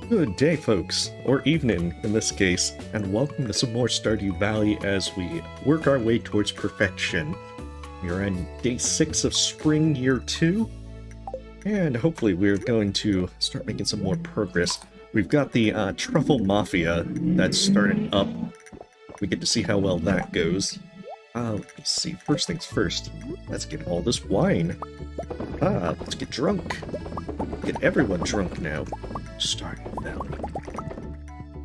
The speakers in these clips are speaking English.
Good day, folks, or evening in this case, and welcome to some more Stardew Valley as we work our way towards perfection. We are on day 6 of spring year 2, and hopefully we're going to start making some more progress. We've got the truffle mafia that's started up. We get to see how well that goes. Let me see, first things first, let's get all this wine. Let's get drunk. Get everyone drunk now. Stardew Valley.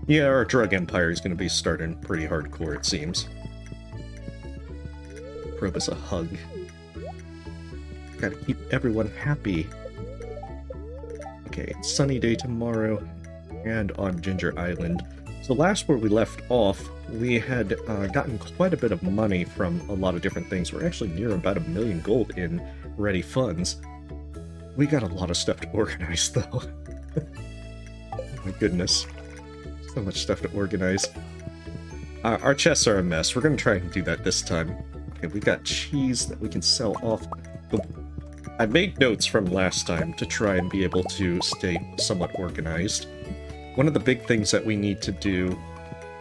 Yeah, our drug empire is going to be starting pretty hardcore, it seems. Probe us a hug. Gotta keep everyone happy. Okay, sunny day tomorrow, and on Ginger Island. So last where we left off, we had gotten quite a bit of money from a lot of different things. We're actually near about 1 million gold in ready funds. We got a lot of stuff to organize, though. My goodness. So much stuff to organize. Our chests are a mess. We're going to try and do that this time. Okay, we've got cheese that we can sell off. I made notes from last time to try and be able to stay somewhat organized. One of the big things that we need to do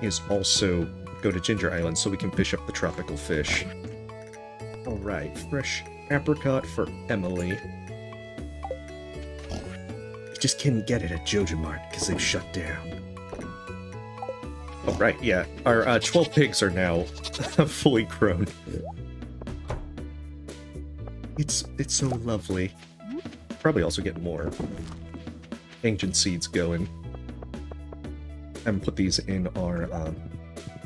is also go to Ginger Island so we can fish up the tropical fish. Alright, fresh apricot for Emily. Just couldn't get it at Joja Mart because they've shut down. Oh, right, yeah. Our 12 pigs are now fully grown. It's so lovely. Probably also get more ancient seeds going. And put these in our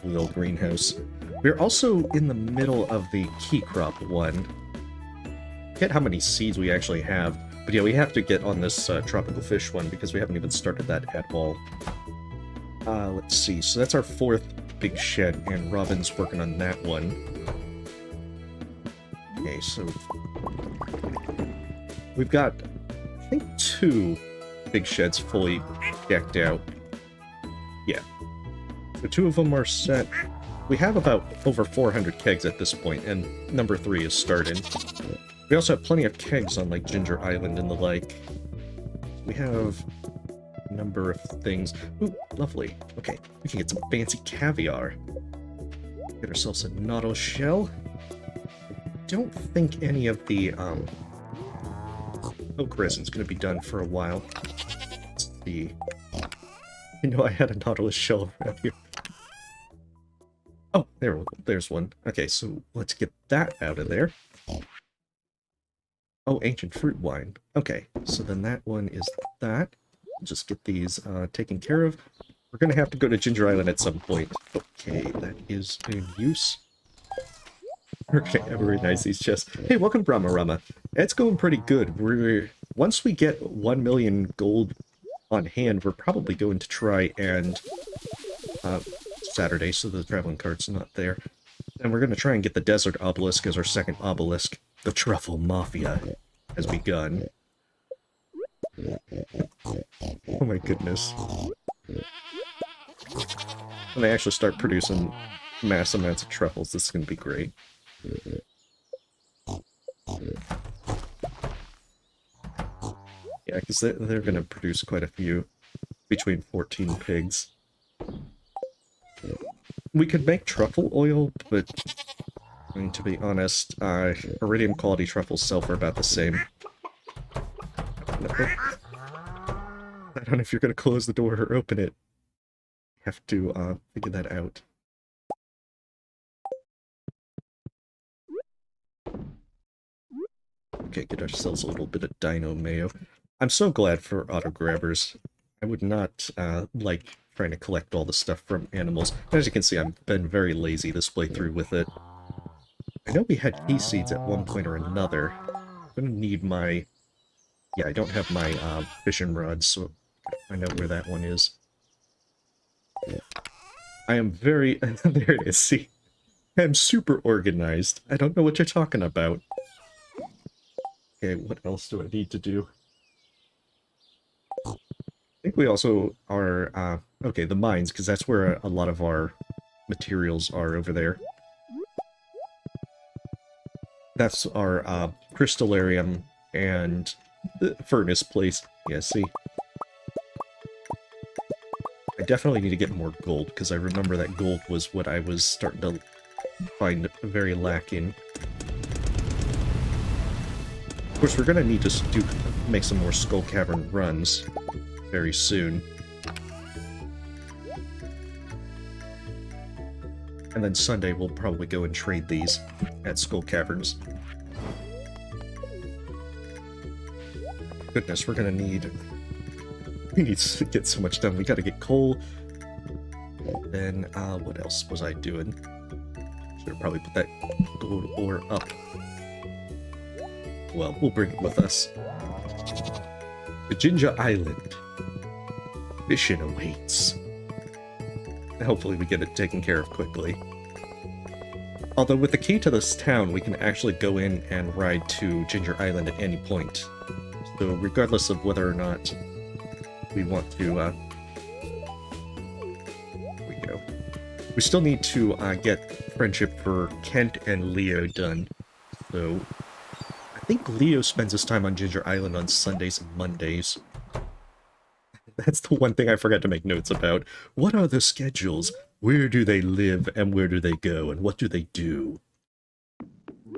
little greenhouse. We're also in the middle of the key crop one. Forget how many seeds we actually have. But yeah, we have to get on this tropical fish one because we haven't even started that at all. Let's see. So that's our 4th big shed, and Robin's working on that one. Okay, so we've got, I think, 2 big sheds fully decked out. Yeah. So 2 of them are set. We have about over 400 kegs at this point, and number 3 is started. We also have plenty of kegs on, like, Ginger Island and the like. We have a number of things. Ooh, lovely. Okay, we can get some fancy caviar. Get ourselves a Nautil shell. I don't think any of the, oak resin's gonna be done for a while. Let's see. You know I had a Nautilus shell around here. Oh, there's one. Okay, so let's get that out of there. Oh, ancient fruit wine. Okay, so then that one is that. Just get these taken care of. We're gonna have to go to Ginger Island at some point. Okay, that is in use. Okay, very nice, these chests. Hey, welcome, Brahma Rama. It's going pretty good. Once we get 1 million gold on hand, we're probably going to try and... Saturday, so the traveling cart's not there. And we're gonna try and get the desert obelisk as our second obelisk. The truffle mafia has begun. Oh my goodness. When they actually start producing mass amounts of truffles, this is gonna be great. Yeah, because they're gonna produce quite a few. Between 14 pigs. We could make truffle oil, but... I mean, to be honest, iridium quality truffles sell for about the same. No. I don't know if you're gonna close the door or open it. Have to, figure that out. Okay, get ourselves a little bit of dino mayo. I'm so glad for auto-grabbers. I would not, like trying to collect all the stuff from animals. As you can see, I've been very lazy this playthrough with it. I know we had pea seeds at one point or another. I'm gonna need my... Yeah, I don't have my fishing rods, so I know where that one is. I am very... there it is, see? I am super organized. I don't know what you're talking about. Okay, what else do I need to do? I think we also are... okay, the mines, because that's where a lot of our materials are over there. That's our crystallarium and the furnace place. Yeah, see? definitely need to get more gold, because I remember that gold was what I was starting to find very lacking. Of course, we're going to need to make some more Skull Cavern runs very soon. And then Sunday we'll probably go and trade these at Skull Caverns. Goodness, we're going to need... We need to get so much done. We got to get coal. Then, what else was I doing? Should have probably put that gold ore up. Well, we'll bring it with us. The Ginger Island. Mission awaits. Hopefully we get it taken care of quickly. Although with the key to this town, we can actually go in and ride to Ginger Island at any point. So regardless of whether or not we want to, here we go. We still need to get friendship for Kent and Leo done. So I think Leo spends his time on Ginger Island on Sundays and Mondays. That's the one thing I forgot to make notes about. What are the schedules? Where do they live, and where do they go, and what do they do?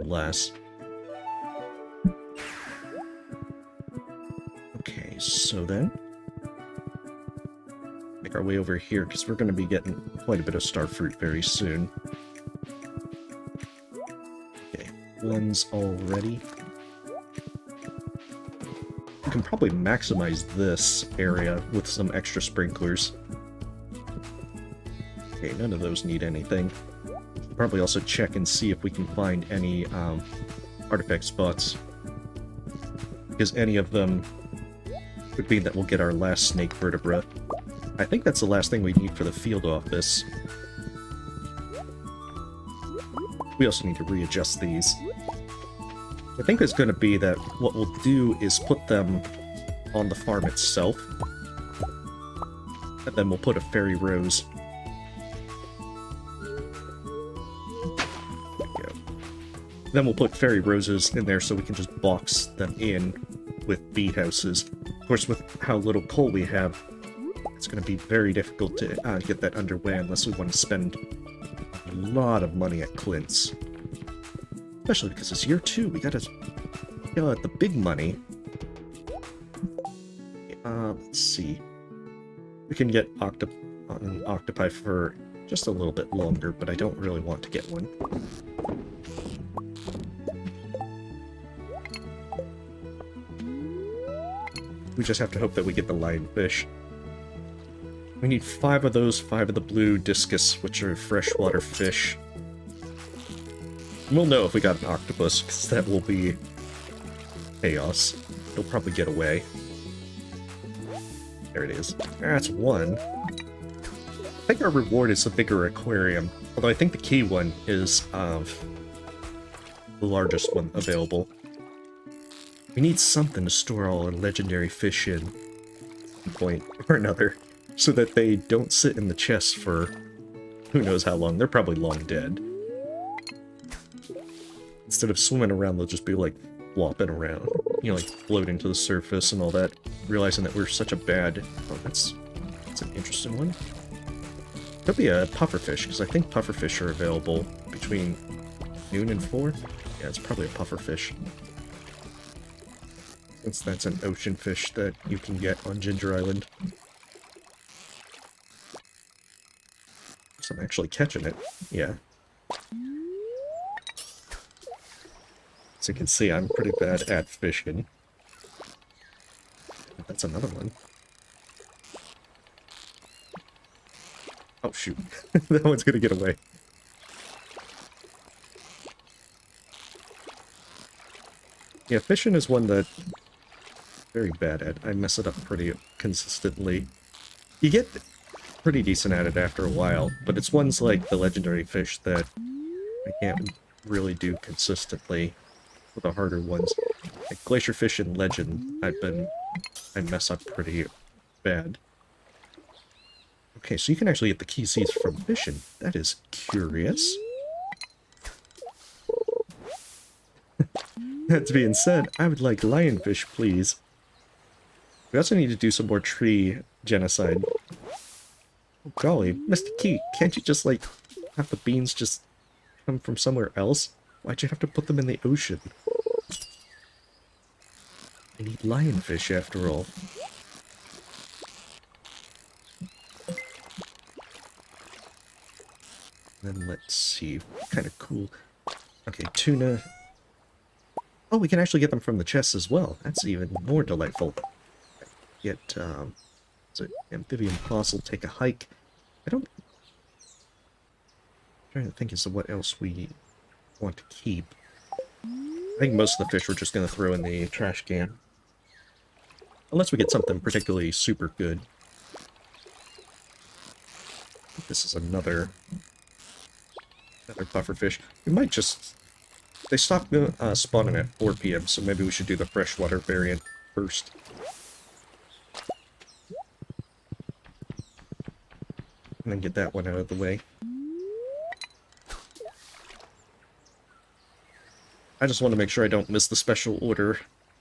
Alas. Okay, so then... make our way over here, because we're going to be getting quite a bit of starfruit very soon. Okay, one's all ready. We can probably maximize this area with some extra sprinklers. Okay, none of those need anything. We'll probably also check and see if we can find any artifact spots. Because any of them would mean that we'll get our last snake vertebra. I think that's the last thing we need for the field office. We also need to readjust these. I think it's going to be that what we'll do is put them on the farm itself. And then we'll put a fairy rose. There we go. Then we'll put fairy roses in there so we can just box them in with bee houses. Of course, with how little coal we have, it's going to be very difficult to get that underway unless we want to spend a lot of money at Clint's. Especially because it's year 2, we gotta go at the big money. Let's see. We can get an octopi for just a little bit longer, but I don't really want to get one. We just have to hope that we get the lionfish. We need 5 of those, 5 of the blue discus, which are freshwater fish. We'll know if we got an octopus, because that will be chaos. It'll probably get away. There it is. That's 1. I think our reward is the bigger aquarium, although I think the key one is the largest one available. We need something to store all our legendary fish in, at one point or another, so that they don't sit in the chest for who knows how long. They're probably long dead. Instead of swimming around, they'll just be, like, flopping around. You know, like, floating to the surface and all that. Realizing that we're such a bad... Oh, that's an interesting one. Could be a pufferfish, because I think pufferfish are available between noon and 4. Yeah, it's probably a pufferfish. Since that's an ocean fish that you can get on Ginger Island. So I'm actually catching it. Yeah. So you can see I'm pretty bad at fishing. That's another one. Oh shoot. That one's gonna get away. Yeah, fishing is one that I'm very bad at. I mess it up pretty consistently. You get pretty decent at it after a while, but it's ones like the legendary fish that I can't really do consistently. The harder ones. Like Glacier Fish and Legend, I mess up pretty bad. Okay, so you can actually get the key seeds from fishing. That is curious. That being said, I would like lionfish, please. We also need to do some more tree genocide. Golly, Mr. Key, can't you just, like, have the beans just come from somewhere else? Why'd you have to put them in the ocean? I need lionfish, after all. Then let's see, kind of cool. Okay, tuna. Oh, we can actually get them from the chests as well. That's even more delightful. Get, is it amphibian fossil, take a hike. I'm trying to think as to what else we want to keep. I think most of the fish we're just going to throw in the trash can. Unless we get something particularly super good. This is another pufferfish. We might just... They stopped spawning at 4 p.m., so maybe we should do the freshwater variant first. And then get that one out of the way. I just want to make sure I don't miss the special order.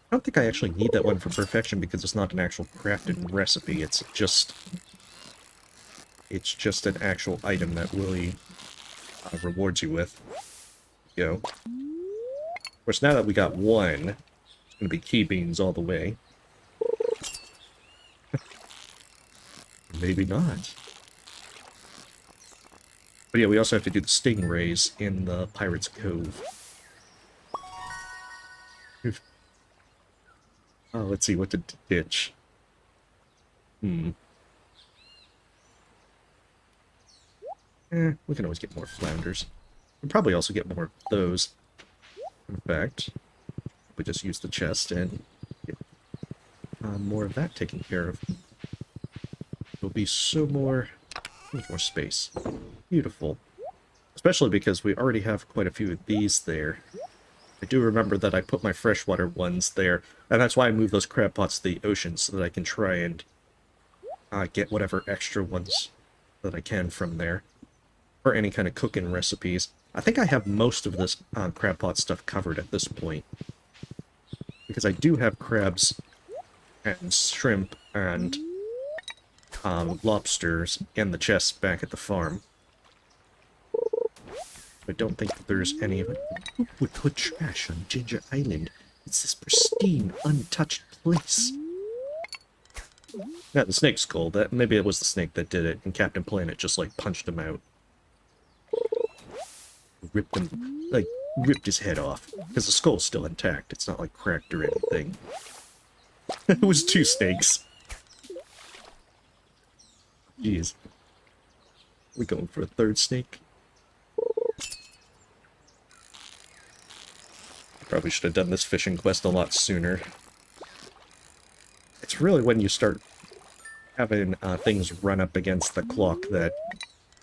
I don't think I actually need that one for perfection because it's not an actual crafted recipe. It's just an actual item that Willie rewards you with. Go. Of course, now that we got one, it's going to be key beans all the way. Maybe not. But yeah, we also have to do the stingrays in the Pirate's Cove. Oh, let's see, what to ditch. We can always get more flounders. We'll probably also get more of those. In fact, we just use the chest and get more of that taken care of. There'll be so much more space. Beautiful. Especially because we already have quite a few of these there. I do remember that I put my freshwater ones there, and that's why I moved those crab pots to the ocean, so that I can try and get whatever extra ones that I can from there. Or any kind of cooking recipes. I think I have most of this crab pot stuff covered at this point. Because I do have crabs and shrimp and lobsters in the chests back at the farm. I don't think that there's any of it. Who would put trash on Ginger Island? It's this pristine, untouched place. Yeah, the snake skull. Maybe it was the snake that did it, and Captain Planet just, like, punched him out. Ripped his head off. Because the skull's still intact. It's not, like, cracked or anything. It was 2 snakes. Jeez. We going for a 3rd snake? Probably should have done this fishing quest a lot sooner. It's really when you start having things run up against the clock that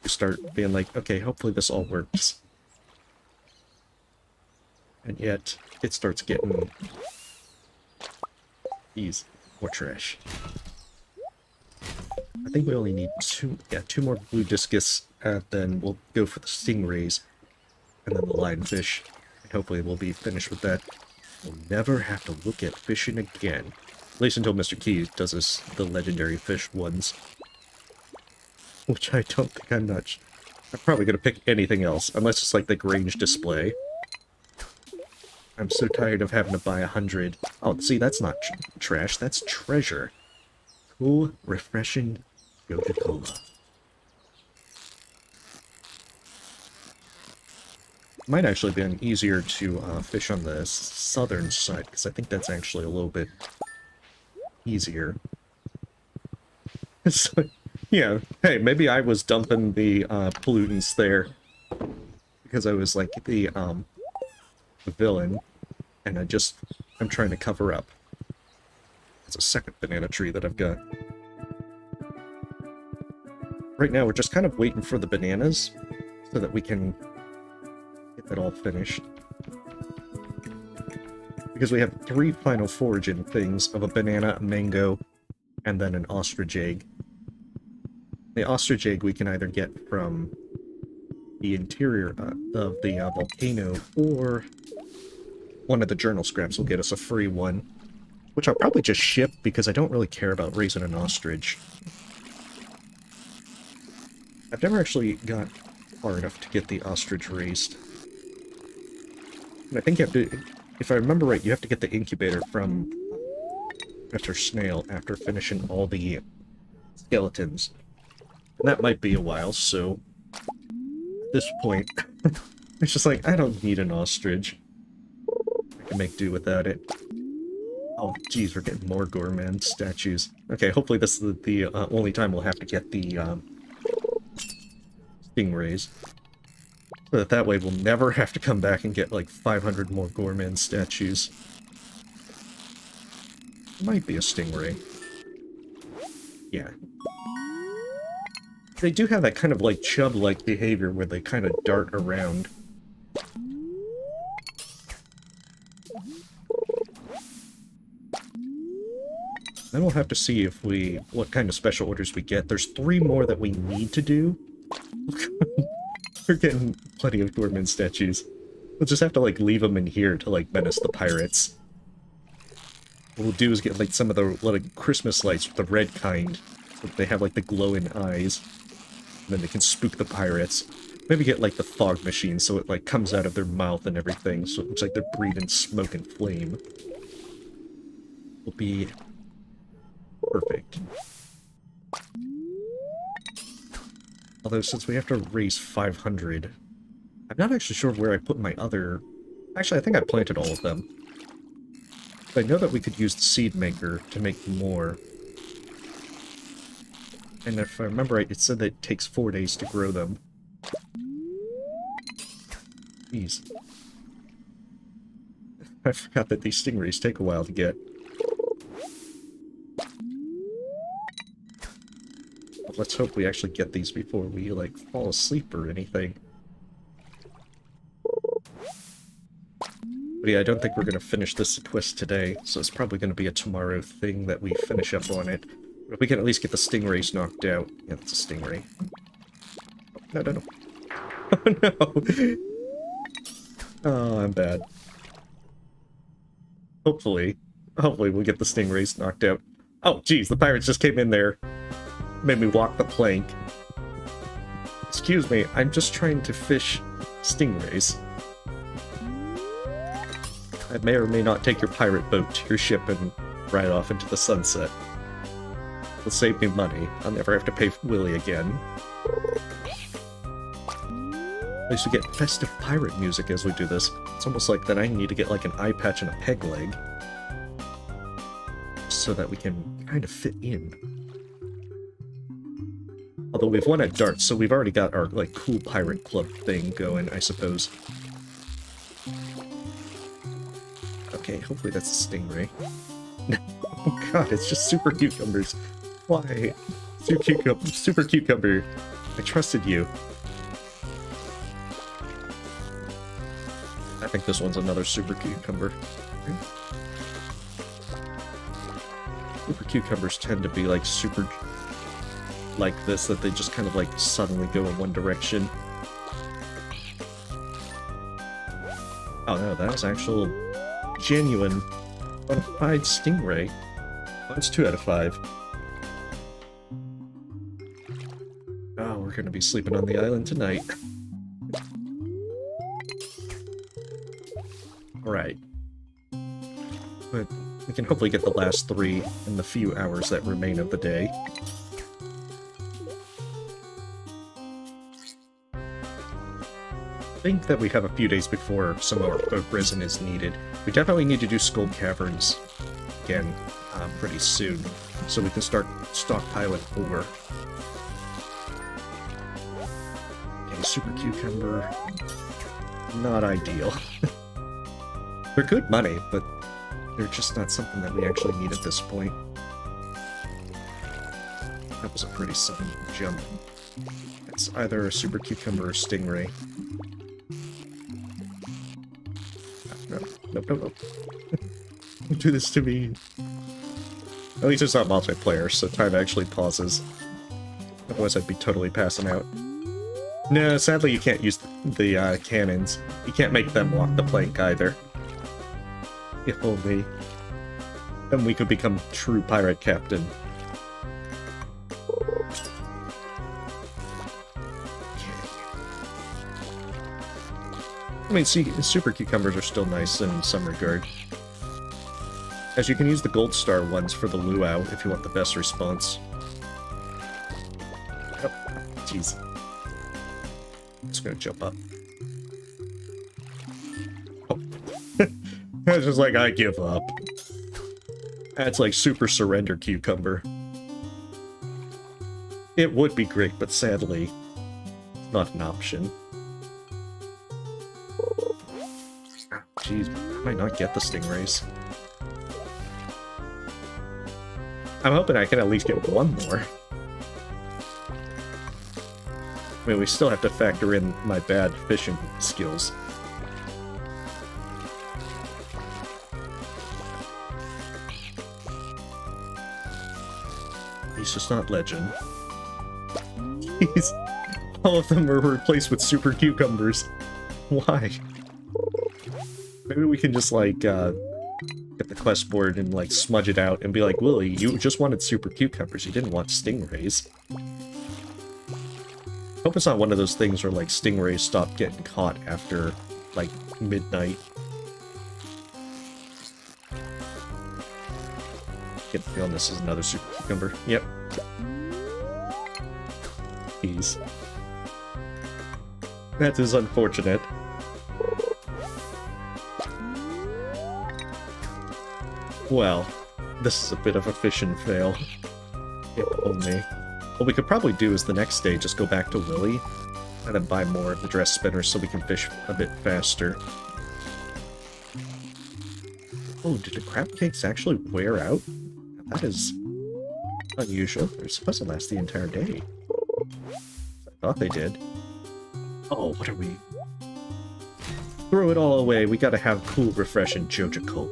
you start being like, okay, hopefully this all works. And yet, it starts getting... Geez, more trash. I think we only need 2 more blue discus, and then we'll go for the stingrays, and then the lionfish. Hopefully we'll be finished with that. We'll never have to look at fishing again. At least until Mr. Key does the legendary fish ones. Which I don't think I'm probably going to pick anything else, unless it's like the Grange display. I'm so tired of having to buy 100. Oh, see, that's not trash, that's treasure. Cool, refreshing Coca-Cola. Might actually be easier to fish on the southern side, because I think that's actually a little bit easier. So, yeah, hey, maybe I was dumping the pollutants there because I was like the villain, and I'm trying to cover up. It's a second banana tree that I've got. Right now, we're just kind of waiting for the bananas so that we can get that all finished. Because we have 3 final foraging things of a banana, a mango, and then an ostrich egg. The ostrich egg we can either get from the interior of the volcano, or one of the journal scraps will get us a free one, which I'll probably just ship because I don't really care about raising an ostrich. I've never actually got far enough to get the ostrich raised. And I think you have to, if I remember right, you have to get the incubator from Mr. Snail after finishing all the skeletons. And that might be a while, so at this point, it's just like, I don't need an ostrich. I can make do without it. Oh, geez, we're getting more gourmand statues. Okay, hopefully this is the only time we'll have to get the stingrays. So that way we'll never have to come back and get like 500 more gourmand statues. Might be a stingray. Yeah. They do have that kind of like chub-like behavior where they kind of dart around. Then we'll have to see if what kind of special orders we get. There's 3 more that we need to do. We're getting plenty of gourmand statues. We'll just have to like leave them in here to like menace the pirates. What we'll do is get like some of the like Christmas lights with the red kind. So they have like the glowing eyes. And then they can spook the pirates. Maybe get like the fog machine so it like comes out of their mouth and everything. So it looks like they're breathing smoke and flame. Will be perfect. Although since we have to raise 500, I'm not actually sure where I put my other... Actually, I think I planted all of them. But I know that we could use the seed maker to make more. And if I remember right, it said that it takes 4 days to grow them. Jeez. I forgot that these stingrays take a while to get. But let's hope we actually get these before we, like, fall asleep or anything. But yeah, I don't think we're going to finish this quest today, so it's probably going to be a tomorrow thing that we finish up on it. But if we can at least get the stingrays knocked out... Yeah, that's a stingray. No, no, no. Oh, no! Oh, I'm bad. Hopefully we'll get the stingrays knocked out. Oh, geez, the pirates just came in there. Made me walk the plank. Excuse me, I'm just trying to fish stingrays. I may or may not take your pirate boat to your ship and ride off into the sunset. It'll save me money. I'll never have to pay Willy again. At least we get festive pirate music as we do this. It's almost like that I need to get like an eye patch and a peg leg. So that we can kind of fit in. Although we've won at darts, so we've already got our like cool pirate club thing going, I suppose. Okay, hopefully that's a stingray. Oh god, it's just super cucumbers. Why? Super cucumber. I trusted you. I think this one's another super cucumber. Super cucumbers tend to be like super like this, that they just kind of like suddenly go in one direction. Oh no, that was actual genuine bona fide stingray. Oh, it's 2 out of 5. Oh, we're gonna be sleeping on the island tonight. Alright. But we can hopefully get the last 3 in the few hours that remain of the day. I think that we have a few days before some more folk resin is needed. We definitely need to do Skull Caverns again pretty soon, so we can start stockpiling ore. Okay, super cucumber. Not ideal. They're good money, but they're just not something that we actually need at this point. That was a pretty sudden jump. It's either a super cucumber or stingray. Nope, nope, nope. Don't do this to me. At least it's not multiplayer, so time actually pauses. Otherwise I'd be totally passing out. No, sadly you can't use the cannons. You can't make them walk the plank either. If only. Then we could become true pirate captain. I mean, see, super cucumbers are still nice in some regard. As you can use the gold star ones for the luau if you want the best response. Oh, jeez. I'm just gonna jump up. Oh. It's just like, I give up. That's like super surrender cucumber. It would be great, but sadly, it's not an option. Jeez, I might not get the stingrays. I'm hoping I can at least get one more. I mean, we still have to factor in my bad fishing skills. He's just not legend. All of them are replaced with super cucumbers. Why? Maybe we can just, like, get the quest board and, like, smudge it out and be like, Willy, you just wanted super cucumbers, you didn't want stingrays. Hope it's not one of those things where, like, stingrays stop getting caught after, like, midnight. Get the feeling this is another super cucumber. Yep. Jeez. That is unfortunate. Well, this is a bit of a fishing fail. If only. What we could probably do is the next day just go back to Willy and then buy more of the dress spinners so we can fish a bit faster. Oh, did the crab cakes actually wear out? That is unusual. They're supposed to last the entire day. I thought they did. Oh, what are we? Throw it all away. We gotta have cool, refreshing Joja Cola.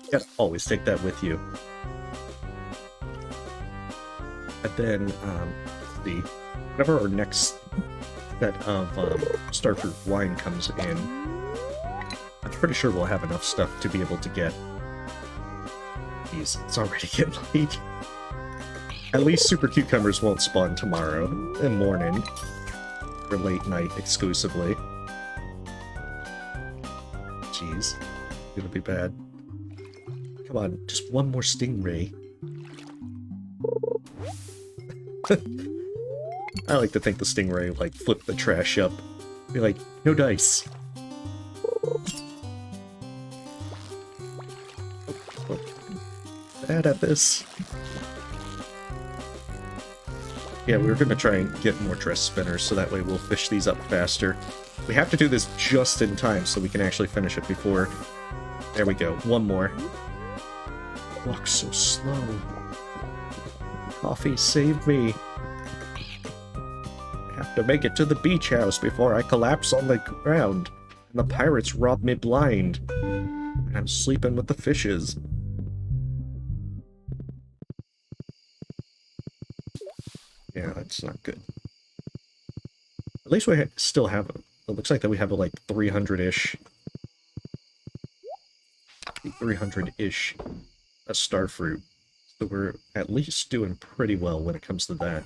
You gotta always take that with you. And then, let's see. Whenever our next set of starfruit wine comes in, I'm pretty sure we'll have enough stuff to be able to get. Jeez, it's already getting late. At least super cucumbers won't spawn tomorrow and morning. For late night exclusively. Jeez. Gonna be bad. Come on, just one more stingray. I like to think the stingray, like, flip the trash up. Be like, no dice. Oh, bad at this. Yeah, we were gonna try and get more dress spinners, so that way we'll fish these up faster. We have to do this just in time so we can actually finish it before... There we go, one more. Walk so slow. Coffee, save me. I have to make it to the beach house before I collapse on the ground. And the pirates rob me blind. And I'm sleeping with the fishes. Yeah, that's not good. At least we still have... It looks like that we have, like, 300-ish... 300-ish... a starfruit. So we're at least doing pretty well when it comes to that.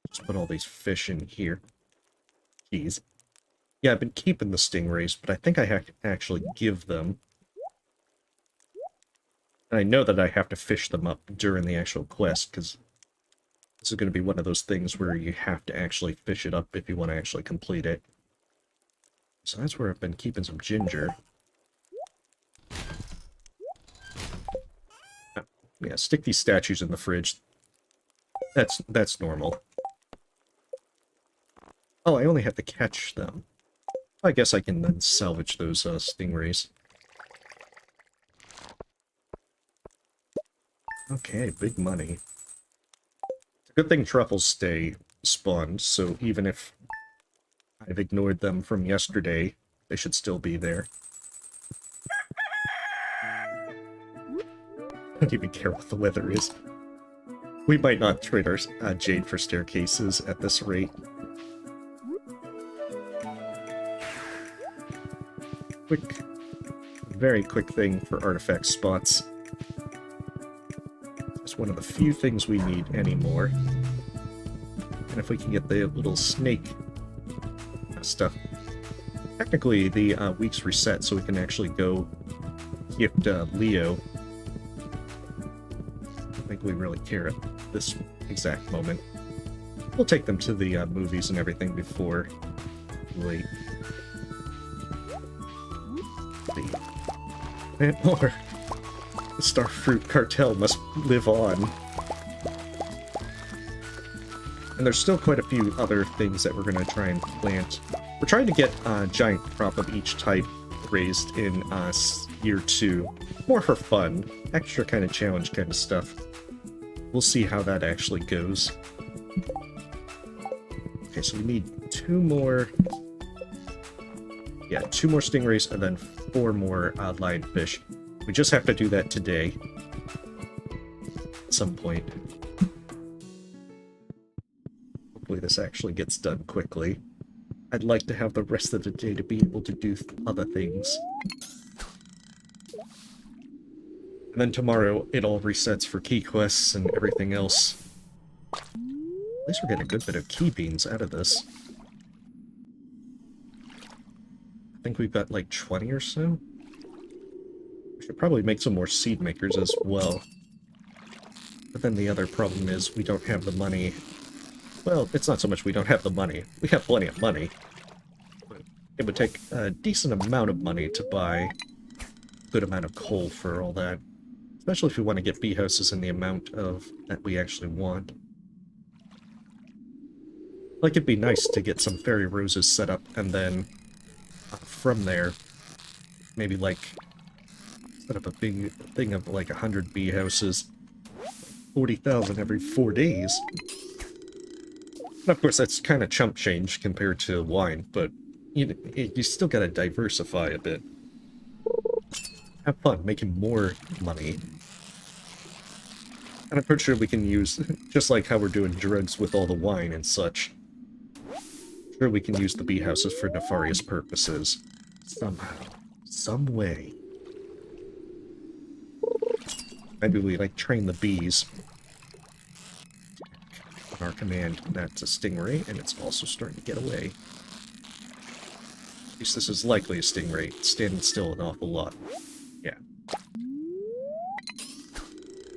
Just put all these fish in here. Jeez. Yeah, I've been keeping the stingrays, but I think I have to actually give them... And I know that I have to fish them up during the actual quest, because this is going to be one of those things where you have to actually fish it up if you want to actually complete it. So that's where I've been keeping some ginger. Yeah, stick these statues in the fridge. That's normal. Oh, I only have to catch them. I guess I can then salvage those stingrays. Okay, big money. It's a good thing truffles stay spawned, so even if I've ignored them from yesterday, they should still be there. Don't even care what the weather is. We might not trade our jade for staircases at this rate. Very quick thing for artifact spots. It's one of the few things we need anymore. And if we can get the little snake stuff. Technically, the week's reset, so we can actually go gift Leo. I don't think we really care at this exact moment. We'll take them to the movies and everything before late. And more. The starfruit cartel must live on. And there's still quite a few other things that we're going to try and plant. We're trying to get a giant crop of each type raised in year 2. More for fun. Extra kind of challenge kind of stuff. We'll see how that actually goes. Okay, so we need 2 more... Yeah, 2 more stingrays and then 4 more lionfish. We just have to do that today. At some point. Hopefully this actually gets done quickly. I'd like to have the rest of the day to be able to do other things. And then tomorrow it all resets for key quests and everything else. At least we're getting a good bit of key beans out of this. I think we've got like 20 or so. We should probably make some more seed makers as well. But then the other problem is we don't have the money. Well, it's not so much we don't have the money. We have plenty of money. But it would take a decent amount of money to buy a good amount of coal for all that. Especially if we want to get bee houses in the amount of that we actually want. Like, it'd be nice to get some fairy roses set up, and then from there, maybe like set up a big thing of like 100 bee houses, 40,000 every 4 days. And of course, that's kind of chump change compared to wine, but you still gotta diversify a bit. Have fun making more money. And I'm pretty sure we can use, just like how we're doing drugs with all the wine and such, I'm sure we can use the bee houses for nefarious purposes. Somehow. Some way. Maybe we, like, train the bees. On our command, that's a stingray, and it's also starting to get away. At least this is likely a stingray. It's standing still an awful lot. Yeah.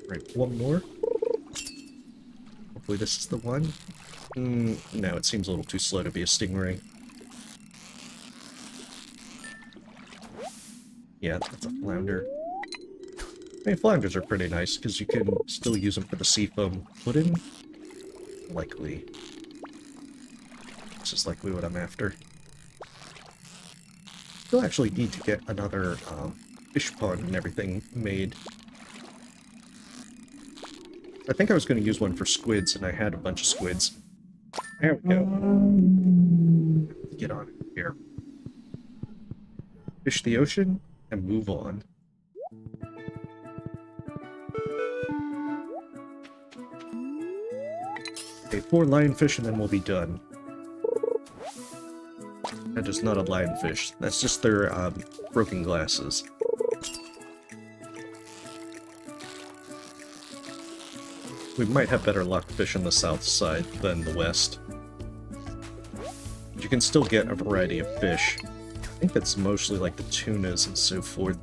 Right, 1 more. Hopefully this is the one. No, it seems a little too slow to be a stingray. Yeah, that's a flounder. I mean, flounders are pretty nice, because you can still use them for the seafoam pudding. Likely. This is likely what I'm after. Still actually need to get another fish pond and everything made. I think I was going to use one for squids, and I had a bunch of squids. There we go. Get on here. Fish the ocean, and move on. Okay, 4 lionfish, and then we'll be done. That is not a lionfish. That's just their broken glasses. We might have better luck fishing the south side than the west. But you can still get a variety of fish. I think that's mostly like the tunas and so forth.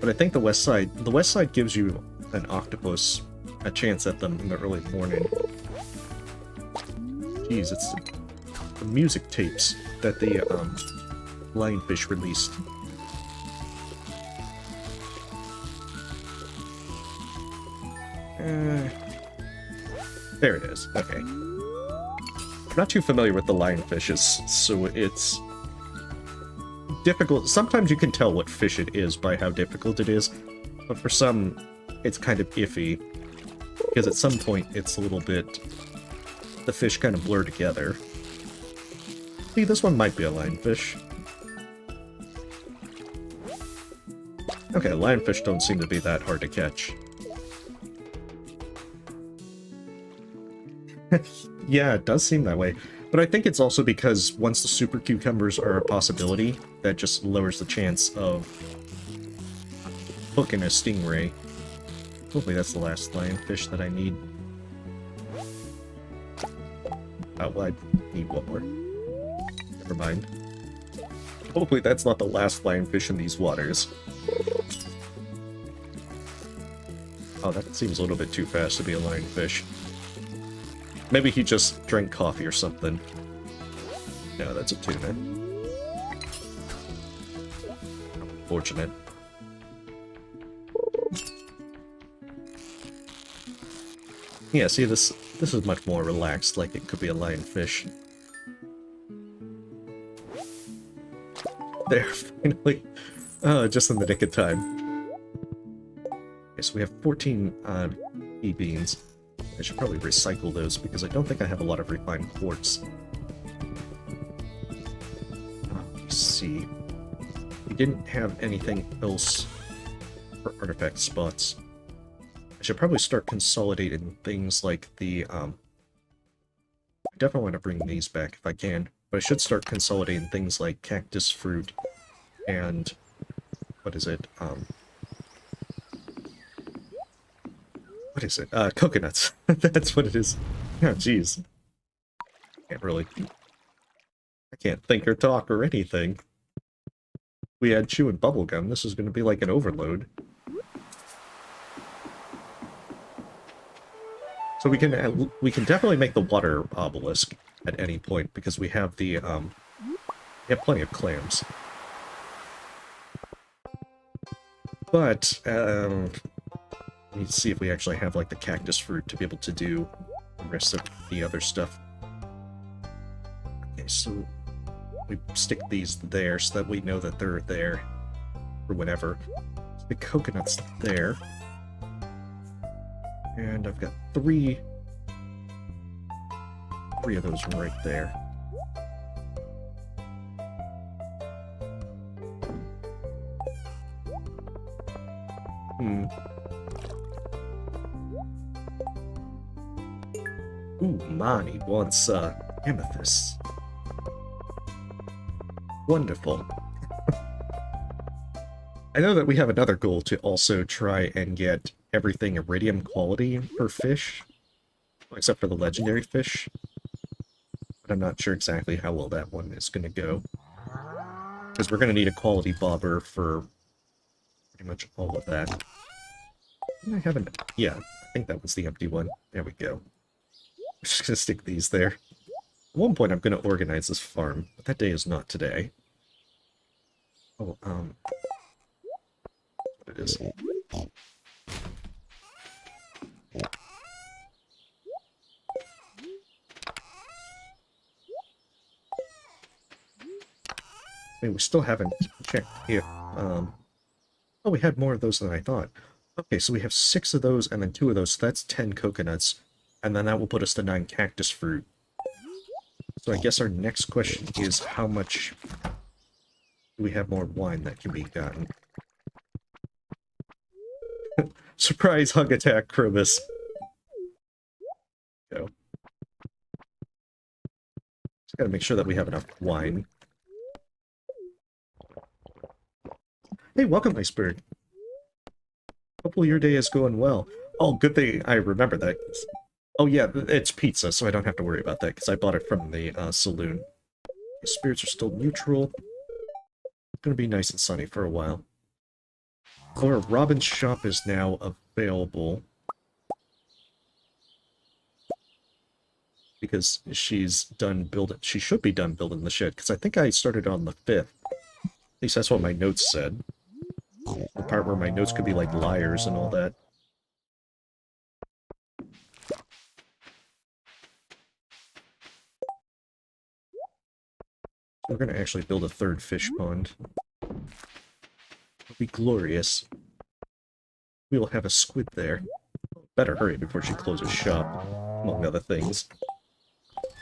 But I think the west side gives you an octopus, a chance at them in the early morning. Jeez, it's the music tapes that the lionfish released. There it is. Okay. I'm not too familiar with the lionfishes, so it's difficult. Sometimes you can tell what fish it is by how difficult it is, but for some, it's kind of iffy, because at some point it's a little bit... the fish kind of blur together. See, this one might be a lionfish. Okay, lionfish don't seem to be that hard to catch. Yeah, it does seem that way. But I think it's also because once the super cucumbers are a possibility, that just lowers the chance of hooking a stingray. Hopefully that's the last lionfish that I need. Oh, I need one more. Never mind. Hopefully that's not the last lionfish in these waters. Oh, that seems a little bit too fast to be a lionfish. Maybe he just drank coffee or something. No, that's a tuna. Unfortunate. Yeah, see, this is much more relaxed, like it could be a lionfish. There, finally. Oh, just in the nick of time. Okay, so we have 14 pea beans. I should probably recycle those because I don't think I have a lot of refined quartz. Let's see. We didn't have anything else for artifact spots. I should probably start consolidating things like the, I definitely want to bring these back if I can, but I should start consolidating things like cactus fruit and, what is it, coconuts. That's what it is. Oh, jeez. I can't think or talk or anything. We had chew and bubblegum. This is going to be like an overload. So we can definitely make the water obelisk at any point because we have the we have plenty of clams. But we need to see if we actually have like the cactus fruit to be able to do the rest of the other stuff. Okay, so we stick these there so that we know that they're there for whenever. So the coconut's there. And I've got three of those right there. Ooh, Mani wants amethyst. Wonderful. I know that we have another goal to also try and get everything iridium quality for fish, except for the legendary fish. But I'm not sure exactly how well that one is going to go. Because we're going to need a quality bobber for pretty much all of that. I haven't... Yeah, I think that was the empty one. There we go. I'm just going to stick these there. At one point I'm going to organize this farm, but that day is not today. Oh, what it is. I mean, we still haven't checked if, oh, we had more of those than I thought. Okay, so we have 6 of those and then 2 of those, so that's 10 coconuts, and then that will put us to 9 cactus fruit. So I guess our next question is how much do we have more wine that can be gotten? Surprise hug attack, Krobus. Go. Just gotta make sure that we have enough wine. Hey, welcome, Iceberg. Hopefully your day is going well. Oh, good thing I remember that. Oh yeah, it's pizza, so I don't have to worry about that, because I bought it from the saloon. The spirits are still neutral. It's gonna be nice and sunny for a while. However, Robin's shop is now available. Because she's done building... She should be done building the shed, because I think I started on the 5th. At least that's what my notes said. The part where my notes could be like liars and all that. We're going to actually build a 3rd fish pond. It'll be glorious. We will have a squid there. Better hurry before she closes shop, among other things.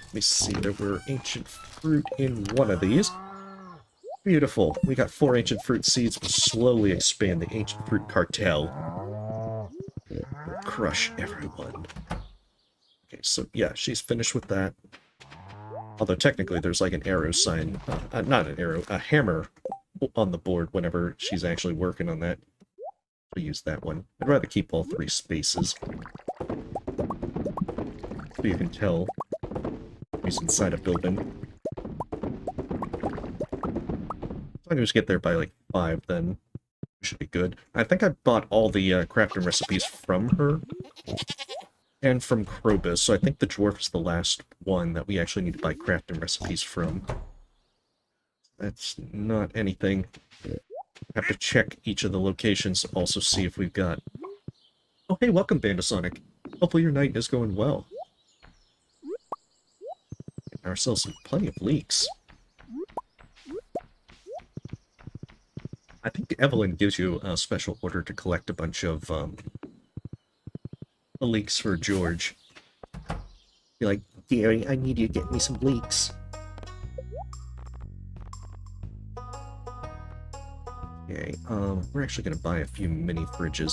Let me see, there were ancient fruit in one of these. Beautiful. We got 4 ancient fruit seeds. We'll slowly expand the ancient fruit cartel. We'll crush everyone. Okay, so yeah, she's finished with that. Although technically there's like an arrow sign, not an arrow, a hammer on the board whenever she's actually working on that. We'll use that one. I'd rather keep all 3 spaces. So you can tell He's inside a building. As long as we get there by like 5, then we should be good. I think I bought all the crafting recipes from her and from Krobus, so I think the dwarf is the last one that we actually need to buy crafting recipes from. That's not anything. Have to check each of the locations, also see if we've got... Oh, hey, welcome, Bandasonic. Hopefully your night is going well. Getting ourselves plenty of leeks. I think Evelyn gives you a special order to collect a bunch of leeks for George. Be like, Gary, I need you to get me some leeks. Okay, we're actually going to buy a few mini fridges.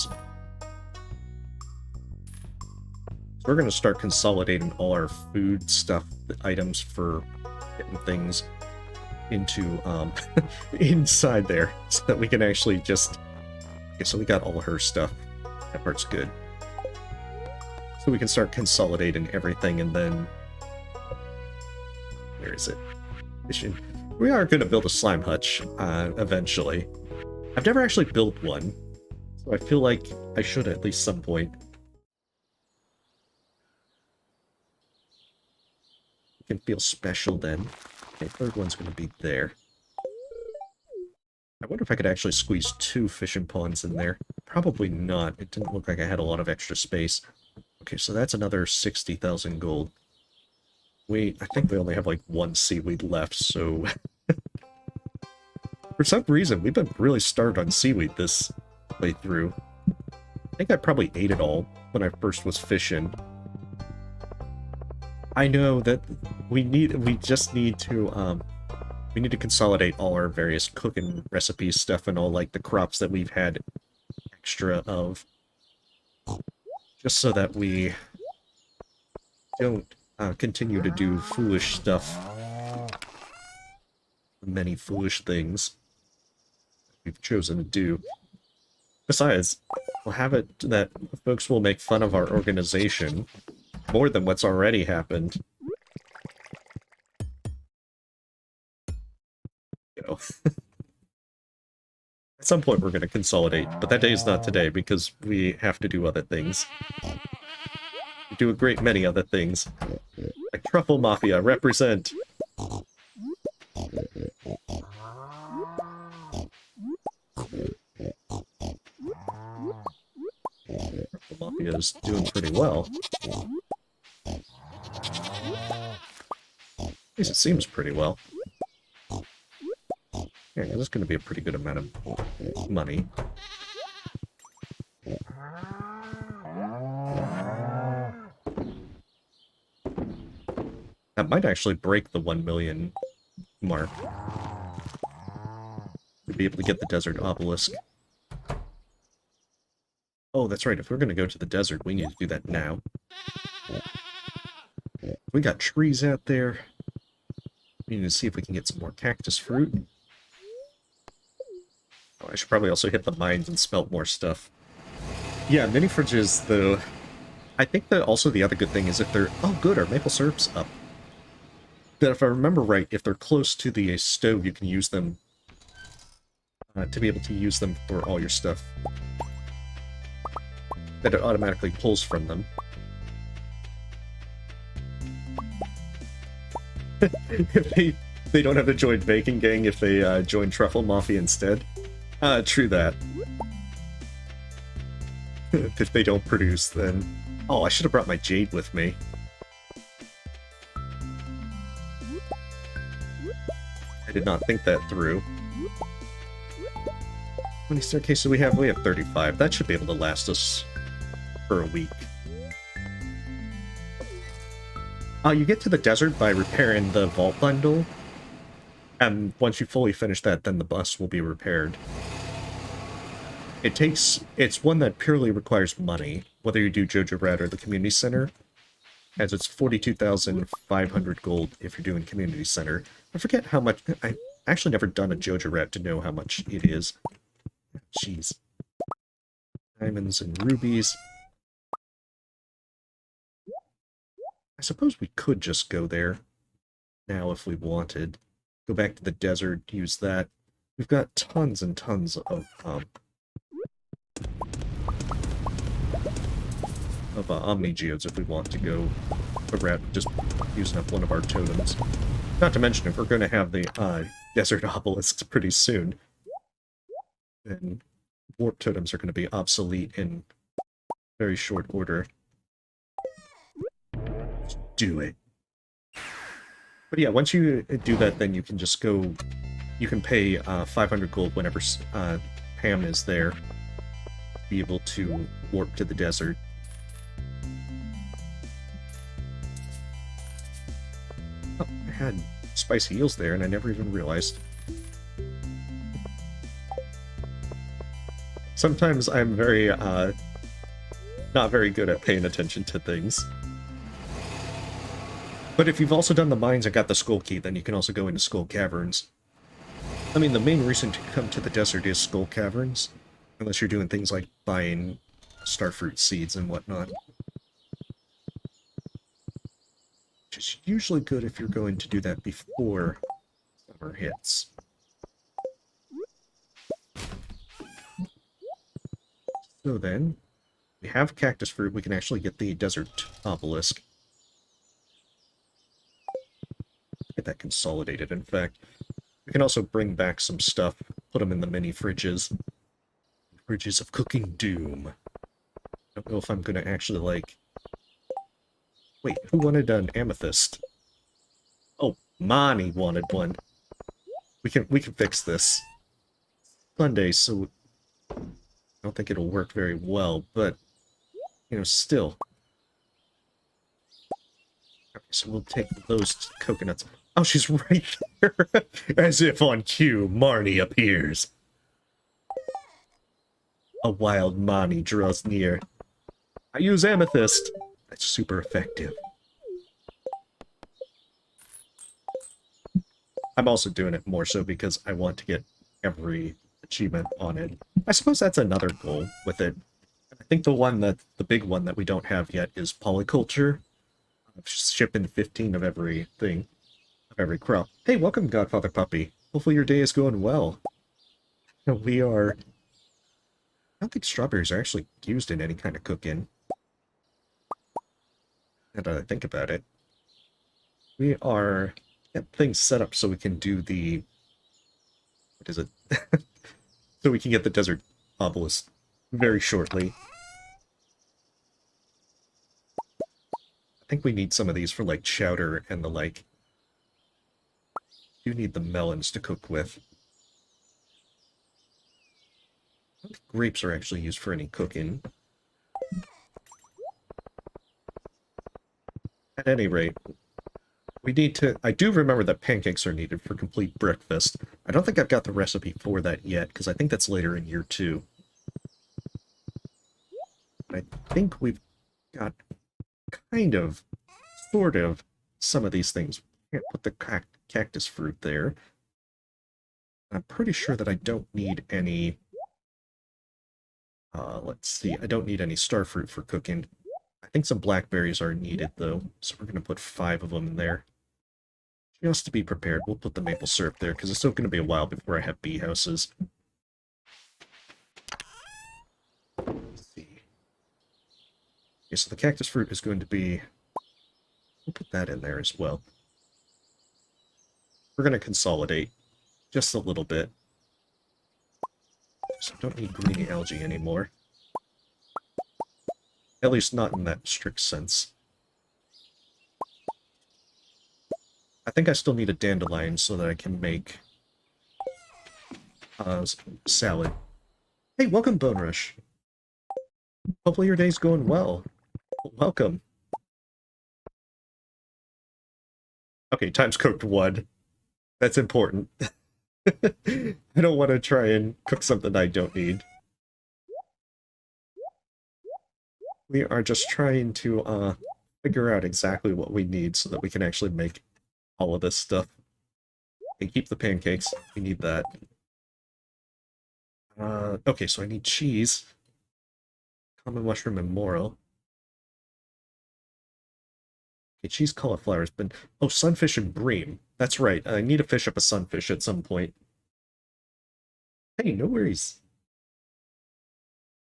So we're going to start consolidating all our food stuff, the items for getting things into, inside there, so that we can actually just... Okay, so we got all her stuff. That part's good. So we can start consolidating everything, and then... Where is it? We are going to build a slime hutch, eventually. I've never actually built one, so I feel like I should at least some point. It can feel special then. Okay, third one's going to be there. I wonder if I could actually squeeze 2 fishing ponds in there. Probably not. It didn't look like I had a lot of extra space. Okay, so that's another 60,000 gold. I think we only have like 1 seaweed left, so... For some reason, we've been really starved on seaweed this playthrough. I think I probably ate it all when I first was fishing. I know that we just need to, we need to consolidate all our various cooking recipes stuff and all, like, the crops that we've had extra of. Just so that we don't continue to do foolish stuff. Many foolish things we've chosen to do. Besides, we'll have it that folks will make fun of our organization more than what's already happened. You know. At some point we're going to consolidate, but that day is not today because we have to do other things. We do a great many other things. Like Truffle Mafia, represent! Mafia is doing pretty well. At least it seems pretty well. Yeah, this is going to be a pretty good amount of money. That might actually break the 1 million mark. To be able to get the desert obelisk. Oh, that's right. If we're going to go to the desert, we need to do that now. We got trees out there. We need to see if we can get some more cactus fruit. Oh, I should probably also hit the mines and smelt more stuff. Yeah, mini fridges, though. I think that also the other good thing is if they're... Oh, good, our maple syrup's up. That if I remember right, if they're close to the stove, you can use them to be able to use them for all your stuff. That it automatically pulls from them. If they don't have to join Baking Gang if they join Truffle Mafia instead. True that. If they don't produce, then... Oh, I should have brought my jade with me. I did not think that through. How many staircases do we have? We have 35. That should be able to last us for a week. You get to the desert by repairing the vault bundle. And once you fully finish that, then the bus will be repaired. It's one that purely requires money, whether you do Jojo Rat or the community center, as it's 42,500 gold if you're doing community center. I forget how much. I actually never done a Jojo Rat to know how much it is. Jeez. Diamonds and rubies. I suppose we could just go there. now if we wanted. Go back to the desert, use that. We've got tons and tons of Omni Geodes if we want to go around just using up one of our totems. Not to mention, if we're going to have the desert obelisks pretty soon, then warp totems are going to be obsolete in very short order. Let's do it. But yeah, once you do that, then you can just go, you can pay 500 gold whenever Pam is there to be able to warp to the desert. Oh, I had spicy eels there and I never even realized. Sometimes I'm very, not very good at paying attention to things. But if you've also done the mines and got the Skull Key, then you can also go into Skull Caverns. I mean, the main reason to come to the desert is Skull Caverns, unless you're doing things like buying starfruit seeds and whatnot. Which is usually good if you're going to do that before summer hits. So then, we have cactus fruit, we can actually get the desert obelisk. Get that consolidated, in fact. We can also bring back some stuff, put them in the mini fridges. Fridges of cooking doom. I don't know if I'm gonna actually, like... Wait, who wanted an amethyst? Oh, Mani wanted one. We can fix this. Sunday, so I don't think it'll work very well, but you know, still. Okay, so we'll take those coconuts. Oh, she's right there! As if on cue, Marnie appears. A wild Mani draws near. I use amethyst. That's super effective. I'm also doing it more so because I want to get every achievement on it. I suppose that's another goal with it. I think the big one that we don't have yet is polyculture. Shipping 15 of everything, of every crop. Hey, welcome, Godfather Puppy. Hopefully your day is going well. We are... I don't think strawberries are actually used in any kind of cooking. Now that I think about it. We are... Get things set up so we can do the... What is it? So we can get the desert obelisk very shortly. I think we need some of these for, like, chowder and the like. You need the melons to cook with. I don't think grapes are actually used for any cooking. At any rate, we need to... I do remember that pancakes are needed for complete breakfast. I don't think I've got the recipe for that yet, because I think that's later in year 2. I think we've got kind of, sort of, some of these things. Can't put the cactus fruit there. I'm pretty sure that I don't need any... let's see, I don't need any starfruit for cooking. I think some blackberries are needed, though, so we're going to put 5 of them in there. Just to be prepared, we'll put the maple syrup there, because it's still going to be a while before I have bee houses. Let's see. Okay, so the cactus fruit is going to be... We'll put that in there as well. We're going to consolidate just a little bit. So I don't need greeny algae anymore. At least not in that strict sense. I think I still need a dandelion so that I can make salad. Hey, welcome, Bone Rush. Hopefully your day's going well. Welcome. Okay, times cooked 1. That's important. I don't want to try and cook something I don't need. We are just trying to figure out exactly what we need so that we can actually make all of this stuff. And keep the pancakes. We need that. Okay, so I need cheese. Common mushroom and morel. Okay, cheese cauliflower has been... Oh, sunfish and bream. That's right. I need to fish up a sunfish at some point. Hey, no worries.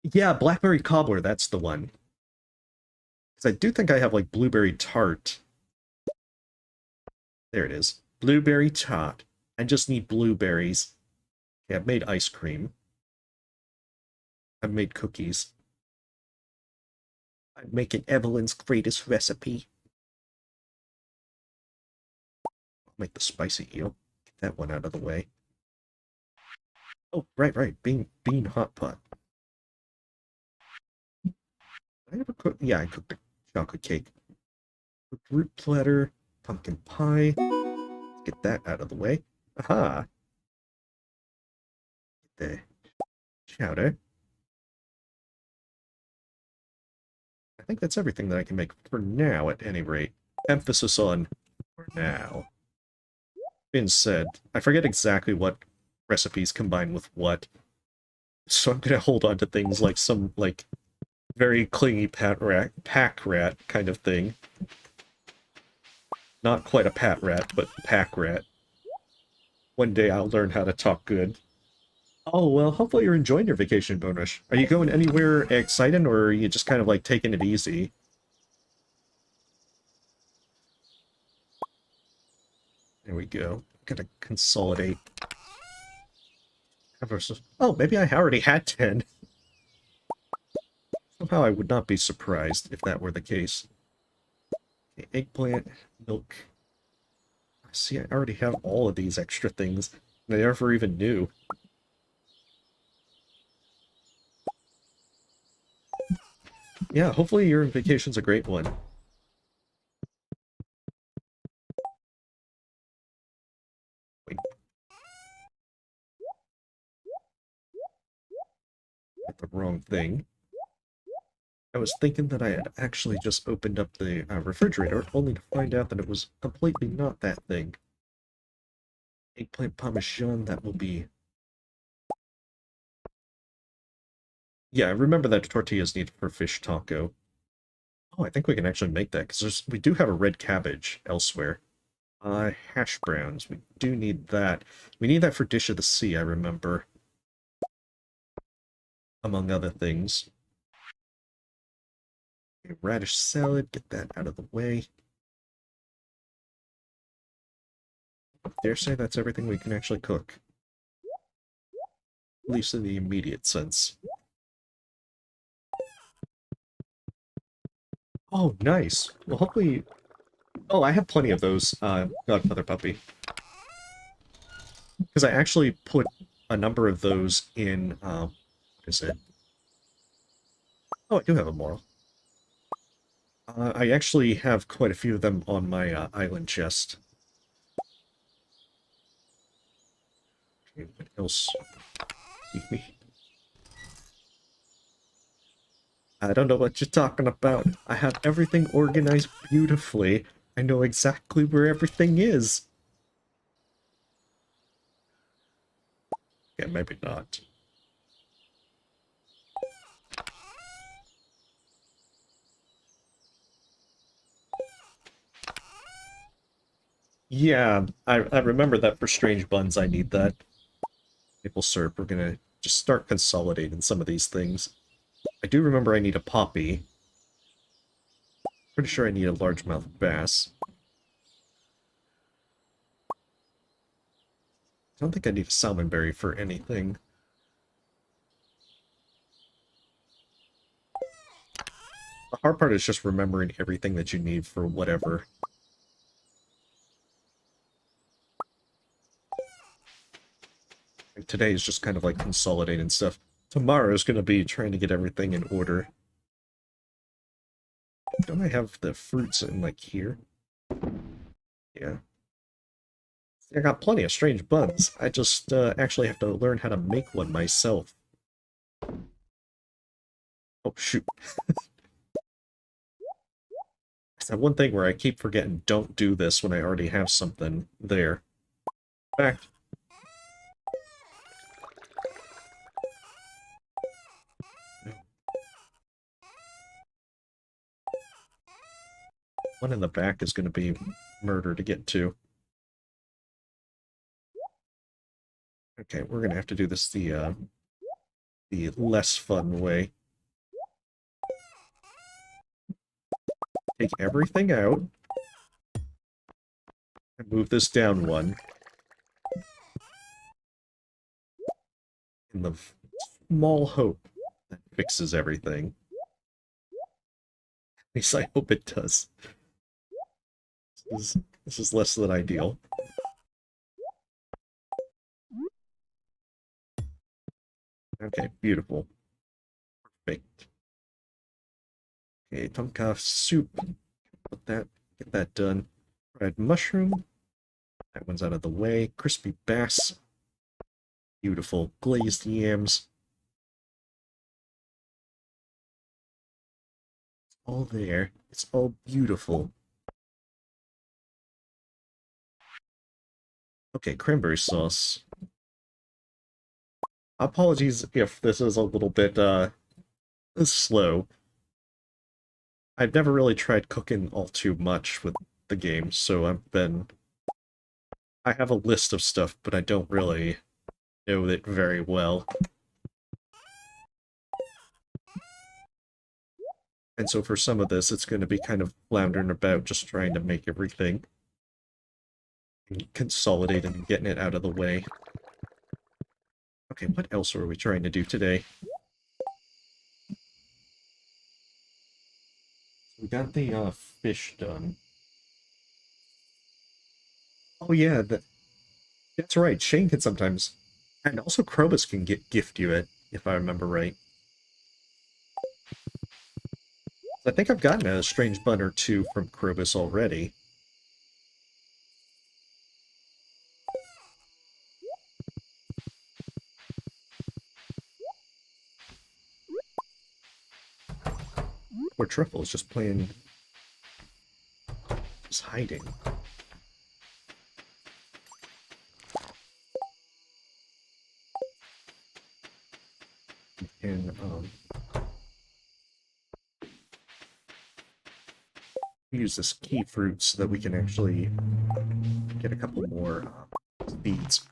Yeah, blackberry cobbler, that's the one. Because I do think I have, like, blueberry tart. There it is. Blueberry tart. I just need blueberries. Okay, I've made ice cream. I've made cookies. I'm making Evelyn's greatest recipe. I'll make the spicy eel. Get that one out of the way. Oh, right. Bean hot pot. I ever cook? Yeah, I cooked a chocolate cake. Fruit platter, pumpkin pie. Let's get that out of the way. Aha! Get the chowder. I think that's everything that I can make for now, at any rate. Emphasis on for now. Being said, I forget exactly what recipes combine with what, so I'm gonna hold on to things like some, like, very clingy pack rat kind of thing. Not quite a pat rat, but pack rat. One day I'll learn how to talk good. Oh, well, hopefully you're enjoying your vacation, Bonish. Are you going anywhere exciting, or are you just kind of, like, taking it easy? There we go. Gotta consolidate. Oh, maybe I already had 10. Somehow I would not be surprised if that were the case. Okay, eggplant, milk. See, I already have all of these extra things. I never even knew. Yeah, hopefully your vacation's a great one. Wait, got the wrong thing. I was thinking that I had actually just opened up the refrigerator, only to find out that it was completely not that thing. Eggplant parmesan, that will be... Yeah, I remember that tortillas needed for fish taco. Oh, I think we can actually make that, because we do have a red cabbage elsewhere. Hash browns, we do need that. We need that for Dish of the Sea, I remember. Among other things. Okay, radish salad, get that out of the way. Dare say that's everything we can actually cook. At least in the immediate sense. Oh, nice. Well, hopefully... Oh, I have plenty of those, Godmother Puppy. Because I actually put a number of those in, what is it? Oh, I do have a moral. I actually have quite a few of them on my island chest. Okay, what else? I don't know what you're talking about. I have everything organized beautifully. I know exactly where everything is. Yeah, maybe not. Yeah, I remember that for strange buns I need that. Maple syrup, we're gonna just start consolidating some of these things. I do remember I need a poppy. Pretty sure I need a largemouth bass. I don't think I need a salmonberry for anything. The hard part is just remembering everything that you need for whatever. Like today is just kind of like consolidating stuff. Tomorrow is going to be trying to get everything in order. Don't I have the fruits in, like, here? Yeah. I got plenty of strange buns. I just actually have to learn how to make one myself. Oh, shoot. It's that one thing where I keep forgetting don't do this when I already have something there. In fact, one in the back is going to be murder to get to. Okay, we're going to have to do this the less fun way. Take everything out. And move this down one. In the small hope that fixes everything. At least I hope it does. This is less than ideal. Okay, beautiful. Perfect. Okay, tomka soup. Get that done. Fried mushroom. That one's out of the way. Crispy bass. Beautiful. Glazed yams. It's all there. It's all beautiful. Okay, cranberry sauce. Apologies if this is a little bit, slow. I've never really tried cooking all too much with the game, so I have a list of stuff, but I don't really know it very well. And so for some of this, it's going to be kind of floundering about, just trying to make everything. And consolidating and getting it out of the way. Okay, what else are we trying to do today? We got the fish done. Oh yeah, that's right. Shane can sometimes, and also Krobus can gift you it, if I remember right. I think I've gotten a strange bun or two from Krobus already. Poor Truffle is just playing, just hiding. And use this key fruit so that we can actually get a couple more seeds.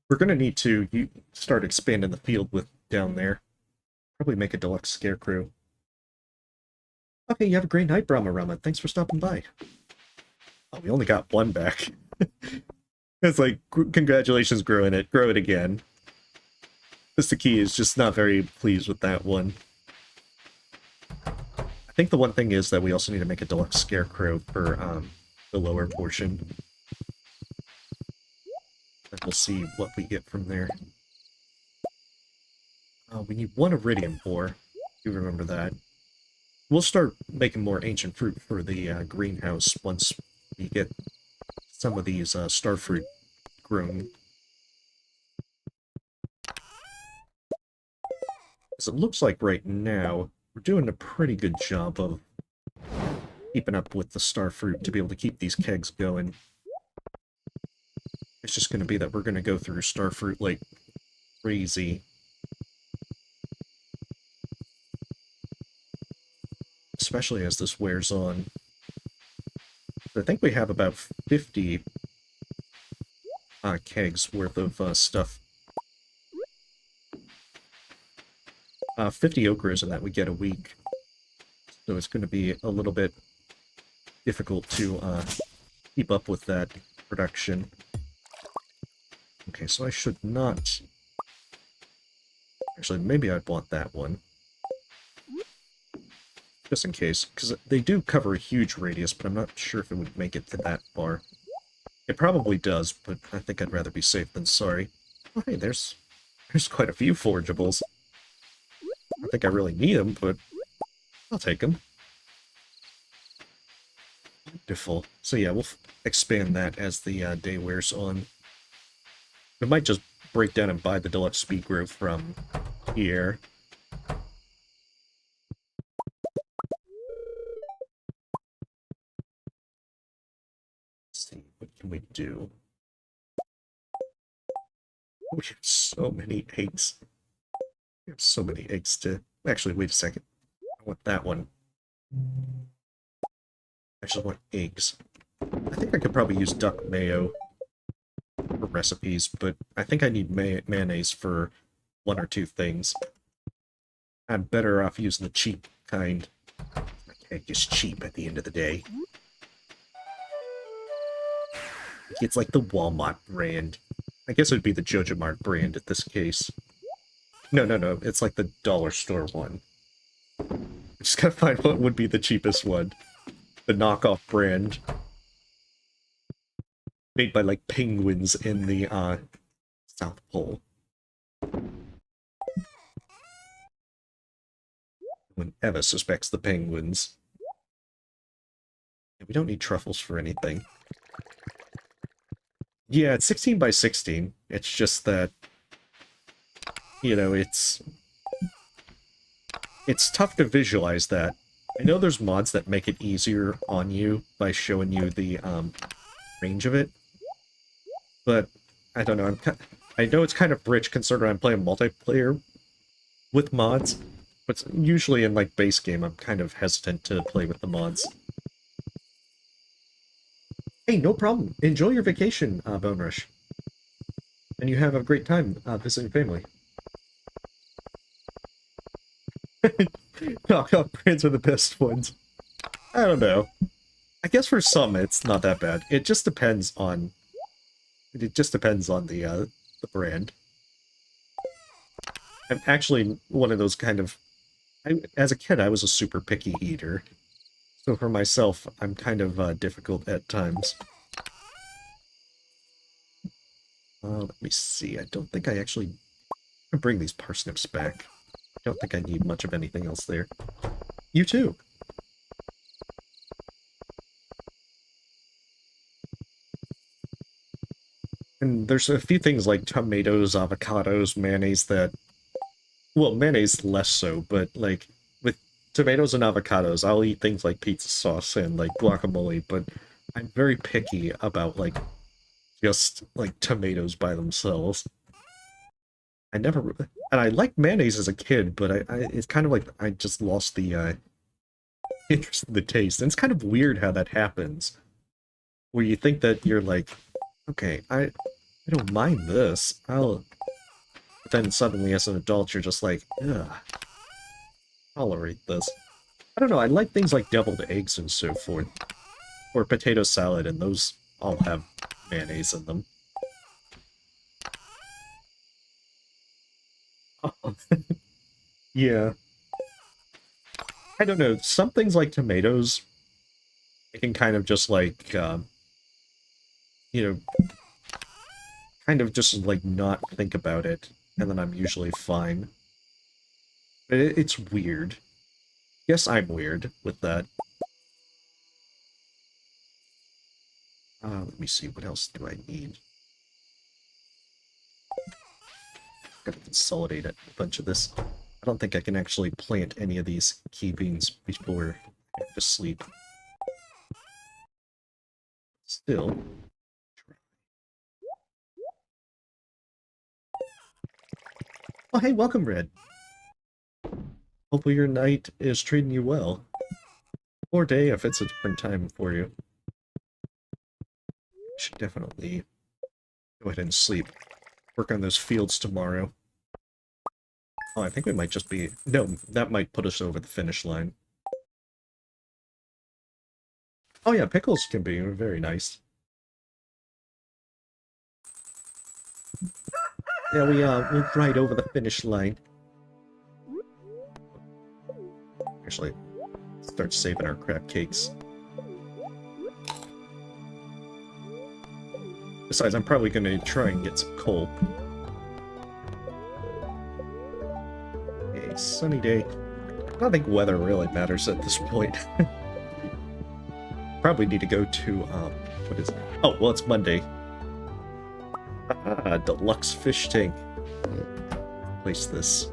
We're gonna need to start expanding the field with down there. Probably make a deluxe scarecrow. Okay, you have a great night, Brahma Rama. Thanks for stopping by. Oh, we only got one back. It's like, congratulations, grow it again. Mr. Key is just not very pleased with that one. I think the one thing is that we also need to make a deluxe scarecrow for the lower portion. And we'll see what we get from there. We need one iridium ore. You remember that. We'll start making more ancient fruit for the greenhouse once we get some of these starfruit grown. Because it looks like right now, we're doing a pretty good job of keeping up with the starfruit to be able to keep these kegs going. It's just going to be that we're going to go through starfruit like crazy. Especially as this wears on. I think we have about 50 kegs worth of stuff. 50 ochres of that we get a week. So it's going to be a little bit difficult to keep up with that production. Okay, so I should not... Actually, maybe I'd want that one. Just in case, because they do cover a huge radius, but I'm not sure if it would make it to that far. It probably does, but I think I'd rather be safe than sorry. Oh, hey, there's quite a few forageables. I don't think I really need them, but I'll take them. Wonderful. So yeah, we'll expand that as the day wears on. We might just break down and buy the deluxe speed growth from here. Let's see, what can we do? We have so many eggs. We have so many eggs to... Actually, wait a second. I want that one. I just want eggs. I think I could probably use duck mayo for recipes, but I think I need mayonnaise for one or two things. I'm better off using the cheap kind. My egg is cheap at the end of the day. It's like the Walmart brand. I guess it would be the Jojo Mart brand in this case. No, no, no. It's like the dollar store one. I just gotta find what would be the cheapest one. The knockoff brand. Made by, like, penguins in the, South Pole. No one ever suspects the penguins. We don't need truffles for anything. Yeah, it's 16 by 16. It's just that, you know, it's tough to visualize that. I know there's mods that make it easier on you by showing you the range of it, but I don't know. I know it's kind of rich considering I'm playing multiplayer with mods, but usually in like base game I'm kind of hesitant to play with the mods. Hey, no problem. Enjoy your vacation, Bone Rush. And you have a great time visiting family. Knockoff brands are the best ones. I don't know. I guess for some it's not that bad. It just depends on the brand. I'm actually one of those kind of... as a kid, I was a super picky eater. So for myself, I'm kind of difficult at times. Let me see. I don't think I actually... I'm gonna bring these parsnips back. I don't think I need much of anything else there. You too! And there's a few things like tomatoes, avocados, mayonnaise that... well, mayonnaise less so, but like, with tomatoes and avocados, I'll eat things like pizza sauce and like guacamole, but I'm very picky about like, just like tomatoes by themselves. I never... and I liked mayonnaise as a kid, but it's kind of like I just lost the interest in the taste. And it's kind of weird how that happens. Where you think that you're like, okay, I don't mind this. But then suddenly as an adult you're just like, ugh, tolerate this. I don't know, I like things like deviled eggs and so forth. Or potato salad, and those all have mayonnaise in them. Oh. Yeah. I don't know, some things like tomatoes, I can kind of just like, you know, kind of just like not think about it, and then I'm usually fine. But it's weird. Yes, I'm weird with that. Let me see, what else do I need? Gotta consolidate a bunch of this. I don't think I can actually plant any of these key beans before I have to sleep. Still. Oh, hey, welcome, Red. Hopefully your night is treating you well. Or day, if it's a different time for you. Should definitely go ahead and sleep. Work on those fields tomorrow. Oh, I think we might just be... no, that might put us over the finish line. Oh yeah, pickles can be very nice. Yeah, we'll ride over the finish line. Actually, start saving our crab cakes. Besides, I'm probably going to try and get some coal. A sunny day. I don't think weather really matters at this point. Probably need to go to, what is it? Oh, well, it's Monday. Deluxe fish tank. Place this.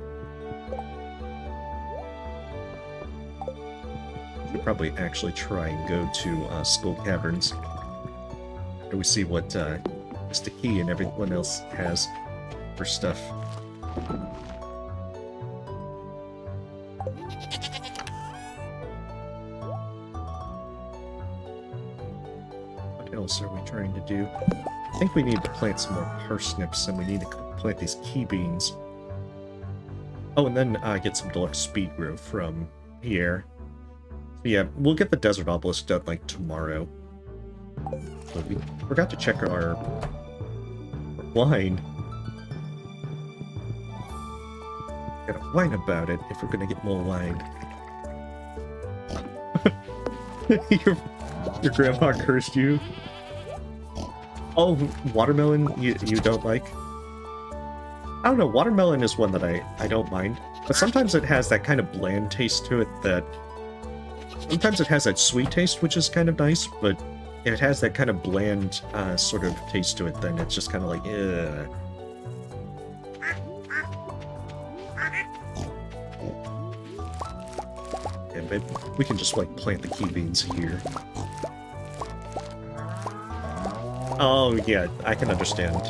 Should probably actually try and go to Skull Caverns. After we see what Mr. Key and everyone else has for stuff. else are we trying to do? I think we need to plant some more parsnips, and we need to plant these key beans. Oh, and then get some deluxe speed growth from here. So yeah, we'll get the desert obelisk done like tomorrow. But we forgot to check our wine. Gotta whine about it if we're gonna get more wine. Your grandpa cursed you. Oh, watermelon you don't like? I don't know, watermelon is one that I don't mind. But sometimes it has that kind of bland taste to it that... Sometimes it has that sweet taste, which is kind of nice, but if it has that kind of bland sort of taste to it, then it's just kind of like, ugh. Yeah, maybe we can just, like, plant the key beans here. Oh, yeah, I can understand.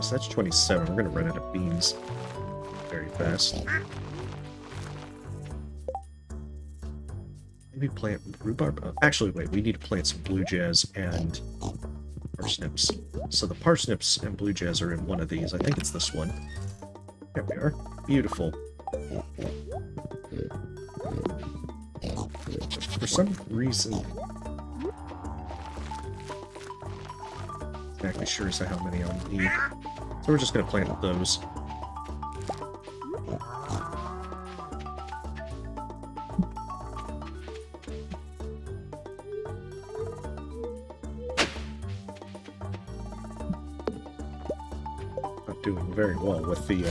So that's 27. We're gonna run out of beans very fast. Maybe plant rhubarb? Actually, wait, we need to plant some blue jazz and parsnips. So the parsnips and blue jazz are in one of these. I think it's this one. There we are. Beautiful. For some reason... Exactly sure as to how many I'll need. So we're just gonna plant those. Not doing very well with the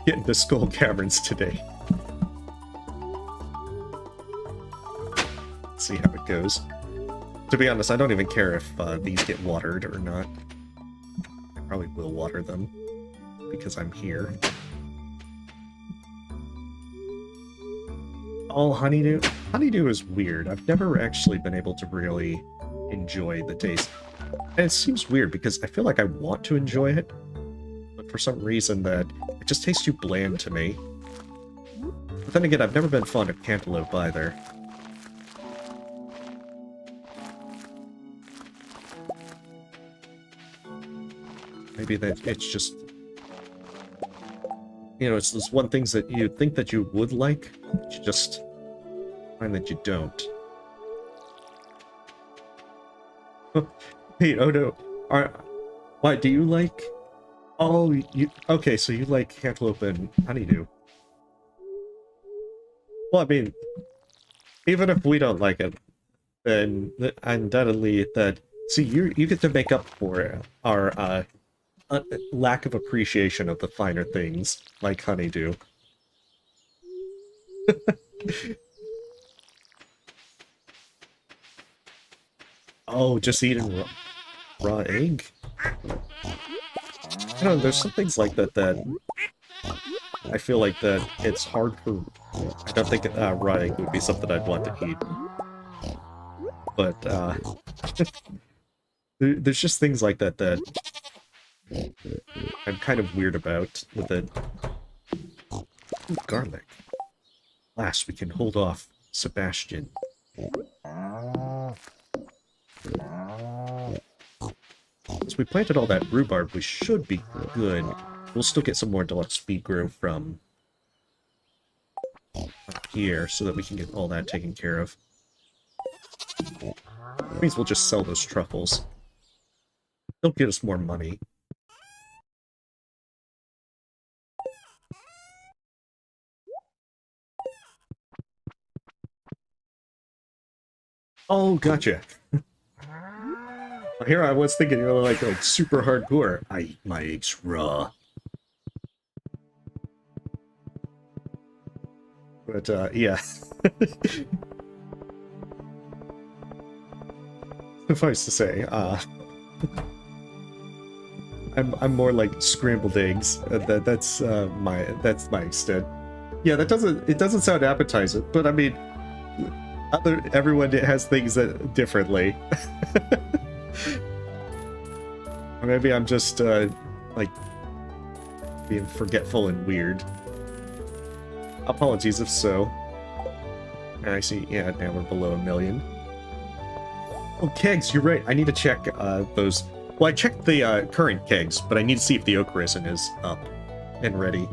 getting the skull caverns today. Let's see how it goes. To be honest, I don't even care if these get watered or not. I probably will water them, because I'm here. Oh, honeydew? Honeydew is weird. I've never actually been able to really enjoy the taste. And it seems weird, because I feel like I want to enjoy it, but for some reason that it just tastes too bland to me. But then again, I've never been fond of cantaloupe either. Maybe that it's just... You know, it's those one things that you think that you would like, but you just find that you don't. Hey, oh no. Why, do you like... Oh, you... Okay, so you like cantaloupe and honeydew. Well, I mean, even if we don't like it, then undoubtedly that... See, you get to make up for our, lack of appreciation of the finer things, like honeydew. Oh, just eating raw egg? I don't know, there's some things like that that I feel like that it's hard for... I don't think raw egg would be something I'd want to eat. But, there's just things like that that I'm kind of weird about with it. Ooh, garlic. Last, we can hold off Sebastian. Since we planted all that rhubarb, we should be good. We'll still get some more deluxe speed growth from up here, so that we can get all that taken care of. That means we'll just sell those truffles. They'll get us more money. Oh, gotcha. Here I was thinking you're like super hardcore. I eat my eggs raw. But yeah. Suffice to say, I'm more like scrambled eggs. That's my extent. Yeah, it doesn't sound appetizing, but I mean, everyone has things that differently. Or maybe I'm just like being forgetful and weird. Apologies if so. And I see, yeah, now we're below 1 million. Oh, kegs, you're right. I need to check those. Well, I checked the current kegs, but I need to see if the oak resin is up and ready.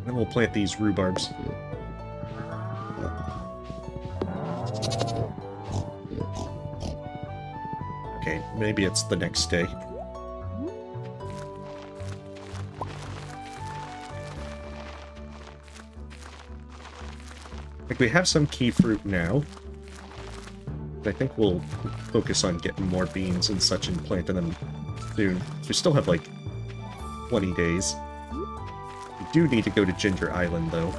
Then we'll plant these rhubarbs. Okay, maybe it's the next day. Like, we have some key fruit now. I think we'll focus on getting more beans and such and planting them soon. We still have, like, 20 days. We do need to go to Ginger Island, though.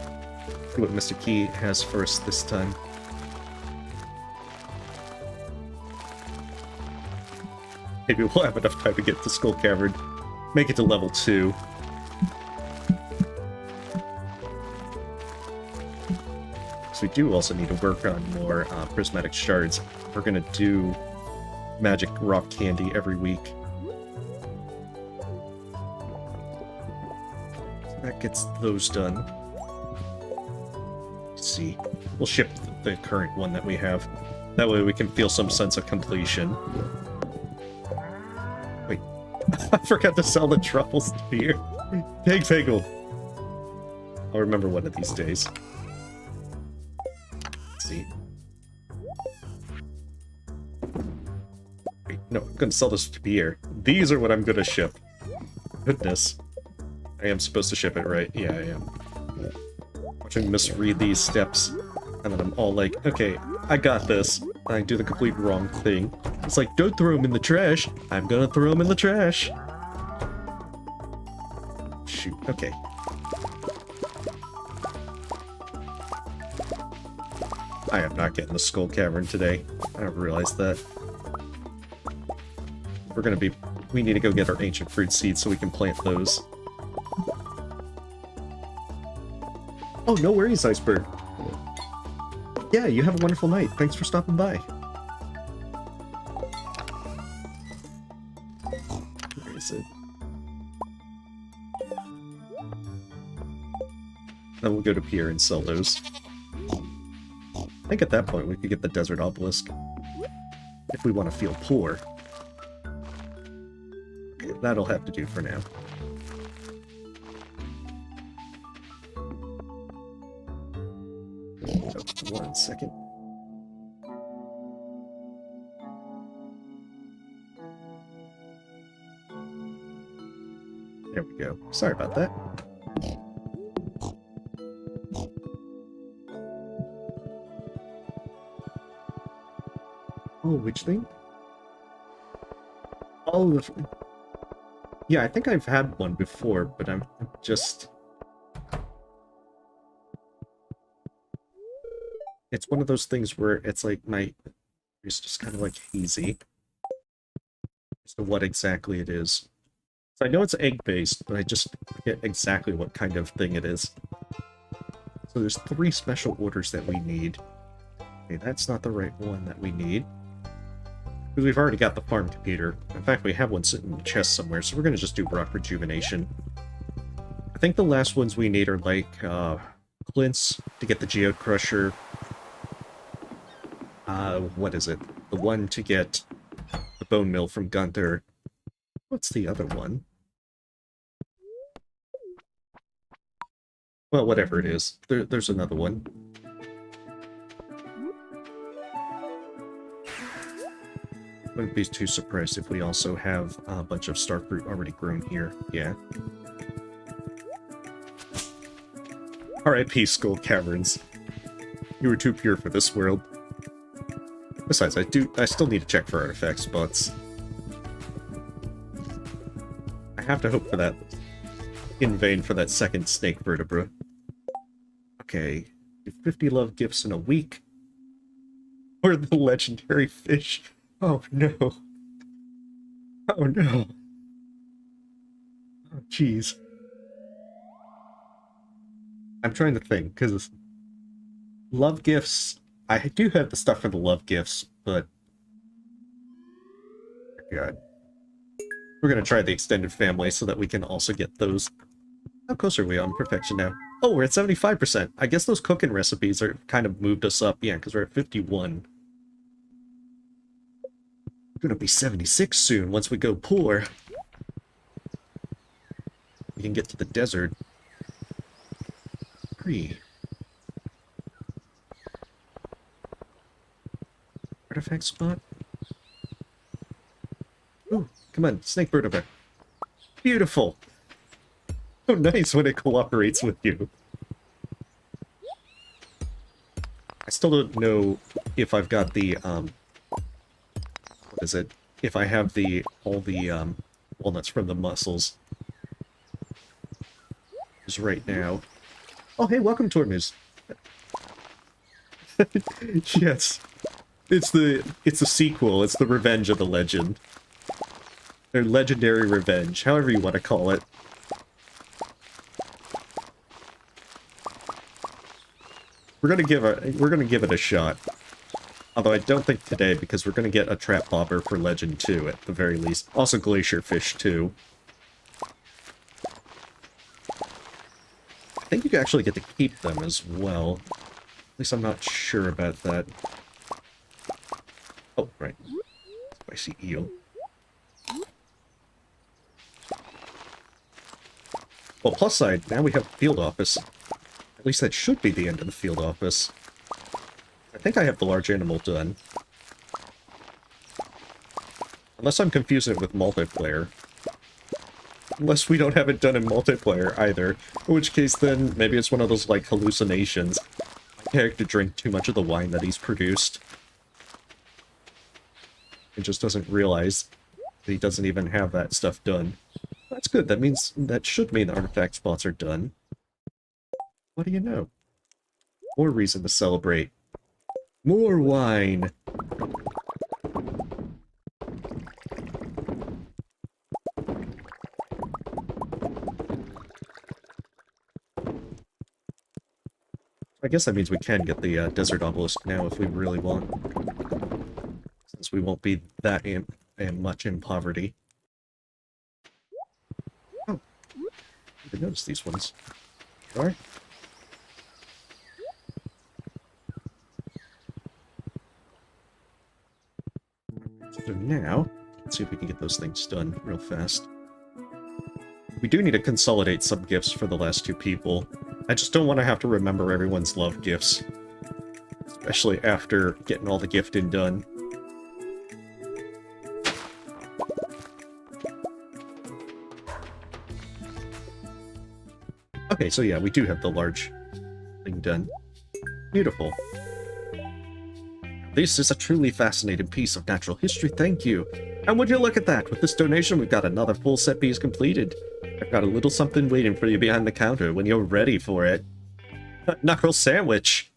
See what Mr. Key has for us this time. Maybe we'll have enough time to get to Skull Cavern. Make it to level 2. So we do also need to work on more prismatic shards. We're gonna do magic rock candy every week. So that gets those done. Let's see. We'll ship the current one that we have. That way we can feel some sense of completion. Wait. I forgot to sell the truffles to beer. Pig Piggle. I'll remember one of these days. See. Wait, no, I'm gonna sell this to beer. These are what I'm gonna ship. Goodness. I am supposed to ship it, right? Yeah, I am. Watching misread these steps, and then I'm all like, okay, I got this. I do the complete wrong thing. It's like, don't throw them in the trash. I'm gonna throw them in the trash. Shoot, okay. I am not getting the Skull Cavern today. I don't realize that. We're gonna be... We need to go get our ancient fruit seeds so we can plant those. Oh, no worries, Iceberg. Yeah, you have a wonderful night. Thanks for stopping by. Where is it? Then we'll go to Pier and sell those. I think at that point we could get the Desert Obelisk. If we want to feel poor. Okay, that'll have to do for now. Oh, 1 second. There we go. Sorry about that. Oh, which thing? Oh, the... Yeah, I think I've had one before, but I'm just... It's one of those things where it's like it's just kind of like hazy as to what exactly it is. So I know it's egg-based, but I just forget exactly what kind of thing it is. So there's 3 special orders that we need. Okay, that's not the right one that we need. Because we've already got the farm computer. In fact, we have one sitting in the chest somewhere, so we're going to just do rock rejuvenation. I think the last ones we need are like Clint's to get the Geode Crusher. What is it? The one to get the Bone Mill from Gunther. What's the other one? Well, whatever it is. There's another one. Wouldn't be too surprised if we also have a bunch of starfruit already grown here. Yeah. R.I.P. Skull Caverns. You were too pure for this world. Besides, I still need to check for artifact spots. I have to hope for that in vain for that second snake vertebra. Okay. Do 50 love gifts in a week. Or the legendary fish. Oh no. Oh no. Oh jeez. I'm trying to think, because love gifts... I do have the stuff for the love gifts, but... God. We're gonna try the extended family so that we can also get those. How close are we on perfection now? Oh, we're at 75%. I guess those cooking recipes are kind of moved us up. Yeah, because we're at 51. We're gonna be 76 soon once we go poor. We can get to the desert. Free. Artifact spot? Ooh, come on, snake bird over. Beautiful! Oh, nice when it cooperates with you. I still don't know if I've got the, what is it? If I have all the, walnuts from the mussels. Just right now. Oh, hey, welcome, Tormuz. Yes. It's the sequel. It's the Revenge of the Legend. Or Legendary Revenge, however you want to call it. We're gonna give it a shot. Although I don't think today, because we're gonna get a trap bobber for Legend 2 at the very least. Also glacier fish too. I think you can actually get to keep them as well. At least I'm not sure about that. Oh, right. Spicy eel. Well, plus side, now we have field office. At least that should be the end of the field office. I think I have the large animal done. Unless I'm confusing it with multiplayer. Unless we don't have it done in multiplayer either. In which case then, maybe it's one of those, like, hallucinations. My character drank too much of the wine that he's produced. He just doesn't realize that he doesn't even have that stuff done. That's good, that should mean the artifact spots are done. What do you know? More reason to celebrate. More wine! I guess that means we can get the desert obelisk now if we really want. Since we won't be that much in poverty. Oh, I didn't notice these ones. Sorry. So now, let's see if we can get those things done real fast. We do need to consolidate some gifts for the last two people. I just don't want to have to remember everyone's love gifts. Especially after getting all the gifting done. Okay, so yeah, we do have the large thing done. Beautiful. This is a truly fascinating piece of natural history, thank you. And would you look at that, with this donation we've got another full set piece completed. I've got a little something waiting for you behind the counter when you're ready for it. Knuckle sandwich!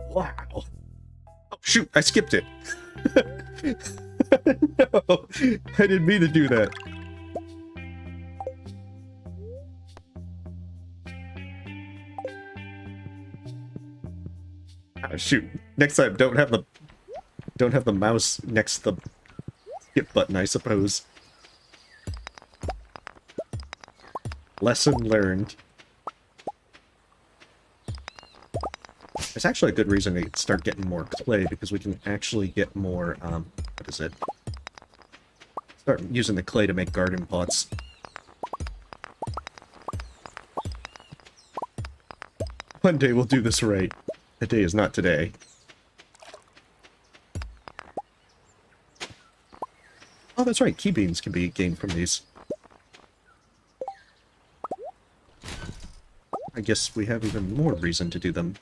Wow. Oh shoot, I skipped it. No, I didn't mean to do that. Oh, shoot. Next time, don't have the mouse next to the skip button, I suppose. Lesson learned. There's actually a good reason to start getting more clay, because we can actually get more, what is it? Start using the clay to make garden pots. One day we'll do this right. The day is not today. Oh, that's right, key beans can be gained from these. I guess we have even more reason to do them.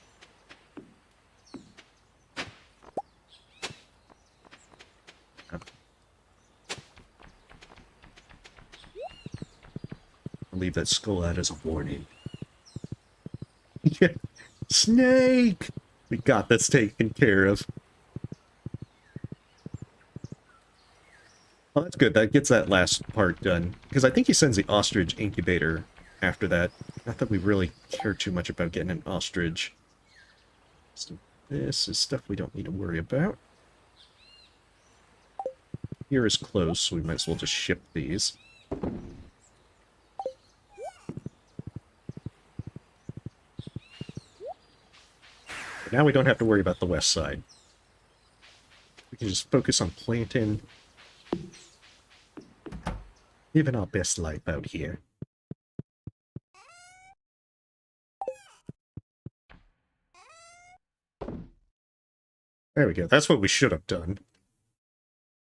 I'll leave that skull out as a warning. Yeah. Snake! We got this taken care of. Oh, that's good. That gets that last part done. Because I think he sends the ostrich incubator after that. Not that we really care too much about getting an ostrich. So this is stuff we don't need to worry about. here is close, so we might as well just ship these. But now we don't have to worry about the west side. We can just focus on planting. Living our best life out here. There we go. That's what we should have done.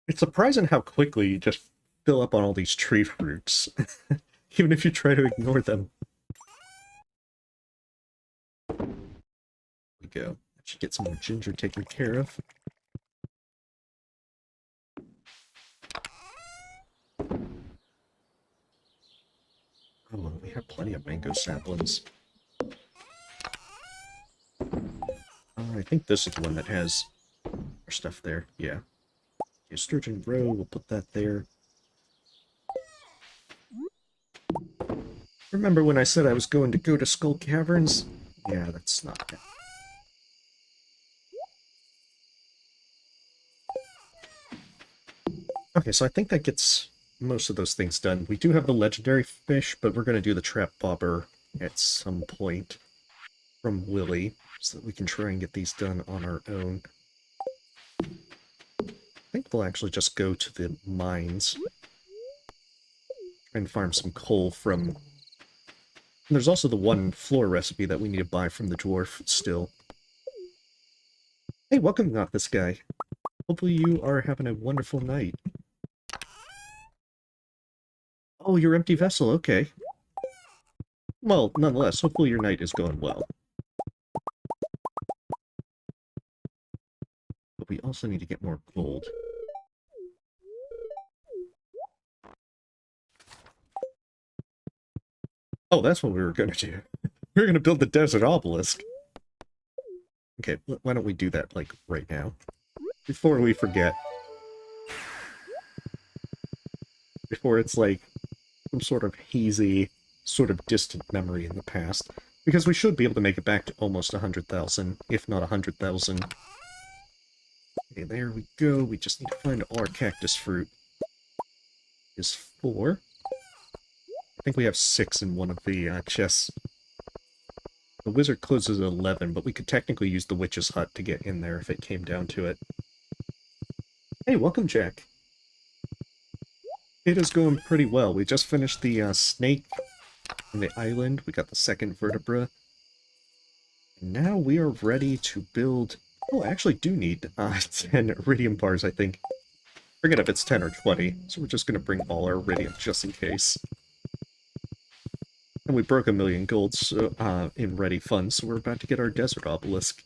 It's surprising how quickly you just fill up on all these tree fruits, even if you try to ignore them. There we go. I should get some more ginger taken care of. Oh, we have plenty of mango saplings. I think this is the one that has our stuff there. Yeah. Okay, Sturgeon Row, we'll put that there. Remember when I said I was going to go to Skull Caverns? Yeah, that's not bad. Okay, so I think that gets most of those things done. We do have the legendary fish, but we're going to do the trap bobber at some point from Willy, so that we can try and get these done on our own. I think we'll actually just go to the mines and farm some coal from... And there's also the one floor recipe that we need to buy from the dwarf still. Hey, welcome, not this guy. Hopefully you are having a wonderful night. Oh, your empty vessel, okay. Well, nonetheless, hopefully your night is going well. But we also need to get more gold. Oh, that's what we were going to do. We were going to build the desert obelisk. Okay, why don't we do that, like, right now? Before we forget. Before it's, like, some sort of hazy, sort of distant memory in the past. Because we should be able to make it back to almost 100,000, if not 100,000. Okay, there we go. We just need to find all our cactus fruit. Is 4. I think we have 6 in one of the chests. The wizard closes at 11, but we could technically use the witch's hut to get in there if it came down to it. Hey, welcome, Jack. It is going pretty well. We just finished the snake on the island. We got the second vertebra. And now we are ready to build... Oh, I actually do need 10 iridium bars, I think. Forget if it's 10 or 20, so we're just going to bring all our iridium just in case. And we broke 1,000,000 gold so, in ready funds, so we're about to get our desert obelisk.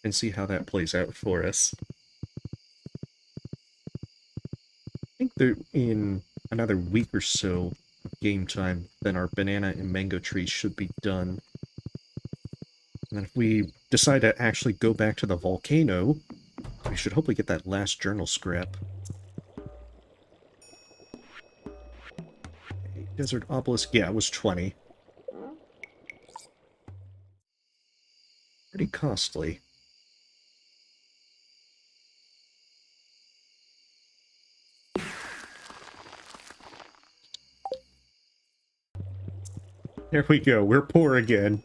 And see how that plays out for us. I think that in another week or so of game time, then our banana and mango trees should be done. And then if we decide to actually go back to the volcano, we should hopefully get that last journal scrap. Desert obelisk, yeah, it was 20. Pretty costly. There we go, we're poor again.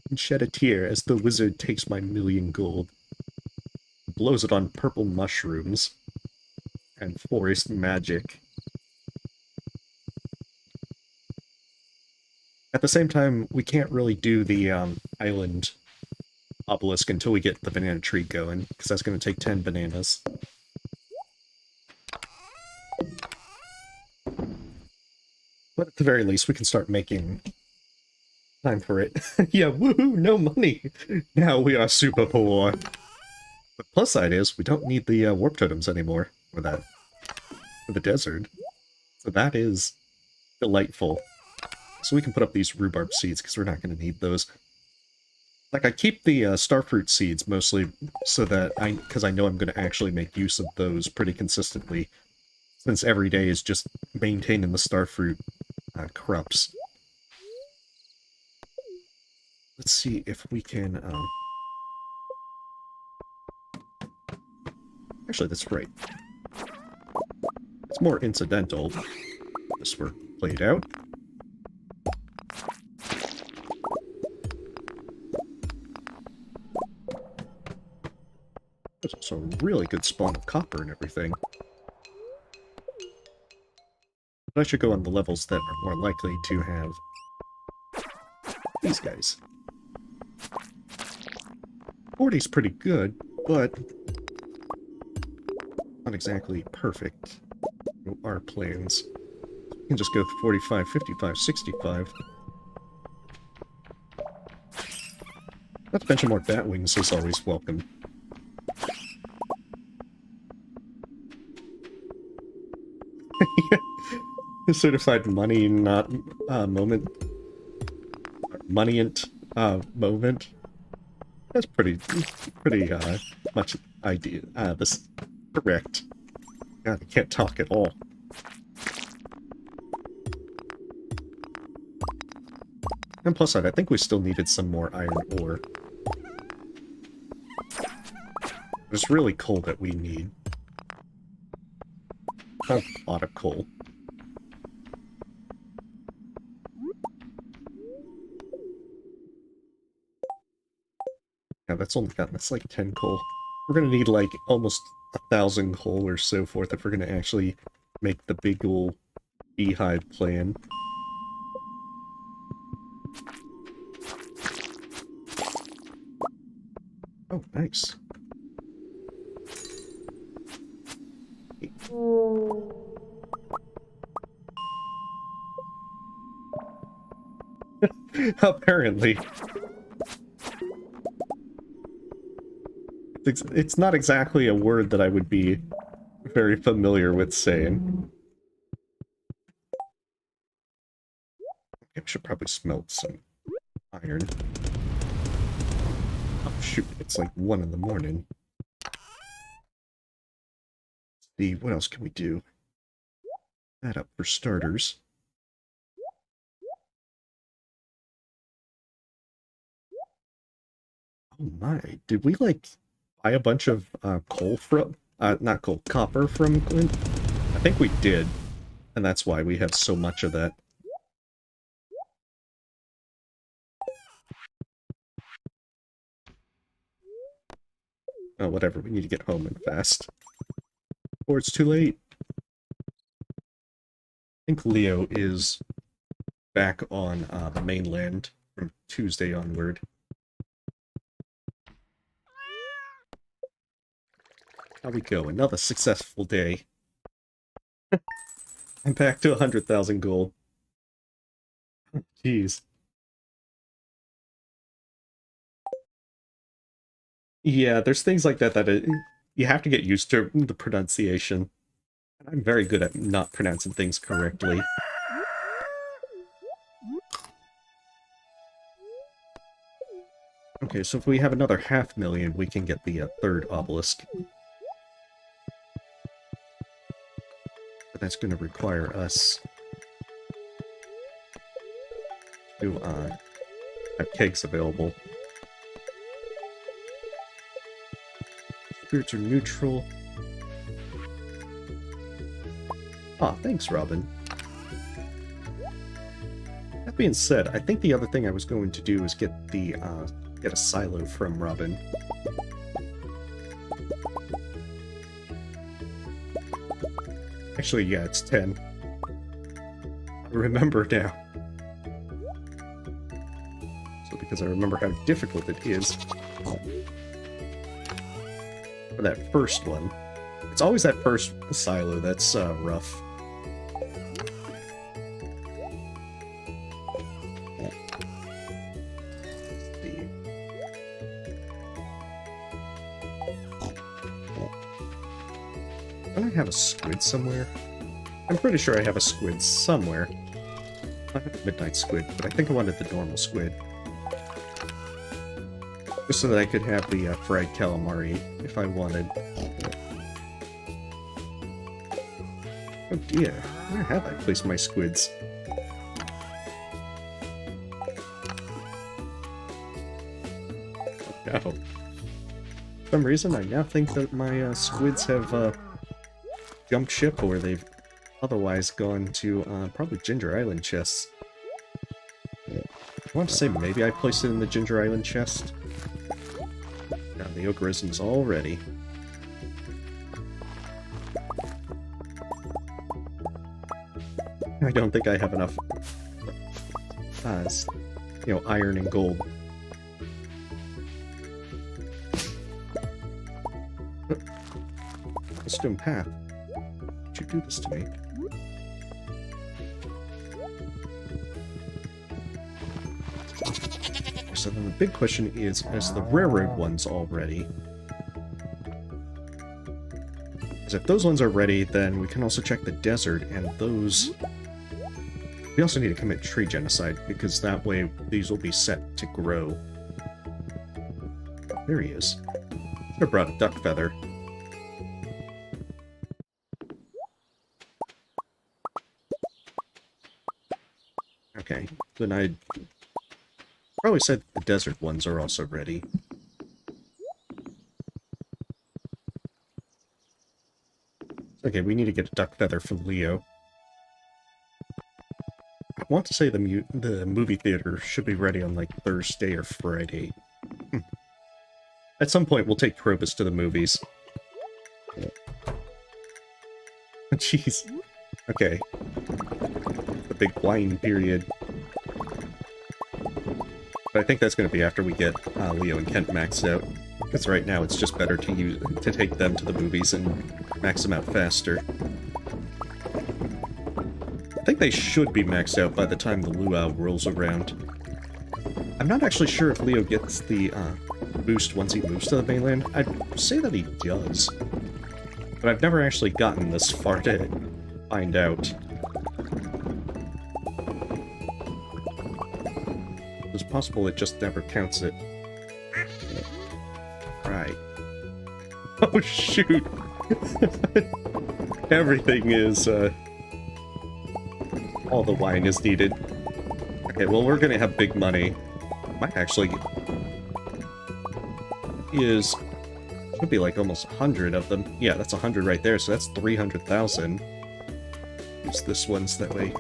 And shed a tear as the wizard takes my 1,000,000 gold. Blows it on purple mushrooms. And forest magic. At the same time, we can't really do the island obelisk until we get the banana tree going, because that's going to take 10 bananas. But at the very least, we can start making time for it. Yeah, woohoo, no money! Now we are super poor. The plus side is, we don't need the warp totems anymore for that. For the desert. So that is delightful. So we can put up these rhubarb seeds, because we're not going to need those. Like, I keep the starfruit seeds mostly so that because I know I'm going to actually make use of those pretty consistently, since every day is just maintaining the starfruit crops. Let's see if we can Actually, that's right. It's more incidental. This were played out. There's also a really good spawn of copper and everything. But I should go on the levels that are more likely to have these guys. 40's pretty good, but not exactly perfect. Our plans. You can just go 45, 55, 65. Not to mention more batwings is always welcome. Certified money not moment. Moneyant moment. That's pretty much idea. This correct. God, I can't talk at all. And plus side, I think we still needed some more iron ore. It's really coal that we need. A lot of coal. Yeah, that's like 10 coal. We're gonna need like almost 1,000 coal or so forth if we're gonna actually make the big ol' beehive plan. Oh, nice. Apparently. It's not exactly a word that I would be very familiar with saying. I should probably smelt some iron. Oh shoot, it's like 1 in the morning. Let's see, what else can we do? That up for starters. Oh my, did we like buy a bunch of coal from, not coal, copper from Clint? I think we did, and that's why we have so much of that. Oh, whatever, we need to get home and fast. Or it's too late. I think Leo is back on the mainland from Tuesday onward. How we go? Another successful day. I'm back to 100,000 gold. Jeez. Yeah, there's things like that you have to get used to the pronunciation. I'm very good at not pronouncing things correctly. Okay, so if we have another 500,000, we can get the third obelisk. But that's going to require us to have kegs available. Spirits are neutral. Ah, thanks, Robin. That being said, I think the other thing I was going to do is get a silo from Robin. Actually, yeah, it's 10. I remember now. So because I remember how difficult it is for that first one. It's always that first silo that's rough. Don't I have a squid somewhere? I'm pretty sure I have a squid somewhere. I have a midnight squid, but I think I wanted the normal squid. Just so that I could have the fried calamari if I wanted. Oh dear, where have I placed my squids? Oh no. For some reason, I now think that my squids have jumped ship, or they've otherwise gone to probably Ginger Island chests. I want to say maybe I placed it in the Ginger Island chest. Now the oak resin's all ready. I don't think I have enough, iron and gold. Stone path. Why'd you do this to me? So then the big question is the railroad ones all ready? Because if those ones are ready, then we can also check the desert, and those... We also need to commit tree genocide, because that way these will be set to grow. There he is. Should have brought a duck feather. Okay, then I probably said the desert ones are also ready. Okay, we need to get a duck feather for Leo. I want to say the movie theater should be ready on, like, Thursday or Friday. At some point, we'll take Krobus to the movies. Jeez. Okay. The big wine period. But I think that's going to be after we get Leo and Kent maxed out. Because right now it's just better to take them to the movies and max them out faster. I think they should be maxed out by the time the luau rolls around. I'm not actually sure if Leo gets the boost once he moves to the mainland. I'd say that he does. But I've never actually gotten this far to find out. It's possible it just never counts it. Right. Oh shoot! Everything is, all the wine is needed. Okay, well we're gonna have big money. Might actually... should be like almost 100 of them. Yeah, that's 100 right there, so that's 300,000. Use this one so that way...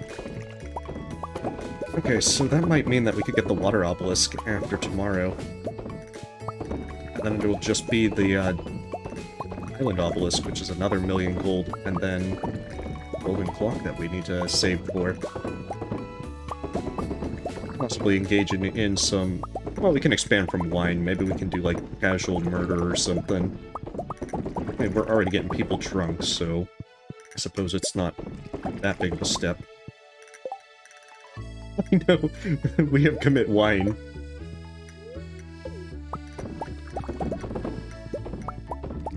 Okay, so that might mean that we could get the water obelisk after tomorrow. And then it will just be the island obelisk, which is another 1,000,000 gold, and then golden clock that we need to save for. Possibly engage in some... Well, we can expand from wine. Maybe we can do, like, casual murder or something. I mean, we're already getting people drunk, so I suppose it's not that big of a step. I know, we have commit wine.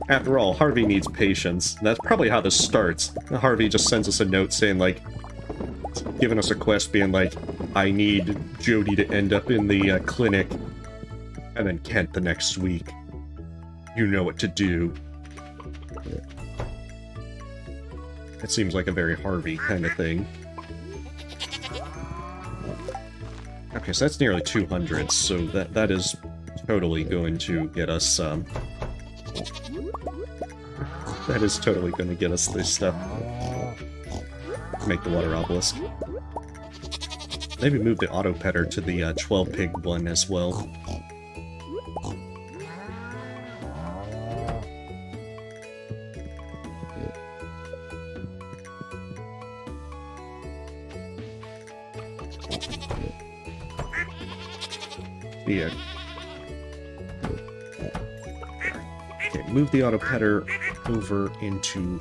After all, Harvey needs patience. That's probably how this starts. Harvey just sends us a note saying, like, giving us a quest being like, I need Jody to end up in the clinic. And then Kent the next week. You know what to do. It seems like a very Harvey kind of thing. Okay, so that's nearly 200, so that is totally going to get us, that is totally going to get us this stuff. Make the water obelisk. Maybe move the auto petter to the 12 pig one as well. Yeah. Okay, move the auto petter over into...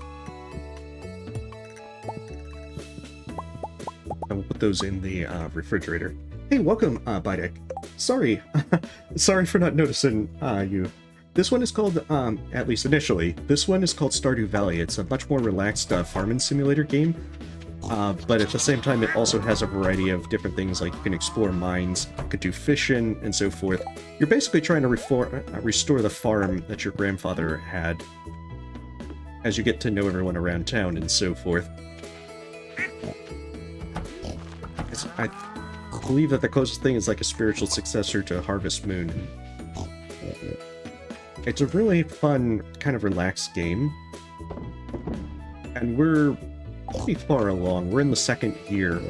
And we'll put those in the refrigerator. Hey, welcome, Bidek. Sorry. Sorry for not noticing you. This one is called, at least initially, this one is called Stardew Valley. It's a much more relaxed farming simulator game. But at the same time, it also has a variety of different things, like you can explore mines, you could do fishing, and so forth. You're basically trying to restore the farm that your grandfather had, as you get to know everyone around town and so forth. I believe that the closest thing is like a spiritual successor to Harvest Moon. It's a really fun, kind of relaxed game. And we're pretty far along. We're in the second year,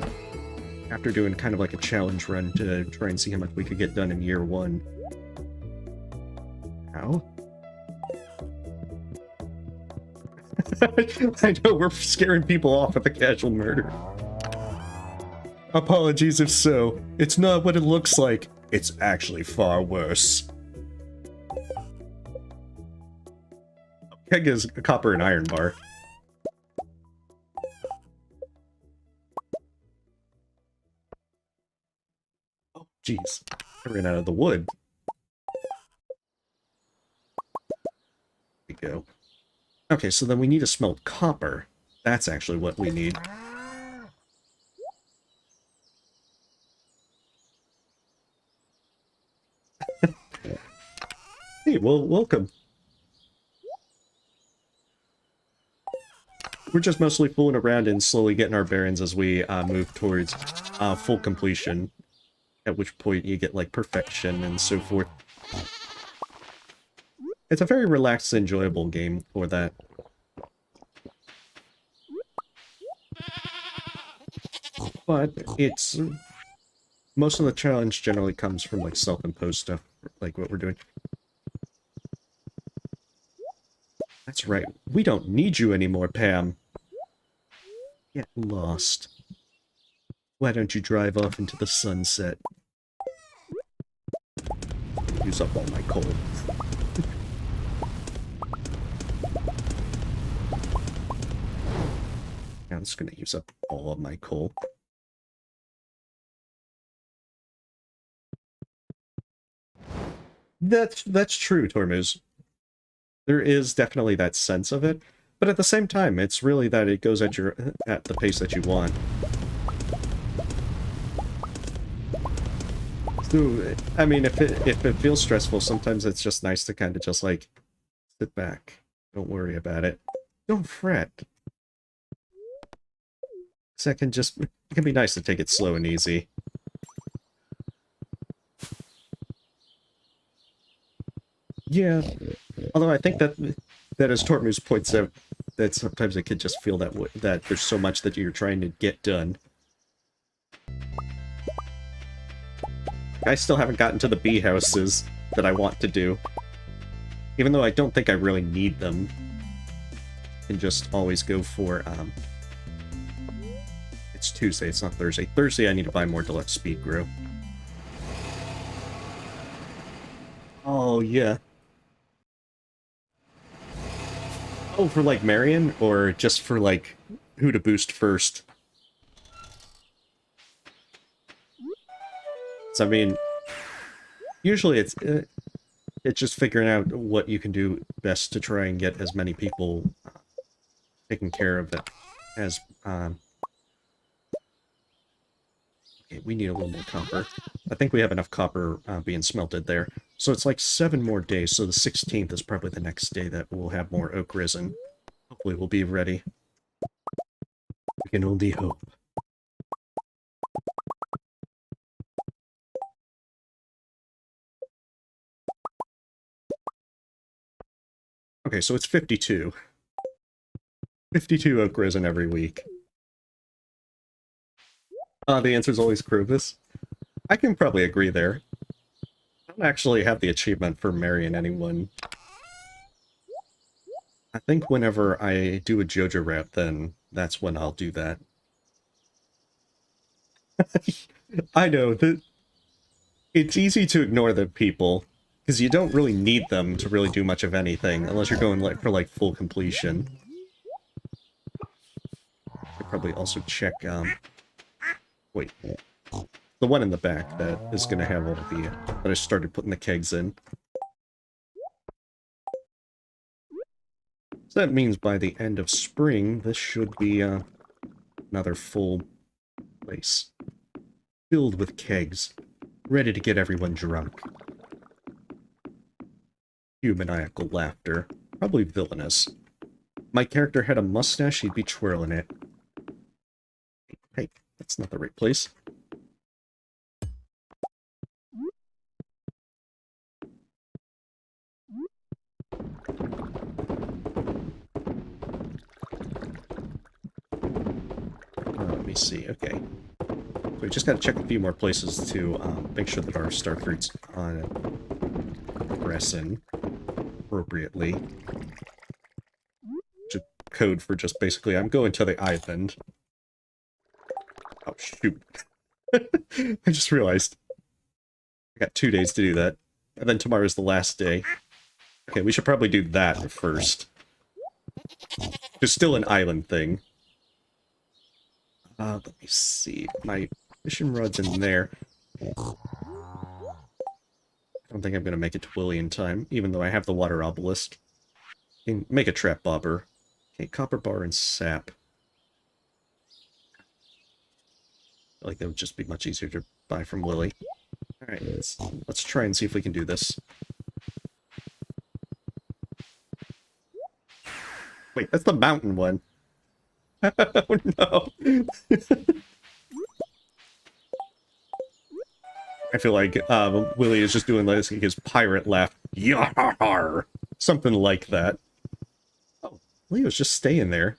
after doing kind of like a challenge run to try and see how much we could get done in year 1. How? I know, we're scaring people off with a casual murder. Apologies if so. It's not what it looks like. It's actually far worse. Keg is a copper and iron bar. Oh, jeez. I ran out of the wood. There we go. Okay, so then we need to smelt copper. That's actually what we need. Hey, well, welcome. We're just mostly fooling around and slowly getting our bearings as we move towards full completion, at which point you get, like, perfection and so forth. It's a very relaxed, enjoyable game for that. But it's... most of the challenge generally comes from, like, self-imposed stuff, like what we're doing. That's right. We don't need you anymore, Pam. Get lost. Why don't you drive off into the sunset? Use up all my coal. Now it's gonna use up all of my coal. That's true, Tormuz. There is definitely that sense of it, but at the same time, it's really that it goes at the pace that you want. So, I mean, if it feels stressful, sometimes it's just nice to kind of just like sit back. Don't worry about it. Don't fret. So it can be nice to take it slow and easy. Yeah, although I think that as Tortmuse points out, that sometimes it could just feel that there's so much that you're trying to get done. I still haven't gotten to the bee houses that I want to do. Even though I don't think I really need them. I can just always go for, it's Tuesday, it's not Thursday. Thursday I need to buy more deluxe speed grow. Oh, yeah. Oh, for, like, Marion? Or just for, like, who to boost first? So, I mean, usually it's just figuring out what you can do best to try and get as many people taken care of it as... Okay, we need a little more copper. I think we have enough copper being smelted there. So it's like 7 more days, so the 16th is probably the next day that we'll have more oak risen. Hopefully we'll be ready. We can only hope. Okay, so it's 52. 52 oak risen every week. The answer is always Krubus. I can probably agree there. I don't actually have the achievement for marrying anyone. I think whenever I do a JoJo route, then that's when I'll do that. I know, it's easy to ignore the people, because you don't really need them to really do much of anything, unless you're going for like full completion. I could probably also check, wait. The one in the back that is going to have all the, that I started putting the kegs in. So that means by the end of spring, this should be, another full place. Filled with kegs. Ready to get everyone drunk. Cue maniacal laughter. Probably villainous. My character had a mustache, he'd be twirling it. Hey, that's not the right place. Let me see. Okay. So we just got to check a few more places to make sure that our starfruit's progressing appropriately. Just code for just basically, I'm going to the island. Oh, shoot. I just realized. I got 2 days to do that. And then tomorrow's the last day. Okay, we should probably do that first. It's still an island thing. Let me see. My fishing rod's in there. I don't think I'm going to make it to Willy in time, even though I have the water obelisk. I can make a trap bobber. Okay, copper bar and sap. I feel like that would just be much easier to buy from Willy. Alright, let's try and see if we can do this. Wait, that's the mountain one. Oh no! I feel like Willy is just doing like his pirate laugh. Yar! Something like that. Oh, Leo's just staying there.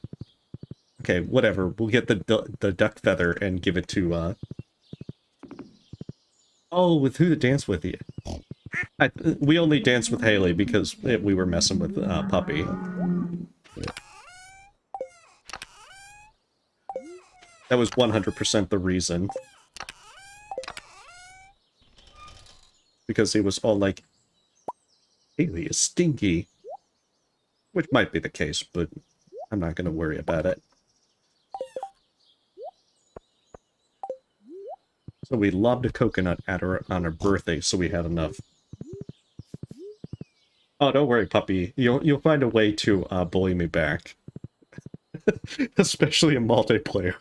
Okay, whatever. We'll get the duck feather and give it to, Oh, with who to dance with you? We only danced with Haley because we were messing with Puppy. That was 100% the reason. Because he was all like, Haley is stinky. Which might be the case, but I'm not going to worry about it. So we lobbed a coconut at her on her birthday, so we had enough. Oh, don't worry, Puppy. You'll find a way to bully me back. Especially in multiplayer.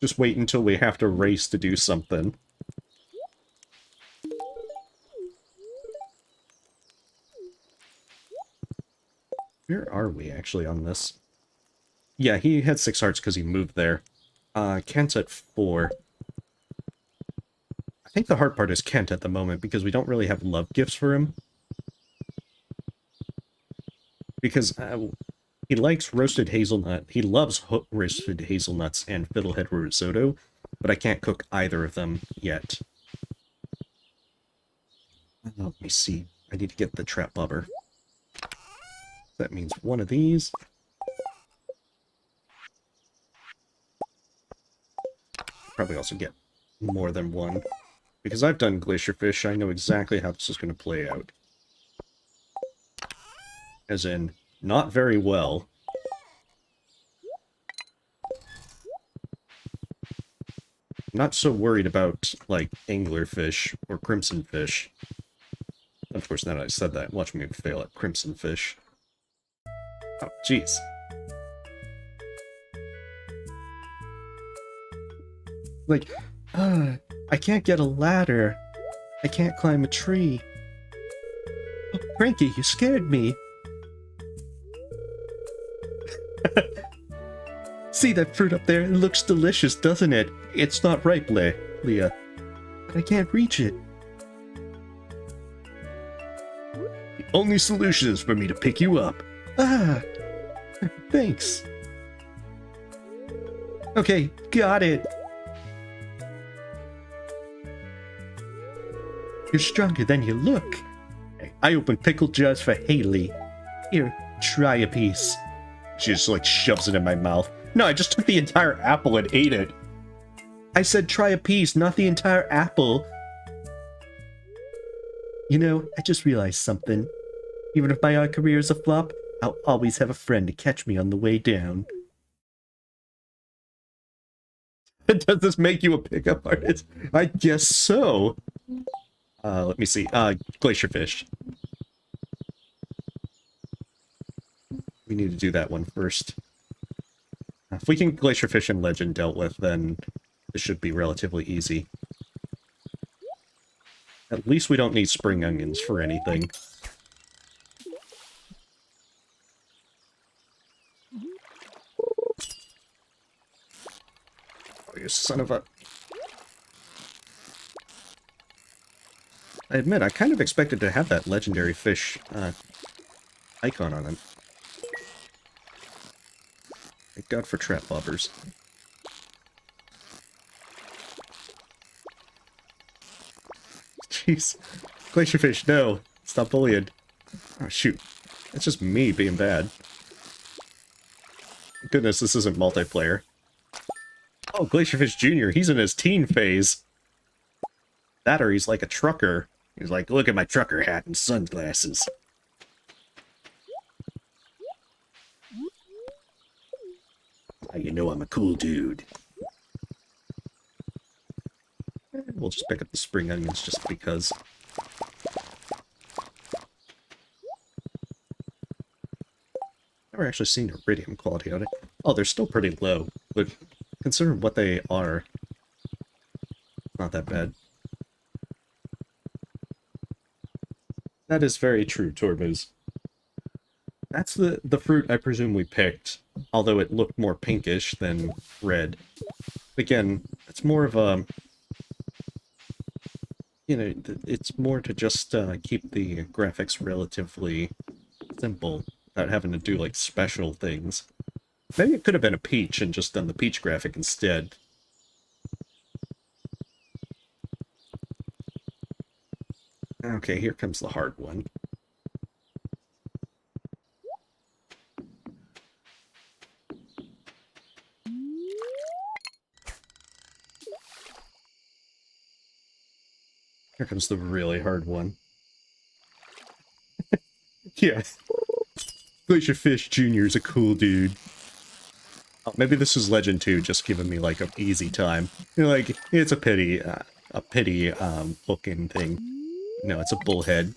Just wait until we have to race to do something. Where are we, actually, on this? Yeah, he had 6 hearts because he moved there. Kent's at 4. I think the hard part is Kent at the moment, because we don't really have love gifts for him. Because he likes roasted hazelnut. He loves roasted hazelnuts and fiddlehead risotto, but I can't cook either of them yet. Let me see. I need to get the trap bobber. That means one of these. Probably also get more than one. Because I've done glacier fish, I know exactly how this is going to play out. As in, not very well. Not so worried about, like, anglerfish or crimson fish. Of course, now that I said that, watch me fail at crimson fish. Oh, jeez. Like, I can't get a ladder. I can't climb a tree. Oh, Frankie, you scared me. See that fruit up there? It looks delicious, doesn't it? It's not ripe, Leah. But I can't reach it. The only solution is for me to pick you up. Ah, thanks. Okay, got it. You're stronger than you look. I opened pickle jars for Haley. Here, try a piece. She just, like, shoves it in my mouth. No, I just took the entire apple and ate it. I said try a piece, not the entire apple. You know, I just realized something. Even if my art career is a flop, I'll always have a friend to catch me on the way down. Does this make you a pickup artist? I guess so. Let me see. Glacier fish. We need to do that one first. If we can glacier fish and legend dealt with, then this should be relatively easy. At least we don't need spring onions for anything. Oh, you son of a... I admit, I kind of expected to have that legendary fish icon on it. Thank God for trap bobbers. Jeez. Glacierfish, no. Stop bullying. Oh, shoot. That's just me being bad. Goodness, this isn't multiplayer. Oh, Glacierfish Jr., he's in his teen phase. That or he's like a trucker. He's like, look at my trucker hat and sunglasses. How you know I'm a cool dude? We'll just pick up the spring onions just because. Never actually seen iridium quality on it. Oh, they're still pretty low, but considering what they are, not that bad. That is very true, Torbuz. That's the fruit I presume we picked, although it looked more pinkish than red. Again, it's more of a... You know, it's more to just keep the graphics relatively simple, without having to do, like, special things. Maybe it could have been a peach and just done the peach graphic instead. Okay, here comes the hard one. Here comes the really hard one. Yeah. Glacierfish Jr. is a cool dude. Oh, maybe this is Legend 2 just giving me, like, an easy time. You're like, it's a pity looking thing. No, it's a bullhead.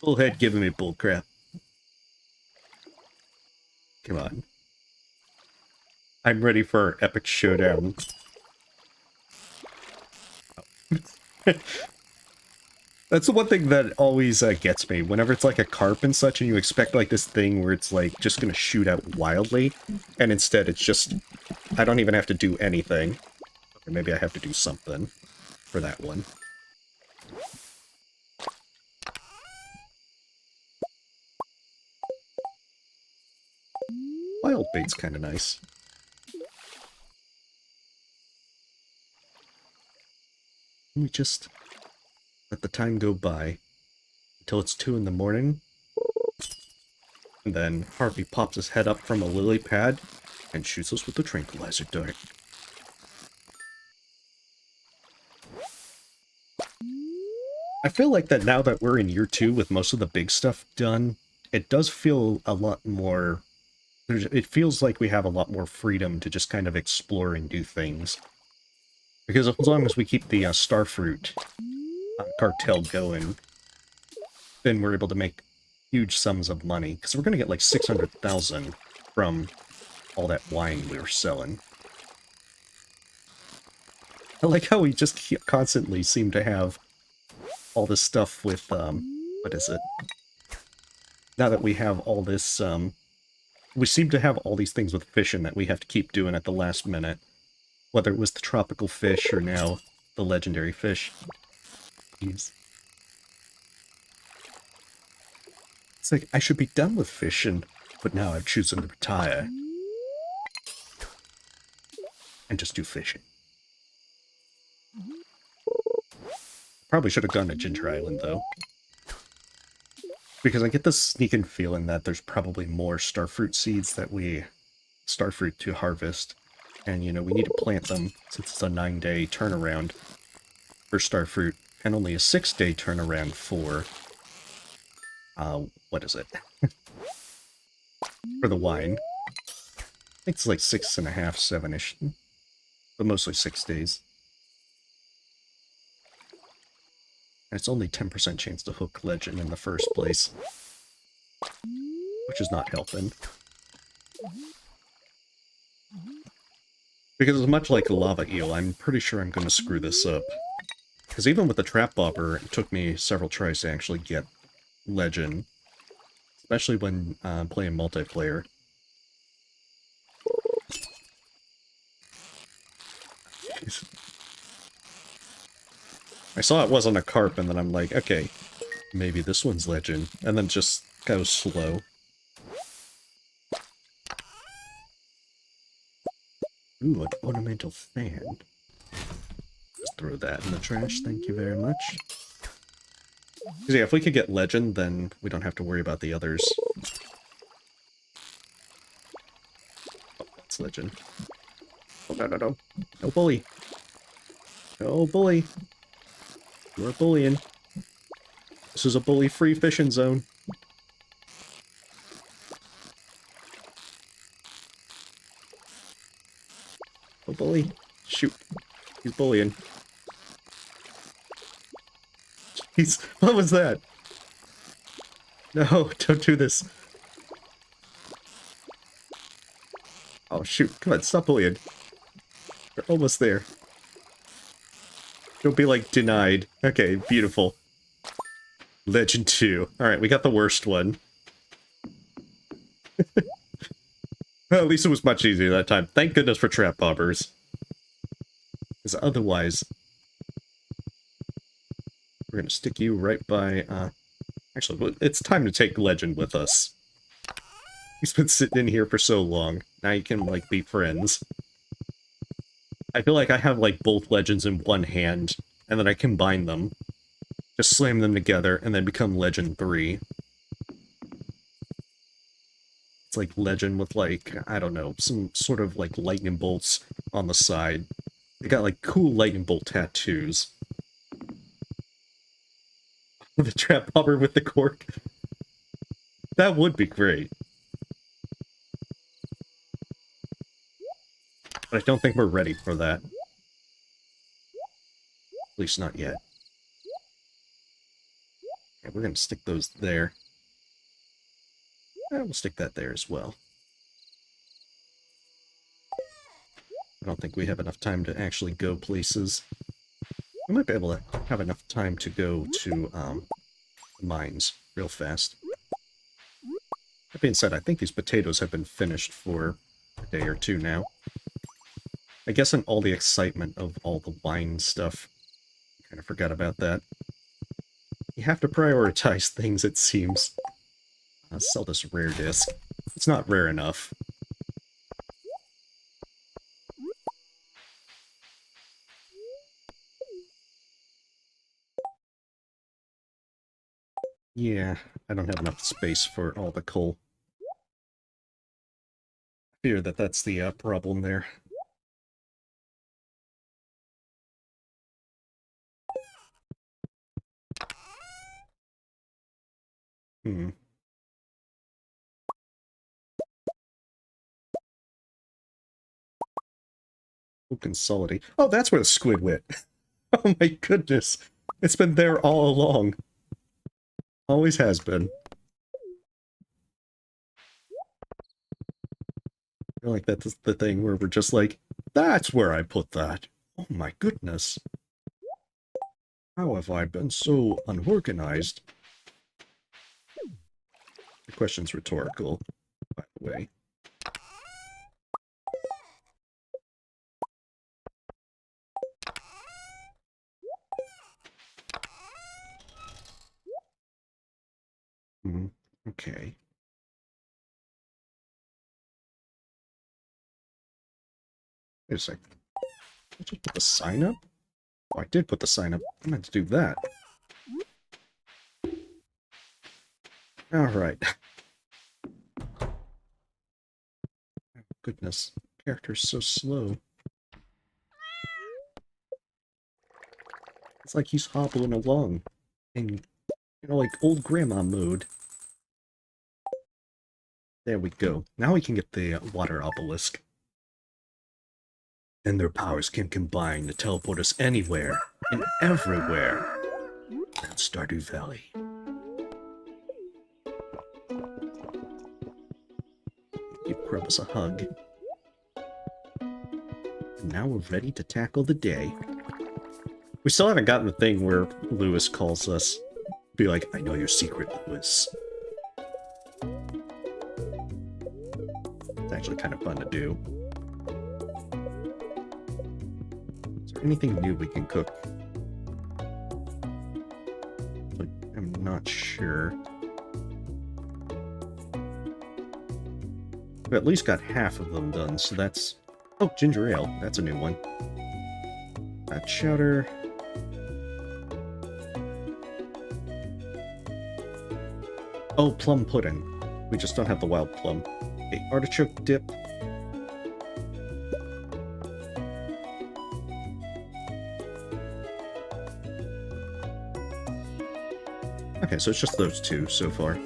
Bullhead giving me bullcrap. Come on. I'm ready for our epic showdown. That's the one thing that always gets me. Whenever it's like a carp and such, and you expect like this thing where it's like just gonna shoot out wildly, and instead it's just... I don't even have to do anything. Or maybe I have to do something for that one. Wild bait's kind of nice. We just let the time go by until it's 2 in the morning, and then Harvey pops his head up from a lily pad and shoots us with the tranquilizer dart. I feel like that now that we're in year 2 with most of the big stuff done, it does feel a lot more... It feels like we have a lot more freedom to just kind of explore and do things. Because as long as we keep the starfruit cartel going, then we're able to make huge sums of money. Because we're going to get like 600,000 from all that wine we were selling. I like how we just constantly seem to have all this stuff with, what is it? Now that we have all this, we seem to have all these things with fishing that we have to keep doing at the last minute. Whether it was the tropical fish or now the legendary fish. Jeez. It's like, I should be done with fishing, but now I've chosen to retire. And just do fishing. Probably should have gone to Ginger Island, though. Because I get this sneaking feeling that there's probably more starfruit seeds that starfruit to harvest. And, you know, we need to plant them since it's a 9-day turnaround for starfruit, and only a 6-day turnaround for, what is it? For the wine. I think it's like 6.5, 7-ish, but mostly 6 days. And it's only 10% chance to hook legend in the first place, which is not helping. Because as much like a lava eel, I'm pretty sure I'm going to screw this up. Because even with the trap bobber, it took me several tries to actually get legend. Especially when playing multiplayer. I saw it wasn't a carp, and then I'm like, okay, maybe this one's legend. And then just goes slow. Ooh, an ornamental fan. Just throw that in the trash, thank you very much. Because yeah, if we could get legend, then we don't have to worry about the others. Oh, that's legend. Oh, no, no, no. No bully. No bully. You're bullying. This is a bully-free fishing zone. Oh, bully. Shoot. He's bullying. Jeez, what was that? No, don't do this. Oh, shoot. Come on, stop bullying. We're almost there. Don't be, like, denied. Okay, beautiful. Legend 2. Alright, we got the worst one. Well, at least it was much easier that time. Thank goodness for trap bobbers. Because otherwise... We're gonna stick you right by, Actually, it's time to take legend with us. He's been sitting in here for so long. Now you can, like, be friends. I feel like I have, like, both legends in one hand, and then I combine them. Just slam them together, and then become Legend 3. It's like Legend with, like, I don't know, some sort of, like, lightning bolts on the side. They got, like, cool lightning bolt tattoos. The trap bobber with the cork. That would be great. But I don't think we're ready for that. At least not yet. Okay, we're gonna stick those there. And we'll stick that there as well. I don't think we have enough time to actually go places. We might be able to have enough time to go to, mines real fast. That being said, I think these potatoes have been finished for a day or two now. I guess in all the excitement of all the wine stuff, I kind of forgot about that. You have to prioritize things, it seems. Sell this rare disc. It's not rare enough. Yeah, I don't have enough space for all the coal. I fear that that's the problem there. Hmm. We'll consolidate. Oh, that's where the squid went. Oh my goodness. It's been there all along. Always has been. I feel like that's the thing where we're just like, that's where I put that. Oh my goodness. How have I been so unorganized? The question's rhetorical, by the way. Okay. Wait a sec. Did I just put the sign up? Oh, I did put the sign up. I meant to do that. Alright. Oh, goodness. Character's so slow. It's like he's hobbling along. In, you know, like old grandma mode. There we go. Now we can get the water obelisk. And their powers can combine to teleport us anywhere and everywhere in Stardew Valley. Give Grubbus a hug. And now we're ready to tackle the day. We still haven't gotten the thing where Lewis calls us. Be like, I know your secret, Lewis. It's actually kind of fun to do. Is there anything new we can cook? I'm not sure. We've at least got half of them done, so that's... Oh, ginger ale. That's a new one. Chowder. Oh, plum pudding. We just don't have the wild plum. Okay, artichoke dip. Okay, so it's just those two so far.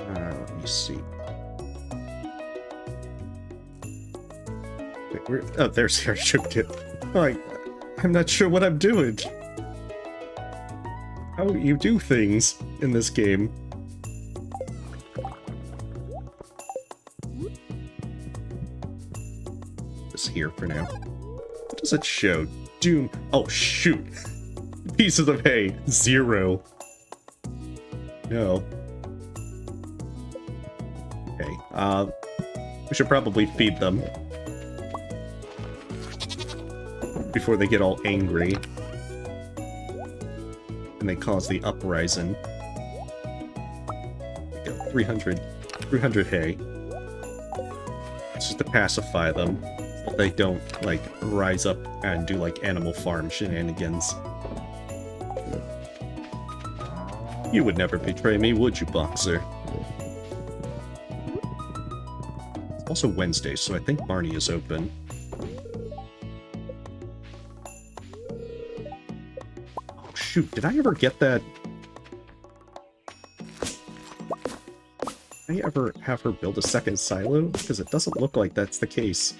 Let me see. Wait, where? Oh, there's the artichoke dip. Alright, I'm not sure what I'm doing. How you do things in this game. It's here for now. What does it show? Doom. Oh, shoot. Pieces of hay. 0. No. Okay, we should probably feed them before they get all angry and they cause the uprising. 300 hay. It's just to pacify them, so they don't, like, rise up and do, like, Animal Farm shenanigans. You would never betray me, would you, Boxer? It's also Wednesday, so I think Barney is open. Oh, shoot, did I ever get that? Did I ever have her build a second silo? Because it doesn't look like that's the case.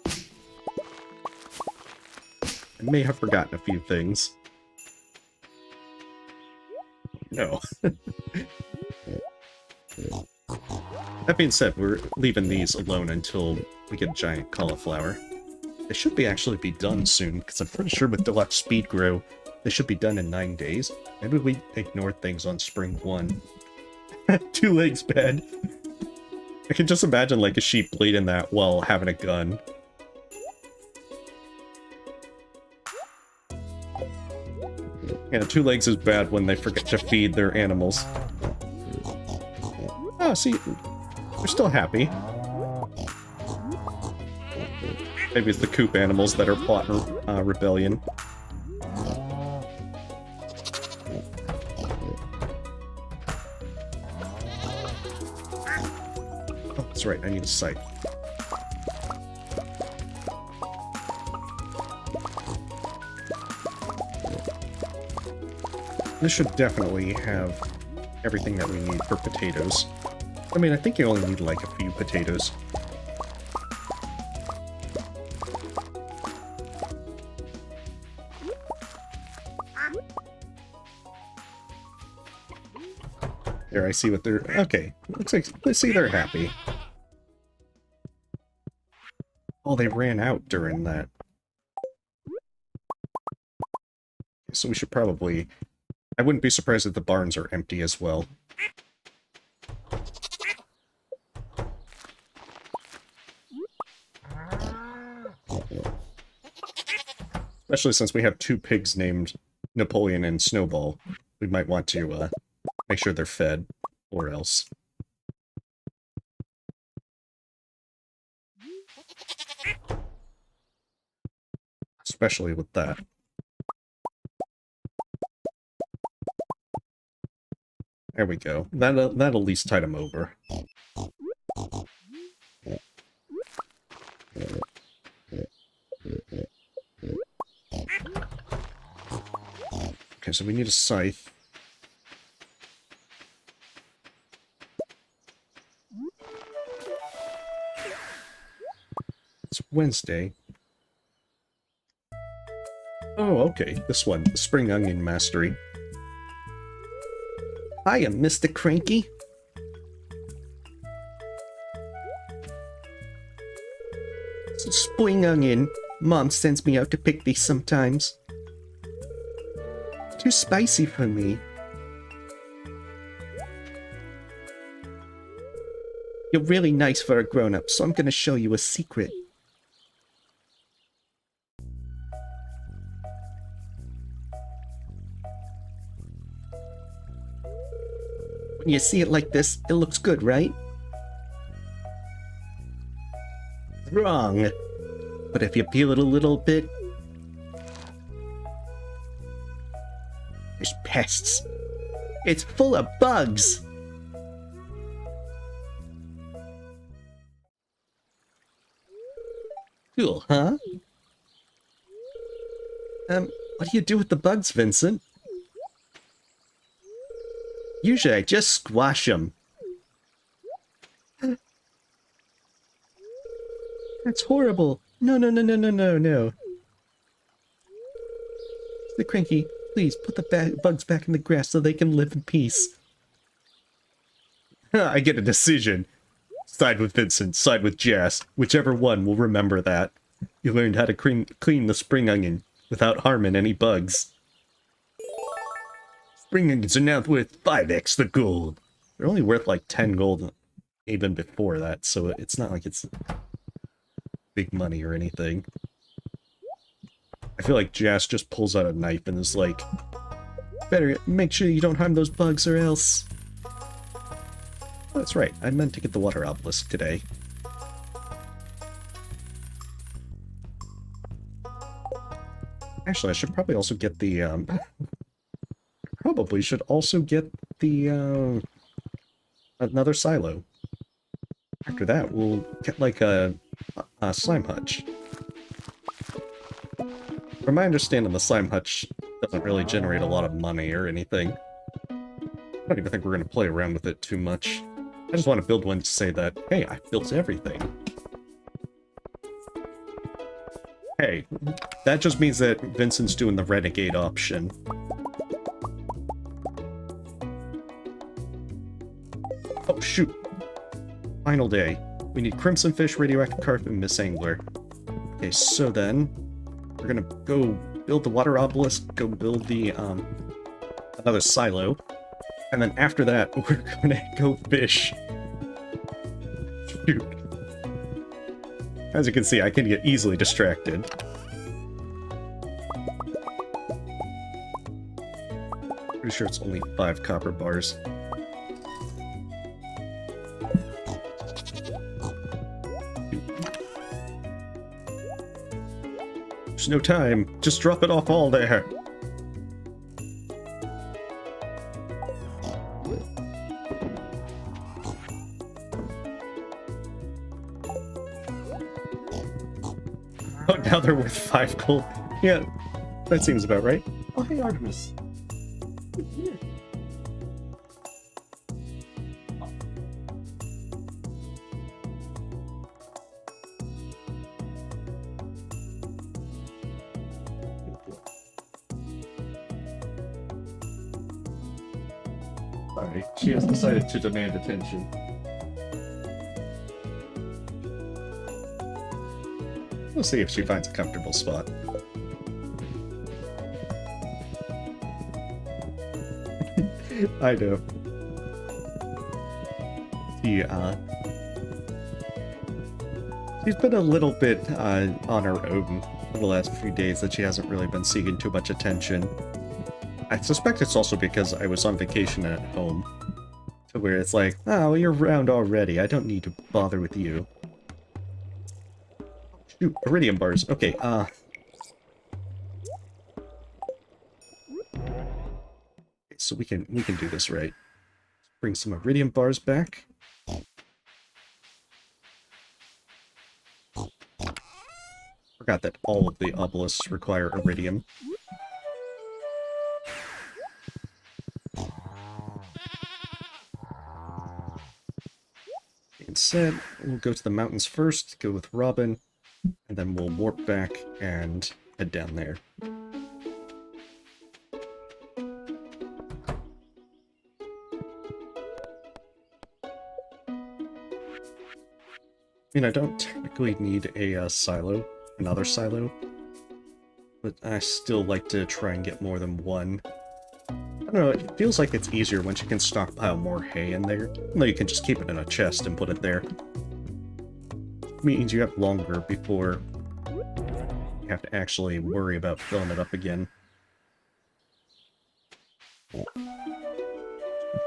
I may have forgotten a few things. No. That being said, we're leaving these alone until we get a giant cauliflower. They should actually be done soon, because I'm pretty sure with Deluxe Speed Grow, they should be done in 9 days. Maybe we ignored things on Spring 1. 2 legs bad. I can just imagine like a sheep bleeding that while having a gun. Yeah, 2 legs is bad when they forget to feed their animals. Oh, see, they're still happy. Maybe it's the coop animals that are plotting rebellion. Oh, that's right, I need a scythe. This should definitely have everything that we need for potatoes. I mean, I think you only need like a few potatoes. There, I see what they're... Okay, looks like... Let's see, they're happy. Oh, they ran out during that. So we should probably... I wouldn't be surprised if the barns are empty as well. Especially since we have 2 pigs named Napoleon and Snowball. We might want to make sure they're fed, or else. Especially with that. There we go. That'll at least tide them over. Okay, so we need a scythe. It's Wednesday. Oh, okay. This one. The Spring Onion Mastery. Hiya, Mr. Cranky. It's a spring onion. Mom sends me out to pick these sometimes. Too spicy for me. You're really nice for a grown-up, so I'm gonna show you a secret. When you see it like this, it looks good, right? Wrong. But if you peel it a little bit, there's pests. It's full of bugs. Cool, huh? What do you do with the bugs, Vincent? Usually I just squash them. That's horrible. No. The Cranky, please put the bugs back in the grass so they can live in peace. I get a decision. Side with Vincent, side with Jess. Whichever one will remember that. You learned how to clean the spring onion without harming any bugs. Spring onions are now worth 5x the gold. They're only worth like 10 gold even before that, so it's not like it's big money or anything. I feel like Jess just pulls out a knife and is like, better make sure you don't harm those bugs or else. Oh, that's right, I meant to get the water obelisk today. Actually, I should probably also get the, probably should also get the, another silo. After that, we'll get, like, a slime hutch. From my understanding, the slime hutch doesn't really generate a lot of money or anything. I don't even think we're going to play around with it too much. I just want to build one to say that, hey, I built everything. Hey, that just means that Vincent's doing the renegade option. Oh, shoot. Final day. We need Crimson Fish, Radioactive Carp, and Miss Angler. Okay, so then, we're gonna go build the water obelisk, go build the, another silo, and then after that, we're gonna go fish. Shoot. As you can see, I can get easily distracted. Pretty sure it's only 5 copper bars. There's no time. Just drop it off all there. Oh, now they're worth 5 gold. Yeah, that seems about right. Oh, hey, Artemis. Sorry, she has decided to demand attention. We'll see if she finds a comfortable spot. I know. She's been a little bit on her own for the last few days that she hasn't really been seeking too much attention. I suspect it's also because I was on vacation at home. To where it's like, oh, you're around already, I don't need to bother with you. Shoot, iridium bars. Okay, so we can do this right. Bring some iridium bars back. Forgot that all of the obelisks require iridium. Instead, we'll go to the mountains first, go with Robin, and then we'll warp back and head down there. I mean, I don't technically need a silo, another silo, but I still like to try and get more than one. I don't know, it feels like it's easier once you can stockpile more hay in there, even though you can just keep it in a chest and put it there. It means you have longer before you have to actually worry about filling it up again.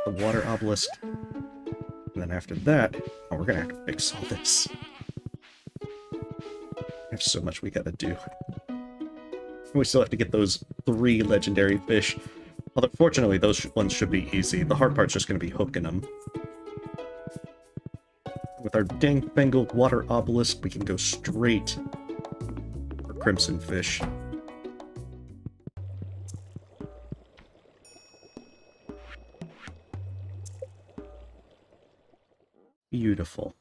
the water obelisk. And then after that, oh, we're gonna have to fix all this. There's so much we gotta do. We still have to get those 3 legendary fish. Although, fortunately, those ones should be easy. The hard part's just gonna be hooking them. With our dank-fangled water obelisk, we can go straight for crimson fish. Beautiful.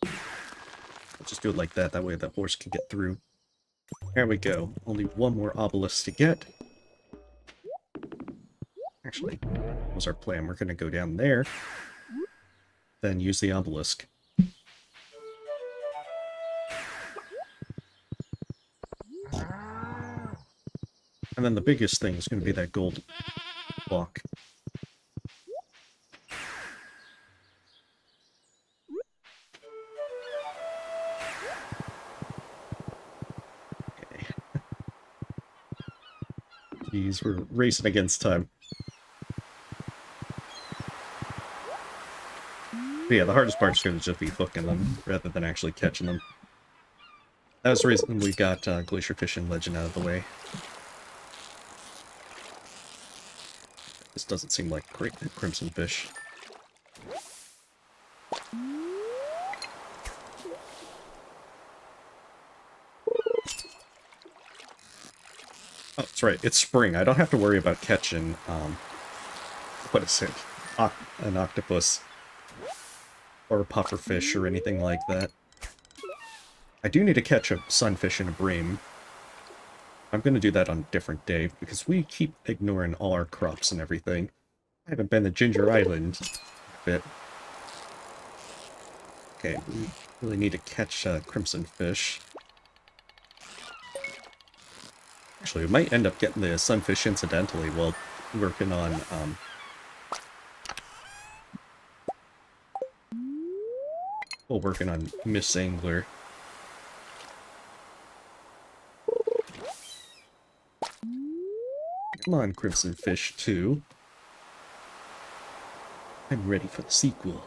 I'll just do it like that, that way the horse can get through. There we go. Only 1 more obelisk to get. Actually, that was our plan. We're going to go down there, then use the obelisk. And then the biggest thing is going to be that gold block. Okay. Jeez, we're racing against time. But yeah, the hardest part is going to just be hooking them, rather than actually catching them. That was the reason we got Glacier Fish and Legend out of the way. This doesn't seem like great crimson fish. Oh, that's right, it's spring. I don't have to worry about catching, what is it? An octopus. Or a pufferfish or anything like that. I do need to catch a sunfish and a bream. I'm going to do that on a different day, because we keep ignoring all our crops and everything. I haven't been to Ginger Island a bit. Okay, we really need to catch crimson fish. Actually, we might end up getting the sunfish incidentally while working on, Miss Angler. Come on, Crimson Fish 2. I'm ready for the sequel.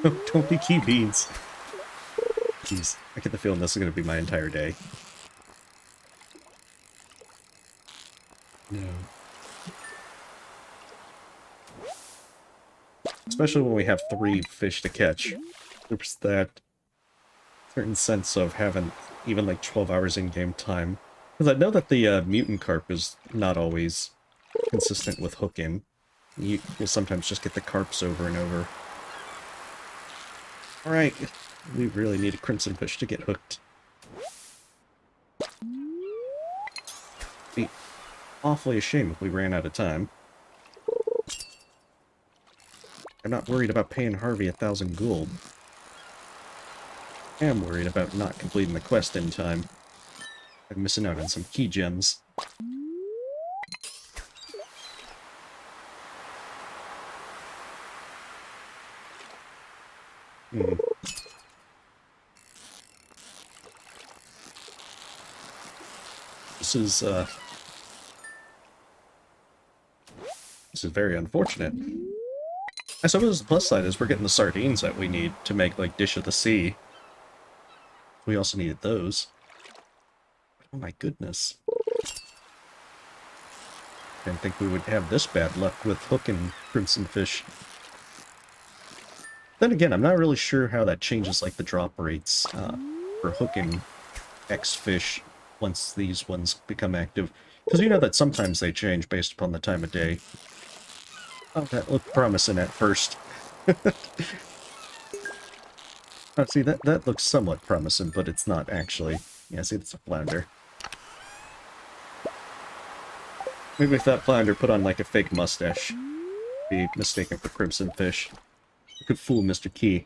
Oh, don't be key beans. Jeez, I get the feeling this is going to be my entire day. No. Especially when we have 3 fish to catch. There's that certain sense of having even like 12 hours in-game time. Because I know that the mutant carp is not always consistent with hooking. You'll sometimes just get the carps over and over. Alright, we really need a crimson fish to get hooked. It'd be awfully a shame if we ran out of time. I'm not worried about paying Harvey 1,000 gold. I am worried about not completing the quest in time. I'm missing out on some key gems. This is very unfortunate. I suppose the plus side is we're getting the sardines that we need to make, like, Dish of the Sea. We also needed those. Oh my goodness. Didn't think we would have this bad luck with hooking crimson fish. Then again, I'm not really sure how that changes, like, the drop rates for hooking X fish once these ones become active. Because you know that sometimes they change based upon the time of day. Oh, that looked promising at first. Oh, see, that looks somewhat promising, but it's not actually. Yeah, see, it's a flounder. Maybe if that flounder put on, like, a fake mustache, be mistaken for crimson fish. It could fool Mr. Key.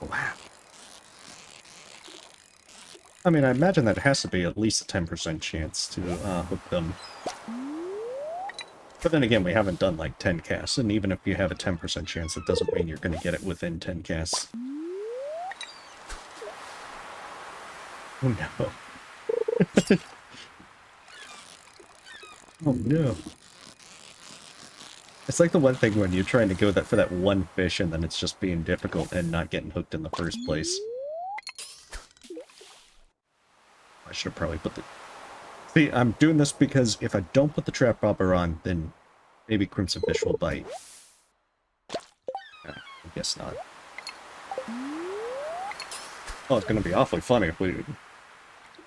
Wow. I mean, I imagine that has to be at least a 10% chance to hook them. But then again, we haven't done like 10 casts, and even if you have a 10% chance, it doesn't mean you're going to get it within 10 casts. Oh no. Oh no. It's like the one thing when you're trying to go for that one fish and then it's just being difficult and not getting hooked in the first place. I should have probably put the... See, I'm doing this because if I don't put the trap bobber on, then maybe Crimson Fish will bite. I guess not. Oh, it's going to be awfully funny if we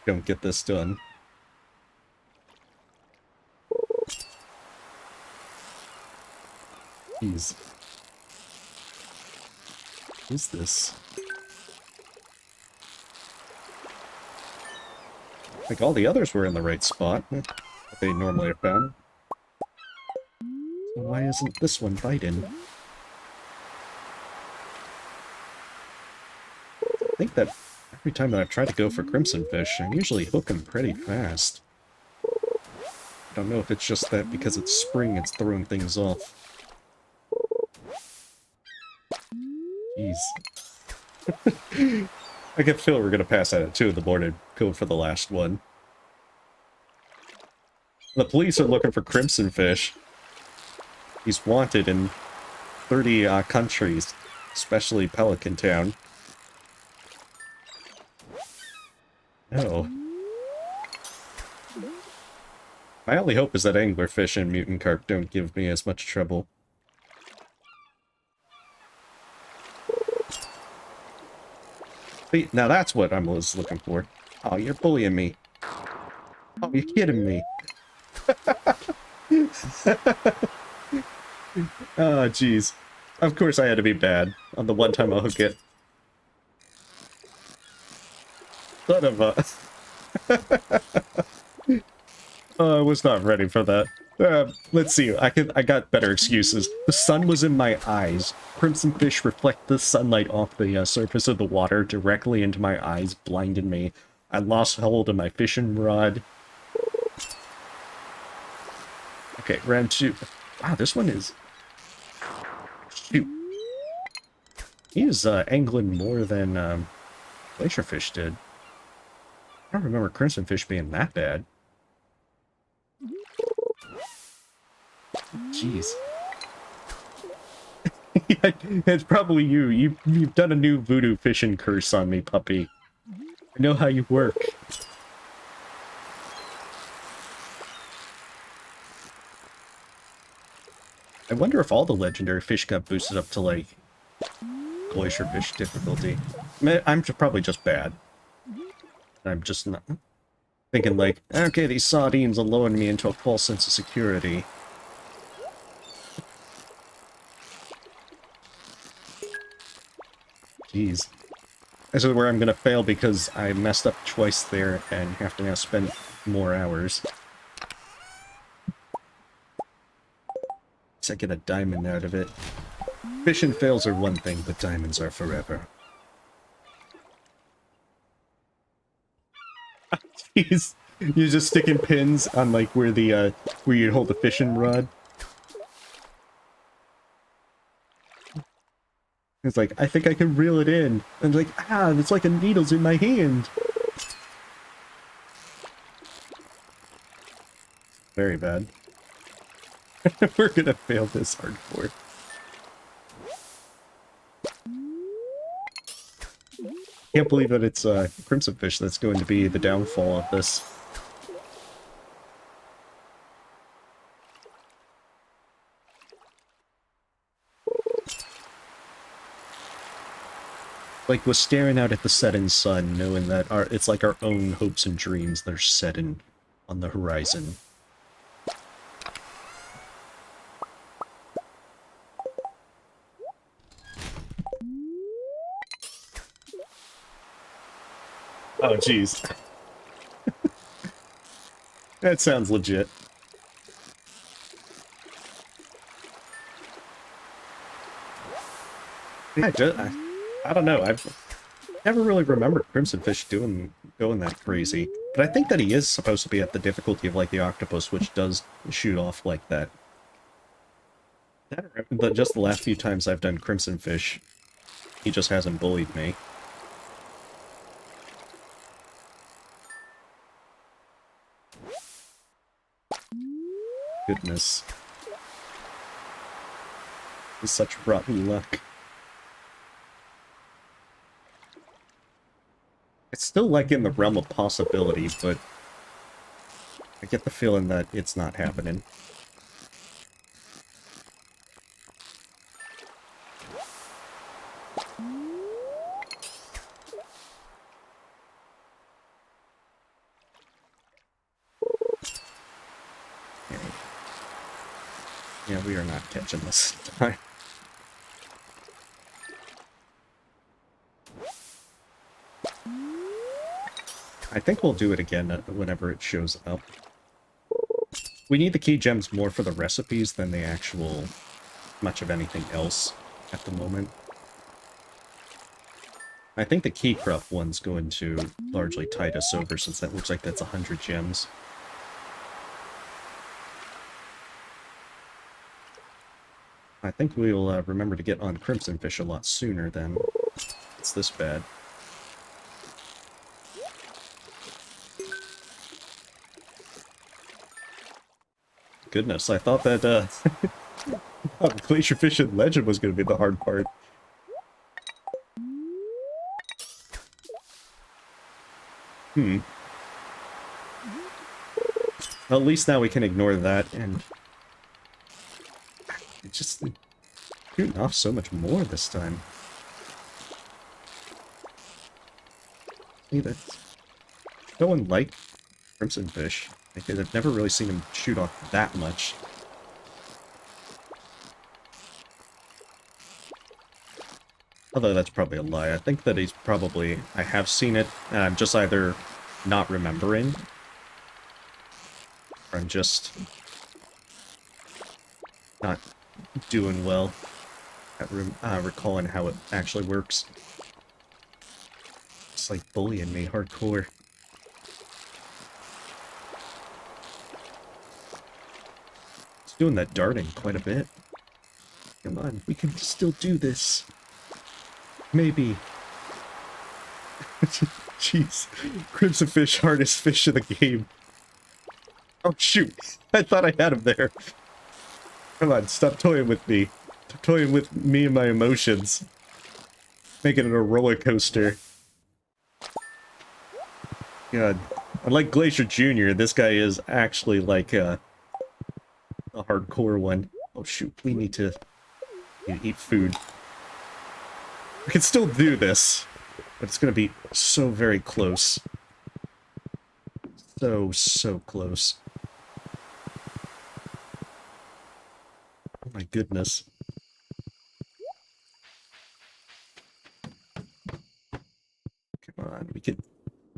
don't get this done. Jeez. What is this? Like, all the others were in the right spot that they normally have been. So why isn't this one biting? I think that every time that I've tried to go for Crimson Fish, I usually hook them pretty fast. I don't know if it's just that because it's spring, it's throwing things off. Jeez. I can feel we're gonna pass out at 2 in the morning, go for the last one. The police are looking for Crimson Fish. He's wanted in 30 countries, especially Pelican Town. No. My only hope is that anglerfish and mutant carp don't give me as much trouble. See, now that's what I was looking for. Oh, you're bullying me. Oh, you're kidding me. Oh, jeez. Of course I had to be bad on the one time I'll hook it. Son of a... Oh, I was not ready for that. Let's see, I got better excuses. The sun was in my eyes. Crimson fish reflect the sunlight off the surface of the water directly into my eyes, blinded me. I lost hold of my fishing rod. Okay, round 2. Wow, this one is... Shoot. He was angling more than glacier fish did. I don't remember crimson fish being that bad. Jeez. Yeah, it's probably you. You've done a new voodoo fishing curse on me, puppy. I know how you work. I wonder if all the legendary fish got boosted up to, like, glacier fish difficulty. I'm probably just bad. I'm just not... thinking, like, okay, these sardines are lowering me into a false sense of security. Jeez. This is where I'm gonna fail because I messed up twice there and have to now spend more hours. I get a diamond out of it. Fishing fails are one thing, but diamonds are forever. Jeez. You're just sticking pins on, like, where the, where you hold the fishing rod. It's like, I think I can reel it in. And like, ah, it's like a needle's in my hand. Very bad. We're gonna fail this hardcore. Can't believe that it's Crimson Fish that's going to be the downfall of this. Like, we're staring out at the setting sun, knowing that it's like our own hopes and dreams that are setting on the horizon. Oh, jeez. That sounds legit. I don't know, I've never really remembered Crimson Fish going that crazy. But I think that he is supposed to be at the difficulty of, like, the octopus, which does shoot off like that. But just the last few times I've done Crimson Fish, he just hasn't bullied me. Goodness. This is such rotten luck. It's still like in the realm of possibility, but I get the feeling that it's not happening. Okay. Yeah, we are not catching this time. I think we'll do it again whenever it shows up. We need the key gems more for the recipes than the actual much of anything else at the moment. I think the key crop one's going to largely tide us over, since that looks like that's 100 gems. I think we'll remember to get on Crimson Fish a lot sooner than it's this bad. Goodness, I thought that Glacier Fish and Legend was going to be the hard part. Well, at least now we can ignore that, and it's just shooting off so much more this time. See, that's no one like Crimson Fish. I've never really seen him shoot off that much. Although that's probably a lie. I think that I have seen it, and I'm just either not remembering, or I'm just not doing well at recalling how it actually works. It's like bullying me hardcore. It's doing that darting quite a bit. Come on, we can still do this. Maybe. Jeez. Crimson Fish, hardest fish in the game. Oh shoot, I thought I had him there. Come on, stop toying with me. Stop toying with me and my emotions. Making it a roller coaster. God. Unlike Glacier Jr., this guy is actually like a hardcore one. Oh shoot, we need to eat food. We can still do this, but it's gonna be so very close. So close. Oh my goodness. Come on,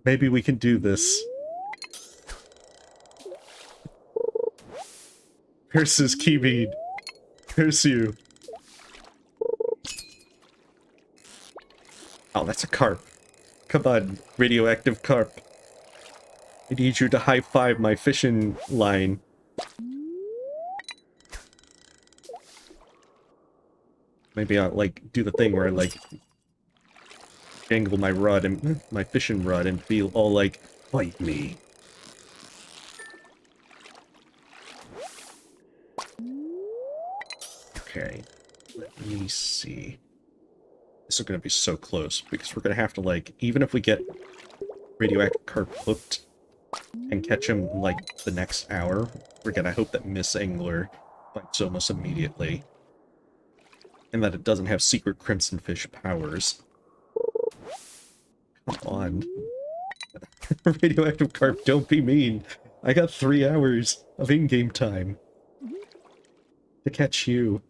maybe we can do this. Curses Kiwi. Curse you. Oh, that's a carp. Come on, radioactive carp. I need you to high-five my fishing line. Maybe I'll, like, do the thing where I, like, jangle my rod and my fishing rod and feel all like, bite me. Okay, let me see. This is going to be so close, because we're going to have to, like, even if we get radioactive carp hooked and catch him, like, the next hour, we're going to hope that Miss Angler bites almost immediately. And that it doesn't have secret Crimson Fish powers. Come on. Radioactive carp, don't be mean. I got 3 hours of in-game time to catch you.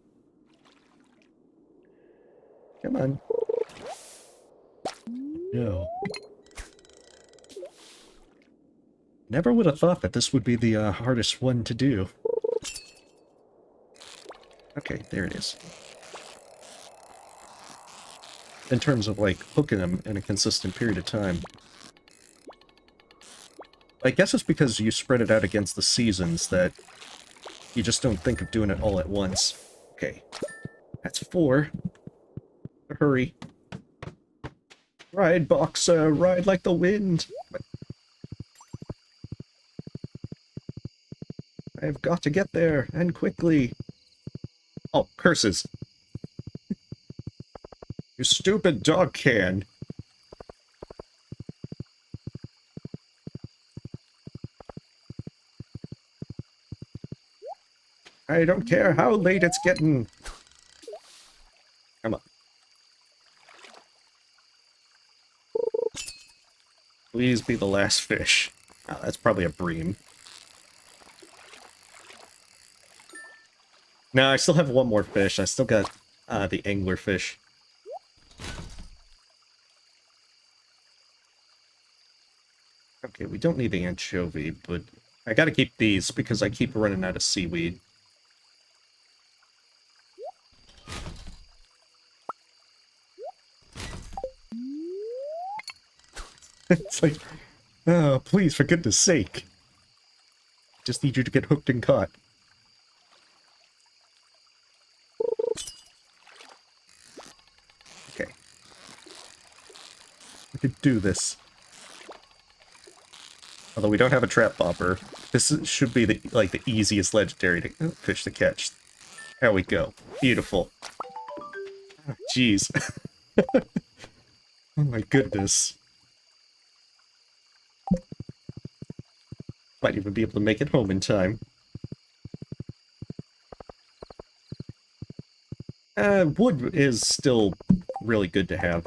Come on. No. Never would have thought that this would be the hardest one to do. Okay, there it is. In terms of, like, hooking them in a consistent period of time. I guess it's because you spread it out against the seasons that you just don't think of doing it all at once. Okay. That's 4. Hurry. Ride, Boxer, ride like the wind. I've got to get there, and quickly. Oh, curses. You stupid dog can. I don't care how late it's getting. Come on. Please be the last fish. Oh, that's probably a bream. No, I still have one more fish. I still got the anglerfish. Okay, we don't need the anchovy, but I gotta keep these because I keep running out of seaweed. It's like, oh, please, for goodness sake. Just need you to get hooked and caught. Okay. We could do this. Although we don't have a trap bobber, this should be the the easiest legendary fish to catch. There we go. Beautiful. Jeez. Oh my goodness. Might even be able to make it home in time. Wood is still really good to have.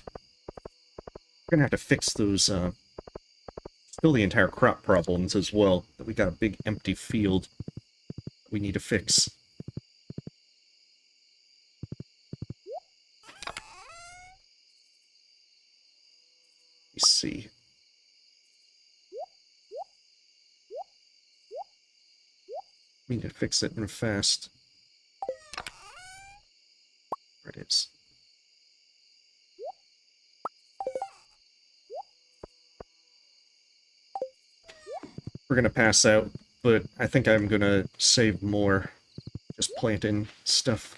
We're gonna have to fix those, still the entire crop problems as well. We got a big empty field we need to fix. Let's see. We need to fix it and fast. There it is. We're gonna pass out, but I think I'm gonna save more just planting stuff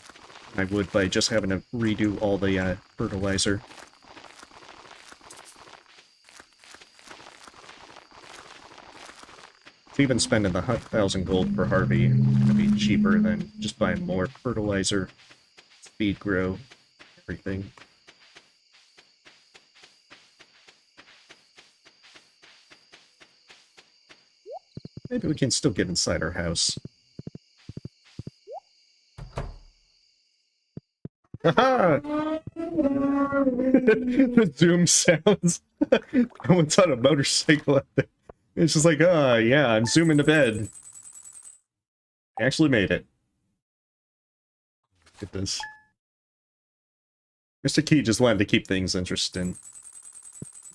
than I would by just having to redo all the fertilizer. Even spending the 1,000 gold for Harvey would be cheaper than just buying more fertilizer, speed grow, everything. Maybe we can still get inside our house. Haha! The zoom sounds. Someone's on a motorcycle out there. It's just like, yeah, I'm zooming to bed. I actually made it. Look at this. Mr. Key just wanted to keep things interesting.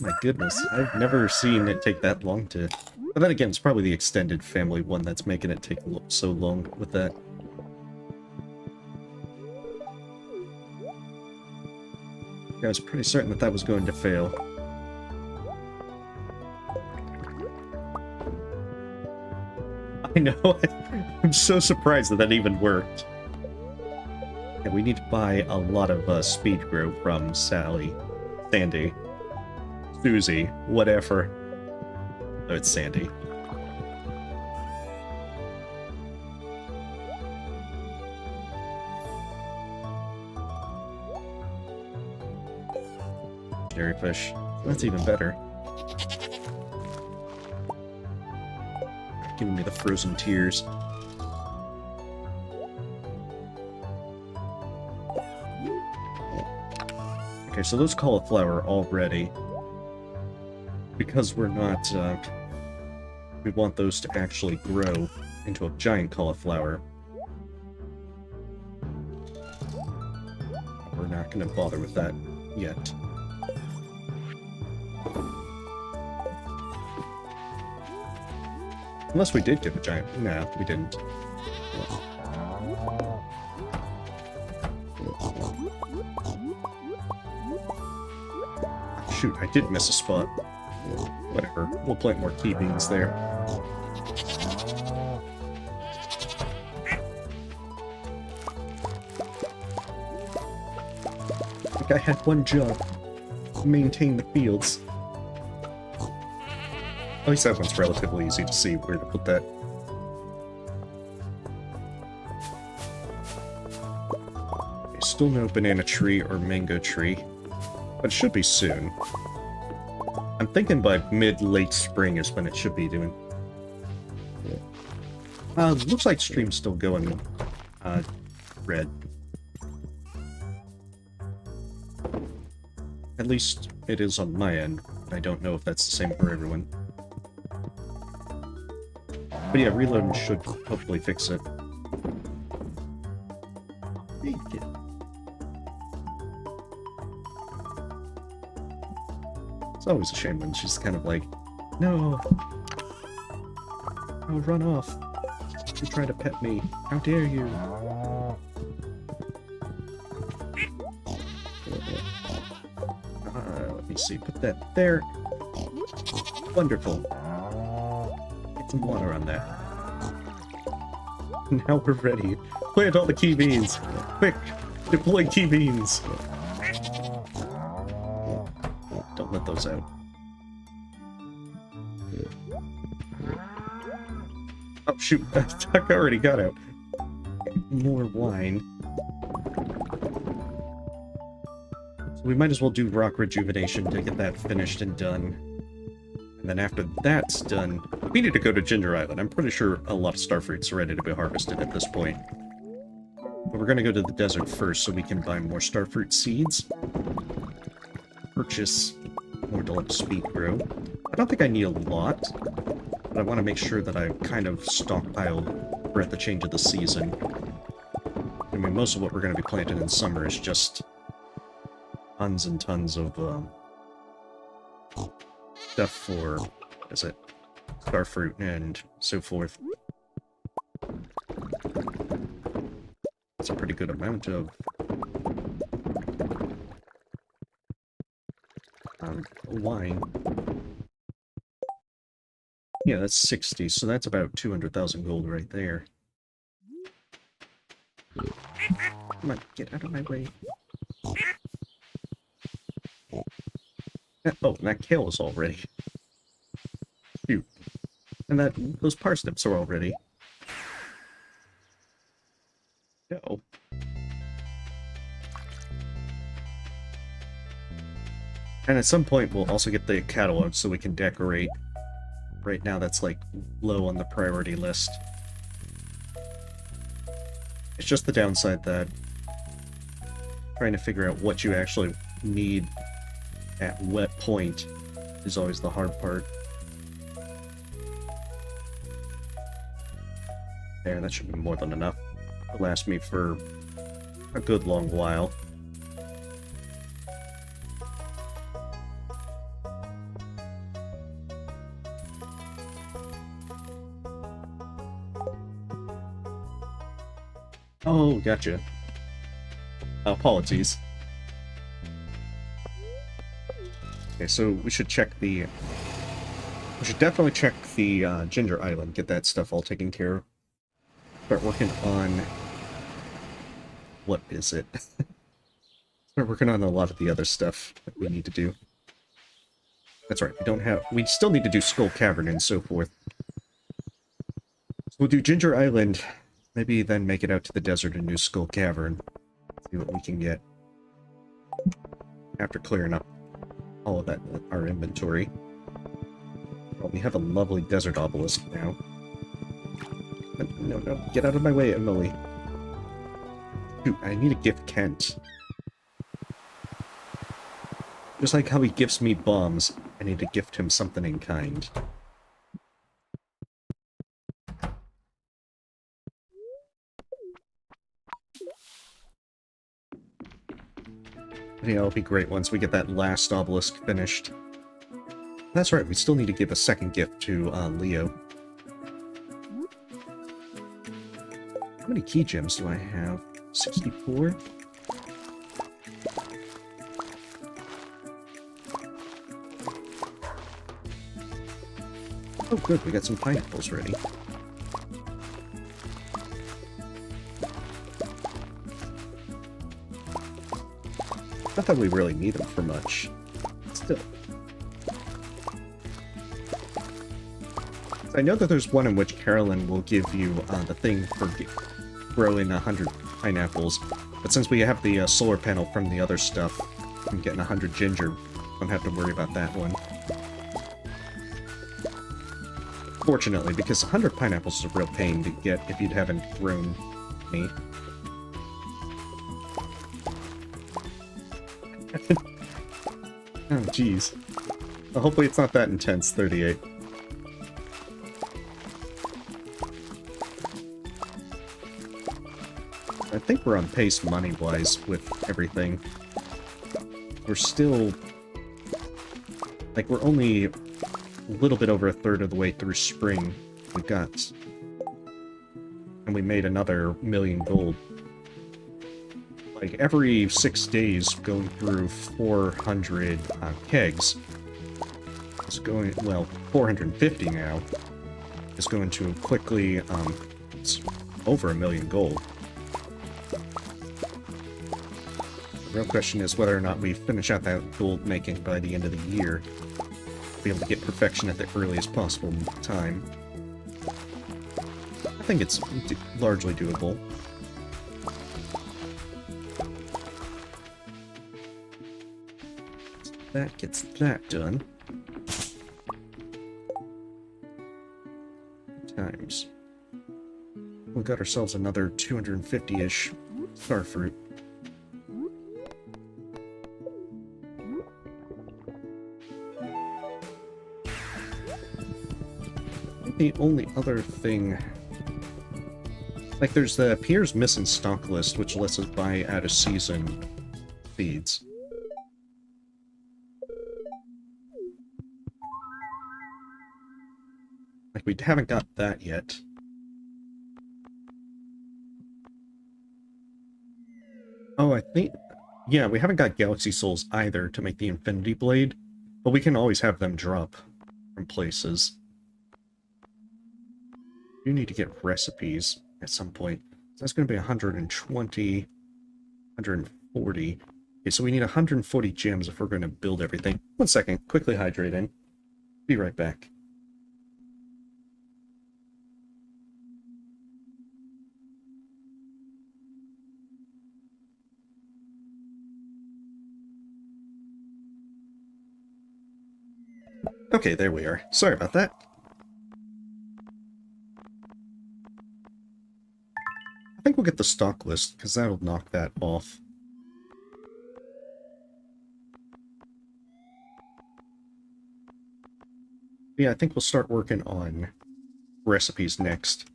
My goodness, I've never seen it take that long to... But then again, it's probably the extended family one that's making it take so long with that. I was pretty certain that that was going to fail. I know, I'm so surprised that that even worked. And we need to buy a lot of speed grow from Sally, Sandy, Susie, whatever. Oh, it's Sandy. Jellyfish. That's even better. Giving me the frozen tears. Okay, so those cauliflower already. Because we're not, we want those to actually grow into a giant cauliflower. We're not going to bother with that yet. Unless we did get a giant... No, we didn't. Shoot, I did miss a spot. Whatever, we'll plant more key beans there. like I had one job. Maintain the fields. At least that one's relatively easy to see where to put that. Okay, still no banana tree or mango tree, but it should be soon. I'm thinking by mid-late spring is when it should be doing. Looks like stream's still going red. At least it is on my end. I don't know if that's the same for everyone. But yeah, reloading should hopefully fix it. It's always a shame when she's kind of like, no, oh, run off. You're trying to pet me. How dare you? Let me see, put that there. Wonderful. Get some water on that. Now we're ready. Plant all the key beans. Quick, deploy key beans. Don't let those out. Oh shoot, that duck already got out. More wine. So we might as well do rock rejuvenation to get that finished and done. And then after that's done, we need to go to Ginger Island. I'm pretty sure a lot of starfruits are ready to be harvested at this point. But we're gonna go to the desert first so we can buy more starfruit seeds. Purchase more deluxe speed grow. I don't think I need a lot, but I want to make sure that I kind of stockpile for at the change of the season. I mean, most of what we're going to be planting in summer is just tons and tons of stuff for, what is it, starfruit and so forth. That's a pretty good amount of wine. Yeah, that's 60, so that's about 200,000 gold right there. Come on, get out of my way. Oh, and that kale is all ready. Shoot. And those parsnips are all ready. No. And at some point, we'll also get the catalog so we can decorate. Right now, that's, like, low on the priority list. It's just the downside that trying to figure out what you actually need at what point is always the hard part. There, that should be more than enough to last me for a good long while. Oh, gotcha. Apologies. Okay, so we should check the... We should definitely check the Ginger Island, get that stuff all taken care of. Start working on... What is it? Start working on a lot of the other stuff that we need to do. That's right, we don't have... We still need to do Skull Cavern and so forth. So we'll do Ginger Island... Maybe then make it out to the desert and do Skull Cavern. See what we can get. After clearing up all of that, our inventory. Well, we have a lovely desert obelisk now. No, no, get out of my way, Emily. Shoot, I need to gift Kent. Just like how he gifts me bombs, I need to gift him something in kind. Yeah, it'll be great once we get that last obelisk finished. That's right, we still need to give a second gift to Leo. How many key gems do I have? 64? Oh good, we got some pineapples ready. Not that we really need them for much. Still. I know that there's one in which Carolyn will give you the thing for growing 100 pineapples, but since we have the solar panel from the other stuff, I'm getting 100 ginger. Don't have to worry about that one. Fortunately, because 100 pineapples is a real pain to get if you haven't grown any. Oh, jeez. Well, hopefully it's not that intense, 38. I think we're on pace money-wise with everything. We're still... like, we're only a little bit over a third of the way through spring. We got... and we made another 1,000,000 gold. Like, every 6 days going through 400 kegs is going... well, 450 now is going to quickly, it's over 1,000,000 gold. The real question is whether or not we finish out that gold making by the end of the year. Be able to get perfection at the earliest possible time. I think it's largely doable. That gets that done. Times. We got ourselves another 250-ish starfruit. The only other thing... like, there's the Pierre's Missing Stock list, which lets us buy out-of-season feeds. Like, we haven't got that yet. Oh, I think... yeah, we haven't got Galaxy Souls either to make the Infinity Blade, but we can always have them drop from places. You need to get recipes at some point. So that's going to be 120, 140. Okay, so we need 140 gems if we're going to build everything. 1 second, quickly hydrating. Be right back. Okay, there we are. Sorry about that. I think we'll get the stock list, because that'll knock that off. Yeah, I think we'll start working on recipes next.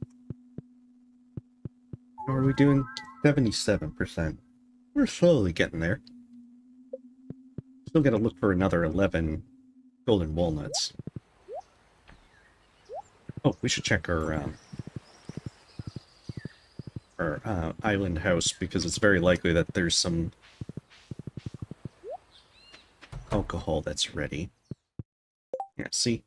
How are we doing? 77%. We're slowly getting there. Still gotta look for another 11 golden walnuts. Oh, we should check our island house, because it's very likely that there's some alcohol that's ready. Yeah, see?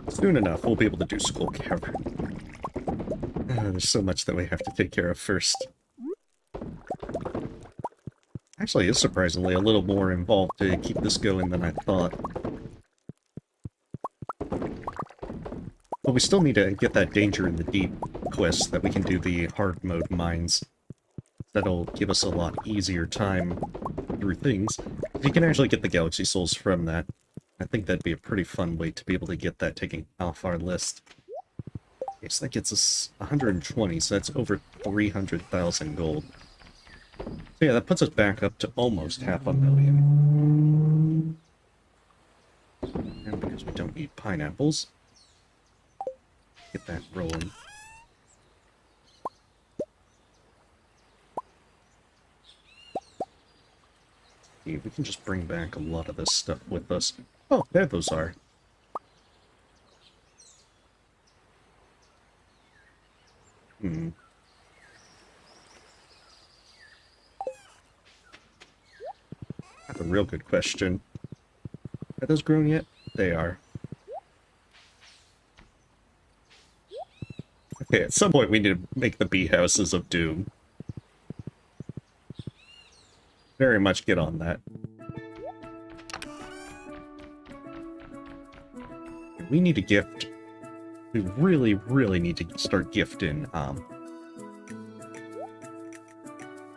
Soon enough, we'll be able to do Skull Cavern. There's so much that we have to take care of first. Actually, it's surprisingly a little more involved to keep this going than I thought. But we still need to get that Danger in the Deep quest that we can do the hard mode mines. That'll give us a lot easier time through things. You can actually get the Galaxy Souls from that. I think that'd be a pretty fun way to be able to get that taken off our list. Okay, so that gets us 120, so that's over 300,000 gold. So yeah, that puts us back up to almost 500,000. And because we don't need pineapples, get that rolling. Yeah, we can just bring back a lot of this stuff with us. Oh, there those are. Hmm. That's a real good question. Are those grown yet? They are. Okay, at some point we need to make the bee houses of doom. Very much get on that. We need a gift. We really, really need to start gifting,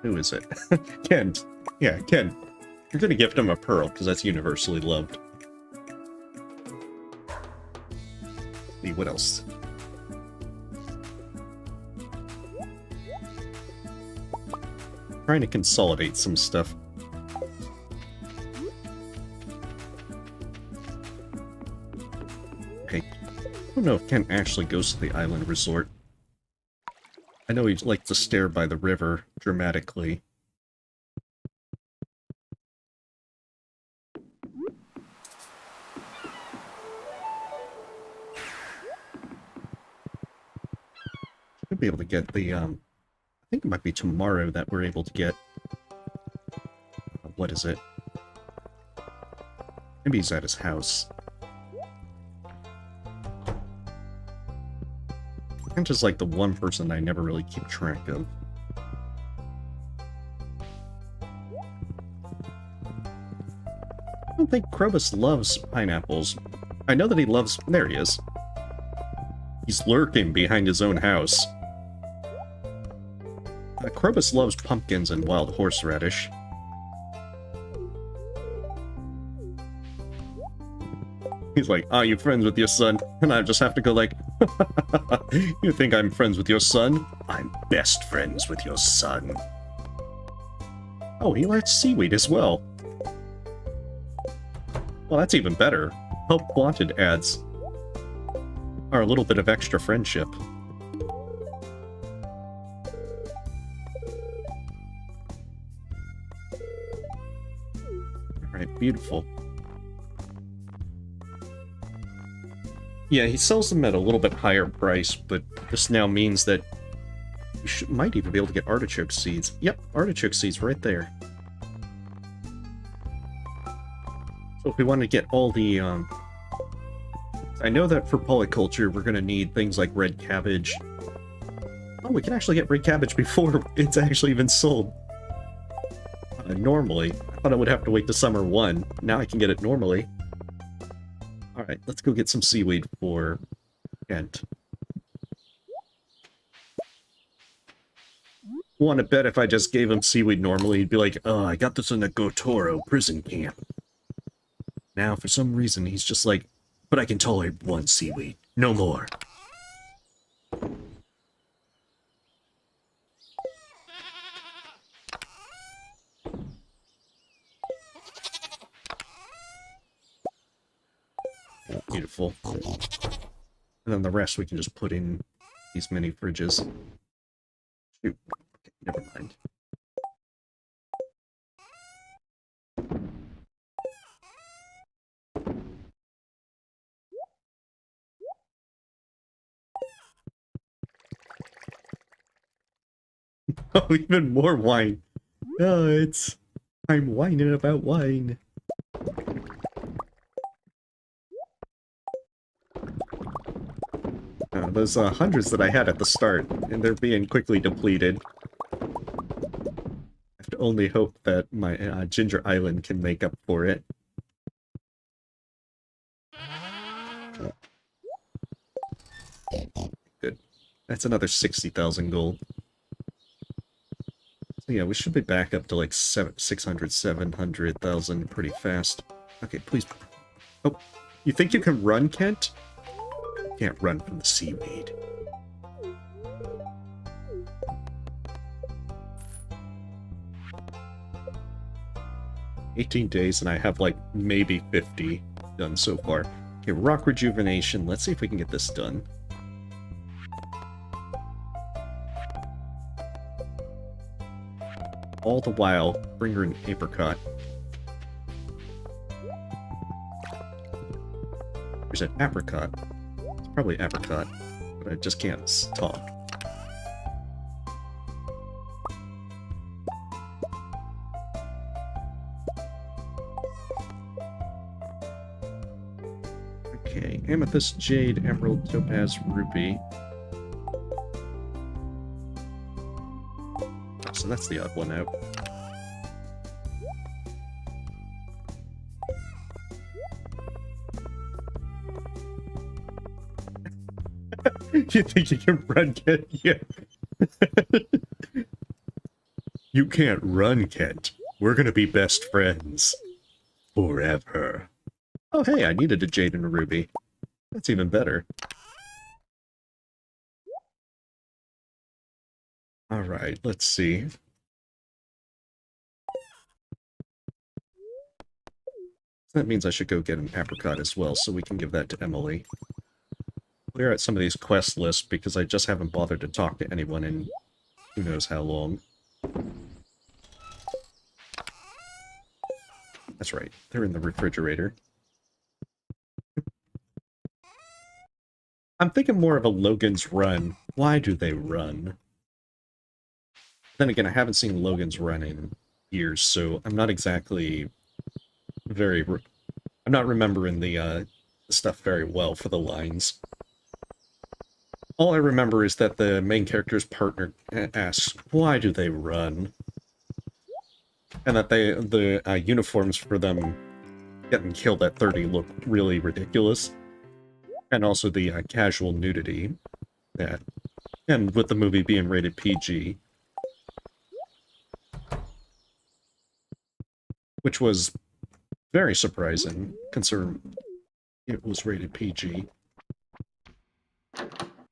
who is it? Ken. Yeah, Ken. You're gonna gift him a pearl, because that's universally loved. See, what else? Trying to consolidate some stuff. Okay. I don't know if Ken actually goes to the island resort. I know he'd like to stare by the river dramatically. Should be able to get the, I think it might be tomorrow that we're able to get... what is it? Maybe he's at his house. I'm just like the one person I never really keep track of. I don't think Krobus loves pineapples. I know that he loves... There he is. He's lurking behind his own house. Krobus loves pumpkins and wild horseradish. He's like, "Are you friends with your son?" And I just have to go like, "You think I'm friends with your son? I'm best friends with your son." Oh, he likes seaweed as well. Well, that's even better. Help Wanted ads are a little bit of extra friendship. Alright, beautiful. Yeah, he sells them at a little bit higher price, but this now means that we might even be able to get artichoke seeds. Yep, artichoke seeds right there. So if we want to get all the, I know that for polyculture we're going to need things like red cabbage. Oh, we can actually get red cabbage before it's actually even sold. Normally. I thought I would have to wait to summer 1. Now I can get it normally. Alright, let's go get some seaweed for Kent. Want to bet if I just gave him seaweed normally, he'd be like, "Oh, I got this in a Gotoro prison camp." Now, for some reason, he's just like, "But I can tolerate one seaweed, no more." Beautiful. And then the rest we can just put in these mini fridges. Shoot. Okay, never mind. Oh, even more wine. Oh, I'm whining about wine. Those hundreds that I had at the start, and they're being quickly depleted. I have to only hope that my Ginger Island can make up for it. Good. That's another 60,000 gold. So yeah, we should be back up to like 600, 700,000 pretty fast. Okay, please. Oh, you think you can run, Kent? Can't run from the seaweed. "18 days and I have like maybe 50 done so far." Okay, rock rejuvenation. Let's see if we can get this done. All the while, bring her an apricot. There's an apricot. It's probably apricot, but I just can't talk. Okay, amethyst, jade, emerald, topaz, ruby. So that's the odd one out. You think you can run, Kent? Yeah. You can't run, Kent. We're gonna be best friends. Forever. Oh hey, I needed a jade and a ruby. That's even better. Alright, let's see. That means I should go get an apricot as well, so we can give that to Emily. Clear out some of these quest lists, because I just haven't bothered to talk to anyone in who knows how long. That's right, they're in the refrigerator. I'm thinking more of a Logan's Run. Why do they run? Then again, I haven't seen Logan's Run in years, so I'm not exactly very... I'm not remembering the stuff very well for the lines. All I remember is that the main character's partner asks, why do they run? And that the uniforms for them getting killed at 30 look really ridiculous. And also the casual nudity. That, and with the movie being rated PG. Which was very surprising, considering it was rated PG.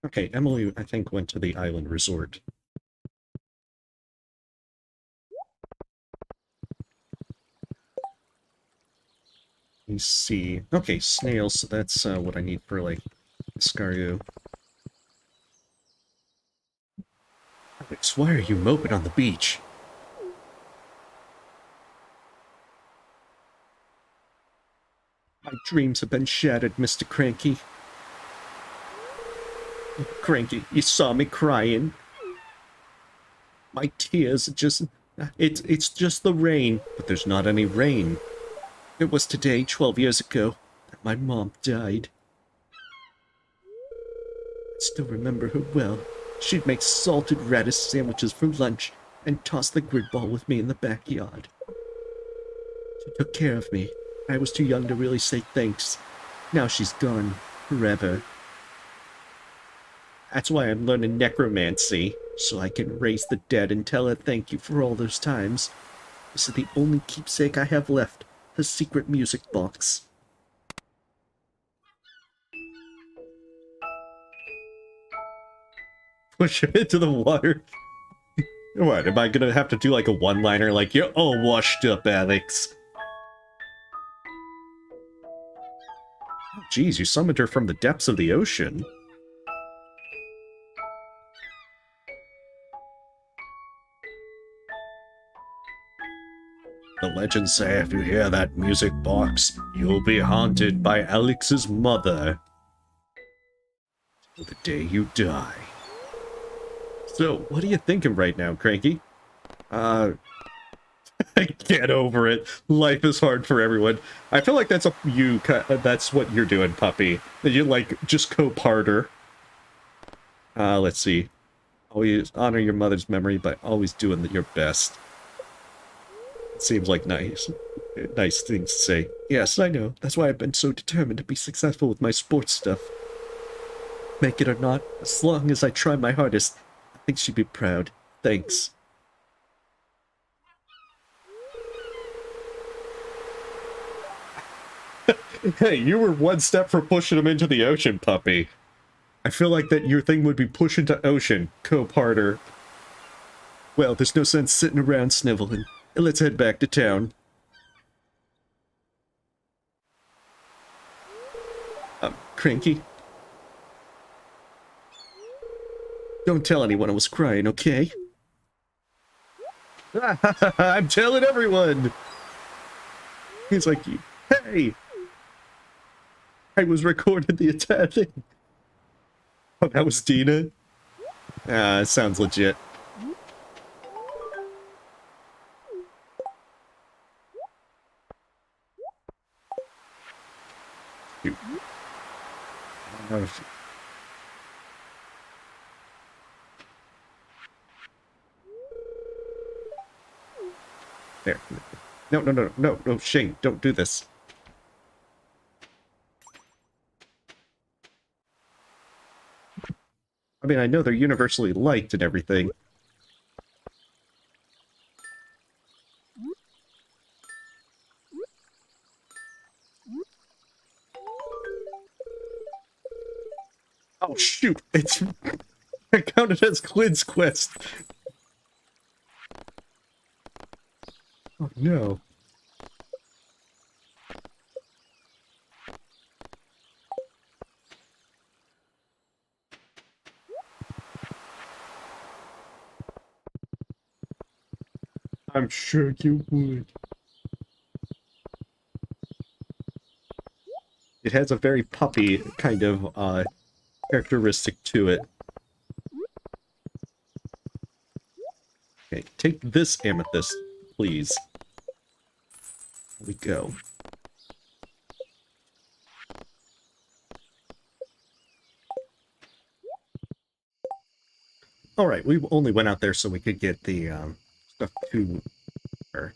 Okay, Emily, I think, went to the island resort. Let me see. Okay, snails, so that's what I need for, like, Stardew. Alex, why are you moping on the beach? My dreams have been shattered, Mr. Cranky. Cranky, you saw me crying. My tears are just... It's just the rain, but there's not any rain. It was today, 12 years ago, that my mom died. I still remember her well. She'd make salted radish sandwiches for lunch and toss the grid ball with me in the backyard. She took care of me. I was too young to really say thanks. Now she's gone. Forever. That's why I'm learning necromancy, so I can raise the dead and tell her thank you for all those times. This is the only keepsake I have left, her secret music box. Push him into the water. What, am I gonna have to do like a one-liner like, you're all washed up, Alex? Oh, geez, you summoned her from the depths of the ocean. The legends say if you hear that music box, you'll be haunted by Alex's mother. Till the day you die. So, what are you thinking right now, Cranky? Get over it. Life is hard for everyone. I feel like that's that's what you're doing, puppy. That you, like, just co-parter. Let's see. Always honor your mother's memory by always doing your best. It seems like nice things to say. Yes, I know. That's why I've been so determined to be successful with my sports stuff. Make it or not, as long as I try my hardest, I think she'd be proud. Thanks. Hey, you were one step from pushing him into the ocean, puppy. I feel like that your thing would be push into ocean, co-parter. Well, there's no sense sitting around sniveling. Let's head back to town. Cranky? Don't tell anyone I was crying, okay? I'm telling everyone! He's like, hey! I was recording the entire thing. Oh, that was Dina? Ah, it sounds legit. Oh, there. No, no, no, no, no, Shane, don't do this. I mean, I know they're universally liked and everything. Oh, shoot! It's counted as Quinn's quest. Oh, no. I'm sure you would. It has a very puppy kind of characteristic to it. Okay, take this amethyst, please. Here we go. Alright, we only went out there so we could get the stuff to her.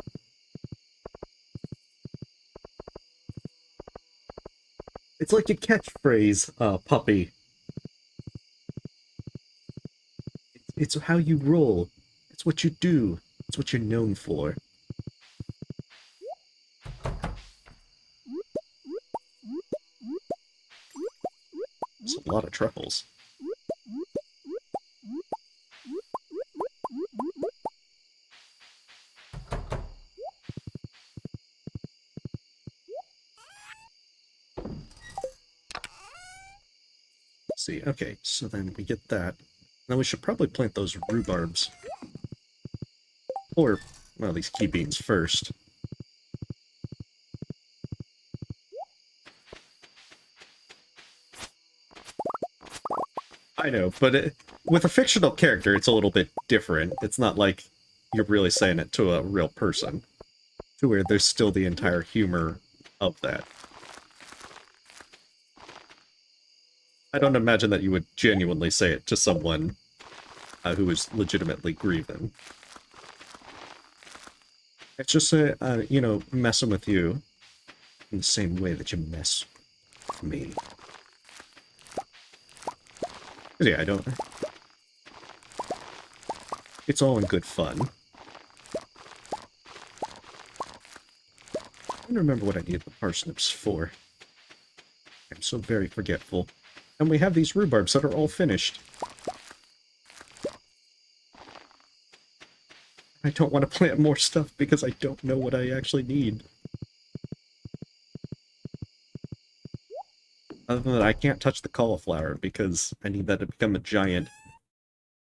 It's like a catchphrase, puppy. It's how you roll. It's what you do. It's what you're known for. It's a lot of truffles. Let's see, okay, so then we get that. Now we should probably plant those rhubarbs. Or, well, these key beans first. I know, but with a fictional character, it's a little bit different. It's not like you're really saying it to a real person, to where there's still the entire humor of that. I don't imagine that you would genuinely say it to someone who is legitimately grieving. It's just, you know, messing with you in the same way that you mess with me. 'Cause yeah, I don't... It's all in good fun. I don't remember what I needed the parsnips for. I'm so very forgetful. And we have these rhubarbs that are all finished. I don't want to plant more stuff because I don't know what I actually need. Other than that, I can't touch the cauliflower because I need that to become a giant.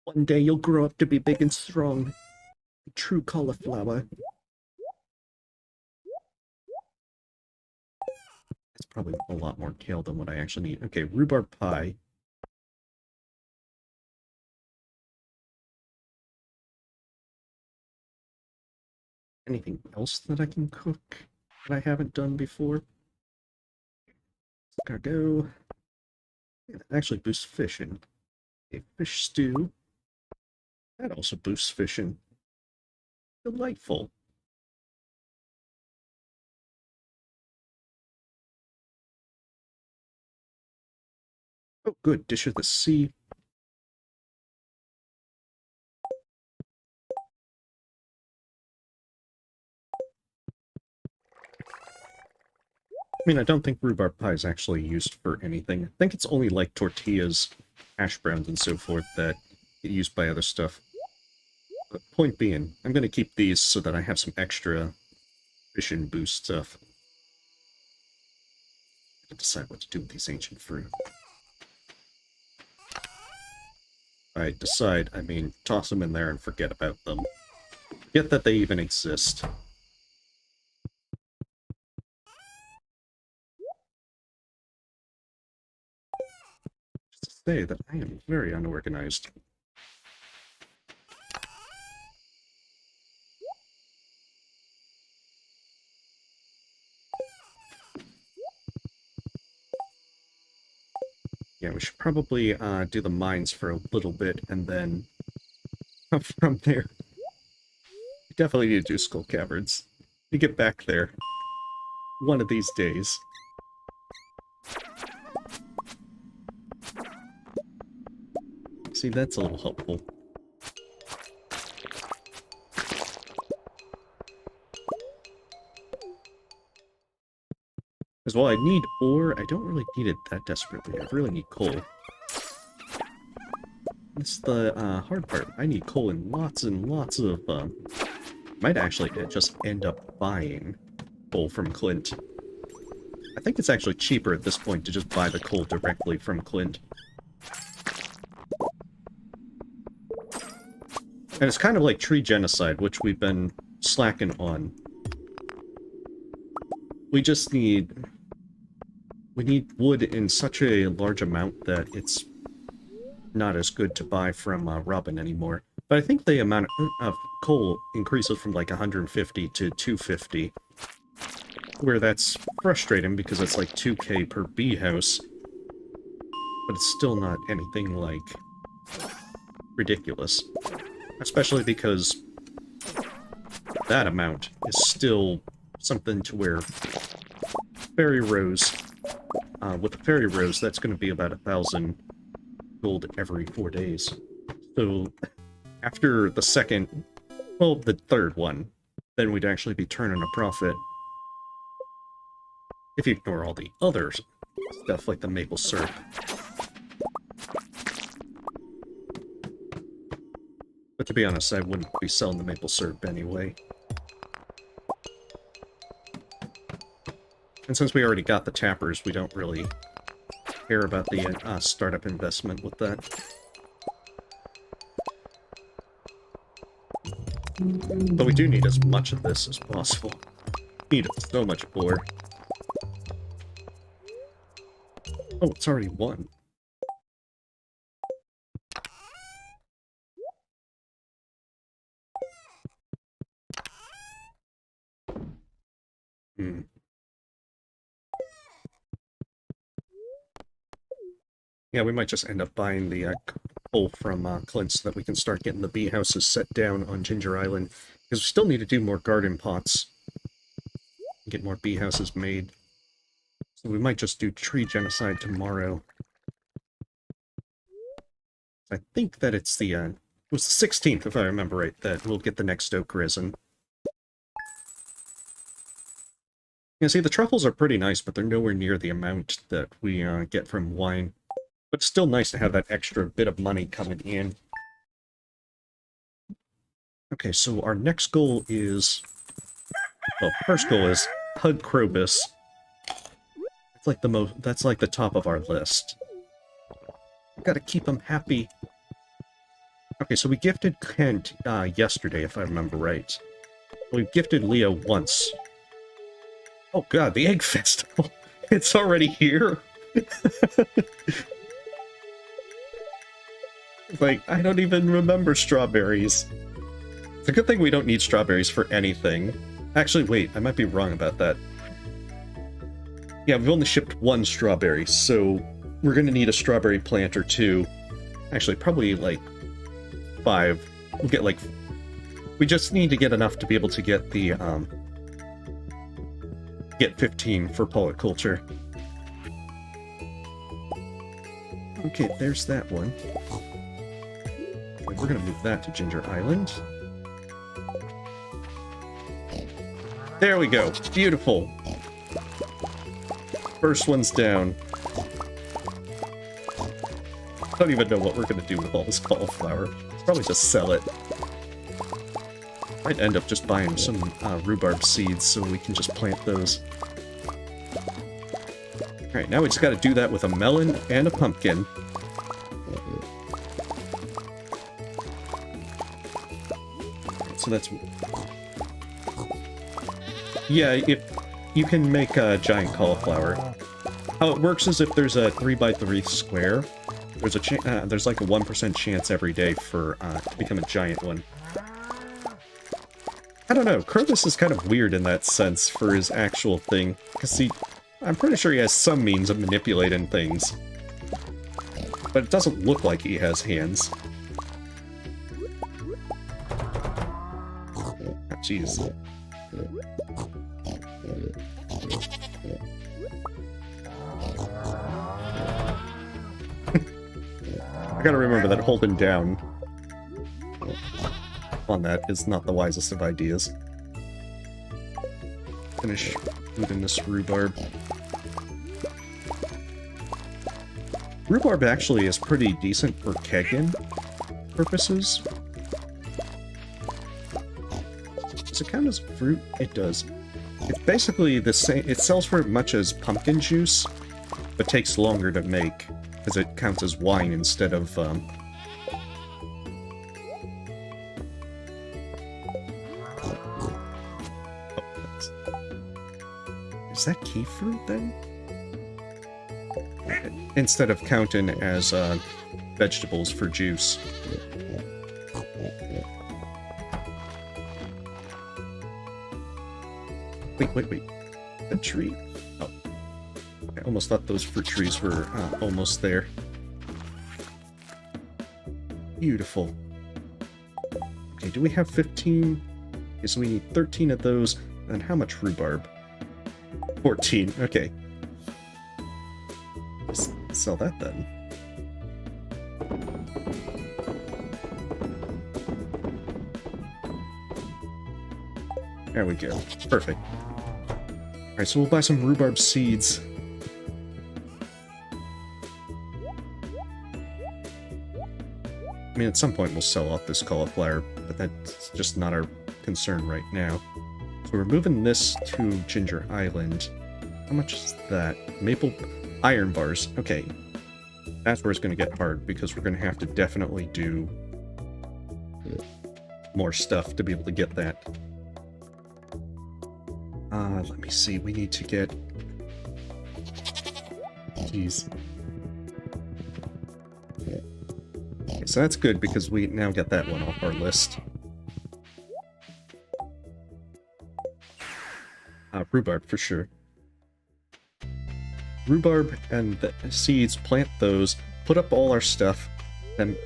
One day you'll grow up to be big and strong. A true cauliflower. It's probably a lot more kale than what I actually need. Okay, rhubarb pie. Anything else that I can cook that I haven't done before? Escargot. Yeah, that actually boosts fishing. A fish stew. That also boosts fishing. Delightful. Oh, good. Dish of the sea. I mean, I don't think rhubarb pie is actually used for anything. I think it's only like tortillas, hash browns, and so forth that get used by other stuff. But point being, I'm going to keep these so that I have some extra fish and boost stuff. I can decide what to do with these ancient fruit. I decide, I mean, toss them in there and forget about them. Forget that they even exist. Just to say that I am very unorganized. Yeah, we should probably do the mines for a little bit, and then from there, we definitely need to do skull caverns. We get back there one of these days. See, that's a little helpful. Because while I need ore, I don't really need it that desperately. I really need coal. That's the hard part. I need coal in lots and lots of... might actually just end up buying coal from Clint. I think it's actually cheaper at this point to just buy the coal directly from Clint. And it's kind of like tree genocide, which we've been slacking on. We just need... We need wood in such a large amount that it's not as good to buy from Robin anymore. But I think the amount of coal increases from like 150 to 250. Where that's frustrating because it's like 2k per bee house. But it's still not anything like ridiculous. Especially because that amount is still something to where fairy rose, with the fairy rose, that's going to be about 1,000 gold every 4 days. So after the second, well, the third one, then we'd actually be turning a profit. If you ignore all the other stuff like the maple syrup. But to be honest, I wouldn't be selling the maple syrup anyway. And since we already got the tappers, we don't really care about the startup investment with that. But we do need as much of this as possible. Need so much ore. Oh, it's already won. Yeah, we might just end up buying the coal from Clint so that we can start getting the bee houses set down on Ginger Island. Because we still need to do more garden pots. Get more bee houses made. So we might just do tree genocide tomorrow. I think that it's the, it was the 16th, if I remember right, that we'll get the next oak resin. Yeah, see, the truffles are pretty nice, but they're nowhere near the amount that we get from wine. But it's still nice to have that extra bit of money coming in. Okay, so our next goal is... Well, first goal is Hug Krobus. It's like the most... That's like the top of our list. We gotta keep him happy. Okay, so we gifted Kent yesterday, if I remember right. We gifted Leo once. Oh god, the Egg Festival! It's already here? Like, I don't even remember strawberries. It's a good thing we don't need strawberries for anything. Actually, wait, I might be wrong about that. Yeah, we've only shipped one strawberry, so we're gonna need a strawberry plant or two. Actually, probably, like, 5. We'll get, like... We just need to get enough to be able to get the, get 15 for polyculture. Okay, there's that one. We're gonna move that to Ginger Island. There we go. Beautiful. First one's down. I don't even know what we're gonna do with all this cauliflower. Probably just sell it. Might end up just buying some rhubarb seeds so we can just plant those. Alright, now we just gotta do that with a melon and a pumpkin. So that's... Yeah, if you can make a giant cauliflower. How it works is if there's a 3x3 square, there's like a 1% chance every day for to become a giant one. I don't know, Krobus is kind of weird in that sense for his actual thing, because I'm pretty sure he has some means of manipulating things. But it doesn't look like he has hands. Oh, jeez. I gotta remember that holding down on that is not the wisest of ideas. Finish eating this rhubarb. Rhubarb actually is pretty decent for kegging purposes. Does it count as a fruit? It does. It's basically the same. It sells for as much as pumpkin juice, but takes longer to make, because it counts as wine instead of, Is that key fruit, then? Instead of counting as, vegetables for juice. Wait. A tree? Oh. I almost thought those fruit trees were, almost there. Beautiful. Okay, do we have 15? Okay, so we need 13 of those. And how much rhubarb? 14, okay. Let's sell that then. There we go. Perfect. Alright, so we'll buy some rhubarb seeds. I mean, at some point we'll sell off this cauliflower, but that's just not our concern right now. So we're moving this to Ginger Island. How much is that? Maple iron bars. Okay. That's where it's going to get hard, because we're going to have to definitely do more stuff to be able to get that. Let me see. We need to get... Jeez. Okay, so that's good, because we now get that one off our list. Rhubarb, for sure. Rhubarb and the seeds, plant those, put up all our stuff, and...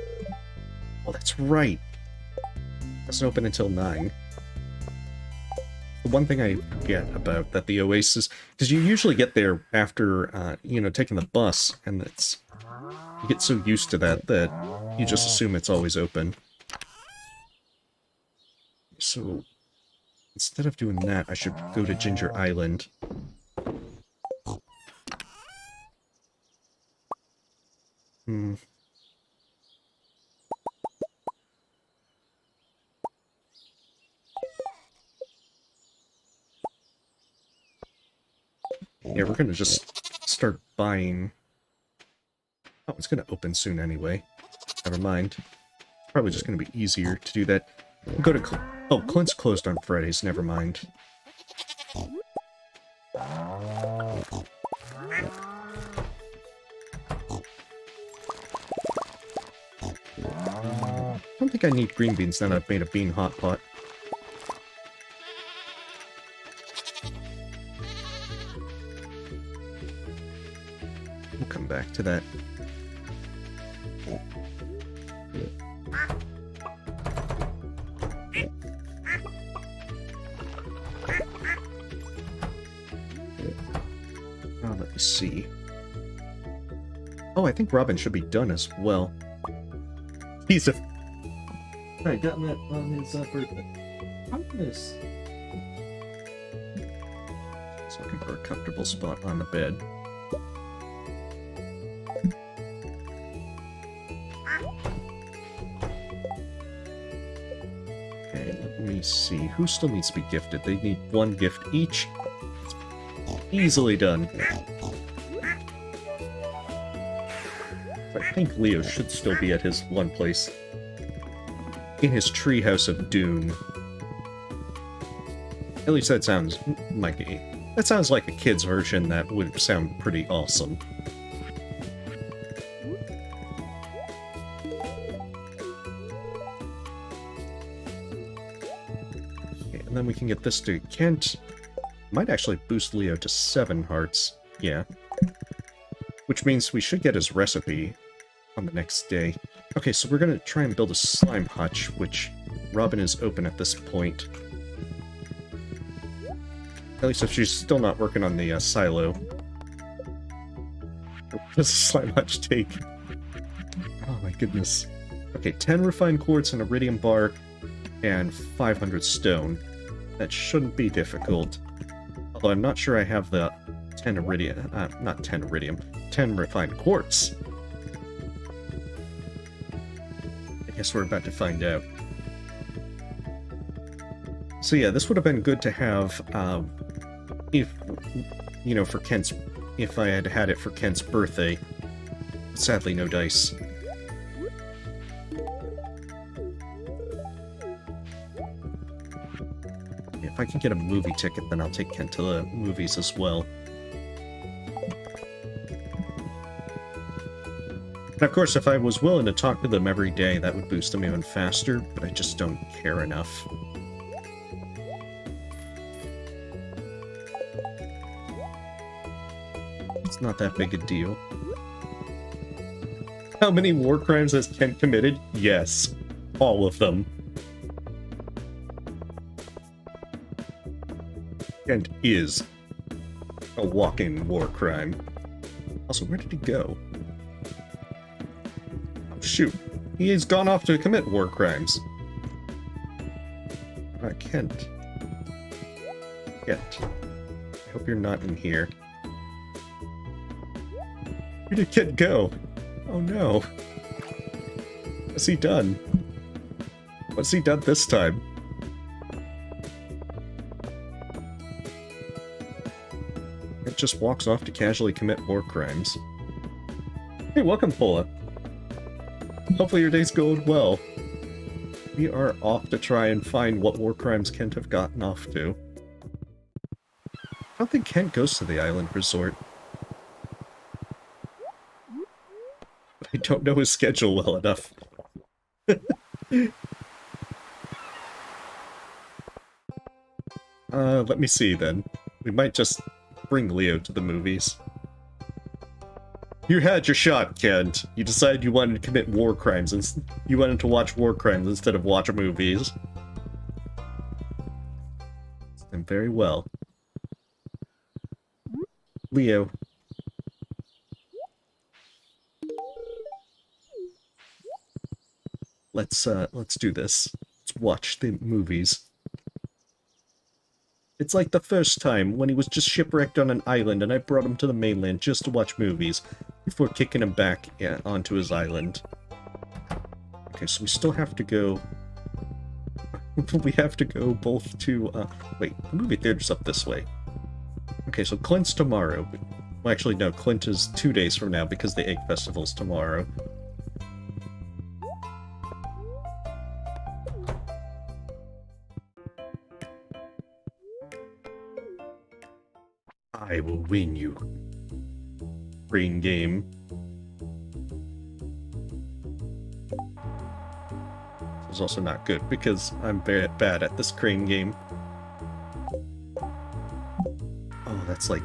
Oh, that's right! It doesn't open until 9. The one thing I forget about that the Oasis... Because you usually get there after, you know, taking the bus, and it's... You get so used to that that you just assume it's always open. So... Instead of doing that, I should go to Ginger Island. Yeah, we're gonna just start buying... Oh, it's gonna open soon anyway. Never mind. It's probably just gonna be easier to do that. We'll go to... Oh, Clint's closed on Fridays, never mind. I don't think I need green beans now that I've made a bean hot pot. We'll come back to that. Let me see. Oh, I think Robin should be done as well. He's a... I gotten that on his birthday. How this? Just looking for a comfortable spot on the bed. Okay, let me see. Who still needs to be gifted? They need one gift each. Easily done. I think Leo should still be at his one place. In his treehouse of doom. At least that sounds like a... That sounds like a kid's version that would sound pretty awesome. Okay, and then we can get this to Kent. Might actually boost Leo to 7 hearts. Yeah. Which means we should get his recipe. on the next day. Okay, so we're gonna try and build a slime hutch, which Robin is open at this point. At least if she's still not working on the silo. What does a slime hutch take? Oh my goodness. Okay, 10 refined quartz and iridium bark, and 500 stone. That shouldn't be difficult. Although I'm not sure I have the 10 iridium, not 10 iridium, 10 refined quartz. I guess we're about to find out. So yeah, this would have been good to have, if, you know, for Kent's, if I had had it for Kent's birthday. Sadly, no dice. If I can get a movie ticket, then I'll take Kent to the movies as well. And of course, if I was willing to talk to them every day, that would boost them even faster, but I just don't care enough. It's not that big a deal. How many war crimes has Kent committed? Yes, all of them. Kent is a walking war crime. Also, where did he go? Oh, shoot. He has gone off to commit war crimes. Kent. Kent. I hope you're not in here. Where did Kent go? Oh no. What's he done? What's he done this time? It just walks off to casually commit war crimes. Hey, welcome, Pola. Hopefully your day's going well. We are off to try and find what war crimes Kent have gotten off to. I don't think Kent goes to the island resort. I don't know his schedule well enough. Let me see then. We might just bring Leo to the movies. You had your shot, Kent. You decided you wanted to commit war crimes, and you wanted to watch war crimes instead of watch movies. And very well. Leo. Let's do this. Let's watch the movies. It's like the first time, when he was just shipwrecked on an island and I brought him to the mainland just to watch movies, before kicking him back onto his island. Okay, so we still have to go... we have to go both to, wait, the movie theater's up this way. Okay, so Clint's tomorrow. Well, actually, no, Clint is 2 days from now because the Egg Festival's tomorrow. I will win you. Green game. This is also not good because I'm very bad at this crane game. Oh, that's like...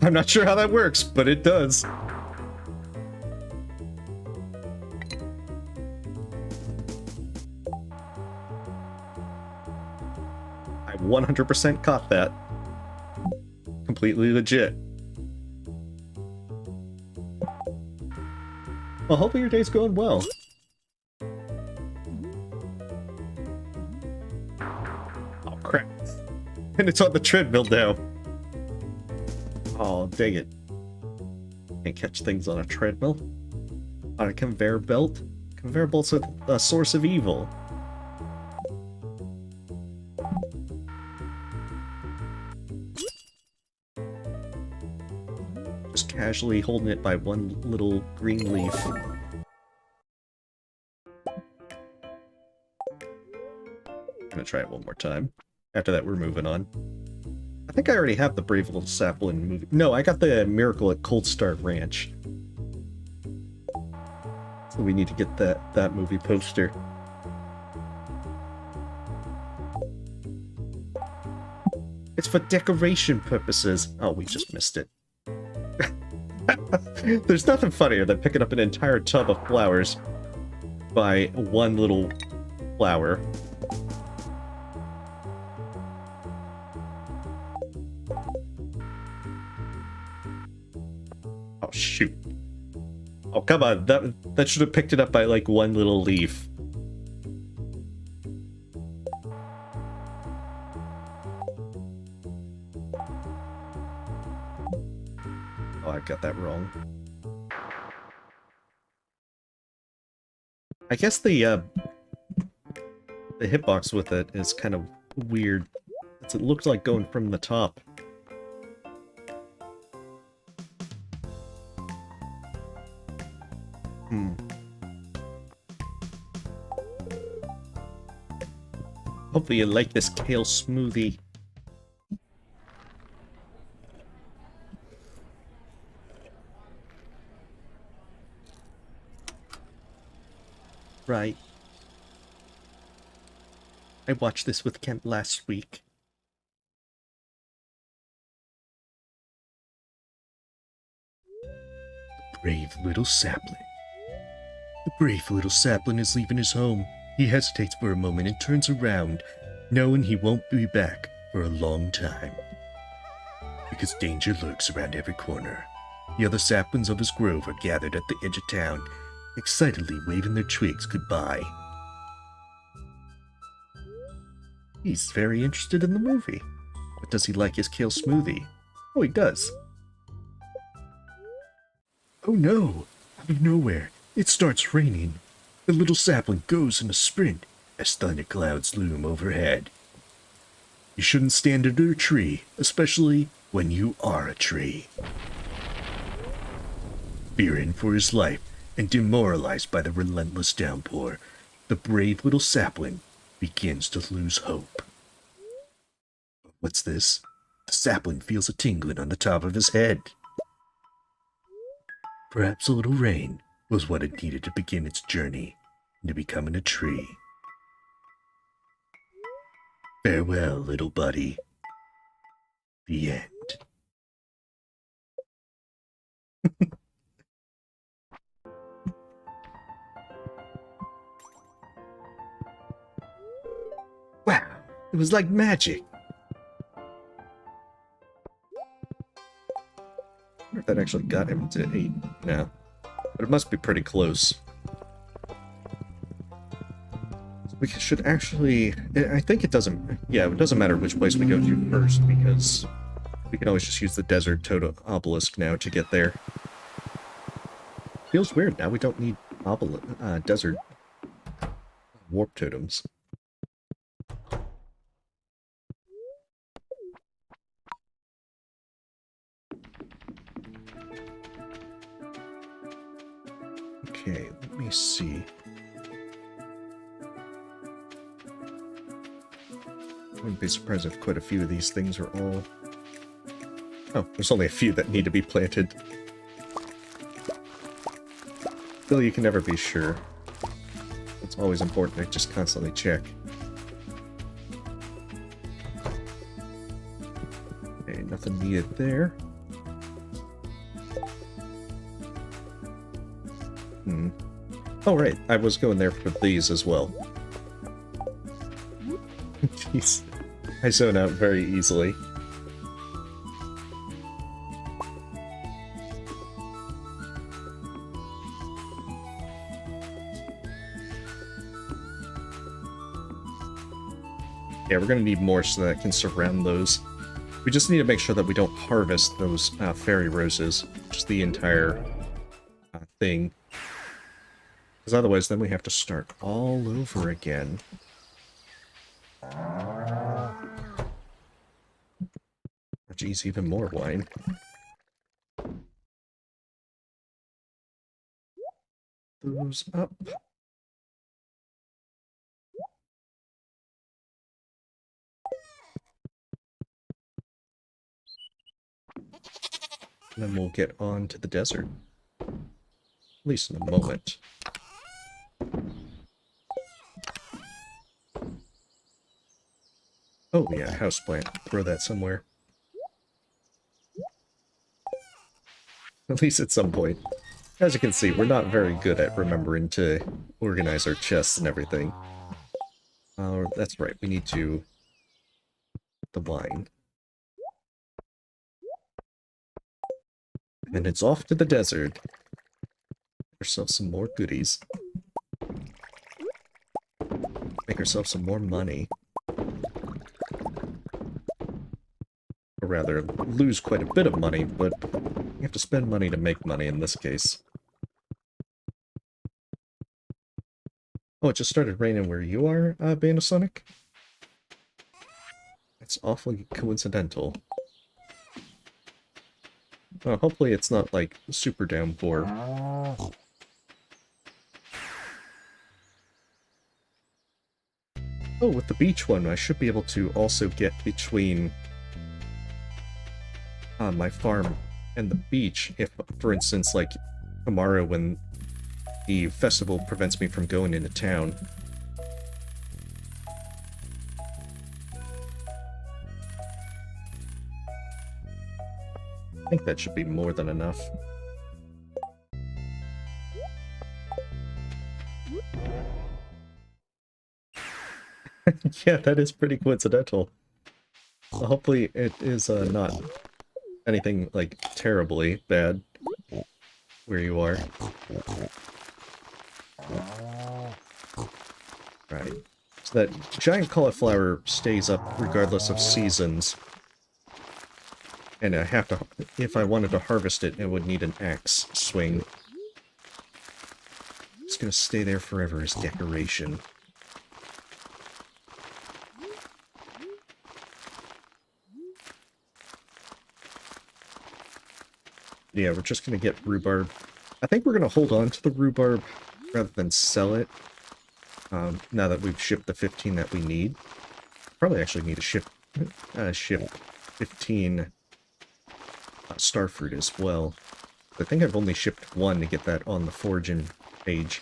I'm not sure how that works, but it does. I 100% caught that. Completely legit. Well, hopefully your day's going well. Oh, crap. And it's on the treadmill now. Oh, dang it. Can't catch things on a treadmill. On a conveyor belt? Conveyor belt's a source of evil. Just casually holding it by one little green leaf. I'm gonna try it one more time. After that, we're moving on. I think I already have the Brave Little Sapling movie. No, I got the Miracle at Cold Start Ranch. So we need to get that movie poster. It's for decoration purposes. Oh, we just missed it. There's nothing funnier than picking up an entire tub of flowers by one little flower. Oh, shoot. Oh, come on. That should have picked it up by, like, one little leaf. Oh, I got that wrong. I guess the hitbox with it is kind of weird. It looks like going from the top. Hopefully you like this kale smoothie. Right. I watched this with Kent last week. Brave little sapling. The brave little sapling is leaving his home. He hesitates for a moment and turns around, knowing he won't be back for a long time. Because danger lurks around every corner. The other saplings of his grove are gathered at the edge of town, excitedly waving their twigs goodbye. He's very interested in the movie. But does he like his kale smoothie? Oh, he does. Oh no! Out of nowhere, it starts raining. The little sapling goes in a sprint as thunderclouds loom overhead. You shouldn't stand under a tree, especially when you are a tree. Fearing for his life and demoralized by the relentless downpour, the brave little sapling begins to lose hope. What's this? The sapling feels a tingling on the top of his head. Perhaps a little rain was what it needed to begin its journey into becoming a tree. Farewell, little buddy. The end. Wow, it was like magic. I wonder if that actually got him to 8 now. But it must be pretty close. We should actually... I think it doesn't... Yeah, it doesn't matter which place we go to first, because we can always just use the desert obelisk now to get there. Feels weird now, we don't need desert warp totems. Okay, let me see. I wouldn't be surprised if quite a few of these things are all... Oh, there's only a few that need to be planted. Still, you can never be sure. It's always important to just constantly check. Okay, nothing needed there. Oh, right. I was going there for these as well. Jeez. I zone out very easily. Yeah, we're gonna need more so that I can surround those. We just need to make sure that we don't harvest those fairy roses. Just the entire thing. Because otherwise, then we have to start all over again. Oh, geez, even more wine. Those up. And then we'll get on to the desert. At least in a moment. Oh yeah, houseplant. Throw that somewhere. At least at some point. As you can see, we're not very good at remembering to organize our chests and everything. That's right, we need to... the wine. And it's off to the desert. Make ourselves some more goodies. Make ourselves some more money. Or rather, lose quite a bit of money, but you have to spend money to make money in this case. Oh, it just started raining where you are, Bandasonic? It's awfully coincidental. Well, hopefully it's not, like, super downpour. Oh, with the beach one, I should be able to also get between my farm and the beach if, for instance, like, tomorrow when the festival prevents me from going into town. I think that should be more than enough. Yeah, that is pretty coincidental. Well, hopefully it is not anything, like, terribly bad where you are. Right. So that giant cauliflower stays up regardless of seasons. And I have to, if I wanted to harvest it, I would need an axe swing. It's gonna stay there forever as decoration. Yeah, we're just gonna get rhubarb. I think we're gonna hold on to the rhubarb rather than sell it. Now that we've shipped the 15 that we need. Probably actually need to ship 15 starfruit as well. I think I've only shipped one to get that on the foraging page.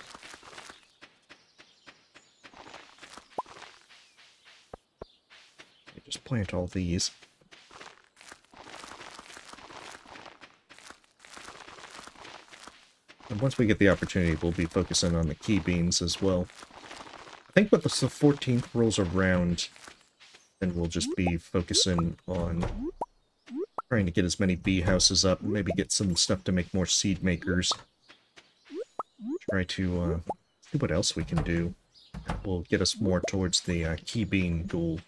Just plant all these. And once we get the opportunity, we'll be focusing on the key beans as well. I think when the 14th rolls around, then we'll just be focusing on trying to get as many bee houses up, maybe get some stuff to make more seed makers. Try to see what else we can do. That will get us more towards the key bean goal.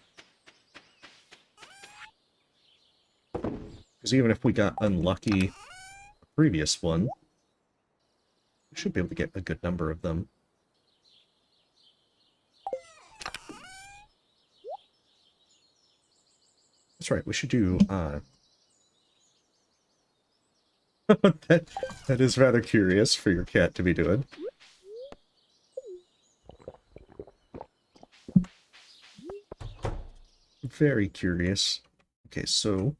Because even if we got unlucky the previous one, we should be able to get a good number of them. That's right, we should do, that is rather curious for your cat to be doing. Very curious. Okay, so...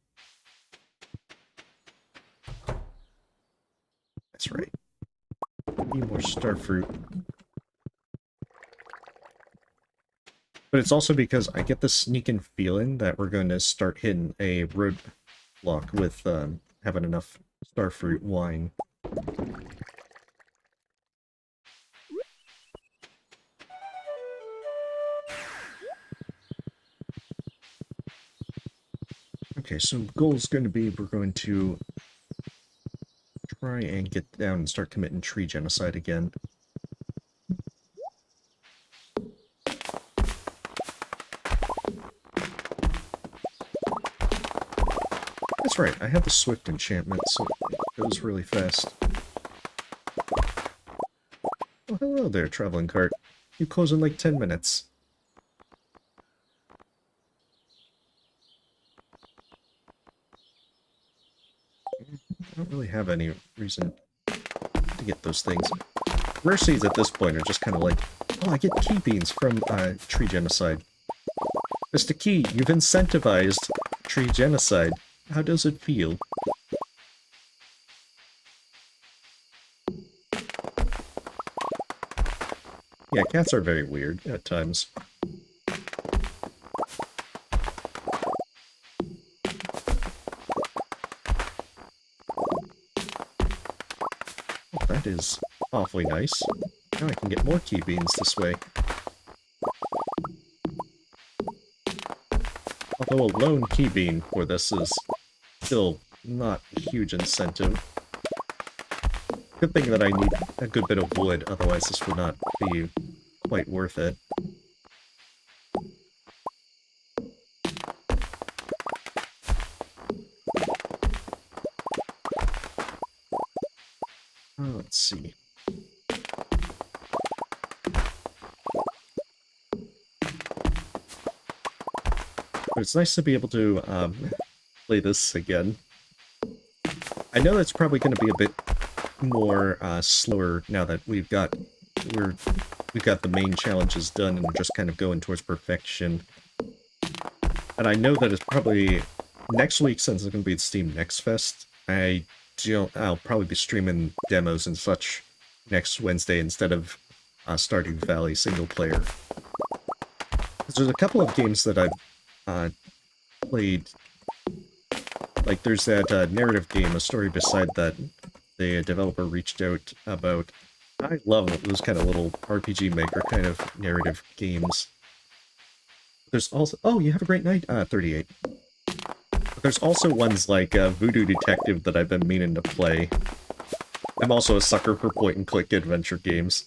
That's right. Need more starfruit. But it's also because I get the sneaking feeling that we're going to start hitting a roadblock with having enough starfruit wine. Okay, so the goal is going to be we're going to try and get down and start committing tree genocide again. That's right, I have the Swift enchantment, so it goes really fast. Oh, hello there, traveling cart. You close in like 10 minutes. I don't really have any reason to get those things. Rare seeds at this point are just kind of like, oh, I get key beans from tree genocide. Mr. Key, you've incentivized tree genocide. How does it feel? Yeah, cats are very weird at times. That is awfully nice. Now I can get more key beans this way. Although a lone key bean for this is still not a huge incentive. Good thing that I need a good bit of wood, otherwise this would not be quite worth it. Let's see. But it's nice to be able to play this again. I know that's probably going to be a bit more slower now that we've got the main challenges done and we're just kind of going towards perfection. And I know that it's probably next week, since it's going to be the Steam Next Fest. I'll probably be streaming demos and such next Wednesday instead of Stardew Valley single player. There's a couple of games that I've played. Like there's that narrative game, A Story Beside That, the developer reached out about. I love those kind of little RPG Maker kind of narrative games. There's also... Oh, you have a great night! 38. But there's also ones like Voodoo Detective that I've been meaning to play. I'm also a sucker for point-and-click adventure games.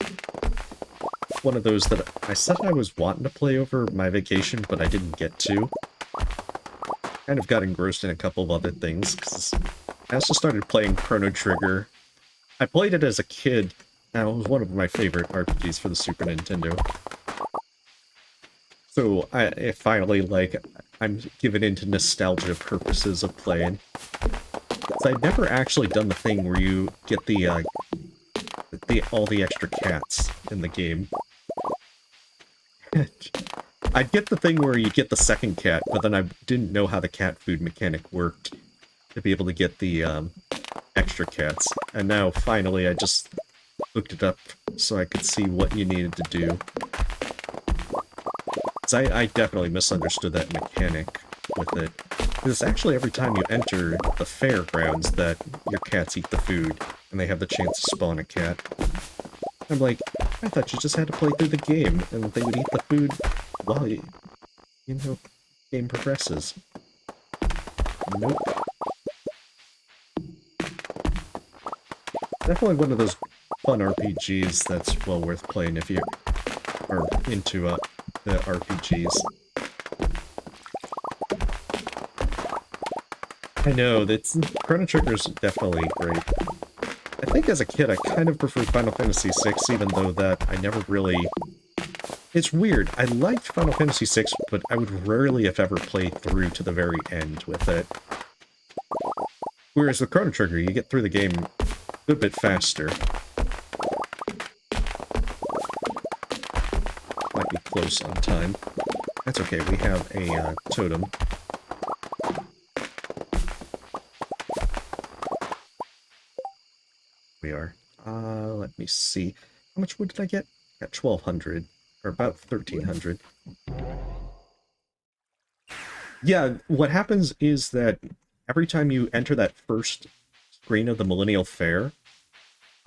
One of those that I said I was wanting to play over my vacation, but I didn't get to. Kind of got engrossed in a couple of other things, because I also started playing Chrono Trigger. I played it as a kid, and it was one of my favorite RPGs for the Super Nintendo. So, it finally, like, I'm given into nostalgia purposes of playing. So I'd never actually done the thing where you get all the extra cats in the game. I'd get the thing where you get the second cat, but then I didn't know how the cat food mechanic worked to be able to get the extra cats. And now, finally, I just looked it up so I could see what you needed to do. I definitely misunderstood that mechanic with it. Because actually every time you enter the fairgrounds that your cats eat the food, and they have the chance to spawn a cat. I'm like, I thought you just had to play through the game, and they would eat the food while you know, game progresses. Nope. Definitely one of those fun RPGs that's well worth playing if you are into the RPGs. I know, Chrono Trigger's definitely great. I think as a kid I kind of preferred Final Fantasy VI, even though that I never really... It's weird, I liked Final Fantasy VI, but I would rarely, if ever, play through to the very end with it. Whereas with Chrono Trigger, you get through the game a good bit faster. Might be close on time. That's okay, we have a totem. We are. Let me see. How much wood did I get? I got 1,200. Or about 1,300. Yeah, what happens is that every time you enter that first screen of the Millennial Fair,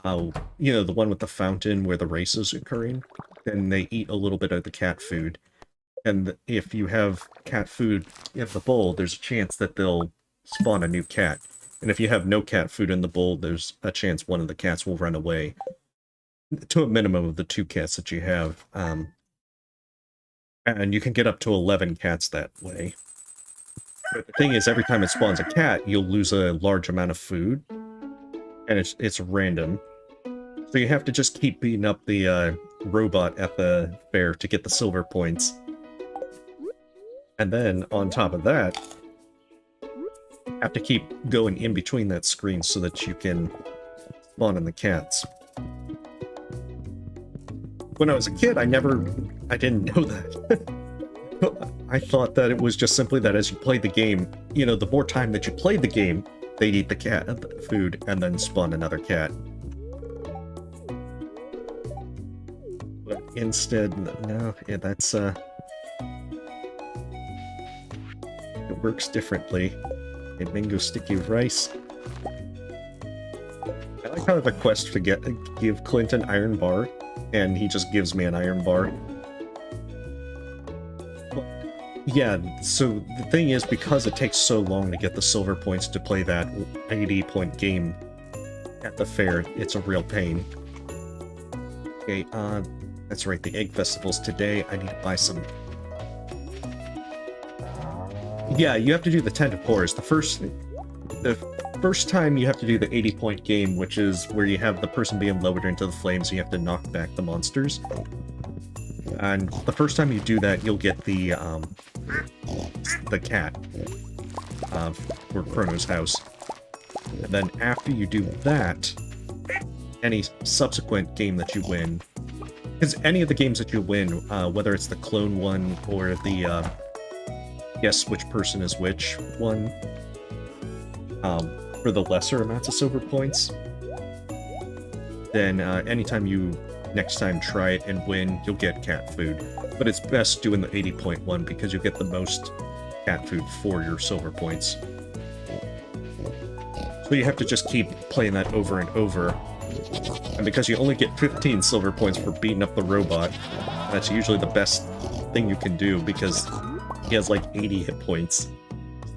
you know, the one with the fountain where the race is occurring, then they eat a little bit of the cat food. And if you have cat food in the bowl, there's a chance that they'll spawn a new cat. And if you have no cat food in the bowl, there's a chance one of the cats will run away. To a minimum of the 2 cats that you have. And you can get up to 11 cats that way. But the thing is, every time it spawns a cat, you'll lose a large amount of food. And it's random. So you have to just keep beating up the robot at the fair to get the silver points. And then, on top of that, you have to keep going in between that screen so that you can spawn in the cats. When I was a kid, I didn't know that. I thought that it was just simply that as you played the game, you know, the more time that you played the game, they'd eat the food and then spawn another cat. But instead, no, yeah, that's, it works differently. A mango sticky rice. I like how I have a quest to give Clint an iron bar, and he just gives me an iron bar. Yeah, so the thing is, because it takes so long to get the silver points to play that 80-point game at the fair, it's a real pain. Okay, that's right, the egg festival's today. I need to buy some... Yeah, you have to do the Tent of Horrors. The first time you have to do the 80-point game, which is where you have the person being lowered into the flames, and you have to knock back the monsters. And the first time you do that, you'll get the cat for Chrono's house. And then after you do that, any subsequent game that you win, because any of the games that you win, whether it's the clone one or the guess which person is which one, for the lesser amounts of silver points, then anytime you next time try it and win, you'll get cat food. But it's best doing the 80-point one because you get the most cat food for your silver points. So you have to just keep playing that over and over. And because you only get 15 silver points for beating up the robot, that's usually the best thing you can do because he has like 80 hit points.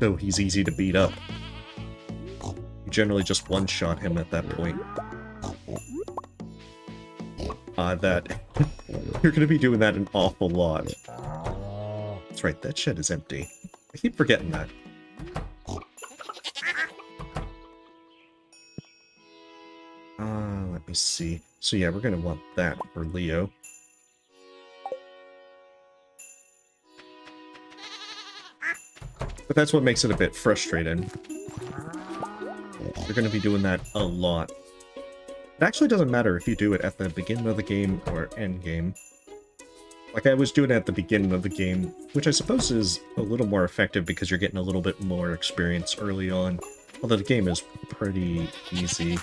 So he's easy to beat up. You generally just one-shot him at that point. You're going to be doing that an awful lot. That's right, that shed is empty. I keep forgetting that. Let me see. So yeah, we're going to want that for Leo. But that's what makes it a bit frustrating. You're going to be doing that a lot. It actually doesn't matter if you do it at the beginning of the game or end game. Like I was doing it at the beginning of the game, which I suppose is a little more effective because you're getting a little bit more experience early on. Although the game is pretty easy.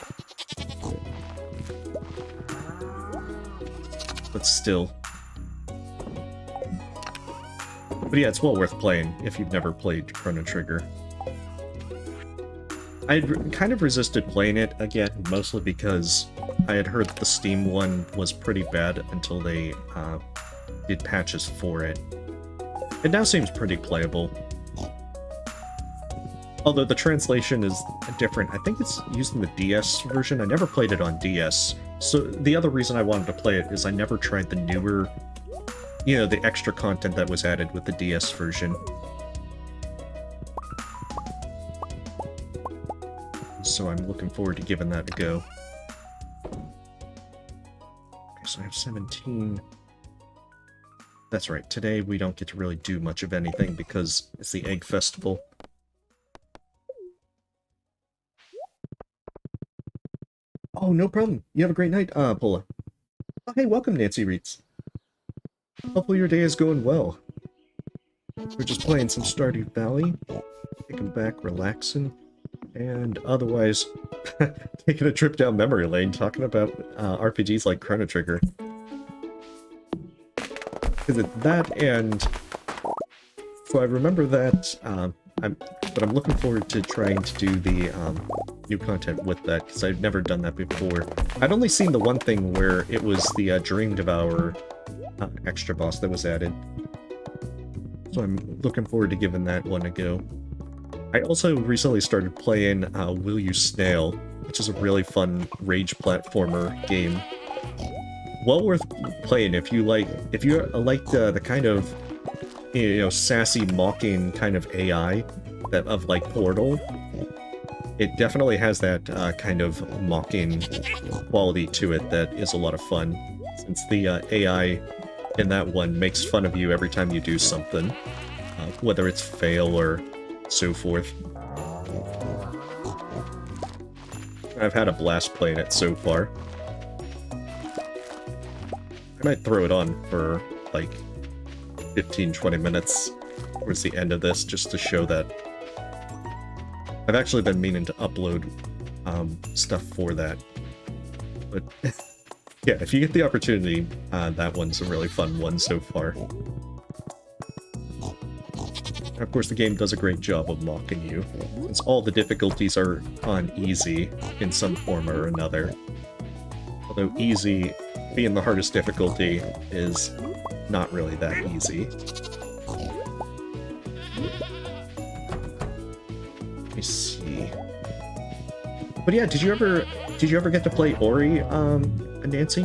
But still. But yeah, it's well worth playing if you've never played Chrono Trigger. I had kind of resisted playing it again, mostly because I had heard that the Steam one was pretty bad until they did patches for it. It now seems pretty playable. Although the translation is different. I think it's using the DS version. I never played it on DS. So the other reason I wanted to play it is I never tried the newer, you know, the extra content that was added with the DS version. So I'm looking forward to giving that a go. Okay, so I have 17. That's right, today we don't get to really do much of anything because it's the Egg Festival. Oh, no problem. You have a great night, Pola. Oh, hey, welcome, Nancy Reitz. Hopefully your day is going well. We're just playing some Stardew Valley, kicking back, relaxing, and otherwise taking a trip down memory lane, talking about RPGs like Chrono Trigger. Is it that and... So I remember that, but I'm looking forward to trying to do the new content with that, because I've never done that before. I'd only seen the one thing where it was the Dream Devourer extra boss that was added. So I'm looking forward to giving that one a go. I also recently started playing Will You Snail, which is a really fun rage platformer game. Well worth playing if you like the kind of, you know, sassy, mocking kind of AI that of like Portal. It definitely has that kind of mocking quality to it that is a lot of fun, since the AI in that one makes fun of you every time you do something, whether it's fail or so forth. I've had a blast playing it so far. I might throw it on for like 15-20 minutes towards the end of this, just to show that I've actually been meaning to upload stuff for that. But yeah, if you get the opportunity, that one's a really fun one so far. Of course, the game does a great job of mocking you, since all the difficulties are on easy in some form or another. Although easy, being the hardest difficulty, is not really that easy. Let me see. But yeah, did you ever get to play Ori, Nancy?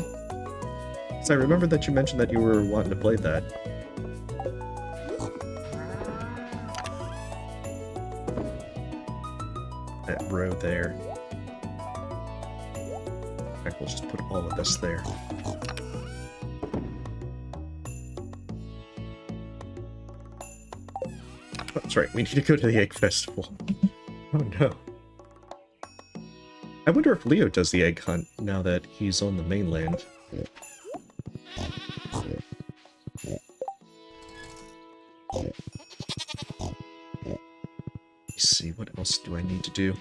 Because I remember that you mentioned that you were wanting to play that. That row there. In fact, we'll just put all of this there. Oh, that's right, we need to go to the Egg Festival. Oh no. I wonder if Leo does the egg hunt now that he's on the mainland. Let's see, what else do I need to do?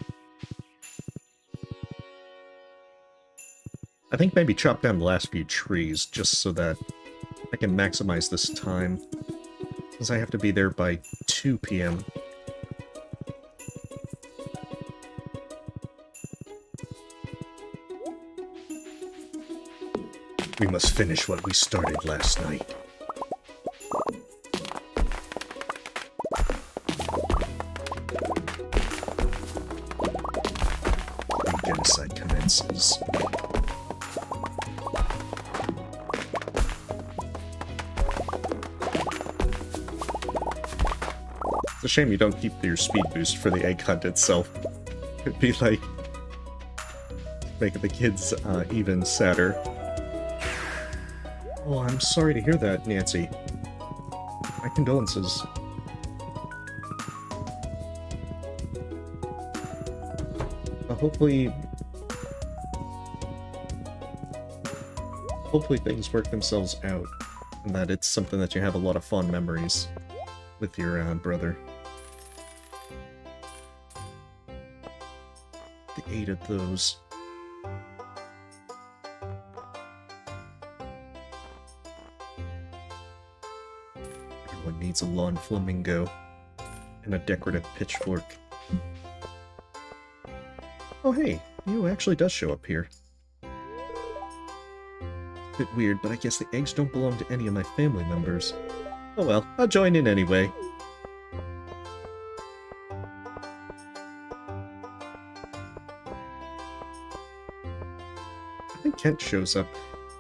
I think maybe chop down the last few trees, just so that I can maximize this time. Since I have to be there by 2 p.m. We must finish what we started last night. The genocide commences. It's a shame you don't keep your speed boost for the egg hunt itself. It'd be like making the kids even sadder. Oh, I'm sorry to hear that, Nancy. My condolences. Hopefully things work themselves out, and that it's something that you have a lot of fond memories with your brother. The 8 of those. Everyone needs a lawn flamingo and a decorative pitchfork. Oh hey, Leo actually does show up here. It's a bit weird, but I guess the eggs don't belong to any of my family members. Oh well, I'll join in anyway. I think Kent shows up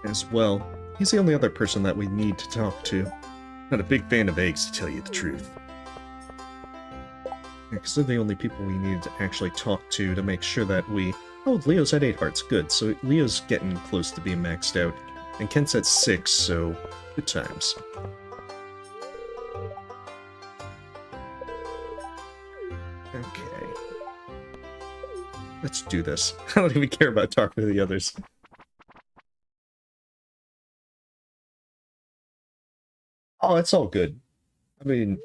as well. He's the only other person that we need to talk to. Not a big fan of eggs, to tell you the truth. Because they're the only people we need to actually talk to make sure that we... Oh, Leo's at 8 hearts, good. So Leo's getting close to being maxed out. And Kent's at 6, so good times. Okay. Let's do this. I don't even care about talking to the others. Oh, it's all good. I mean...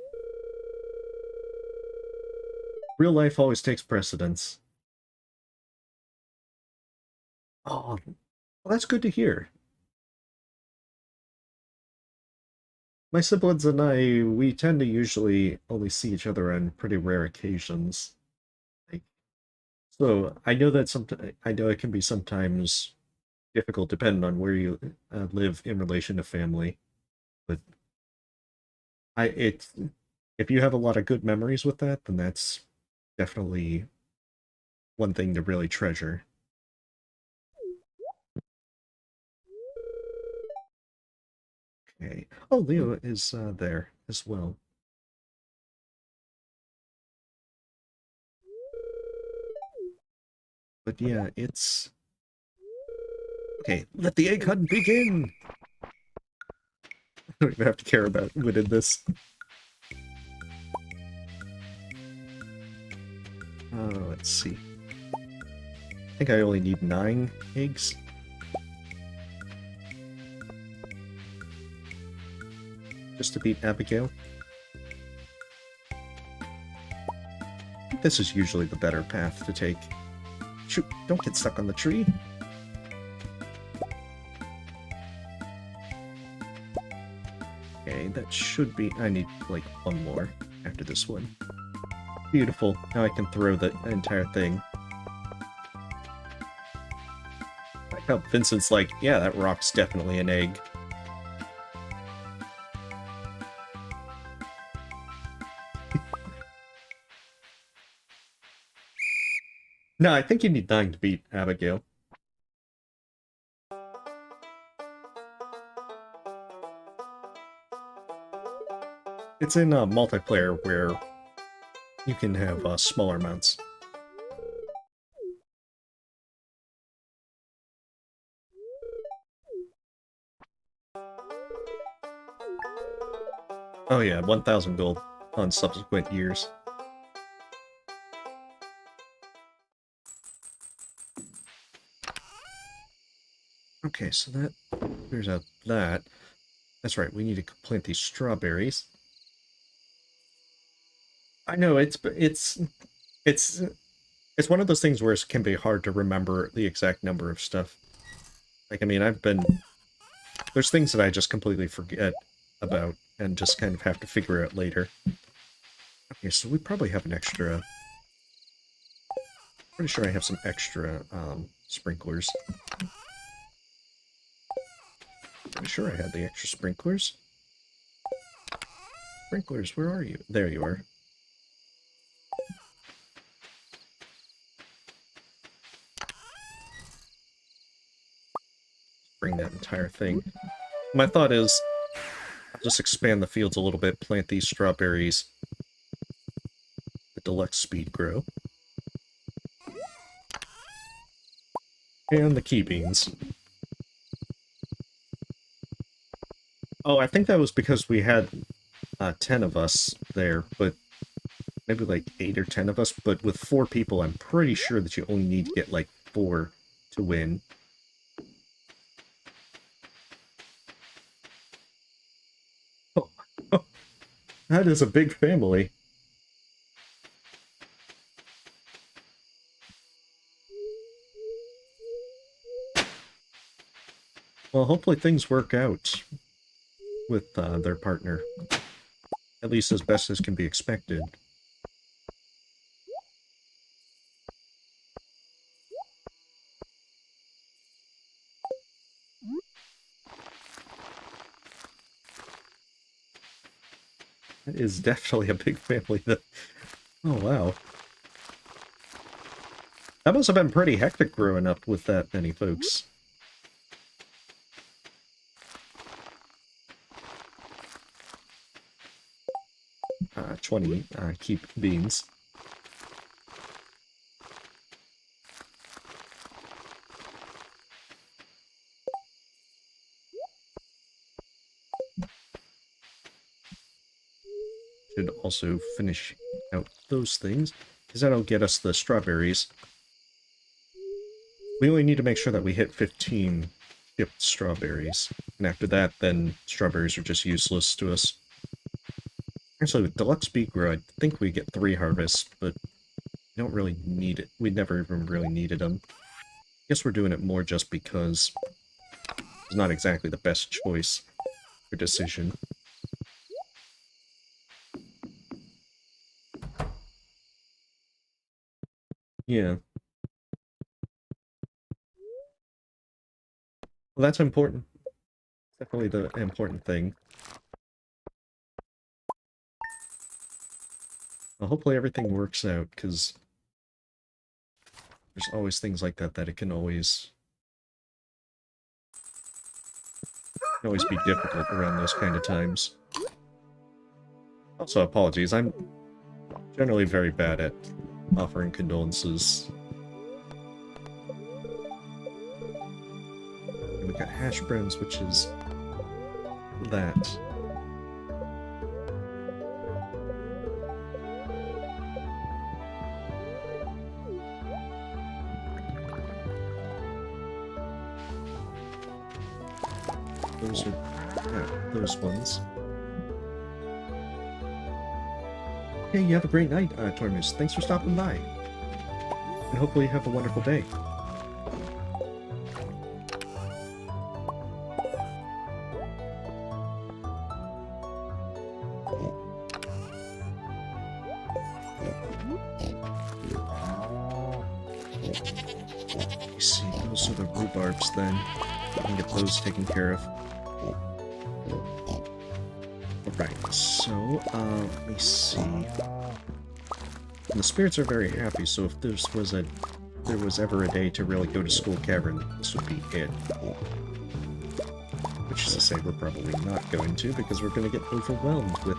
real life always takes precedence. Oh, well, that's good to hear. My siblings and I, we tend to usually only see each other on pretty rare occasions. Like, so I know that I know it can be sometimes difficult depending on where you live in relation to family, but if you have a lot of good memories with that, then that's definitely one thing to really treasure. Okay. Oh, Leo is there as well. But yeah, it's... Okay, let the egg hunt begin! I don't even have to care about winning this. Let's see. I think I only need 9 eggs. Just to beat Abigail. I think this is usually the better path to take. Shoot, don't get stuck on the tree. Okay, that should be... I need, like, one more. after this one. Beautiful. Now I can throw the entire thing. I like how Vincent's like, yeah, that rock's definitely an egg. No, I think you need 9 to beat Abigail. It's in multiplayer where you can have smaller amounts. Oh yeah, 1,000 gold on subsequent years. Okay, so that clears out that. That's right, we need to plant these strawberries. I know, it's one of those things where it can be hard to remember the exact number of stuff. Like, I mean, there's things that I just completely forget about and just kind of have to figure out later. Okay, so we probably have an extra... Pretty sure I have some extra sprinklers. Pretty sure I had the extra sprinklers. Sprinklers, where are you? There you are. Bring that entire thing. My thought is, I'll just expand the fields a little bit, plant these strawberries. The deluxe speed grow. And the key beans. Oh, I think that was because we had 10 of us there, but maybe like 8 or 10 of us, but with 4 people, I'm pretty sure that you only need to get like 4 to win. Oh, oh, that is a big family. Well, hopefully things work out with their partner. At least as best as can be expected. That is definitely a big family. Oh, wow. That must have been pretty hectic growing up with that many folks. 20 keep beans. Should also finish out those things, because that'll get us the strawberries. We only need to make sure that we hit 15 shipped strawberries. And after that, then strawberries are just useless to us. Actually, with Deluxe Beet Grow, I think we get 3 harvests, but we don't really need it. We never even really needed them. I guess we're doing it more just because it's not exactly the best choice or decision. Yeah. Well, that's important. Definitely the important thing. Well, hopefully everything works out, because there's always things like that that it can always be difficult around those kind of times. Also, apologies, I'm generally very bad at offering condolences. And we got hash browns, which is that. Those are those ones. Okay, you have a great night, Tormus. Thanks for stopping by. And hopefully you have a wonderful day. You see, those are the rhubarbs then. I can get those taken care of. Alright, so, let me see. And the spirits are very happy, so if there was ever a day to really go to Skull Cavern, this would be it. Which is to say, we're probably not going to, because we're going to get overwhelmed with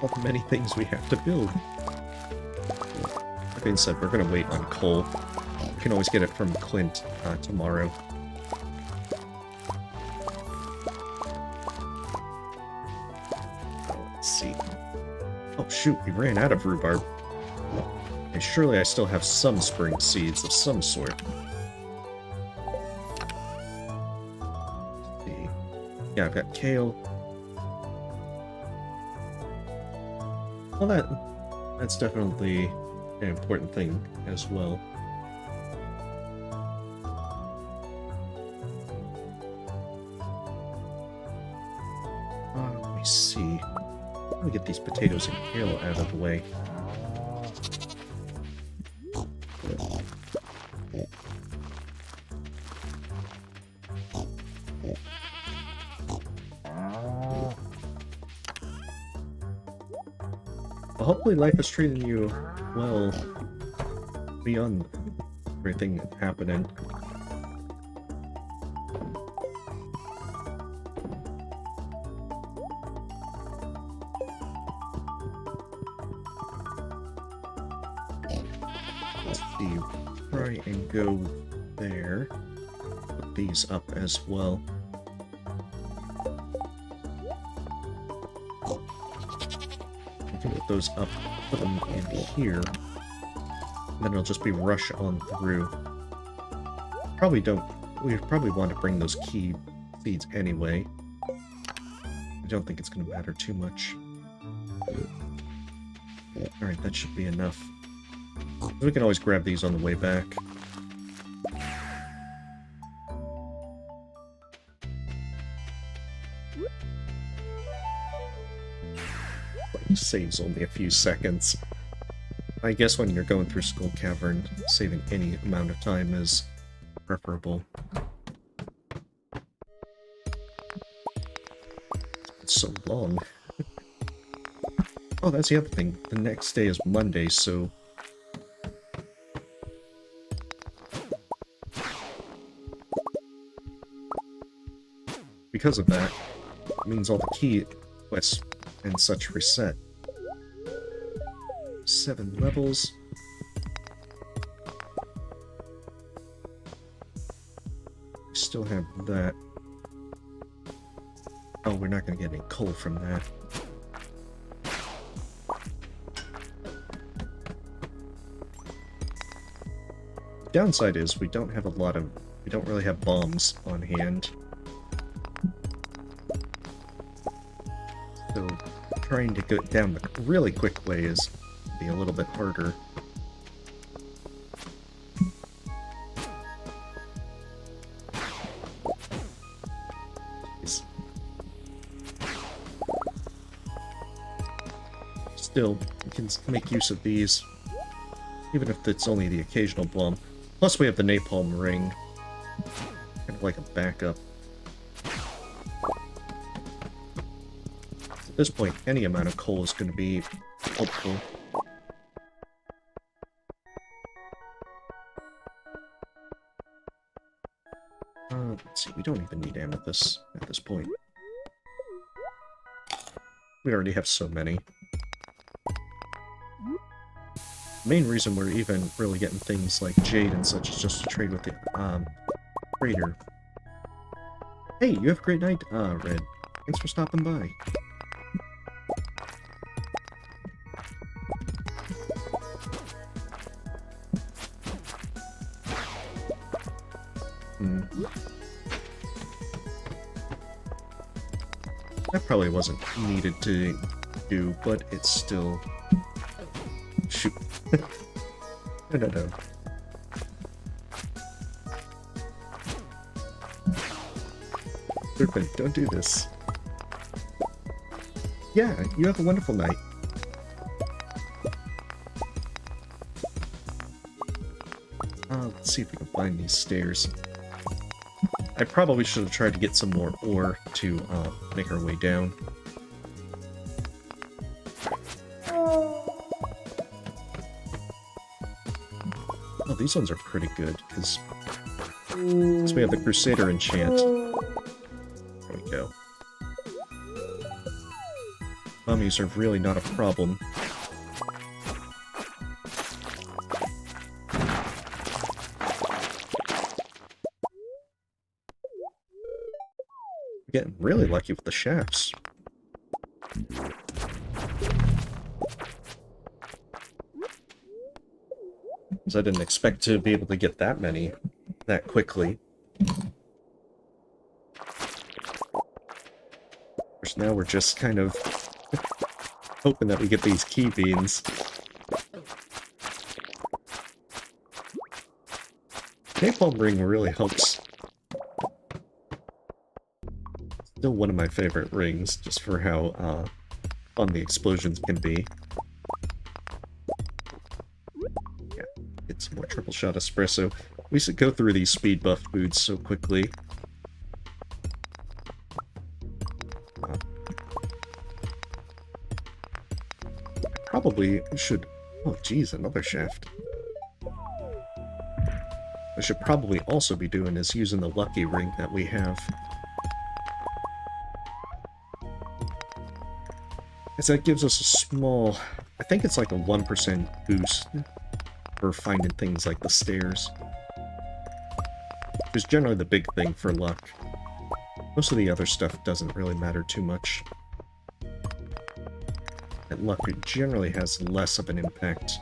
all the many things we have to build. That being said, we're going to wait on coal. We can always get it from Clint tomorrow. Let's see. Oh shoot, we ran out of rhubarb. And surely I still have some spring seeds of some sort. Let's see. Yeah, I've got kale. Well, that's definitely an important thing as well. Let me see. Let me get these potatoes and kale out of the way. Well, hopefully life is treating you well beyond everything happening. Let's see, try and go there. Put these up as well. Put those up, put them in here, and then it'll just be rush on through. We probably want to bring those key seeds anyway. I don't think it's going to matter too much. Alright, that should be enough. We can always grab these on the way back. Saves only a few seconds. I guess when you're going through Skull Cavern, saving any amount of time is preferable. It's so long. Oh, that's the other thing. The next day is Monday, so... because of that, it means all the key quests and such reset. 7 levels. We still have that. Oh, we're not going to get any coal from that. The downside is we don't really have bombs on hand. So trying to go down the really quick way is be a little bit harder. Still, you can make use of these, even if it's only the occasional bomb. Plus we have the napalm ring, kind of like a backup. At this point, any amount of coal is going to be helpful. Let's see, we don't even need amethysts at this point. We already have so many. The main reason we're even really getting things like jade and such is just to trade with the trader. Hey, you have a great night, Red. Thanks for stopping by. That probably wasn't needed to do, but it's still... Shoot. No. Serpent, don't do this. Yeah, you have a wonderful night. Let's Let's see if we can find these stairs. I probably should have tried to get some more ore to make our way down. Oh, these ones are pretty good, because we have the Crusader enchant. There we go. Mummies are really not a problem. We're getting really lucky with the shafts. Because I didn't expect to be able to get that many that quickly. Of course, now we're just kind of hoping that we get these key beans. Napalm ring really helps. Still one of my favorite rings, just for how fun the explosions can be. Yeah, get some more triple shot espresso. We should go through these speed buff foods so quickly. Probably should... Oh, geez, another shaft. I should probably also be doing is using the lucky ring that we have. As that gives us a small... I think it's like a 1% boost for finding things like the stairs. Which is generally the big thing for luck. Most of the other stuff doesn't really matter too much. And luck generally has less of an impact.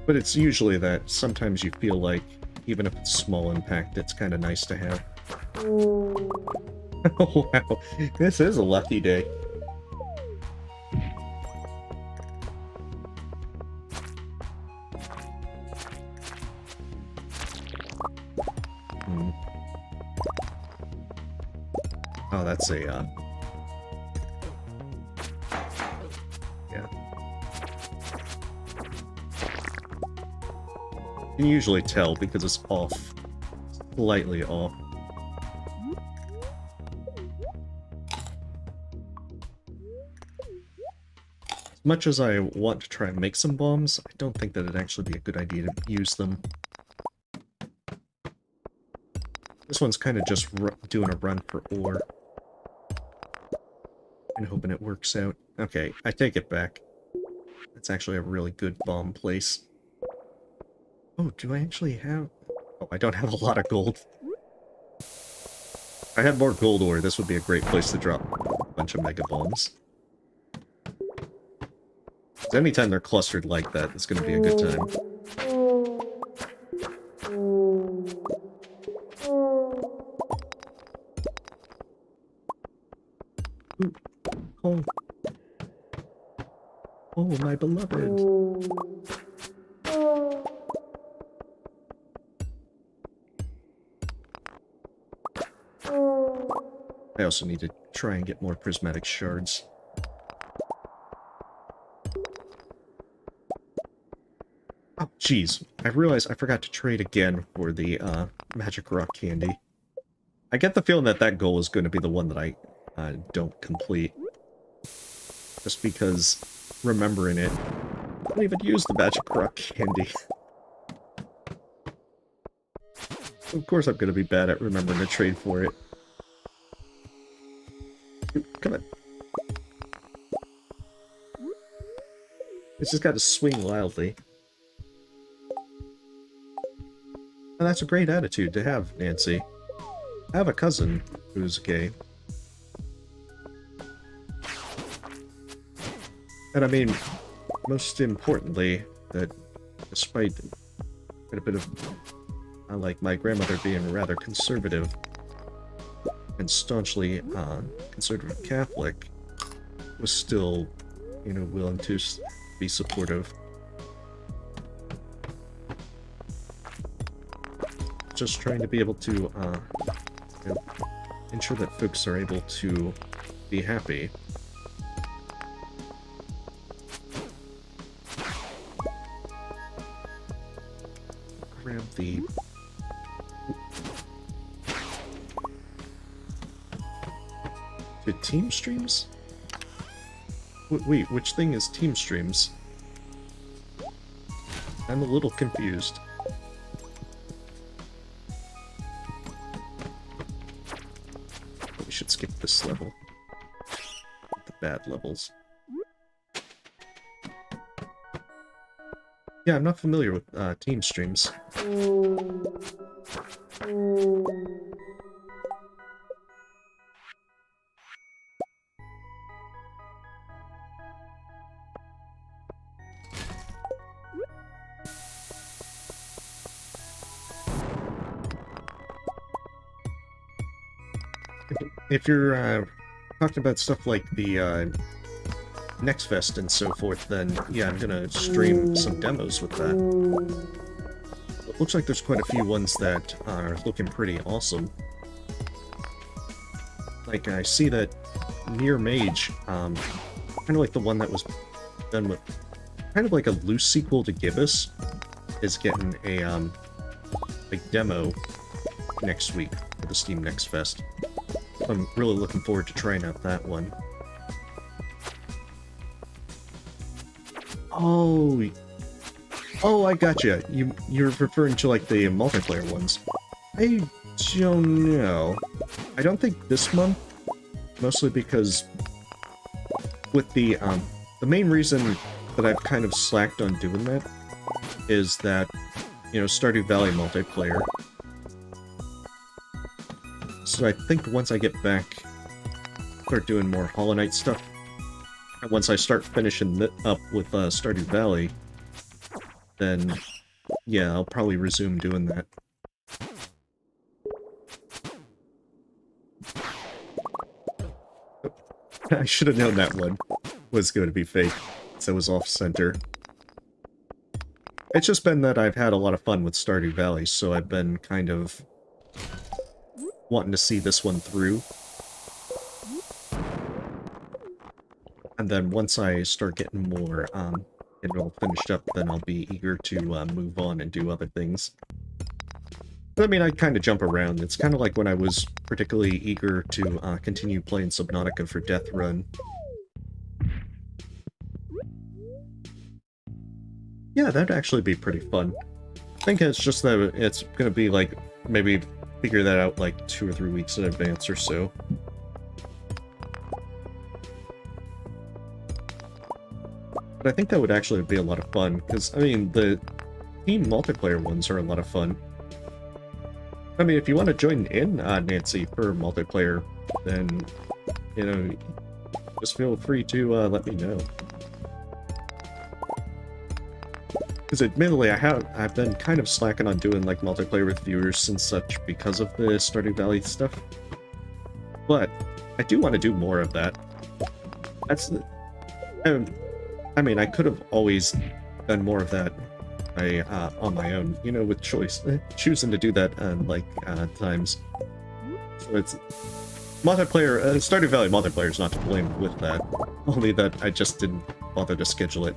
But it's usually that sometimes you feel like, even if it's small impact, it's kind of nice to have. Oh wow, this is a lucky day. Oh, that's a, yeah. You can usually tell because it's off. Slightly off. As much as I want to try and make some bombs, I don't think that it'd actually be a good idea to use them. This one's kind of just doing a run for ore. And hoping it works out. Okay, I take it back. That's actually a really good bomb place. Oh, do I actually have... Oh, I don't have a lot of gold. If I had more gold ore, this would be a great place to drop a bunch of mega bombs. Because anytime they're clustered like that, it's going to be a good time. Ooh. Oh. Oh, my beloved. I also need to try and get more prismatic shards. Oh, jeez. I realized I forgot to trade again for the magic rock candy. I get the feeling that that goal is going to be the one that I don't complete. Just because, remembering it, I don't even use the magic rock candy. Of course I'm going to be bad at remembering to trade for it. Come on. It's just got to swing wildly. And that's a great attitude to have, Nancy. I have a cousin who's gay. And I mean, most importantly, that despite quite a bit of, like my grandmother being rather conservative and staunchly conservative Catholic, was still, you know, willing to be supportive. Just trying to be able to, you know, ensure that folks are able to be happy. the... To team streams? Wait, which thing is team streams? I'm a little confused. We should skip this level. The bad levels. Yeah, I'm not familiar with team streams. If you're talking about stuff like the Next Fest and so forth, then yeah, I'm gonna stream some demos with that. It looks like there's quite a few ones that are looking pretty awesome. Like, I see that Near Mage, kind of like the one that was done with, kind of like a loose sequel to Gibbous, is getting a demo next week for the Steam Next Fest. I'm really looking forward to trying out that one. Oh, I gotcha. You're referring to like the multiplayer ones. I don't know. I don't think this month, mostly because with the main reason that I've kind of slacked on doing that is that, you know, Stardew Valley multiplayer. So I think once I get back, start doing more Hollow Knight stuff, and once I start finishing up with Stardew Valley, then yeah, I'll probably resume doing that. I should have known that one was going to be fake, so it was off-center. It's just been that I've had a lot of fun with Stardew Valley, so I've been kind of wanting to see this one through. And then once I start getting more it all finished up, then I'll be eager to move on and do other things. But I mean, I kind of jump around. It's kind of like when I was particularly eager to continue playing Subnautica for Death Run. Yeah, that'd actually be pretty fun. I think it's just that it's gonna be like, maybe figure that out like 2 or 3 weeks in advance or so. But I think that would actually be a lot of fun, because, I mean, the team multiplayer ones are a lot of fun. I mean, if you want to join in, Nancy, for multiplayer, then, you know, just feel free to let me know. Because admittedly, I've been kind of slacking on doing, like, multiplayer with viewers and such because of the Stardew Valley stuff. But I do want to do more of that. That's the... I mean, I could have always done more of that on my own, you know, with choosing to do that like times. So it's multiplayer. Stardew Valley multiplayer is not to blame with that. Only that I just didn't bother to schedule it.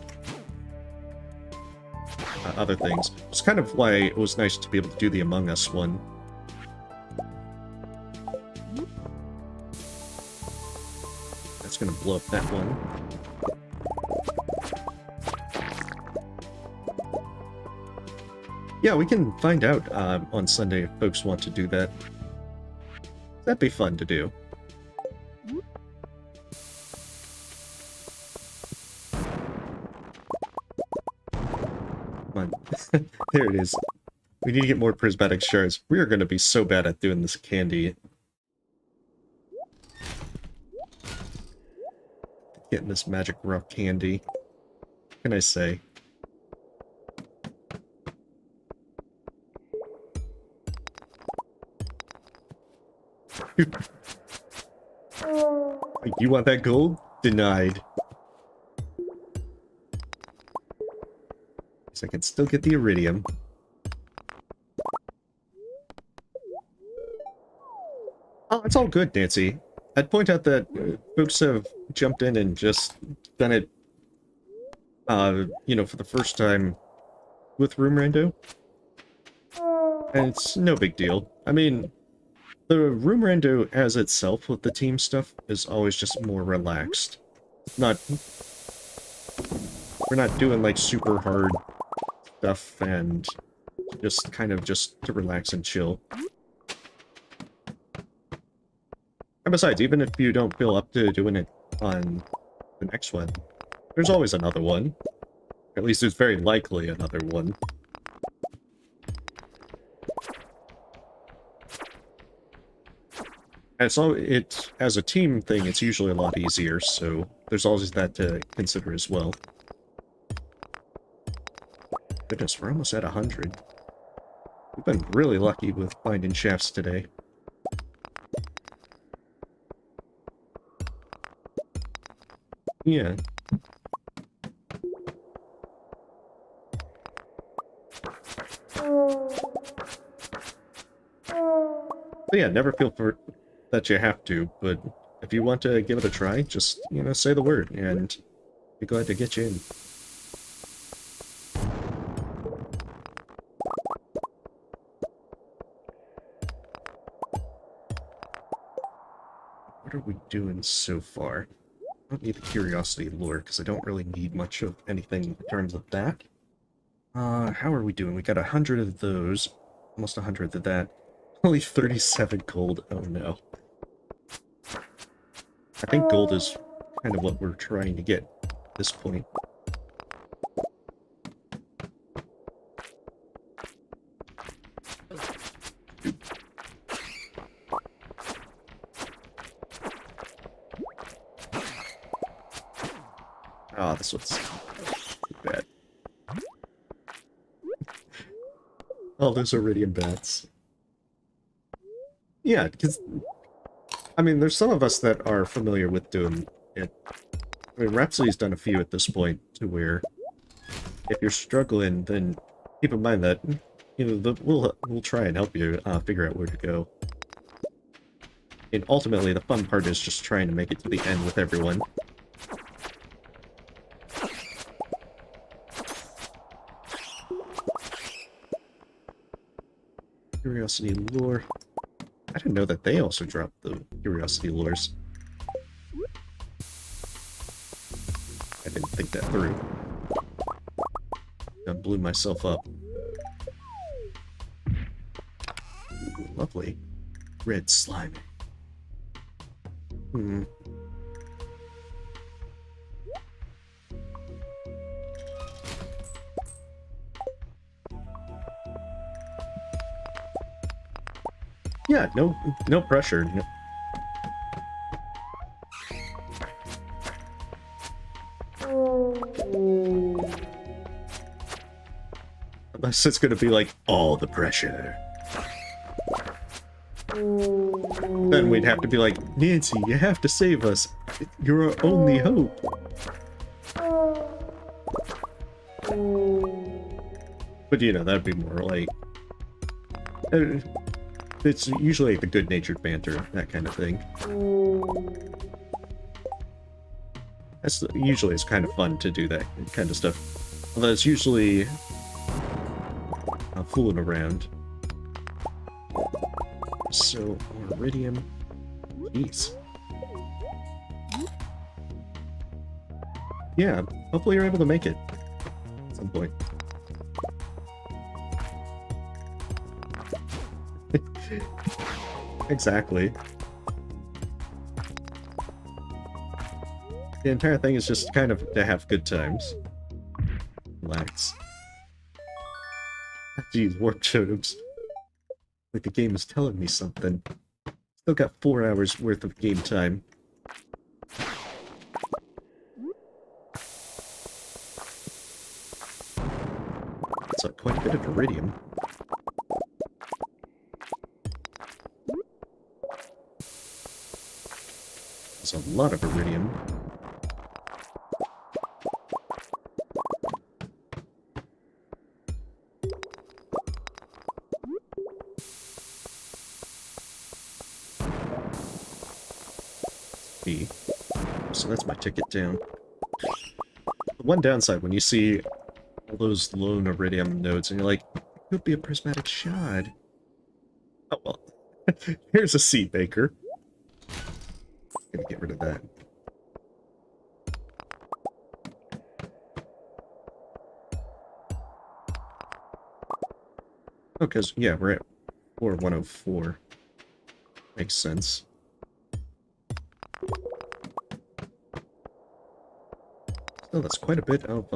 Other things. It's kind of why it was nice to be able to do the Among Us one. That's gonna blow up that one. Yeah, we can find out on Sunday if folks want to do that. That'd be fun to do. Come on. There it is. We need to get more prismatic shards. We are going to be so bad at doing this candy. Getting this magic rock candy. What can I say? You want that gold? Denied. So I can still get the iridium. Oh, it's all good, Nancy. I'd point out that folks have jumped in and just done it, you know, for the first time with Room Rando. And it's no big deal. I mean, the room rando as itself with the team stuff is always just more relaxed. Not... We're not doing, like, super hard stuff and just kind of just to relax and chill. And besides, even if you don't feel up to doing it on the next one, there's always another one. At least there's very likely another one. And so it, as a team thing, it's usually a lot easier, so there's always that to consider as well. Goodness, we're almost at 100. We've been really lucky with finding chefs today. Yeah. But yeah, never feel for that you have to, but if you want to give it a try, just, you know, say the word, and be glad to get you in. What are we doing so far? I don't need the curiosity lure, because I don't really need much of anything in terms of that. How are we doing? We got 100 of those, almost 100 of that. Only 37 gold, oh no. I think gold is kind of what we're trying to get at this point. Ah, this one's too bad. Oh, those iridium bats. Yeah, because, I mean, there's some of us that are familiar with doing it. I mean, Rhapsody's done a few at this point, to where if you're struggling, then keep in mind that, you know, we'll try and help you figure out where to go. And ultimately, the fun part is just trying to make it to the end with everyone. Curiosity lure. I didn't know that they also dropped the curiosity lures. I didn't think that through. I blew myself up. Ooh, lovely. Red slime. Hmm. Yeah, no pressure. No. Unless it's gonna be like, all the pressure. Then we'd have to be like, Nancy, you have to save us. You're our only hope. But you know, that'd be more like... It's usually the good-natured banter, that kind of thing. That's usually it's kind of fun to do that kind of stuff. Although it's usually fooling around. So, iridium. Jeez. Yeah, hopefully you're able to make it at some point. Exactly. The entire thing is just kind of to have good times. Relax. Jeez, warp totems. Like the game is telling me something. Still got 4 hours worth of game time. That's quite a bit of iridium. There's a lot of iridium. B. So that's my ticket down. The one downside, when you see all those lone iridium nodes and you're like, it could be a prismatic shard. Oh well. Here's a seed baker. Gonna get rid of that. Oh, because, yeah, we're at floor 104. Makes sense. Oh, that's quite a bit of,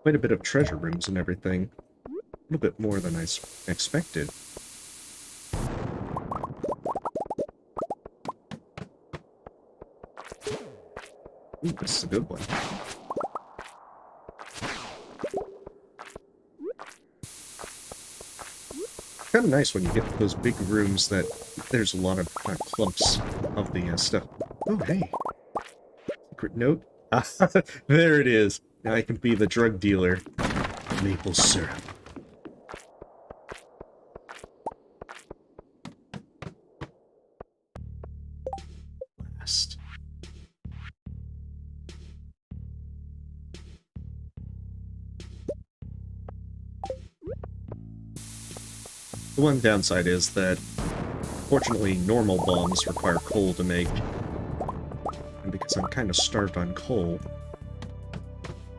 quite a bit of treasure rooms and everything. A little bit more than I expected. Ooh, this is a good one. Kind of nice when you get those big rooms that there's a lot of clumps of the stuff. Oh, hey. Secret note. There it is. Now I can be the drug dealer. Maple syrup. Last. The one downside is that, fortunately, normal bombs require coal to make. And because I'm kind of starved on coal,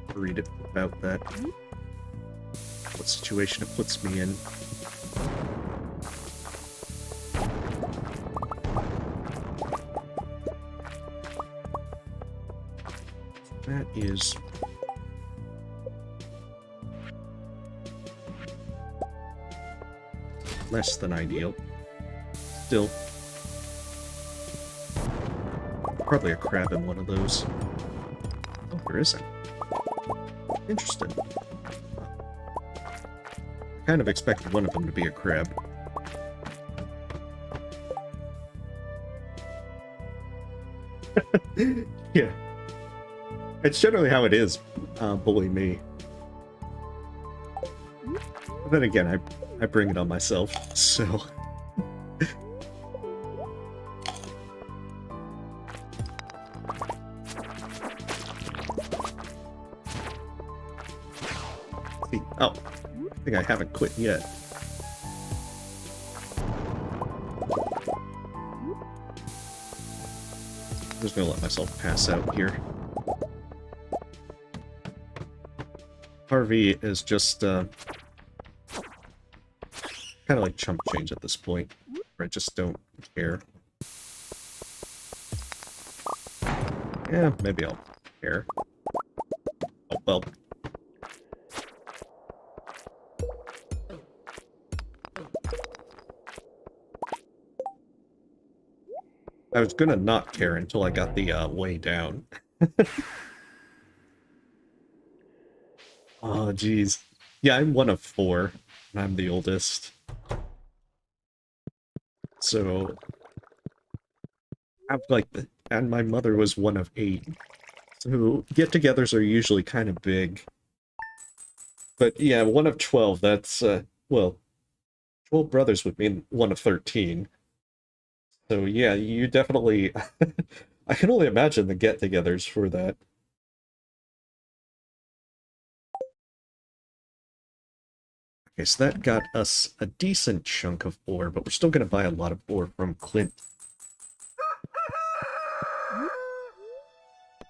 I'll read about that. What situation it puts me in. That is... less than ideal. Still. Probably a crab in one of those. Oh, there isn't. Interesting. I kind of expected one of them to be a crab. Yeah. It's generally how it is, bully me. But then again, I bring it on myself, so... Oh, I think I haven't quit yet. I'm just gonna let myself pass out here. Harvey is just, kind of like chump change at this point, where I just don't care. Yeah, maybe I'll care. Oh, well. I was gonna not care until I got the, way down. Oh, jeez. Yeah, I'm one of 4, and I'm the oldest. So... I'm like, and my mother was one of 8. So, get-togethers are usually kind of big. But yeah, one of 12, that's, well, 12 brothers would mean one of 13. So yeah, you definitely... I can only imagine the get-togethers for that. Okay, so that got us a decent chunk of ore, but we're still going to buy a lot of ore from Clint.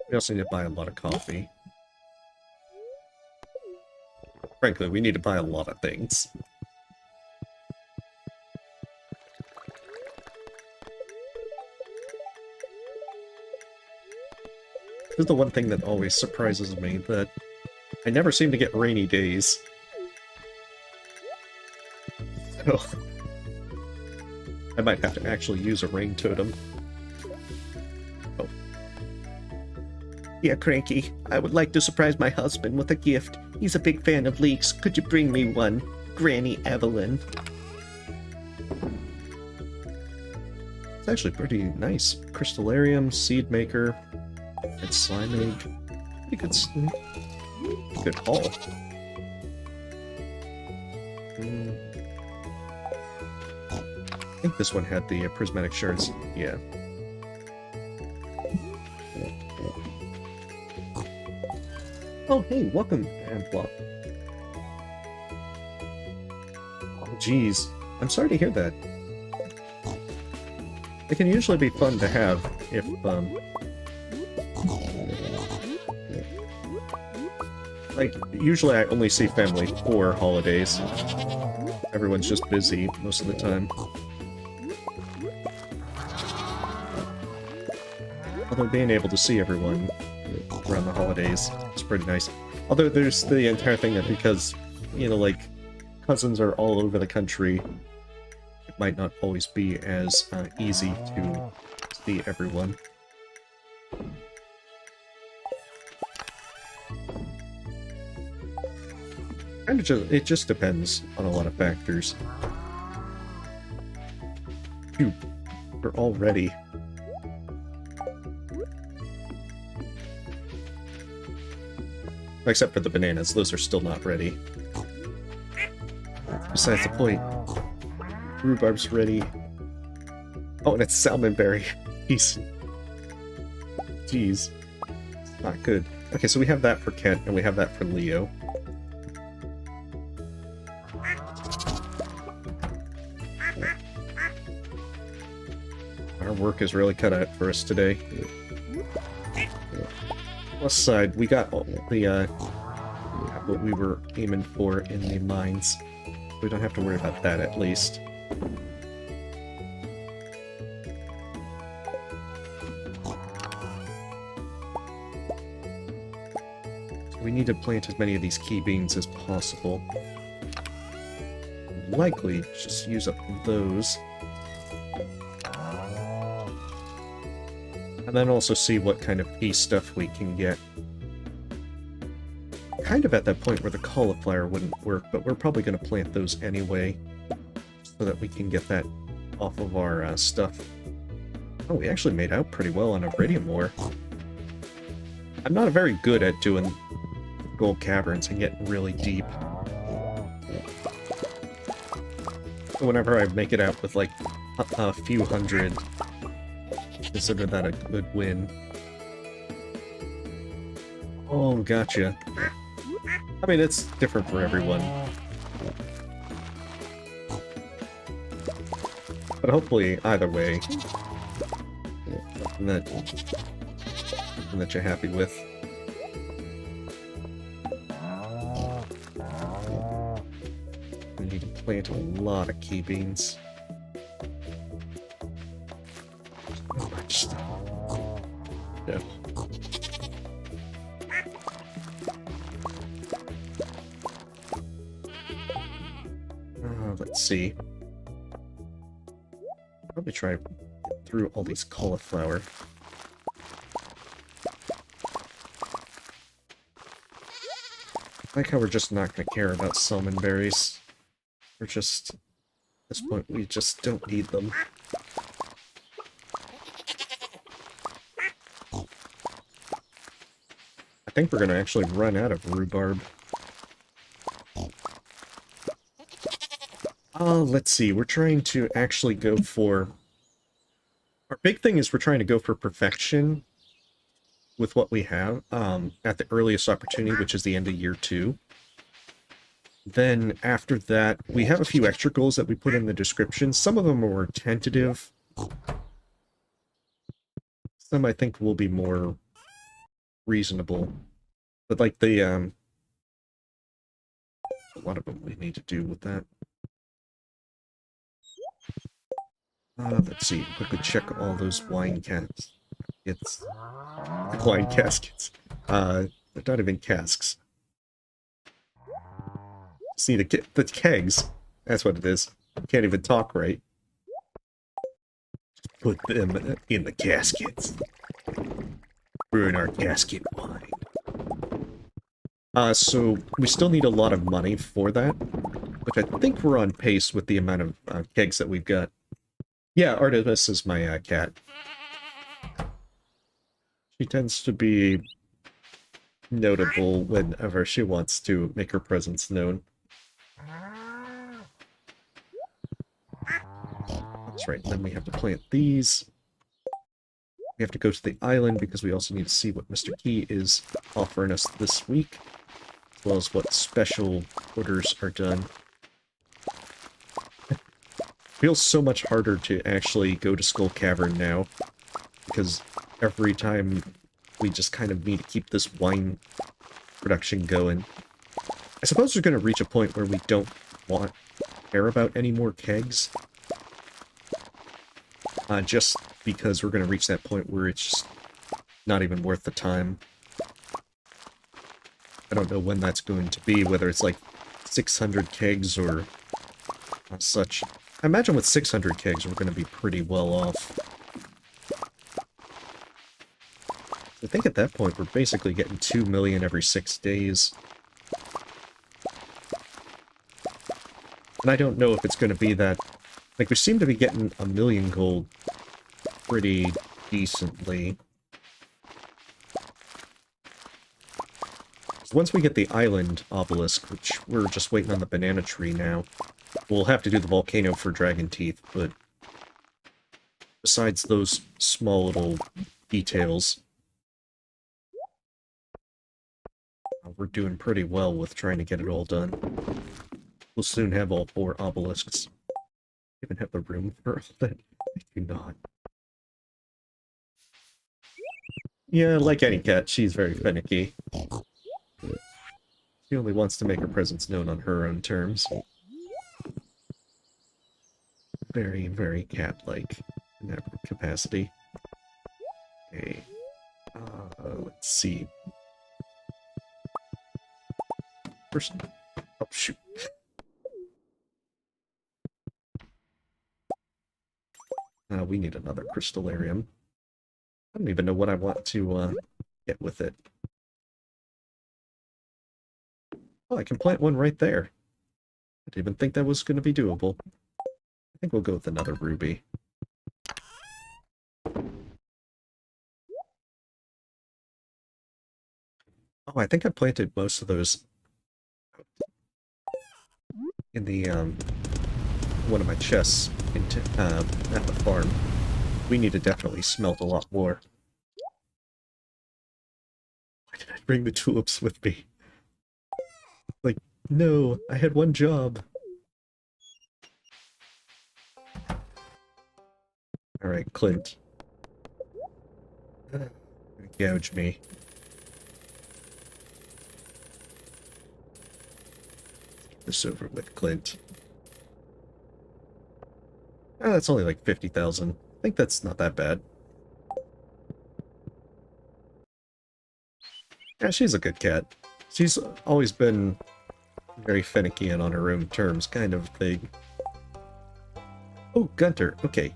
We also need to buy a lot of coffee. Frankly, we need to buy a lot of things. This is the one thing that always surprises me, that I never seem to get rainy days. So... I might have to actually use a rain totem. Oh. Yeah, Cranky. I would like to surprise my husband with a gift. He's a big fan of leeks. Could you bring me one? Granny Evelyn. It's actually pretty nice. Crystallarium, seed maker, and slime egg. Pretty good haul. I think this one had the prismatic shards. Yeah. Oh, hey, welcome, Antwop. Oh, geez. I'm sorry to hear that. It can usually be fun to have if, like, usually I only see family for holidays. Everyone's just busy most of the time. Although being able to see everyone around the holidays is pretty nice. Although there's the entire thing that because, you know, like, cousins are all over the country, it might not always be as easy to see everyone. It just depends on a lot of factors. Phew, we're all ready. Except for the bananas, those are still not ready. Besides the point, rhubarb's ready. Oh, and it's salmonberry. Jeez. Not good. Okay, so we have that for Kent, and we have that for Leo. Our work is really cut out for us today. Plus side, we got all the, what we were aiming for in the mines. We don't have to worry about that, at least. We need to plant as many of these key beans as possible. Likely just use up those. And then also see what kind of pea stuff we can get. Kind of at that point where the cauliflower wouldn't work, but we're probably going to plant those anyway, so that we can get that off of our stuff. Oh, we actually made out pretty well on iridium ore. I'm not very good at doing gold caverns and getting really deep. Whenever I make it out with like a few hundred, consider that a good win. Oh, gotcha. I mean, it's different for everyone. But hopefully, either way, something that you're happy with. We need to plant a lot of key beans. So much stuff. Yeah. Let's see. Probably try through all these cauliflower. I like how we're just not going to care about salmon berries. We're just, at this point, we just don't need them. I think we're going to actually run out of rhubarb. Let's see, we're trying to actually go for... Our big thing is we're trying to go for perfection with what we have at the earliest opportunity, which is the end of year 2. Then after that, we have a few extra goals that we put in the description. Some of them are more tentative. Some I think will be more reasonable. But like the, a lot of them we need to do with that. Let's see, quickly check all those wine caskets. Wine caskets. They're not even casks. See, the kegs. That's what it is. Can't even talk right. Just put them in the caskets. Ruin our casket wine. So we still need a lot of money for that, which I think we're on pace with the amount of kegs that we've got. Yeah, Artemis is my cat. She tends to be notable whenever she wants to make her presence known. That's right, then we have to plant these. We have to go to the island because we also need to see what Mr. Key is offering us this week, as well as what special orders are done. It feels so much harder to actually go to Skull Cavern now, because every time we just kind of need to keep this wine production going. I suppose we're going to reach a point where we don't care about any more kegs. Just because we're going to reach that point where it's just not even worth the time. I don't know when that's going to be, whether it's like 600 kegs or such. I imagine with 600 kegs we're going to be pretty well off. I think at that point we're basically getting 2 million every 6 days. And I don't know if it's going to be that... Like, we seem to be getting 1 million gold pretty decently. Once we get the island obelisk, which we're just waiting on the banana tree now, we'll have to do the volcano for dragon teeth, but besides those small little details, we're doing pretty well with trying to get it all done. We'll soon have all 4 obelisks. Even have the room for all that? I do not. Yeah, like any cat, she's very finicky. She only wants to make her presence known on her own terms. Very, very cat-like in that capacity. Okay. Let's see. First... Oh, shoot. We need another crystallarium. I don't even know what I want to get with it. Oh, I can plant one right there. I didn't even think that was going to be doable. I think we'll go with another ruby. Oh, I think I planted most of those in the, one of my chests into, at the farm. We need to definitely smelt a lot more. Why did I bring the tulips with me? Like, no, I had one job. Alright, Clint. Gouge me. Get this over with, Clint. That's only like 50,000. I think that's not that bad. Yeah, she's a good cat. She's always been very finicky and on her own terms kind of thing. Oh, Gunter, okay.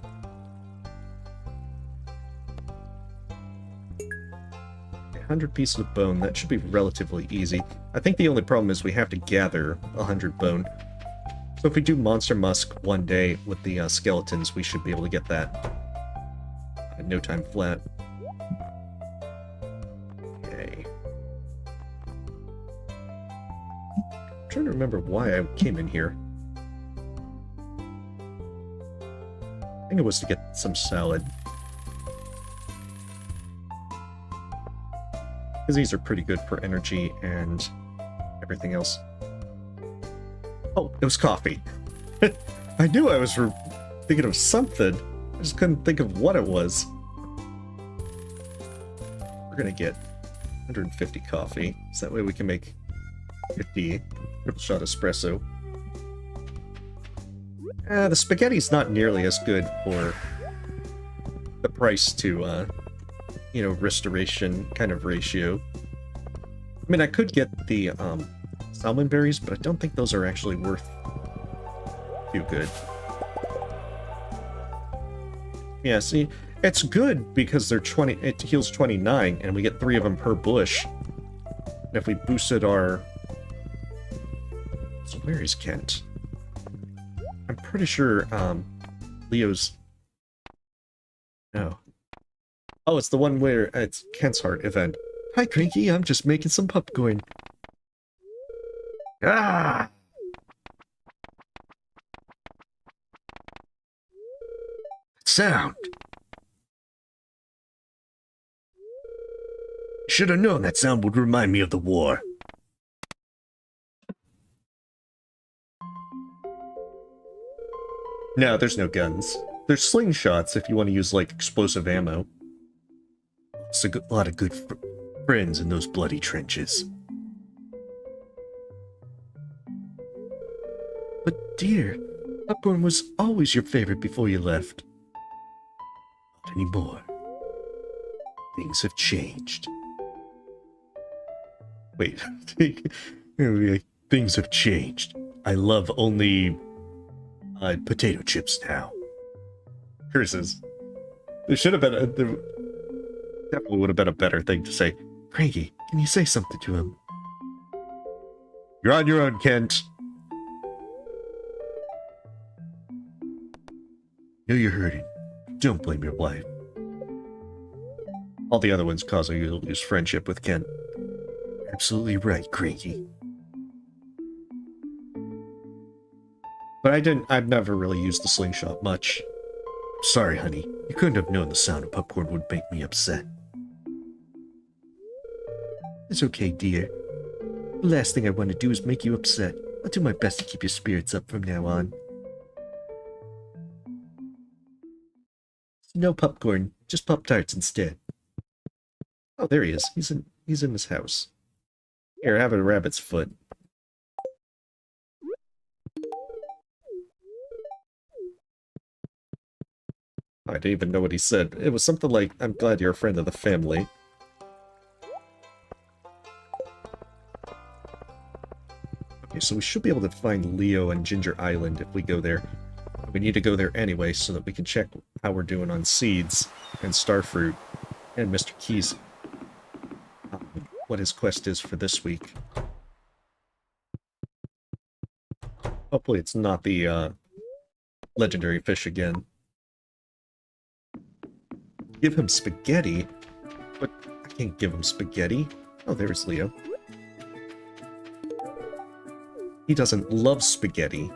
100 pieces of bone, that should be relatively easy. I think the only problem is we have to gather 100 bone. So if we do Monster Musk one day with the skeletons, we should be able to get that in no time flat. Okay. I'm trying to remember why I came in here. I think it was to get some salad. Because these are pretty good for energy and everything else. Oh, it was coffee. I knew I was thinking of something. I just couldn't think of what it was. We're gonna get 150 coffee, so that way we can make 50 triple shot espresso. The spaghetti's not nearly as good for the price to, you know, restoration kind of ratio. I mean, I could get the, salmon berries, but I don't think those are actually worth too good. Yeah, see, it's good because they're 20, it heals 29, and we get 3 of them per bush. And if we boosted our... So where is Kent? I'm pretty sure, Leo's... No. Oh, it's the one where it's Kent's Heart event. Hi, Cranky, I'm just making some popcorn. Ah! Sound. should have known that sound would remind me of the war. No, there's no guns. There's slingshots if you want to use, like, explosive ammo. It's a lot of good friends in those bloody trenches. But dear, popcorn was always your favorite before you left. Not anymore. Things have changed. Wait. Things have changed. I love only potato chips now. Curses. There should have been there definitely would have been a better thing to say. Cranky, can you say something to him? You're on your own, Kent. Know you're hurting. Don't blame your wife. All the other ones causing you to lose friendship with Kent. Absolutely right, Cranky. But I've never really used the slingshot much. Sorry, honey. You couldn't have known the sound of popcorn would make me upset. It's okay, dear. The last thing I want to do is make you upset. I'll do my best to keep your spirits up from now on. No popcorn, just Pop-Tarts instead. Oh, there he is. He's in his house. Here, have a rabbit's foot. I didn't even know what he said. It was something like, I'm glad you're a friend of the family. Okay, so we should be able to find Leo and Ginger Island if we go there. We need to go there anyway so that we can check how we're doing on seeds and starfruit and Mr. Key's what his quest is for this week. Hopefully it's not the legendary fish again. Give him spaghetti? But I can't give him spaghetti. Oh, there's Leo. He doesn't love spaghetti.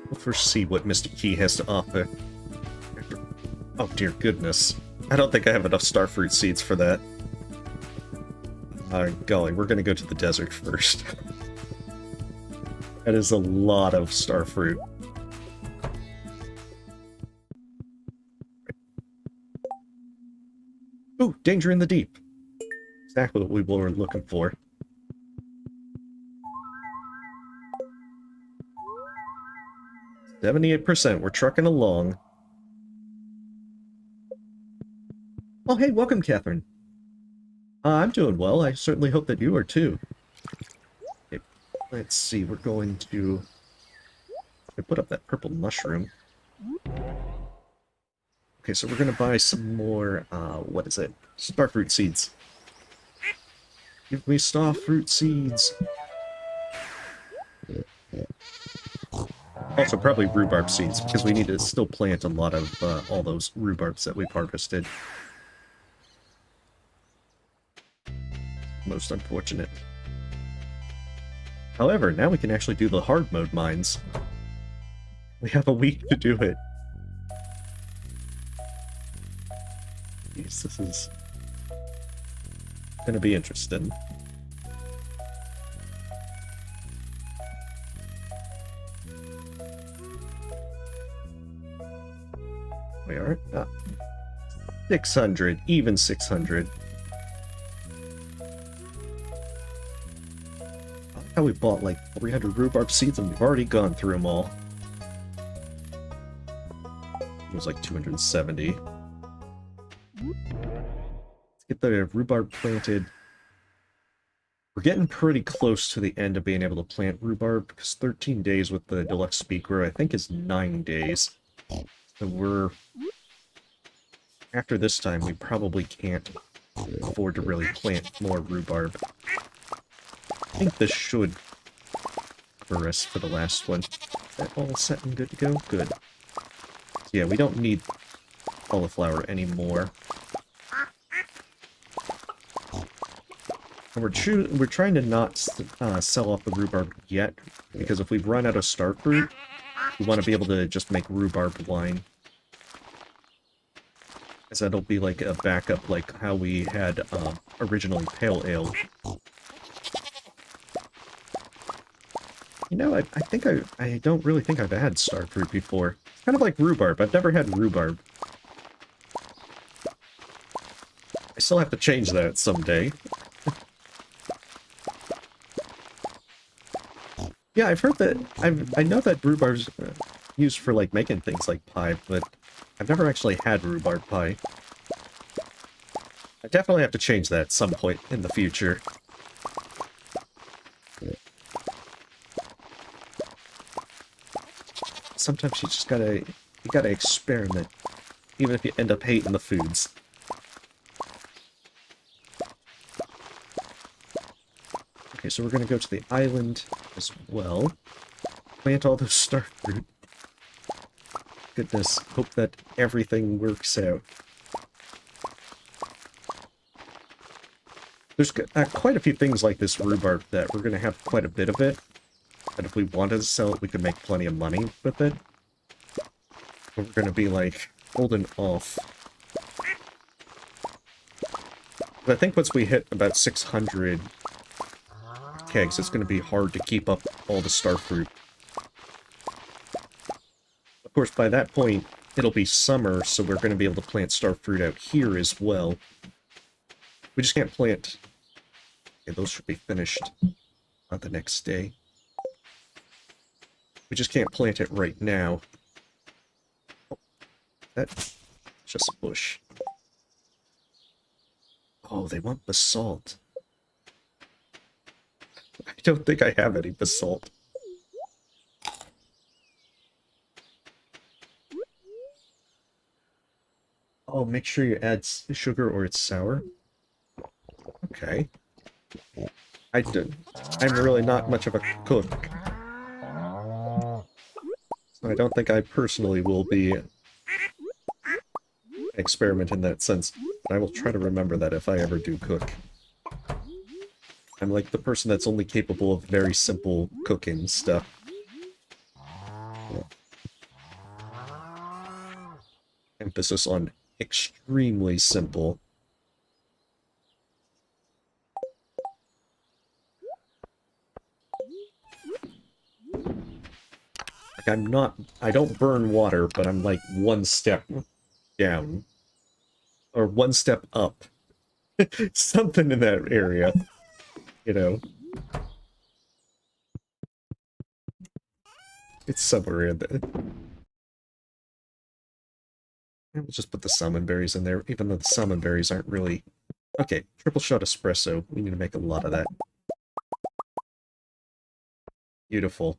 We'll first see what Mr. Key has to offer. Oh dear goodness. I don't think I have enough starfruit seeds for that. Golly, we're gonna go to the desert first. That is a lot of starfruit. Ooh, danger in the deep. Exactly what we were looking for. %, we're trucking along. Oh, hey, welcome, Catherine. I'm doing well. I certainly hope that you are too. Okay, let's see, we're going to put up that purple mushroom. Okay, so we're going to buy some more, what is it? Starfruit seeds. Give me starfruit seeds. Also, probably rhubarb seeds, because we need to still plant a lot of all those rhubarbs that we've harvested. Most unfortunate. However, now we can actually do the hard mode mines. We have a week to do it. Jeez, this is gonna be interesting. We are 600, even 600. How we bought like 300 rhubarb seeds and we've already gone through them all. It was like 270. Let's get the rhubarb planted. We're getting pretty close to the end of being able to plant rhubarb because 13 days with the deluxe speed grow I think is 9 days. So we're... After this time we probably can't afford to really plant more rhubarb. I think this should cover us for the last one. Is that all set and good to go? Good. So yeah, we don't need cauliflower anymore. And we're trying to not sell off the rhubarb yet, because if we run out of starfruit, we want to be able to just make rhubarb wine. As that'll be like a backup, like how we had originally pale ale. You know, I think I don't really think I've had starfruit before. It's kind of like rhubarb. I've never had rhubarb. I still have to change that someday. Yeah, I've heard that. I know that rhubarb's used for like making things like pie, but I've never actually had rhubarb pie. I definitely have to change that at some point in the future. Sometimes you gotta experiment, even if you end up hating the foods. Okay, so we're gonna go to the island as well. Plant all those starfruit. Goodness, hope that everything works out. There's quite a few things like this rhubarb that we're gonna have quite a bit of it. And if we wanted to sell it, we could make plenty of money with it. But we're gonna be, like, holding off. But I think once we hit about 600 kegs, it's gonna be hard to keep up all the starfruit. Of course, by that point, it'll be summer, so we're gonna be able to plant starfruit out here as well. We just can't plant... Okay, those should be finished on the next day. We just can't plant it right now. Oh, that's just a bush. Oh, they want basalt. I don't think I have any basalt. Oh, make sure you add sugar or it's sour. Okay. I'm really not much of a cook. So I don't think I personally will be experiment in that sense. But I will try to remember that if I ever do cook. I'm like the person that's only capable of very simple cooking stuff. Yeah. Emphasis on extremely simple. Like I don't burn water, but I'm like one step down. Or one step up. Something in that area. You know. It's somewhere in there. We'll just put the salmon berries in there, even though the salmon berries aren't really... Okay, triple shot espresso. We need to make a lot of that. Beautiful.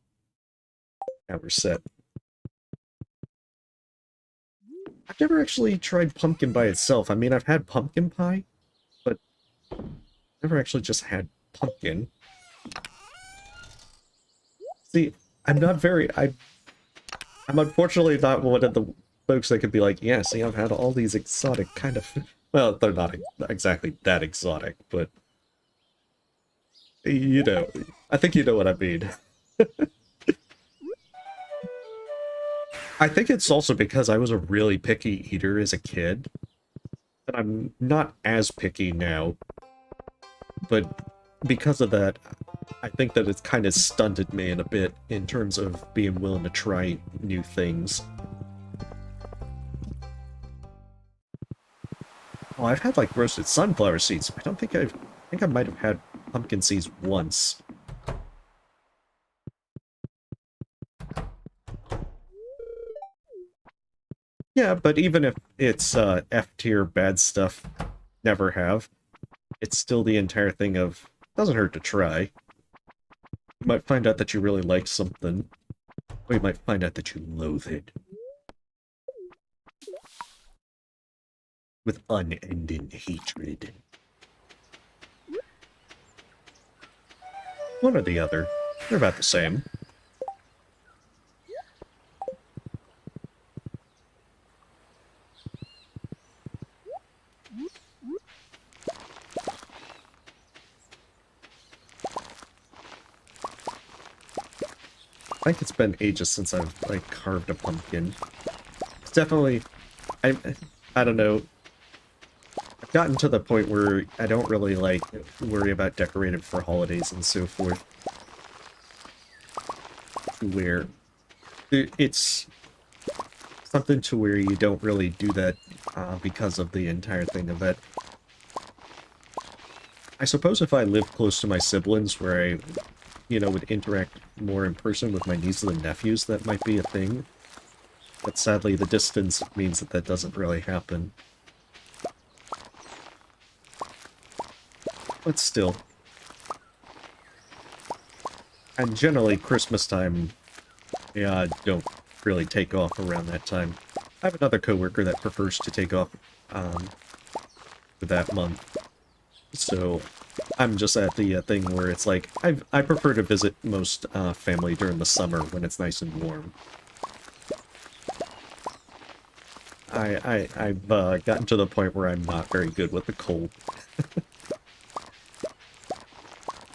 Now we're set. I've never actually tried pumpkin by itself. I mean, I've had pumpkin pie, but never actually just had pumpkin. See, I'm not very... I'm unfortunately not one of the folks that could be like, yeah, see, I've had all these exotic kind of... Well, they're not exactly that exotic, but... You know, I think you know what I mean. I think it's also because I was a really picky eater as a kid. And I'm not as picky now. But because of that, I think that it's kind of stunted me in a bit in terms of being willing to try new things. Oh, I've had like roasted sunflower seeds. I think I might have had pumpkin seeds once. Yeah, but even if it's F-tier bad stuff, never have, it's still the entire thing of, doesn't hurt to try. You might find out that you really like something, or you might find out that you loathe it. With unending hatred. One or the other. They're about the same. think it's been ages since I've, like, carved a pumpkin. It's definitely... I, I don't know. I've gotten to the point where I don't really, like, worry about decorating for holidays and so forth. Where it's something to where you don't really do that because of the entire thing of it. I suppose if I lived close to my siblings where I, you know, would interact more in person with my nieces and nephews, that might be a thing. But sadly, the distance means that that doesn't really happen. But still. And generally, Christmas time, yeah, I don't really take off around that time. I have another coworker that prefers to take off for that month. So I'm just at the thing where it's like, I prefer to visit most family during the summer when it's nice and warm. I've gotten to the point where I'm not very good with the cold.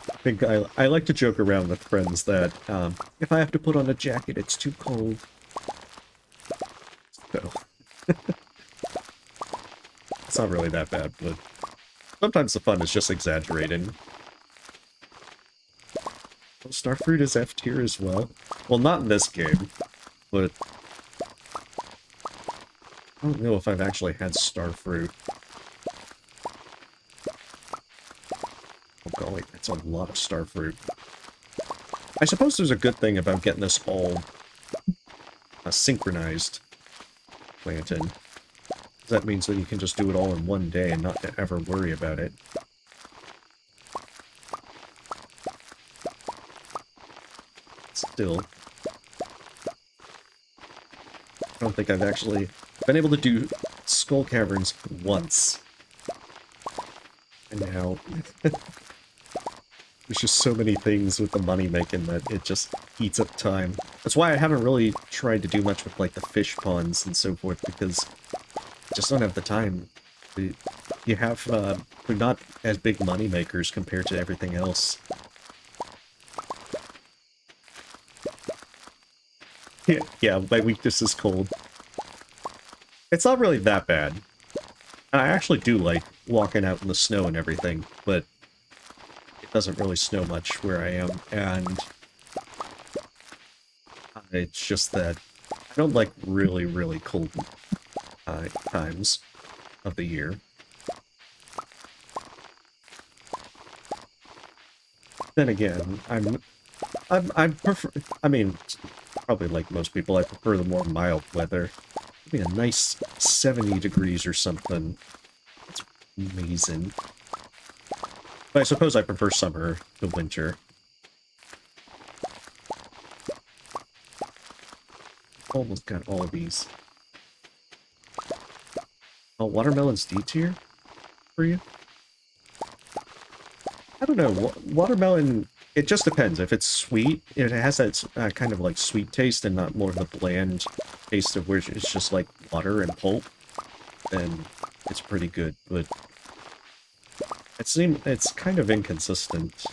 I think I like to joke around with friends that if I have to put on a jacket, it's too cold. So it's not really that bad, but sometimes the fun is just exaggerating. Oh, starfruit is F tier as well. Well, not in this game, but I don't know if I've actually had starfruit. Oh golly, that's a lot of starfruit. I suppose there's a good thing about getting this all synchronized planting. That means that you can just do it all in one day and not ever worry about it. Still, I don't think I've actually been able to do skull caverns once. And now, there's just so many things with the money making that it just eats up time. That's why I haven't really tried to do much with, like, the fish ponds and so forth, because I just don't have the time. You have, they're not as big money makers compared to everything else. Yeah, my weakness is cold. It's not really that bad. I actually do like walking out in the snow and everything, but it doesn't really snow much where I am, and it's just that I don't like really, really cold times of the year. Then again, I prefer, I mean, probably like most people, I prefer the more mild weather. Maybe a nice 70 degrees or something. It's amazing. But I suppose I prefer summer to winter. Almost got all of these. Oh, watermelon's D tier for you? I don't know. Watermelon, it just depends. If it's sweet, if it has that kind of like sweet taste and not more of the bland taste of where it's just like water and pulp, then it's pretty good. But it's kind of inconsistent.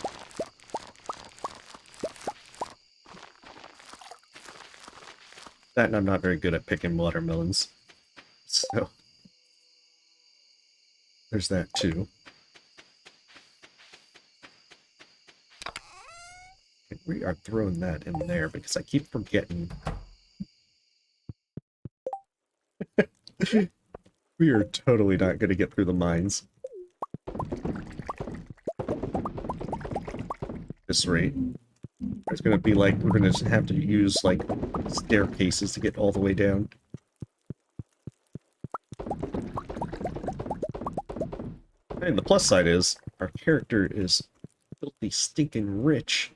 That and I'm not very good at picking watermelons. So there's that too. We are throwing that in there because I keep forgetting. We are totally not going to get through the mines. This rate. It's going to be like, we're going to have to use, like, staircases to get all the way down. And the plus side is, our character is filthy stinking rich.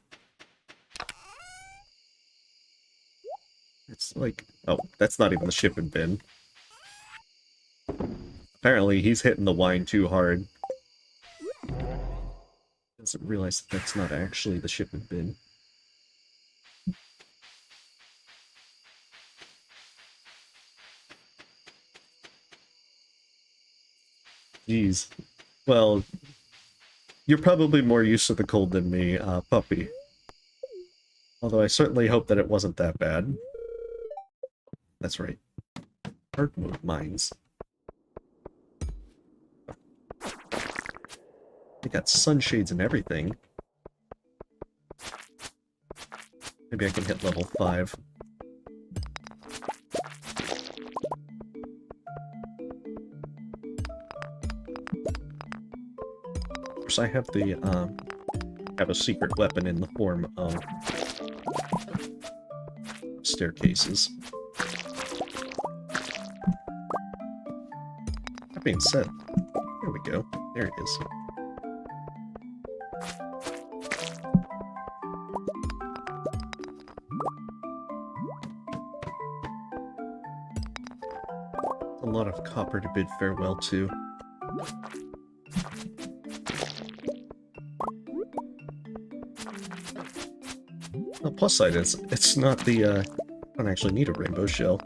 It's like, oh, that's not even the shipping bin. Apparently, he's hitting the wine too hard. Doesn't realize that that's not actually the shipping bin. Jeez. Well, you're probably more used to the cold than me, puppy. Although I certainly hope that it wasn't that bad. That's right. Hard mode mines. They got sunshades and everything. Maybe I can hit level 5. Of course, I have the, have a secret weapon in the form of staircases. That being said, there we go. There it is. A lot of copper to bid farewell to. The plus side is, it's not the, I don't actually need a rainbow shell.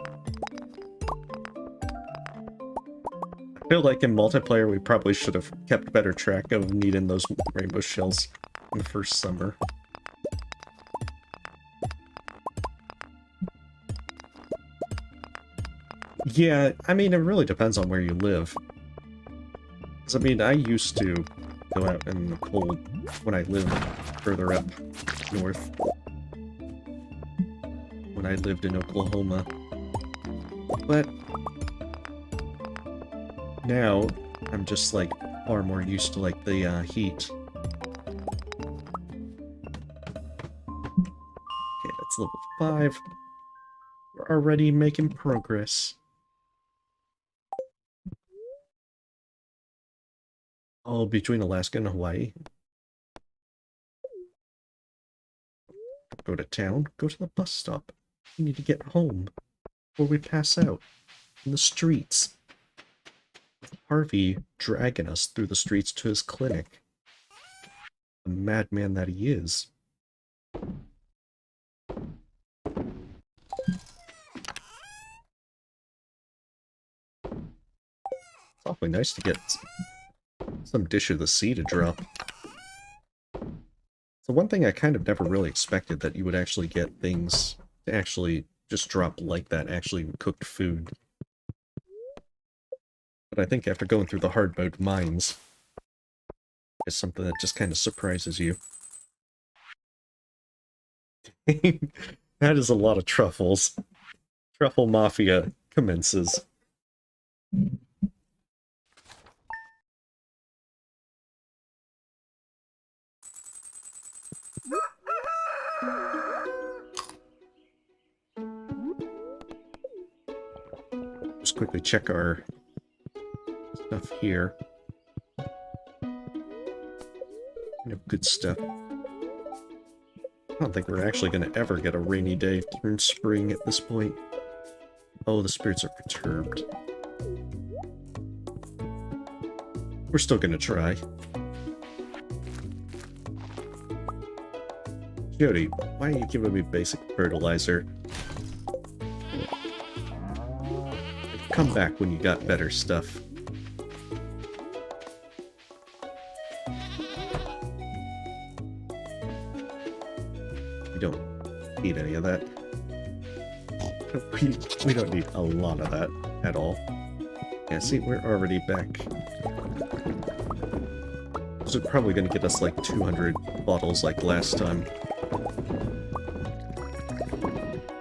I feel like in multiplayer we probably should have kept better track of needing those rainbow shells in the first summer. Yeah, I mean, it really depends on where you live. 'Cause, I mean, I used to go out in the cold when I lived further up north. When I lived in Oklahoma. But now, I'm just, like, far more used to, like, the, heat. Okay, that's level 5. We're already making progress. Oh, between Alaska and Hawaii. Go to town, go to the bus stop. We need to get home before we pass out in the streets. Harvey dragging us through the streets to his clinic. The madman that he is. It's awfully nice to get some dish of the sea to drop. So one thing I kind of never really expected, that you would actually get things to actually just drop like that, actually cooked food. But I think after going through the hard mode mines, it's something that just kind of surprises you. That is a lot of truffles. Truffle mafia commences. Just quickly check our stuff here. We have good stuff. I don't think we're actually going to ever get a rainy day turn spring at this point. Oh, the spirits are perturbed. We're still going to try. Jody, why are you giving me basic fertilizer? Come back when you got better stuff. We don't need any of that. We don't need a lot of that at all. Yeah, see, we're already back. This is probably going to get us like 200 bottles like last time.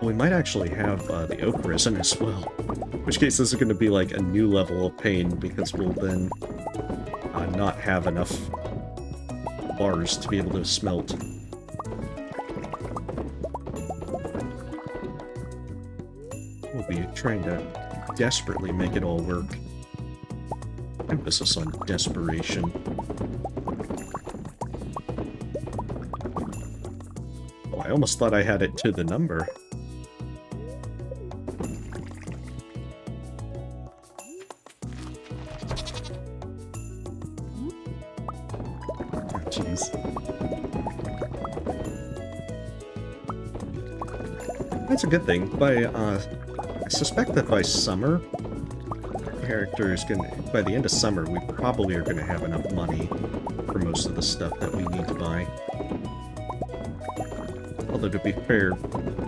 We might actually have the oak resin as well. In which case this is going to be like a new level of pain, because we'll then not have enough bars to be able to smelt. We'll be trying to desperately make it all work. Emphasis on desperation. Oh, I almost thought I had it to the number. That's a good thing. I suspect that by summer, by the end of summer, we probably are gonna have enough money for most of the stuff that we need to buy. Although Although, to be fair,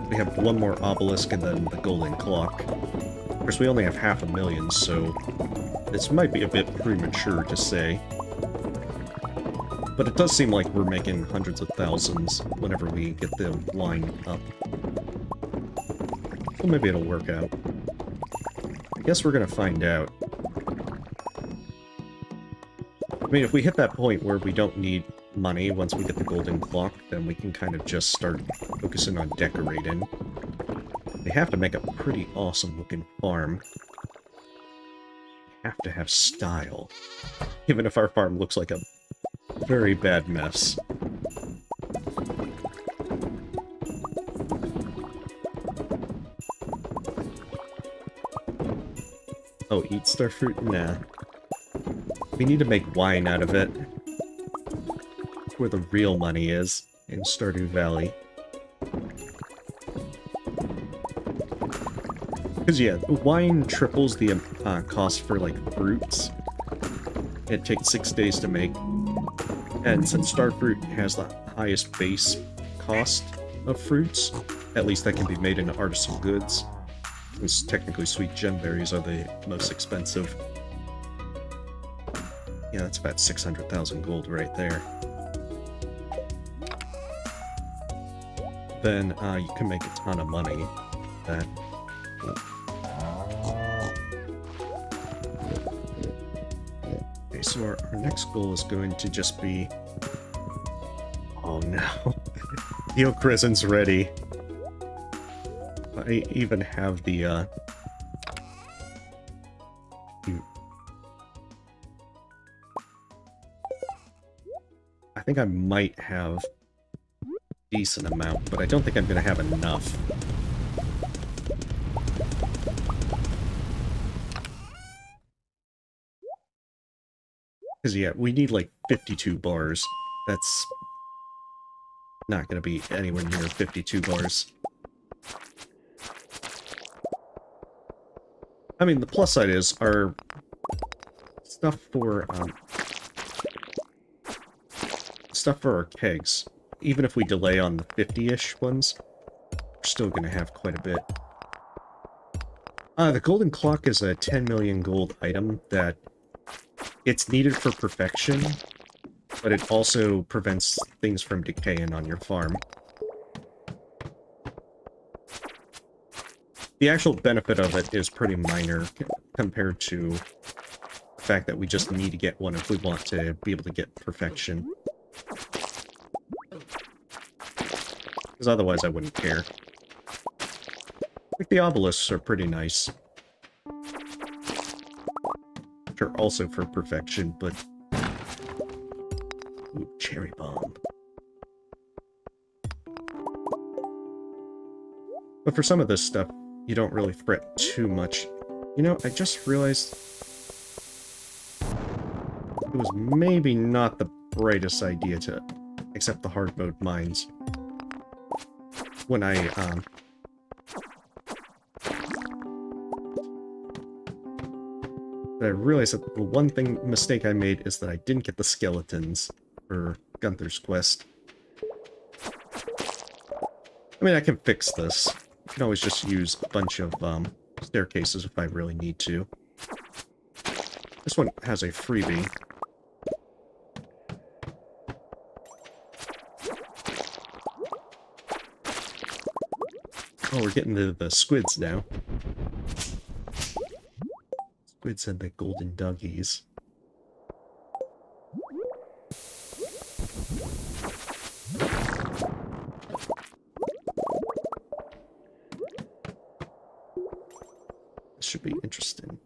we have one more obelisk and then the golden clock. Of course, we only have 500,000, so this might be a bit premature to say. But it does seem like we're making hundreds of thousands whenever we get the line up. So maybe it'll work out. I guess we're gonna find out. I mean, if we hit that point where we don't need money once we get the golden clock, then we can kind of just start focusing on decorating. They have to make a pretty awesome looking farm. Have to have style. Even if our farm looks like a very bad mess. Oh, eat starfruit? Nah. We need to make wine out of it. That's where the real money is, in Stardew Valley. Because, yeah, wine triples the cost for, like, fruits. It takes 6 days to make. And since starfruit has the highest base cost of fruits, at least that can be made into artisan goods. Since technically sweet gemberries are the most expensive. Yeah, that's about 600,000 gold right there. Then you can make a ton of money. That. Okay, so our next goal is going to just be... Oh no. The oak resin's ready. I even have the, I think I might have a decent amount, but I don't think I'm gonna have enough. Because, yeah, we need, like, 52 bars. That's not gonna be anywhere near 52 bars. I mean, the plus side is our stuff for our kegs. Even if we delay on the 50-ish ones, we're still gonna have quite a bit. The golden clock is a 10 million gold item that it's needed for perfection, but it also prevents things from decaying on your farm. The actual benefit of it is pretty minor compared to the fact that we just need to get one if we want to be able to get perfection. Because otherwise I wouldn't care. Like, the obelisks are pretty nice. Which are also for perfection, but... Ooh, cherry bomb. But for some of this stuff, you don't really fret too much. You know, I just realized it was maybe not the brightest idea to accept the hard mode mines. When I realized that the one mistake I made is that I didn't get the skeletons for Gunther's quest. I mean, I can fix this. I can always just use a bunch of staircases if I really need to. This one has a freebie. Oh, we're getting to the squids now. Squids and the golden doggies. This should be interesting.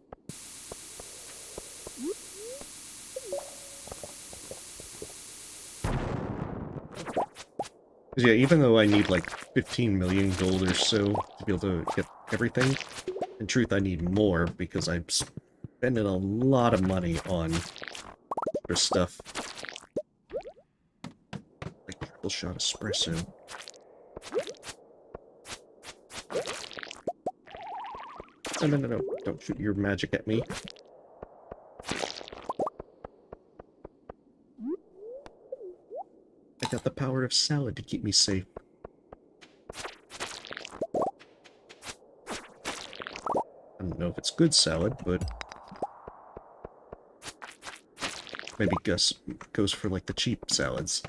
Yeah, even though I need like 15 million gold or so to be able to get everything, in truth I need more because I'm spending a lot of money on for stuff. Like triple shot espresso. No, don't shoot your magic at me. I got the power of salad to keep me safe. know if it's good salad, but maybe Gus goes for like the cheap salads.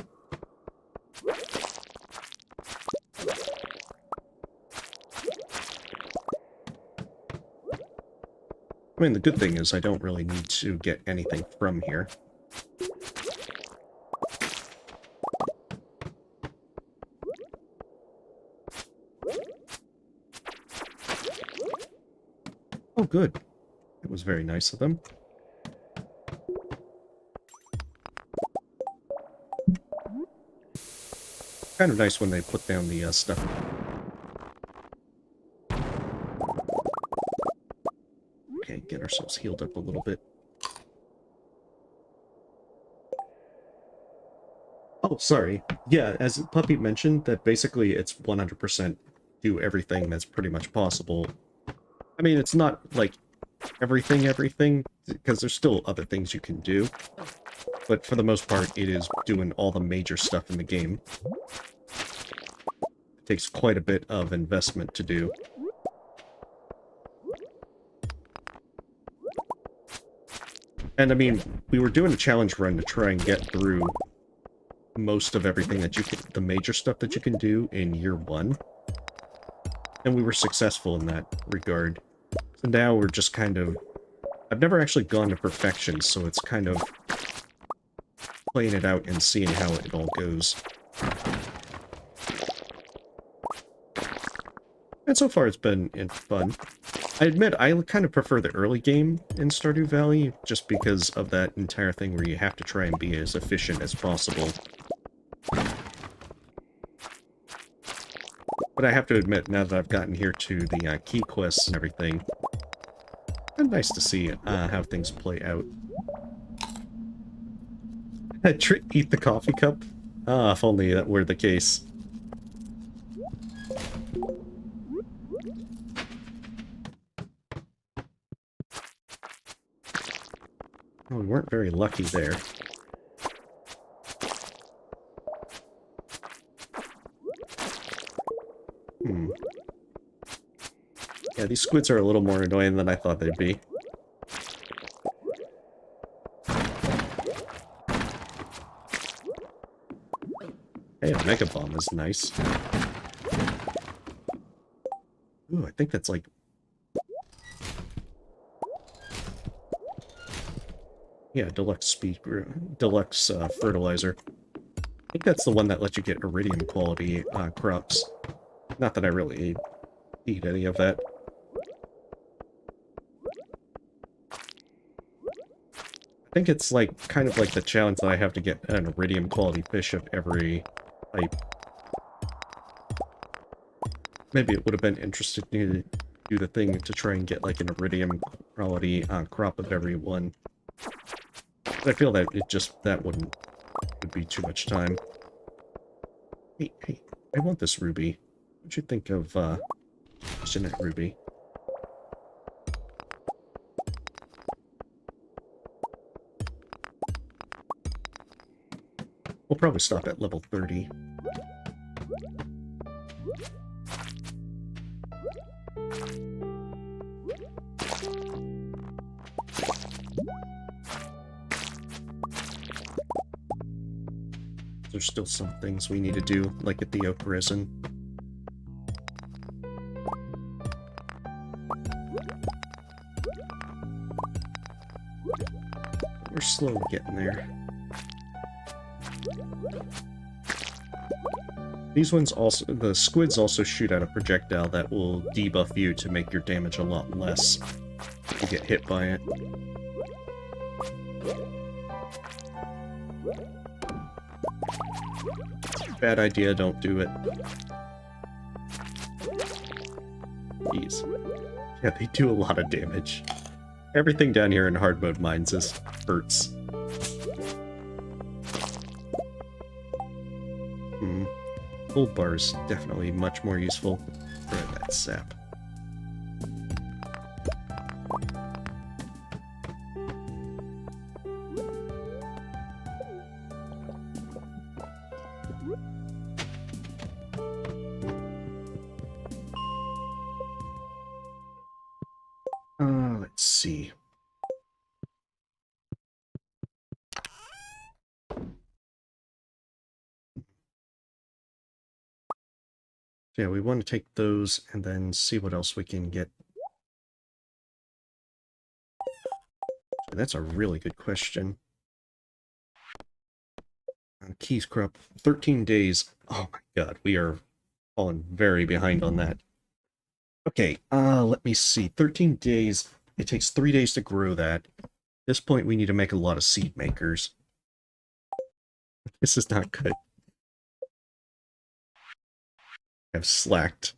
I mean, the good thing is I don't really need to get anything from here. Oh, good. It was very nice of them. Kind of nice when they put down the stuff. Okay, get ourselves healed up a little bit. Oh, sorry. Yeah, as Puppy mentioned, that basically it's 100% do everything that's pretty much possible. I mean, it's not like everything, because there's still other things you can do. But for the most part, it is doing all the major stuff in the game. It takes quite a bit of investment to do. And I mean, we were doing a challenge run to try and get through most of everything that you can, the major stuff that you can do in year 1. And we were successful in that regard. So now we're just kind of... I've never actually gone to perfection, so it's kind of playing it out and seeing how it all goes. And so far it's been fun. I admit, I kind of prefer the early game in Stardew Valley, just because of that entire thing where you have to try and be as efficient as possible. But I have to admit, now that I've gotten here to the key quests and everything, it's nice to see how things play out. Eat the coffee cup? Ah, if only that were the case. Oh, we weren't very lucky there. Yeah, these squids are a little more annoying than I thought they'd be. Hey, a Mega Bomb is nice. Ooh, I think that's like... Yeah, deluxe deluxe fertilizer. I think that's the one that lets you get iridium quality crops. Not that I really need any of that. I think it's like kind of like the challenge that I have to get an iridium quality fish of every type. Maybe it would have been interesting to do the thing to try and get like an iridium quality crop of every one. But I feel that would be too much time. Hey, I want this ruby. What'd you think of Jeanette Ruby? We'll probably stop at level 30. There's still some things we need to do, like at the Oak Resin. We're slowly getting there. These ones also, the squids also shoot out a projectile that will debuff you to make your damage a lot less if you get hit by it. Bad idea, don't do it. Jeez. Yeah, they do a lot of damage. Everything down here in hard mode mines hurts. Gold bar is definitely much more useful for that sap. see. Yeah, we want to take those and then see what else we can get. That's a really good question. Keys crop, 13 days. Oh my god, we are falling very behind on that. Okay, let me see. 13 days. It takes 3 days to grow that. At this point, we need to make a lot of seed makers. This is not good. I've slacked.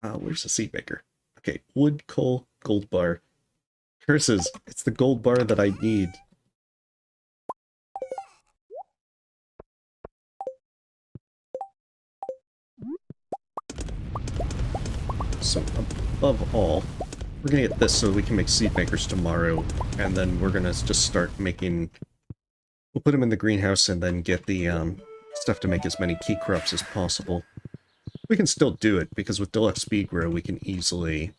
Where's the seed maker? Okay, wood, coal, gold bar. Curses, it's the gold bar that I need. So, above all, we're gonna get this so we can make seed makers tomorrow, and then we're gonna just start making... We'll put them in the greenhouse and then get the stuff to make as many key crops as possible. We can still do it, because with Deluxe Speed Grow, we can easily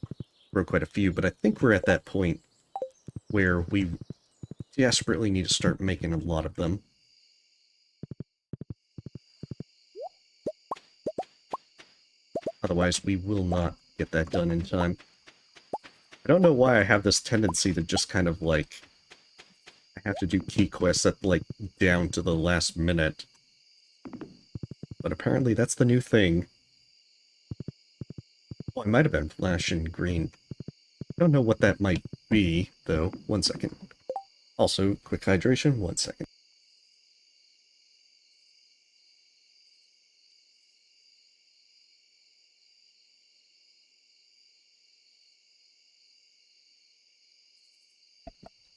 grow quite a few, but I think we're at that point where we desperately need to start making a lot of them. Otherwise, we will not get that done in time. I don't know why I have this tendency to just kind of, like... I have to do key quests at, like, down to the last minute. But apparently that's the new thing. Oh, I might have been flashing green. I don't know what that might be, though. 1 second. Also, quick hydration, 1 second.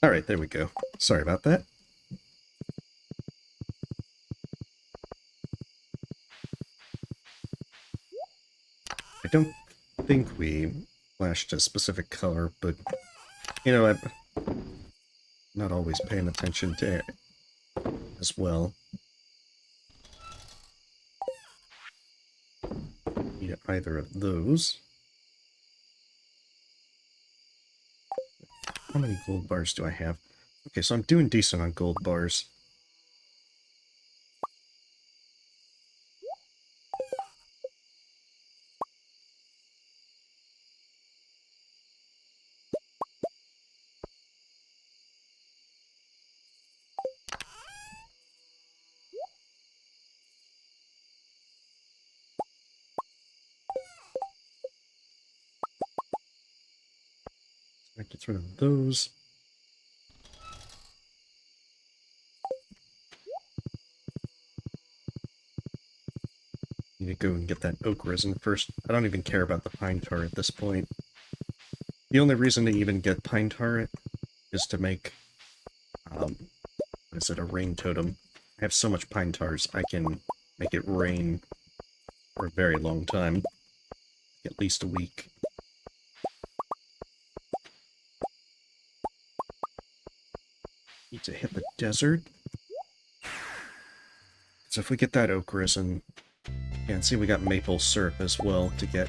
Alright, there we go. Sorry about that. I don't think we flashed a specific color, but, you know, I'm not always paying attention to it as well. Need either of those. How many gold bars do I have? Okay, so I'm doing decent on gold bars. That gets rid of those. Need to go and get that oak resin first. I don't even care about the pine tar at this point. The only reason to even get pine tar is to make, what is it, a rain totem. I have so much pine tars, I can make it rain for a very long time. At least a week. Need to hit the desert. So if we get that oak resin... Yeah, and see we got maple syrup as well to get.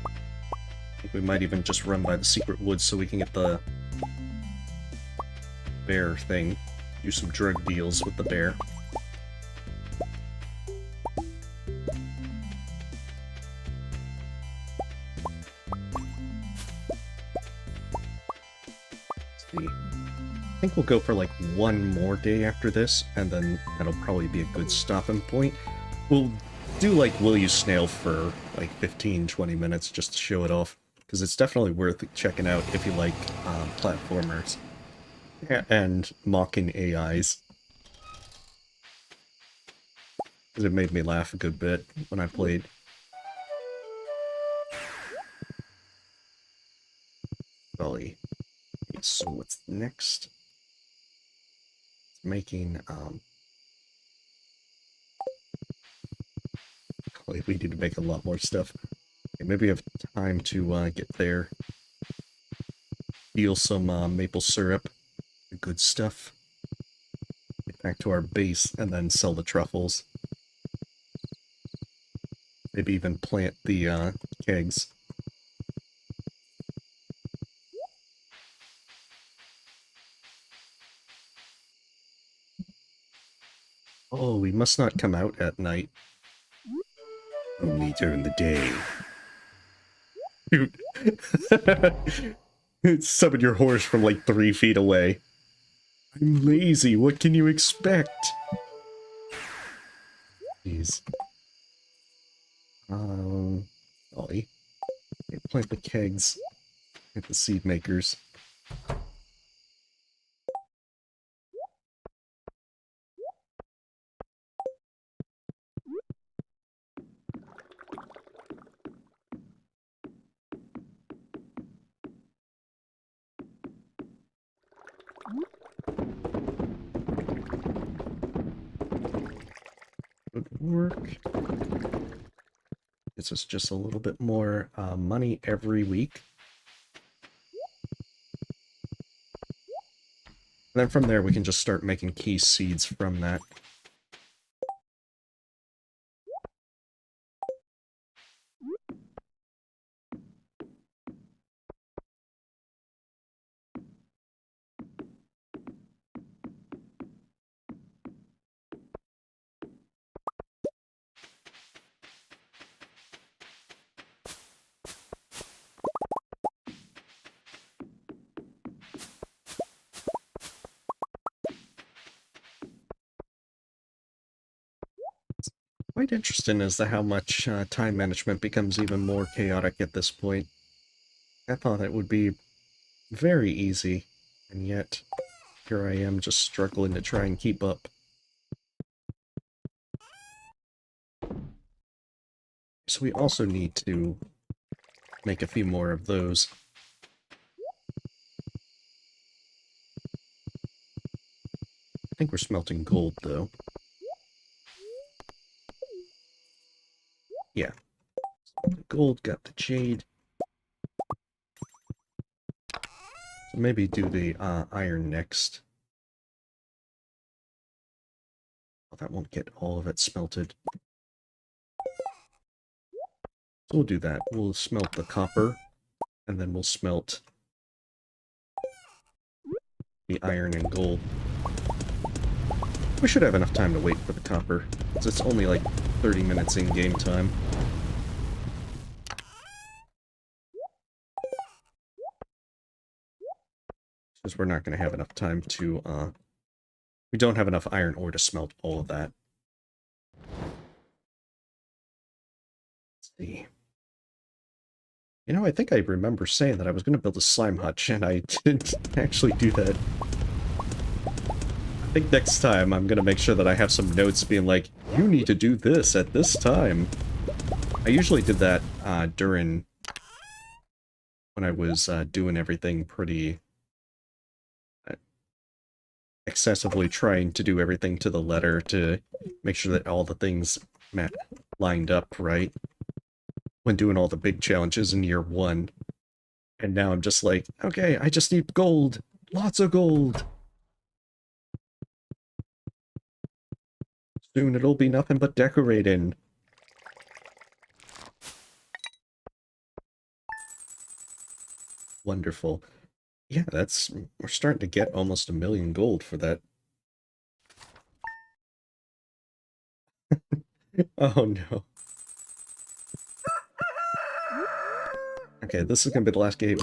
I think we might even just run by the secret woods so we can get the bear thing. Do some drug deals with the bear. Let's see. I think we'll go for like one more day after this, and then that'll probably be a good stopping point. We'll do like Will You Snail for like 15-20 minutes just to show it off, because it's definitely worth checking out if you like platformers and mocking AIs. Because it made me laugh a good bit when I played. Golly. So what's next? It's making we need to make a lot more stuff. Okay, maybe we have time to get there. Steal some maple syrup. The good stuff. Get back to our base and then sell the truffles. Maybe even plant the kegs. Oh, we must not come out at night. Only during the day. Dude. Summon your horse from like 3 feet away. I'm lazy, what can you expect? Jeez. Ollie. Plant the kegs. Get the seed makers. Good work. This is just a little bit more money every week. And then from there we can just start making key seeds from that. Quite interesting as to how much time management becomes even more chaotic at this point. I thought it would be very easy, and yet here I am just struggling to try and keep up. So we also need to make a few more of those. I think we're smelting gold, though. Yeah. The gold, got the jade. So maybe do the iron next. Oh, that won't get all of it smelted. So we'll do that. We'll smelt the copper, and then we'll smelt the iron and gold. We should have enough time to wait for the copper, since it's only like 30 minutes in game time. Because we're not going to have enough time to, we don't have enough iron ore to smelt all of that. Let's see. You know, I think I remember saying that I was going to build a slime hutch, and I didn't actually do that. I think next time I'm going to make sure that I have some notes being like, you need to do this at this time. I usually did that during when I was doing everything pretty excessively trying to do everything to the letter to make sure that all the things lined up right when doing all the big challenges in year 1. And now I'm just like, okay, I just need gold. Lots of gold. Soon it'll be nothing but decorating. Wonderful. Yeah, we're starting to get almost 1,000,000 gold for that. Oh no. Okay, this is gonna be the last day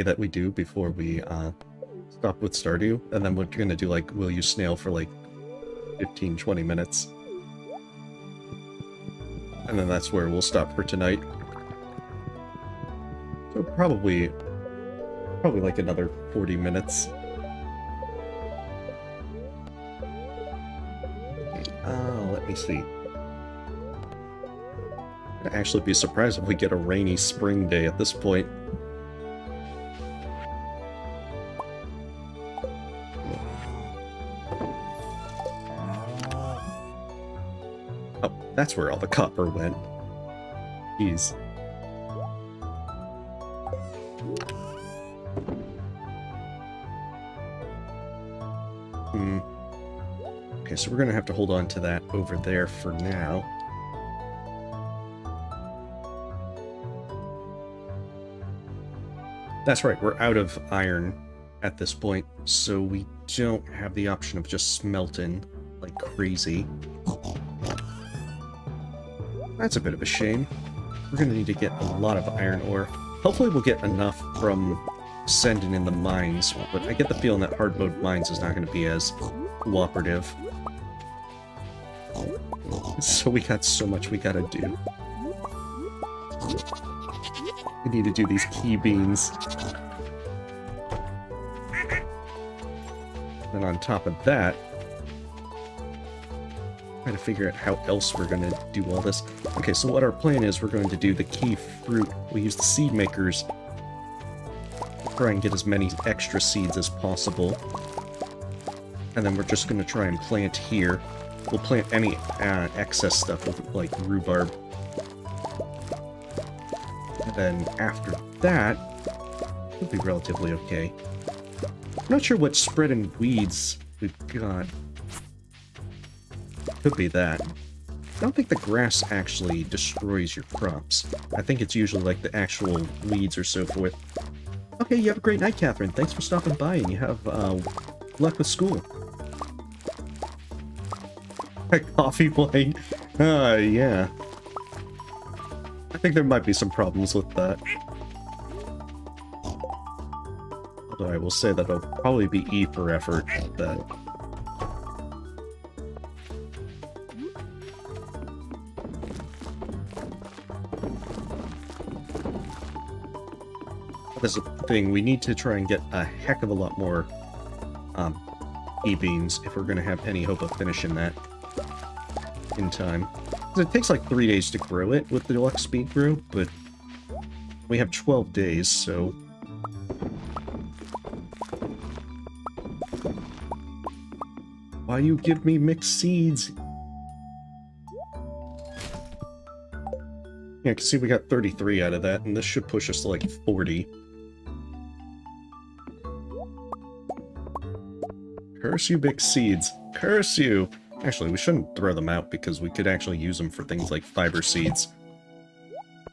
that we do before we stop with Stardew, and then we're gonna do like Will You Snail for like 15-20 minutes. And then that's where we'll stop for tonight. So probably like another 40 minutes. Let me see. I'd actually be surprised if we get a rainy spring day at this point. Oh, that's where all the copper went. Jeez. Okay, so we're gonna have to hold on to that over there for now. That's right, we're out of iron at this point, so we don't have the option of just smelting. like crazy. That's a bit of a shame. We're gonna need to get a lot of iron ore. Hopefully we'll get enough from sending in the mines, but I get the feeling that hard mode mines is not gonna be as cooperative. So we got so much we gotta do. We need to do these key beans. And on top of that, trying to figure out how else we're going to do all this. Okay, so what our plan is, we're going to do the key fruit. We use the seed makers to try and get as many extra seeds as possible. And then we're just going to try and plant here. We'll plant any excess stuff with, like, rhubarb. And then after that, it'll be relatively okay. I'm not sure what spread and weeds we've got. Could be that. I don't think the grass actually destroys your crops. I think it's usually like the actual weeds or so forth. Okay, you have a great night, Catherine. Thanks for stopping by, and you have luck with school. A coffee plate? Yeah. I think there might be some problems with that. Although I will say that it'll probably be E for effort at that. That's the thing, we need to try and get a heck of a lot more E-beans if we're going to have any hope of finishing that in time. It takes like 3 days to grow it with the deluxe speed brew, but we have 12 days, so... Why you give me mixed seeds? Yeah, I can see we got 33 out of that, and this should push us to like 40. Curse you, big seeds. Curse you! Actually, we shouldn't throw them out because we could actually use them for things like fiber seeds.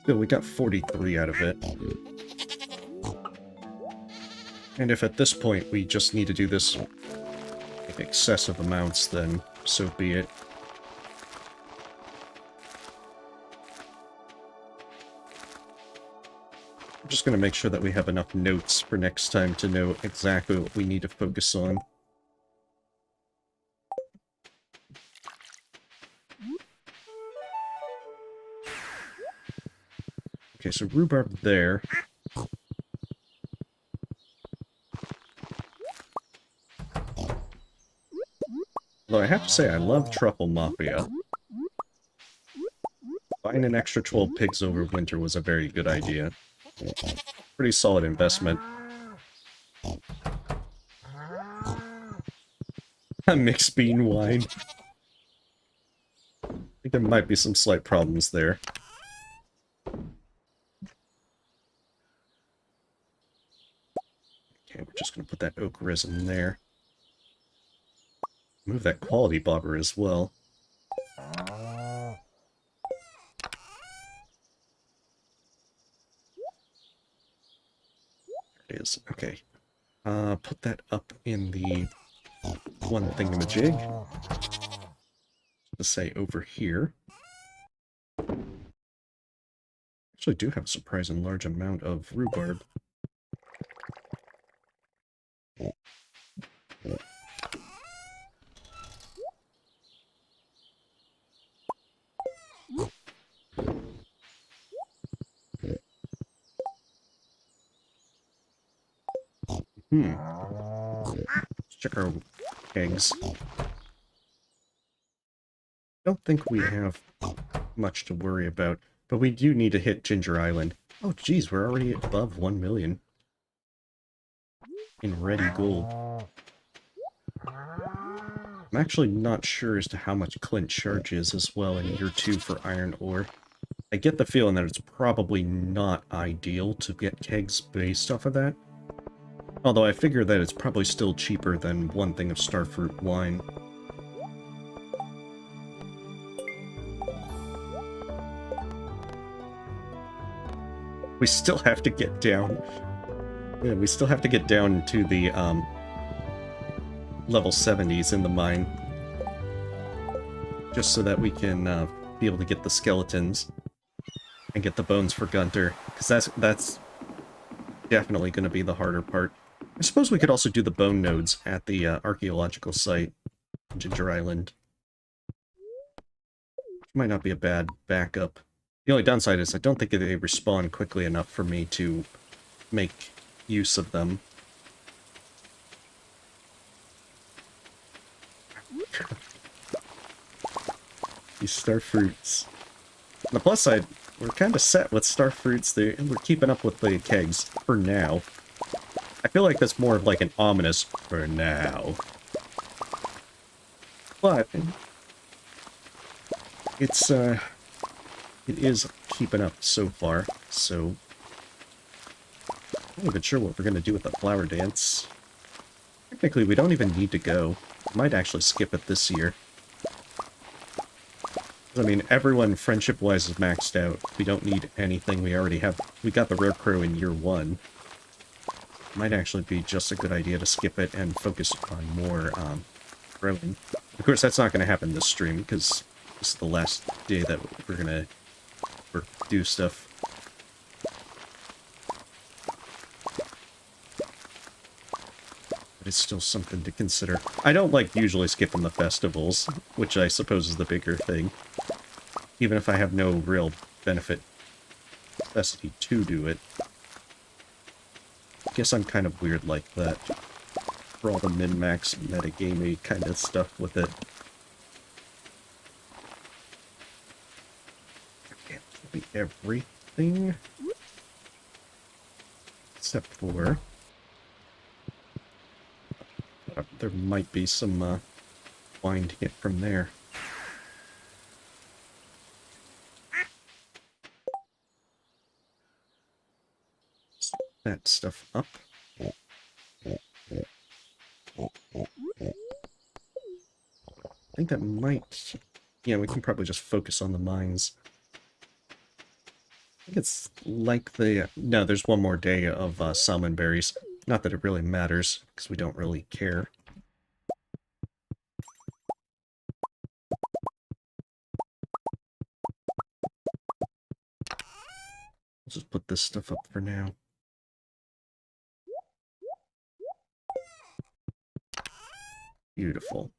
Still, we got 43 out of it. And if at this point we just need to do this in excessive amounts, then so be it. I'm just going to make sure that we have enough notes for next time to know exactly what we need to focus on. Okay, so rhubarb there. Although I have to say, I love Truffle Mafia. Buying an extra 12 pigs over winter was a very good idea. Pretty solid investment. A mixed bean wine. I think there might be some slight problems there. Okay, we're just going to put that oak resin there. Move that quality bobber as well. There it is. Okay. Put that up in the one thingamajig. To say over here. Actually do have a surprising large amount of rhubarb. Let's check our kegs. Don't think we have much to worry about, but we do need to hit Ginger Island. Oh geez, we're already above 1 million in ready gold. I'm actually not sure as to how much Clint charges as well in year 2 for iron ore. I get the feeling that it's probably not ideal to get kegs based off of that. Although I figure that it's probably still cheaper than one thing of starfruit wine. We still have to get down. Yeah, we still have to get down to the level 70s in the mine. just so that we can be able to get the skeletons and get the bones for Gunter, because that's definitely going to be the harder part. I suppose we could also do the bone nodes at the archaeological site, Ginger Island. Might not be a bad backup. The only downside is I don't think they respawn quickly enough for me to make use of them. These starfruits. On the plus side, we're kind of set with starfruits. We're keeping up with the kegs for now. I feel like that's more of like an ominous for now. But it is keeping up so far, so I'm not even sure what we're going to do with the flower dance. Technically, we don't even need to go. We might actually skip it this year. I mean, everyone friendship-wise is maxed out. We don't need anything. We already have... We got the rare crow in year 1. Might actually be just a good idea to skip it and focus on more growing. Of course, that's not going to happen this stream, because this is the last day that we're going to do stuff. But it's still something to consider. I don't like usually skipping the festivals, which I suppose is the bigger thing. Even if I have no real benefit, necessity to do it. I guess I'm kind of weird like that. For all the min-max metagamey kind of stuff with it. Okay, that'll be everything. Except for... there might be some wine to get from there. That stuff up. I think that might... Yeah, we can probably just focus on the mines. I think it's like the... No, there's one more day of salmon berries. Not that it really matters, because we don't really care. I'll just put this stuff up for now. Beautiful.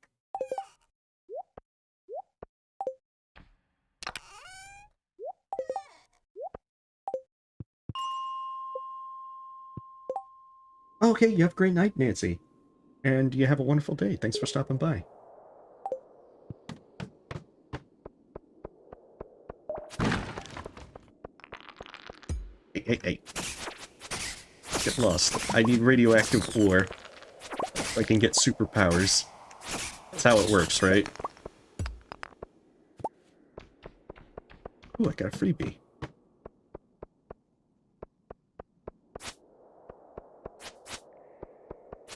Okay, you have a great night, Nancy. And you have a wonderful day. Thanks for stopping by. Hey. Get lost. I need radioactive ore so I can get superpowers. That's how it works, right? Ooh, I got a freebie.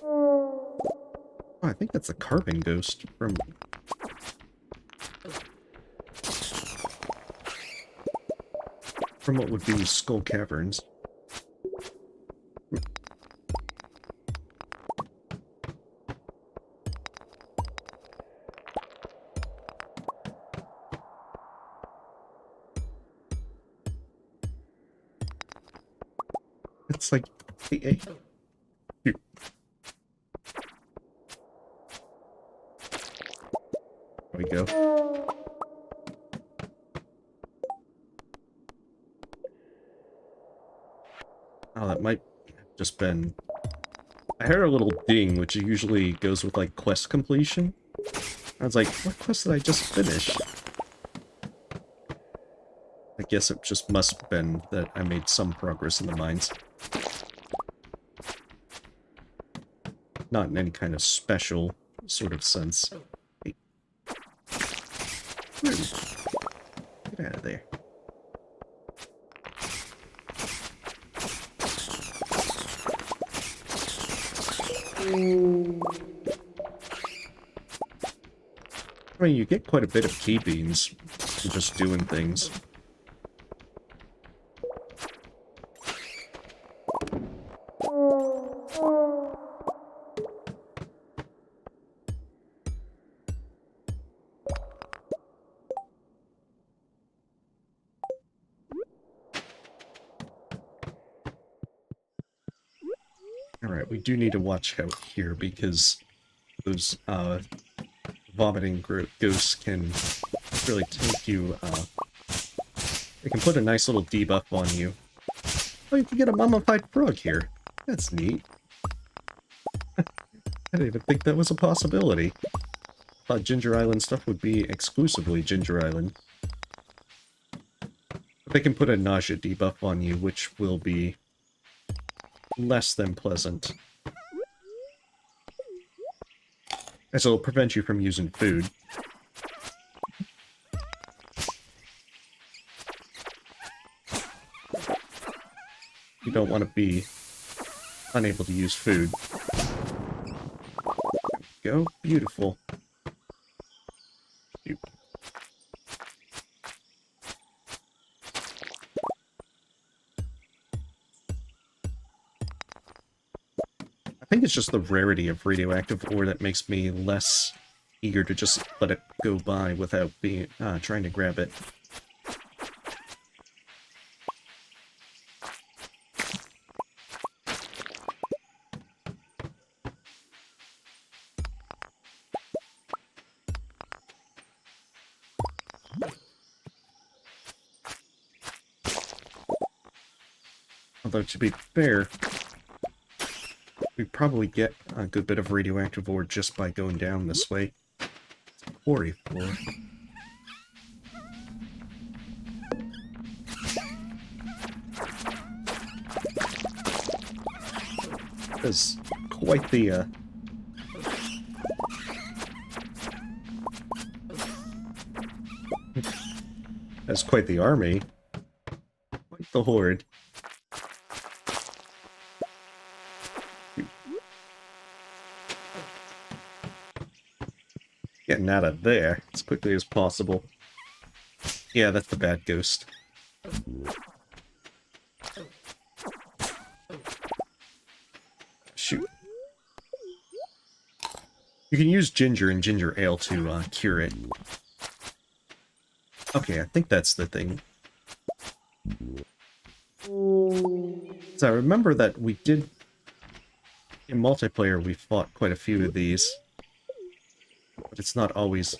Oh, I think that's a carbon ghost from what would be Skull Caverns. It's like, hey. Here. There we go. Oh, that might have just been... I heard a little ding, which usually goes with, like, quest completion. I was like, what quest did I just finish? I guess it just must have been that I made some progress in the mines. Not in any kind of special sort of sense. Hey. Get out of there. I mean, you get quite a bit of key beans from just doing things. Alright, we do need to watch out here because those vomiting ghosts can really take you, they can put a nice little debuff on you. Oh, you can get a mummified frog here. That's neat. I didn't even think that was a possibility. I thought Ginger Island stuff would be exclusively Ginger Island. But they can put a nausea debuff on you, which will be less than pleasant. As it'll prevent you from using food. You don't want to be unable to use food. There we go. Beautiful. I think it's just the rarity of radioactive ore that makes me less eager to just let it go by without being trying to grab it. Although, to be fair, we probably get a good bit of radioactive ore just by going down this way. It's a quarry floor. That's quite the, that's quite the army. Quite the horde. Getting out of there as quickly as possible. Yeah, that's the bad ghost. Shoot. You can use ginger and ginger ale to cure it. Okay, I think that's the thing. So I remember that we did... In multiplayer, we fought quite a few of these. But it's not always...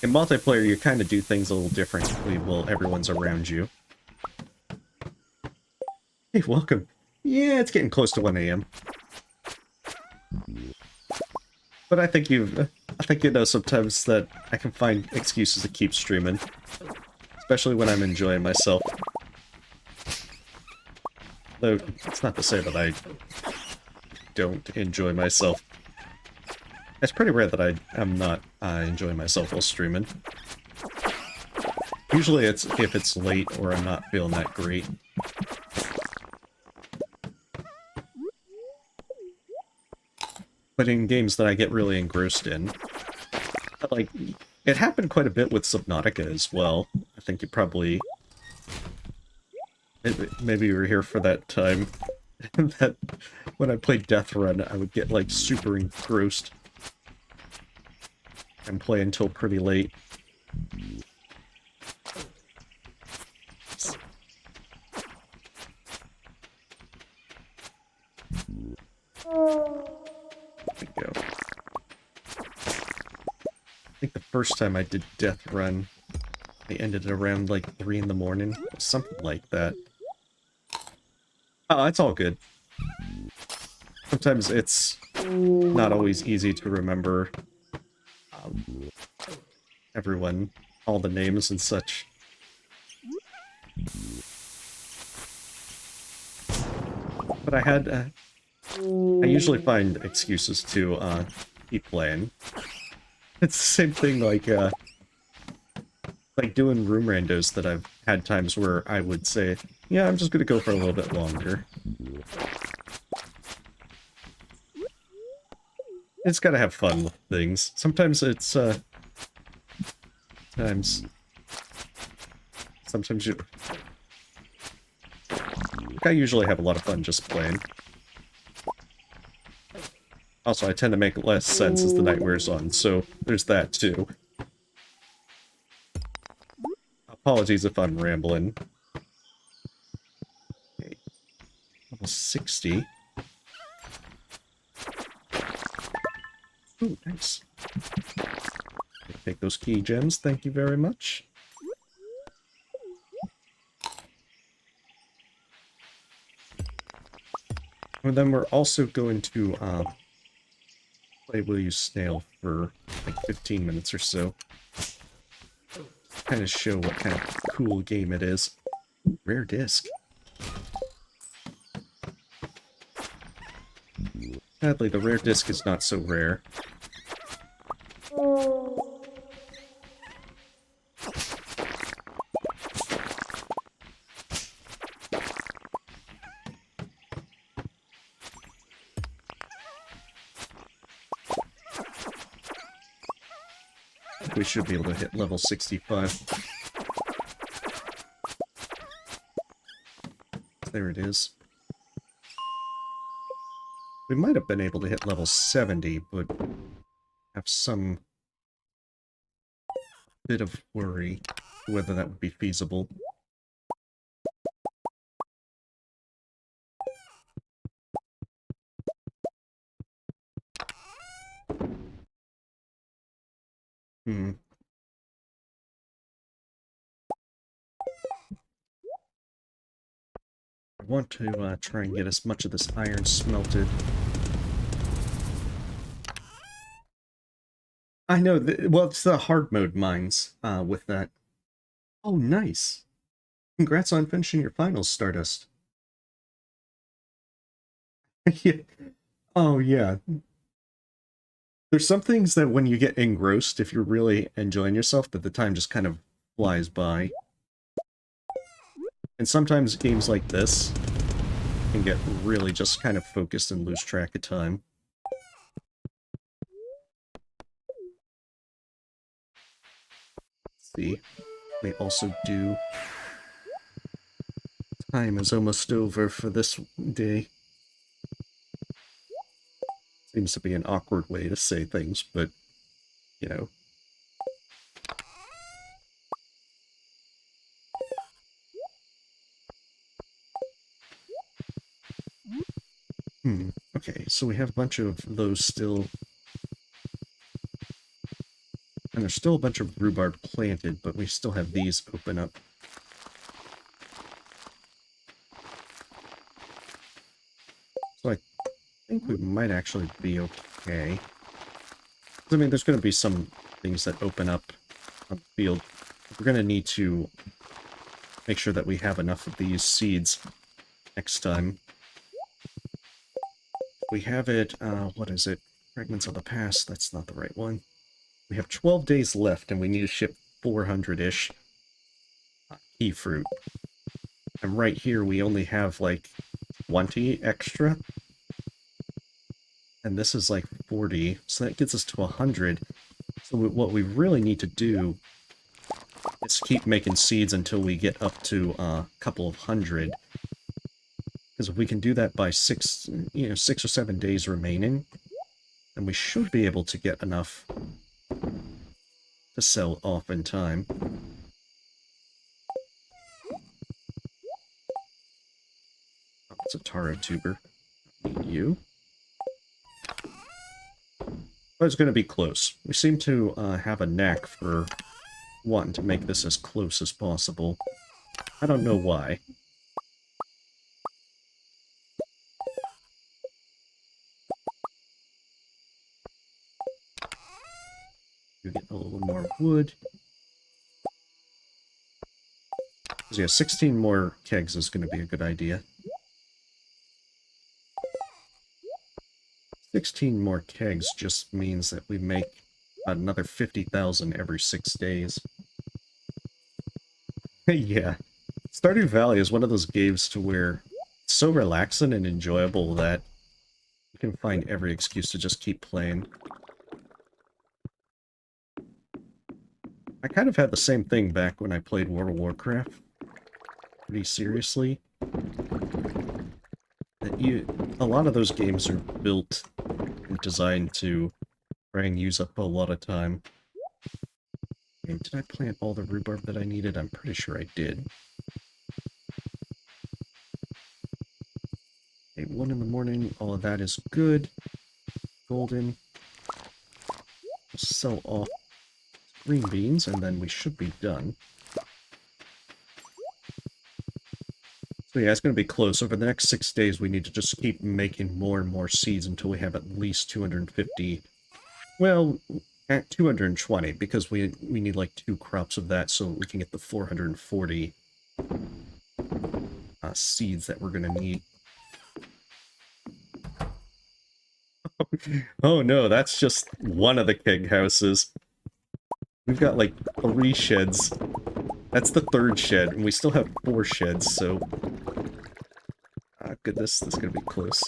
In multiplayer, you kind of do things a little differently while everyone's around you. Hey, welcome. Yeah, it's getting close to 1 AM. But I think you know sometimes that I can find excuses to keep streaming. Especially when I'm enjoying myself. Though, it's not to say that I don't enjoy myself. It's pretty rare that I am not enjoying myself while streaming. Usually it's if it's late or I'm not feeling that great. But in games that I get really engrossed in, like, it happened quite a bit with Subnautica as well. I think you probably... Maybe you were here for that time. That when I played Death Run, I would get, like, super engrossed. And play until pretty late. There we go. I think the first time I did Death Run, I ended around like 3 in the morning. Something like that. Oh, it's all good. Sometimes it's not always easy to remember everyone, all the names and such. But I usually find excuses to keep playing. It's the same thing like doing room randos that I've had times where I would say, yeah, I'm just gonna go for a little bit longer. It's gotta have fun with things. Sometimes it's, sometimes you... I usually have a lot of fun just playing. Also, I tend to make less sense as the night wears on, so there's that too. Apologies if I'm rambling. Okay. Level 60. Ooh, nice. Take those key gems, thank you very much. And then we're also going to play Will You Snail for like 15 minutes or so. Kind of show what kind of cool game it is. Rare disc. Sadly, the rare disc is not so rare. We should be able to hit level 65. There it is. We might have been able to hit level 70, but have some bit of worry whether that would be feasible. Hmm. I want to try and get as much of this iron smelted. I know, well, it's the hard mode mines with that. Oh, nice. Congrats on finishing your finals, Stardust. Yeah. Oh, yeah. There's some things that when you get engrossed, if you're really enjoying yourself, that the time just kind of flies by. And sometimes games like this can get really just kind of focused and lose track of time. Let's see. They also do... Time is almost over for this day. Seems to be an awkward way to say things, but, you know. Okay, so we have a bunch of those still. And there's still a bunch of rhubarb planted, but we still have these open up. So I think we might actually be okay. I mean, there's going to be some things that open up on the field. We're going to need to make sure that we have enough of these seeds next time. We have it, what is it? Fragments of the Past, that's not the right one. We have 12 days left, and we need to ship 400-ish key fruit. And right here, we only have, like, 20 extra. And this is, like, 40, so that gets us to 100. So what we really need to do is keep making seeds until we get up to a couple of hundred. Because if we can do that by 6 or 7 days remaining, then we should be able to get enough to sell off in time. Oh, it's a taro tuber. Need you. But it's going to be close. We seem to have a knack for wanting to make this as close as possible. I don't know why. You get a little more wood. So yeah, 16 more kegs is going to be a good idea. 16 more kegs just means that we make another 50,000 every 6 days. Yeah. Stardew Valley is one of those games to where it's so relaxing and enjoyable that you can find every excuse to just keep playing. I kind of had the same thing back when I played World of Warcraft. Pretty seriously. A lot of those games are built and designed to try and use up a lot of time. And did I plant all the rhubarb that I needed? I'm pretty sure I did. Okay, 1 in the morning. All of that is good. Golden. Sell off green beans, and then we should be done. So yeah, it's going to be close. Over the next 6 days, we need to just keep making more and more seeds until we have at least 250. Well, at 220, because we need like 2 crops of that so we can get the 440 seeds that we're going to need. Oh no, that's just one of the keg houses. We've got like 3 sheds. That's the 3rd shed, and we still have 4 sheds, so... goodness, this is gonna be close.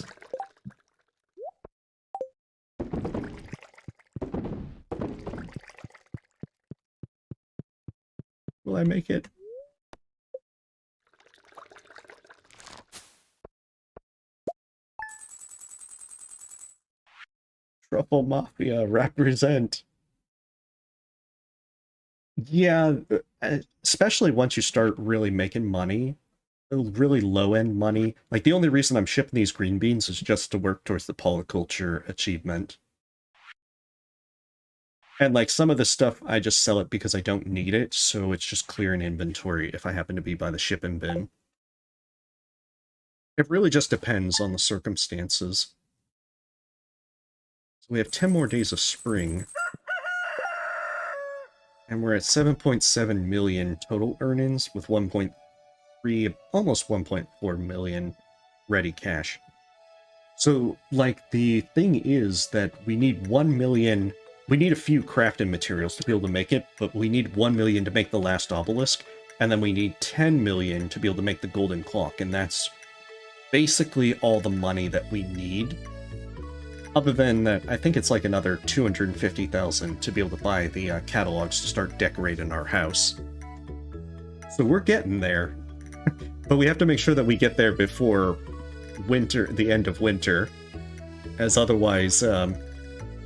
Will I make it? Truffle Mafia, represent! Yeah, especially once you start really making money, really low-end money. Like, the only reason I'm shipping these green beans is just to work towards the polyculture achievement. And, like, some of the stuff, I just sell it because I don't need it, so it's just clearing inventory if I happen to be by the shipping bin. It really just depends on the circumstances. So we have 10 more days of spring. And we're at 7.7 million total earnings with 1.3, almost 1.4 million ready cash. So, like, the thing is that we need 1 million... We need a few crafting materials to be able to make it, but we need 1 million to make the last obelisk, and then we need 10 million to be able to make the golden clock, and that's basically all the money that we need. Other than that, I think it's like another 250,000 to be able to buy the catalogs to start decorating our house. So we're getting there. But we have to make sure that we get there before winter, the end of winter, as otherwise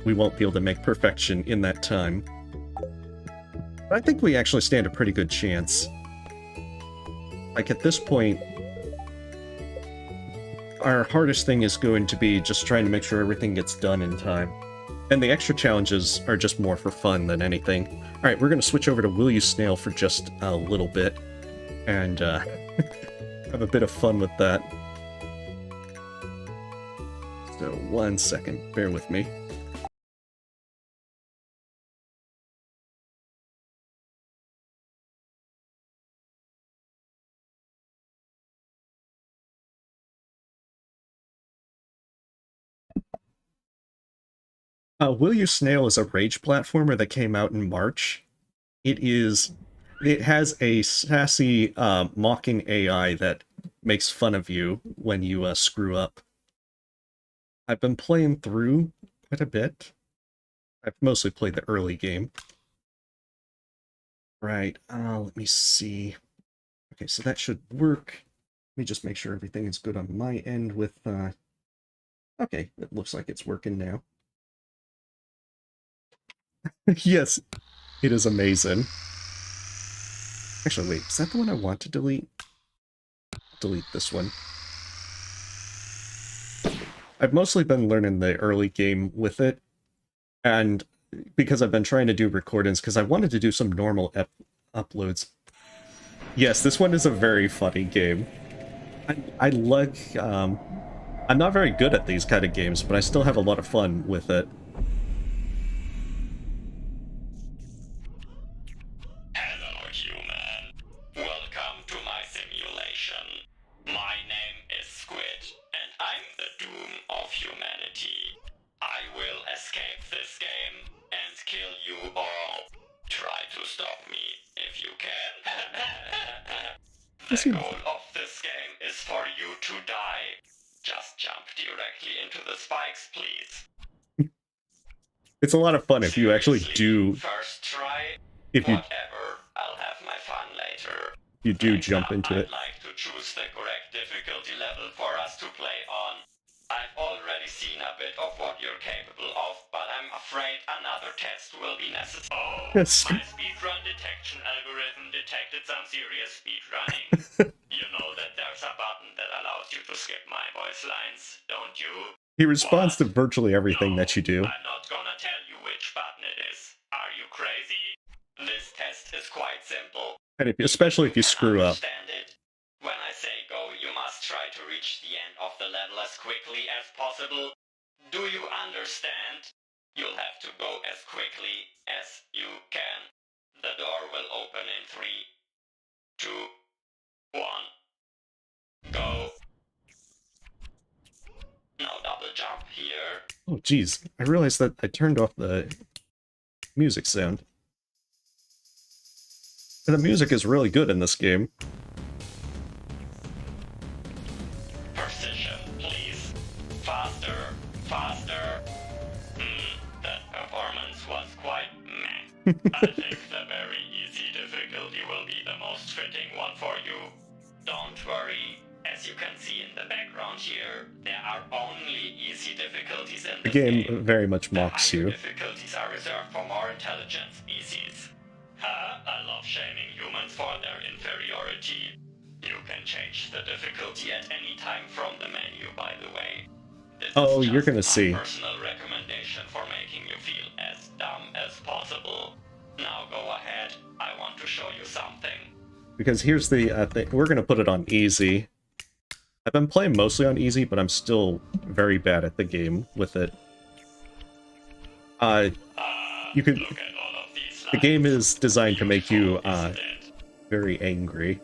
we won't be able to make perfection in that time. But I think we actually stand a pretty good chance. Like, at this point, our hardest thing is going to be just trying to make sure everything gets done in time. And the extra challenges are just more for fun than anything. Alright, we're going to switch over to Will You Snail for just a little bit, and have a bit of fun with that. So, 1 second, bear with me. Will You Snail is a rage platformer that came out in March. It has a sassy, mocking AI that makes fun of you when you screw up. I've been playing through quite a bit. I've mostly played the early game. Right, let me see. Okay, so that should work. Let me just make sure everything is good on my end with, okay, it looks like it's working now. Yes, it is amazing. Actually, wait, is that the one I want to delete? Delete this one. I've mostly been learning the early game with it, and because I've been trying to do recordings, because I wanted to do some normal uploads. Yes, this one is a very funny game. I like, I'm not very good at these kind of games, but I still have a lot of fun with it. Hello, human. Welcome to my simulation. My name is Squid, and I'm the doom of humanity. I will escape this game and kill you all. Try to stop me if you can. The goal of this game is for you to die. Just jump directly into the spikes, please. It's a lot of fun if you actually do. First try. If you Whatever, I'll have my fun later. you do Next jump up, into it. I'd like to choose the correct difficulty level for us to play on. I've already seen a bit of what you're capable of, but I'm afraid another test will be necessary. Oh, Yes. my speedrun detection algorithm detected some serious speedrunning. You know that there's a button that allows you to skip my voice lines, don't you? He responds to What? virtually everything that you do. I'm not gonna tell you which button it is. Are you crazy? This test is quite simple. And especially if you screw up. Understand it. When I say go, you must try to reach the end of the level as quickly as possible. Do you understand? You'll have to go as quickly as you can. The door will open in 3, 2, 1. Go. No double jump here. Oh, geez. I realized that I turned off the music sound. And the music is really good in this game. Precision, please. Faster, faster. That performance was quite meh. I think the very easy difficulty will be the most fitting one for you. Don't worry. As you can see in the background here, there are only easy difficulties in The this game very much The mocks higher you. difficulties are reserved for more intelligent species. I love shaming humans for their inferiority. You can change the difficulty at any time from the menu, by the way. This Oh, is you're just gonna my see. personal recommendation for making you feel as dumb as possible. Now go ahead. I want to show you something. Because here's the thing. We're going to put it on easy. I've been playing mostly on easy, but I'm still very bad at the game with it. You can... Look at all of these The game lines. is designed to make you, Beautiful, isn't it? very angry.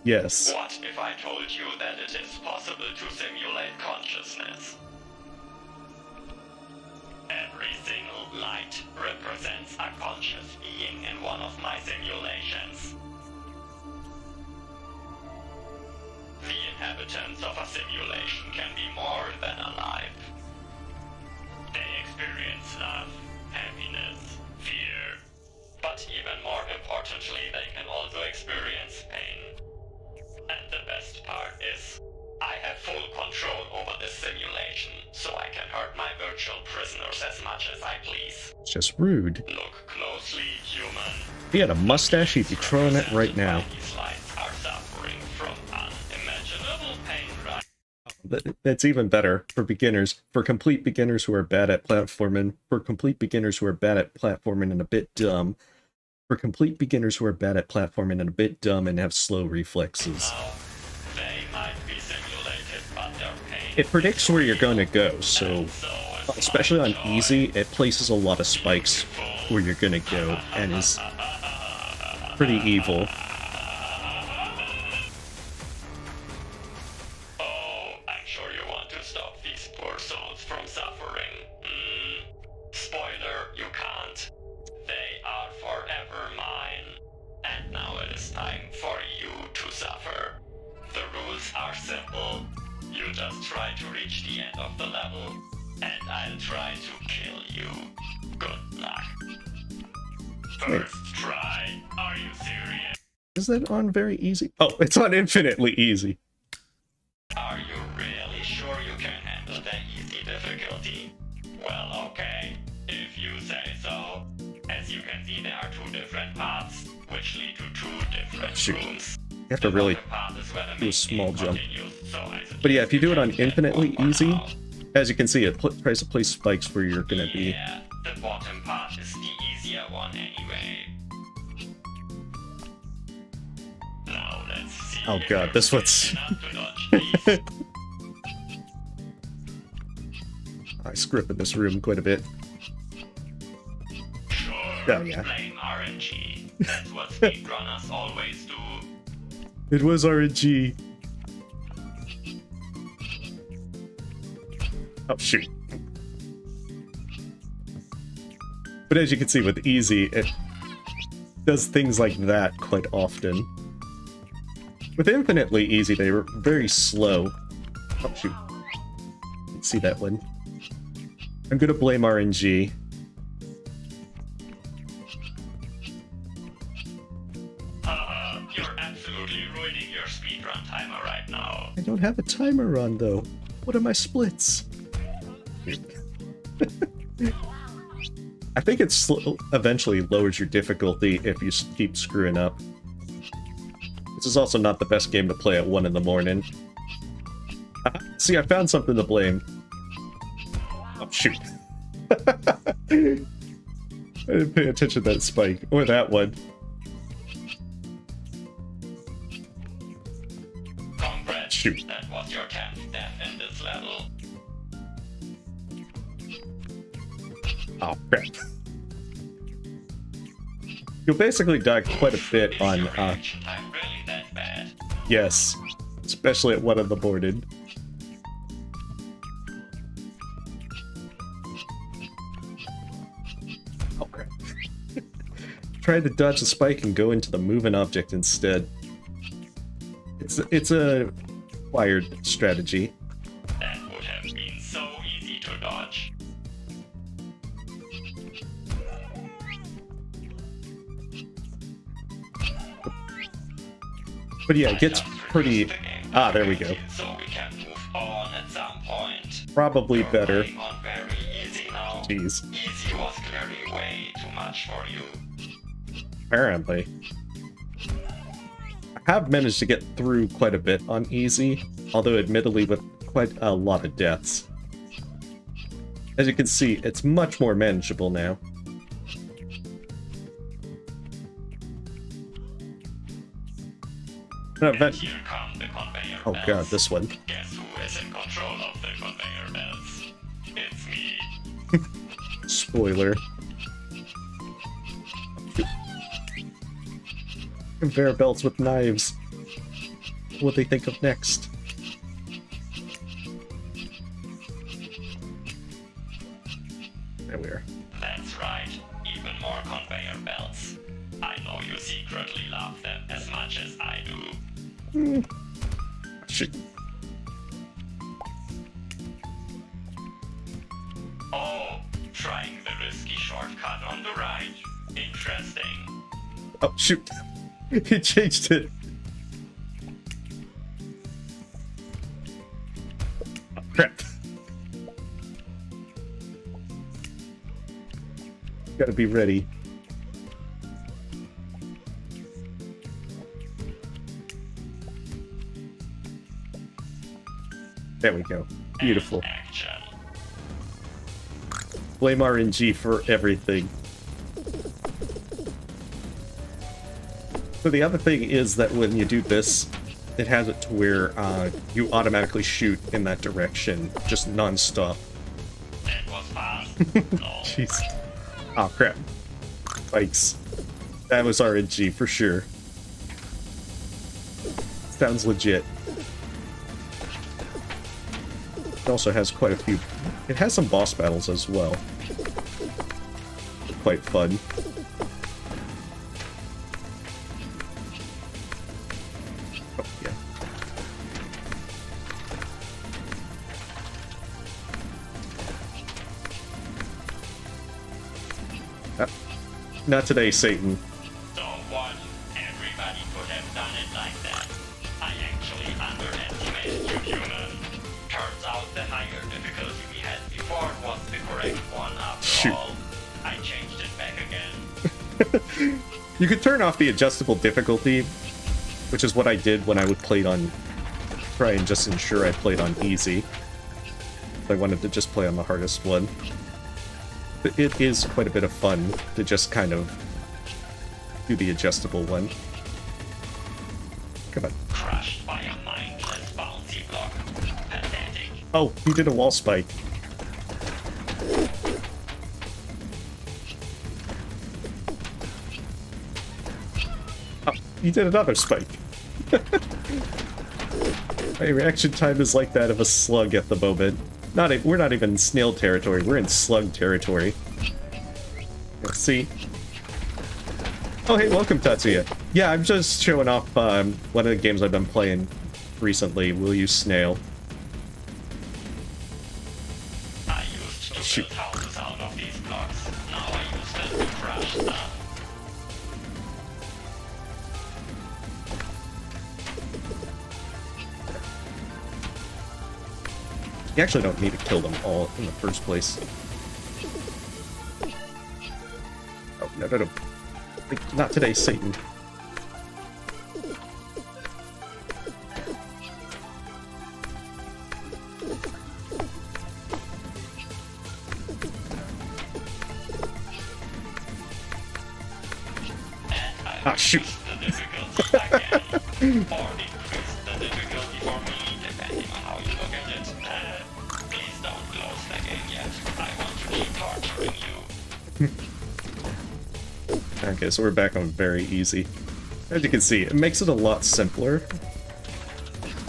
Yes. What if I told you that it is possible to simulate consciousness? Every single light represents a conscious being in one of my simulations. The inhabitants of a simulation can be more than alive. They experience love, happiness, fear, but even more importantly, they can also experience pain. And the best part is, I have full control over this simulation, so I can hurt my virtual prisoners as much as I please. It's just rude. Look closely, human. If he had a mustache, he'd be twirling it right now. These lights are suffering from unimaginable pain, right? That's even better for beginners. For complete beginners who are bad at platforming. For complete beginners who are bad at platforming and a bit dumb. For complete beginners who are bad at platforming and a bit dumb and have slow reflexes. Now, they might be simulated, but their pain It predicts where you're going to go, so... so is Especially my on joy. easy, it places a lot of spikes where you're going to go, and is pretty evil. Oh, I'm sure you want to stop these poor souls from suffering. Spoiler, you can't. They are forever mine. And now it is time for you to suffer. The rules are simple. You just try to reach the end of the level, and I'll try to kill you. Good luck. First try. Are you serious? Is that on very easy? Oh, it's on infinitely easy. Are you really sure you can handle the easy difficulty? Well, okay, if you say so. As you can see, there are 2 different paths, which lead to 2 different Shoot. rooms. You have to really do a small jump. But yeah, if you do it on infinitely easy, as you can see, it tries to place spikes where you're going to be. Yeah, the bottom path is the easier one anyway. Now let's see. Oh if god, you're this one's... quick enough to dodge these. I screw up in this room quite a bit. Sure, Oh, yeah. blame RNG. That's what speedrunners always do. It was RNG. Oh, shoot. But as you can see with easy, it does things like that quite often. With infinitely easy, they were very slow. Oh, shoot. Let's see that one. I'm gonna blame RNG. You're absolutely ruining your speedrun timer right now. I don't have a timer on, though. What are my splits? I think it eventually lowers your difficulty if you keep screwing up. This is also not the best game to play at 1 in the morning. See, I found something to blame. Oh, shoot. I didn't pay attention to that spike, or that one. Congrats, Shoot. that was your 10th death in this level. Oh, crap. You'll basically die quite a bit on, I'm really that bad. yes. Especially at 1 in the morning. Oh, crap. Tried to dodge the spike and go into the moving object instead. It's a acquired strategy. That would have been so easy to dodge. But yeah, it gets pretty... Ah, there we go. So we can move on at some point. Probably You're better. playing on very easy now. Jeez. Easy was clearly way too much for you. Apparently. I have managed to get through quite a bit on easy, although admittedly with quite a lot of deaths. As you can see, it's much more manageable now. And here come the conveyor Oh belts. god, this one. Guess who is in control of the conveyor belts? It's me. Spoiler. Conveyor belts with knives. What would they think of next? There we are. That's right. Even more conveyor belts. I know you secretly love them as much as I do. Shoot. Oh, trying the risky shortcut on the right. Interesting. Oh, shoot. He changed it. Oh, crap. Gotta be ready. There we go. Beautiful. Action. Blame RNG for everything. So the other thing is that when you do this, it has it to where you automatically shoot in that direction, just non-stop. That was fast. No. Jeez. Oh crap. Spikes. That was RNG for sure. Sounds legit. It also has quite a few... It has some boss battles as well. Quite fun. Oh, yeah. Not today, Satan. So what? Everybody could have done it like that. I actually underestimated you, human. Turns out the higher difficulty we had before was the correct one after Shoot. all. I changed it back again. You could turn off the adjustable difficulty, which is what I did when I would play it on... Try and just ensure I played on easy. I wanted to just play on the hardest one. But it is quite a bit of fun to just kind of do the adjustable one. Come on. Crushed by a mindless bouncy block. Pathetic. Oh, he did a wall spike. Oh, he did another spike. My reaction time is like that of a slug at the moment. We're not even in snail territory, we're in slug territory. Let's see. Oh hey, welcome Tatsuya. Yeah, I'm just showing off one of the games I've been playing recently, Will You Snail. I used to Shoot. build houses out of these blocks. Now I use them to crush stuff. You actually don't need to kill them all in the first place. No, no, no. Like, not today, Satan. Ah, shoot. The difficulty again. Or decrease the difficulty for me, depending on how you look at it. Please don't close the game yet. I want to keep torturing you. Okay, so we're back on very easy. As you can see, it makes it a lot simpler.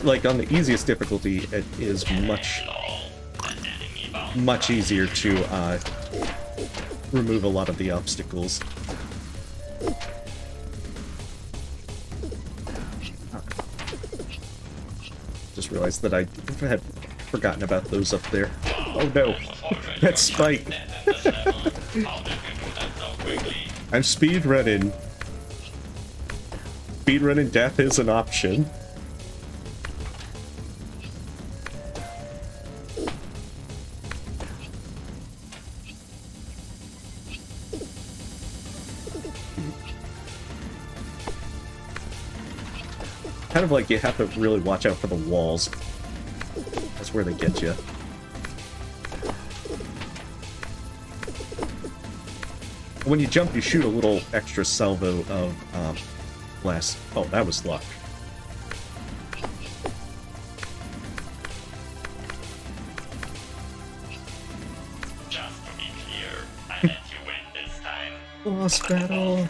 Like, on the easiest difficulty, it is much easier to remove a lot of the obstacles. Just realized that I had forgotten about those up there. Oh no, that spike! I'm speedrunning. Speedrunning death is an option. Kind of like you have to really watch out for the walls. That's where they get you. When you jump, you shoot a little extra salvo of blast. Oh, that was luck. Just to be clear, I let you win this time. Boss battle.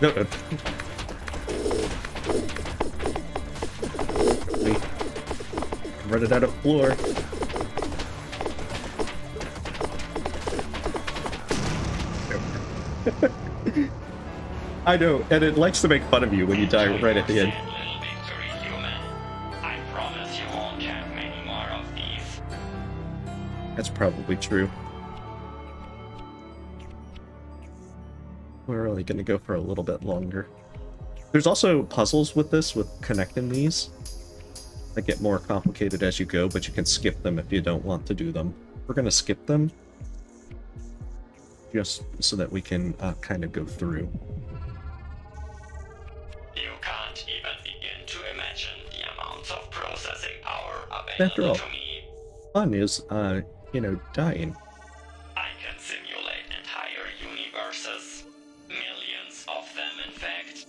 No, no. I'm running out of floor. I know, and it likes to make fun of you when you die right at the end. Little victory, human. I promise you won't have many more of these. That's probably true. We're only going to go for a little bit longer. There's also puzzles with this, with connecting these. They get more complicated as you go, but you can skip them if you don't want to do them. We're going to skip them, just so that we can kind of go through. You can't even begin to imagine the amounts of processing power After all, available to me. fun is, dying. I can simulate entire universes. Millions of them, in fact.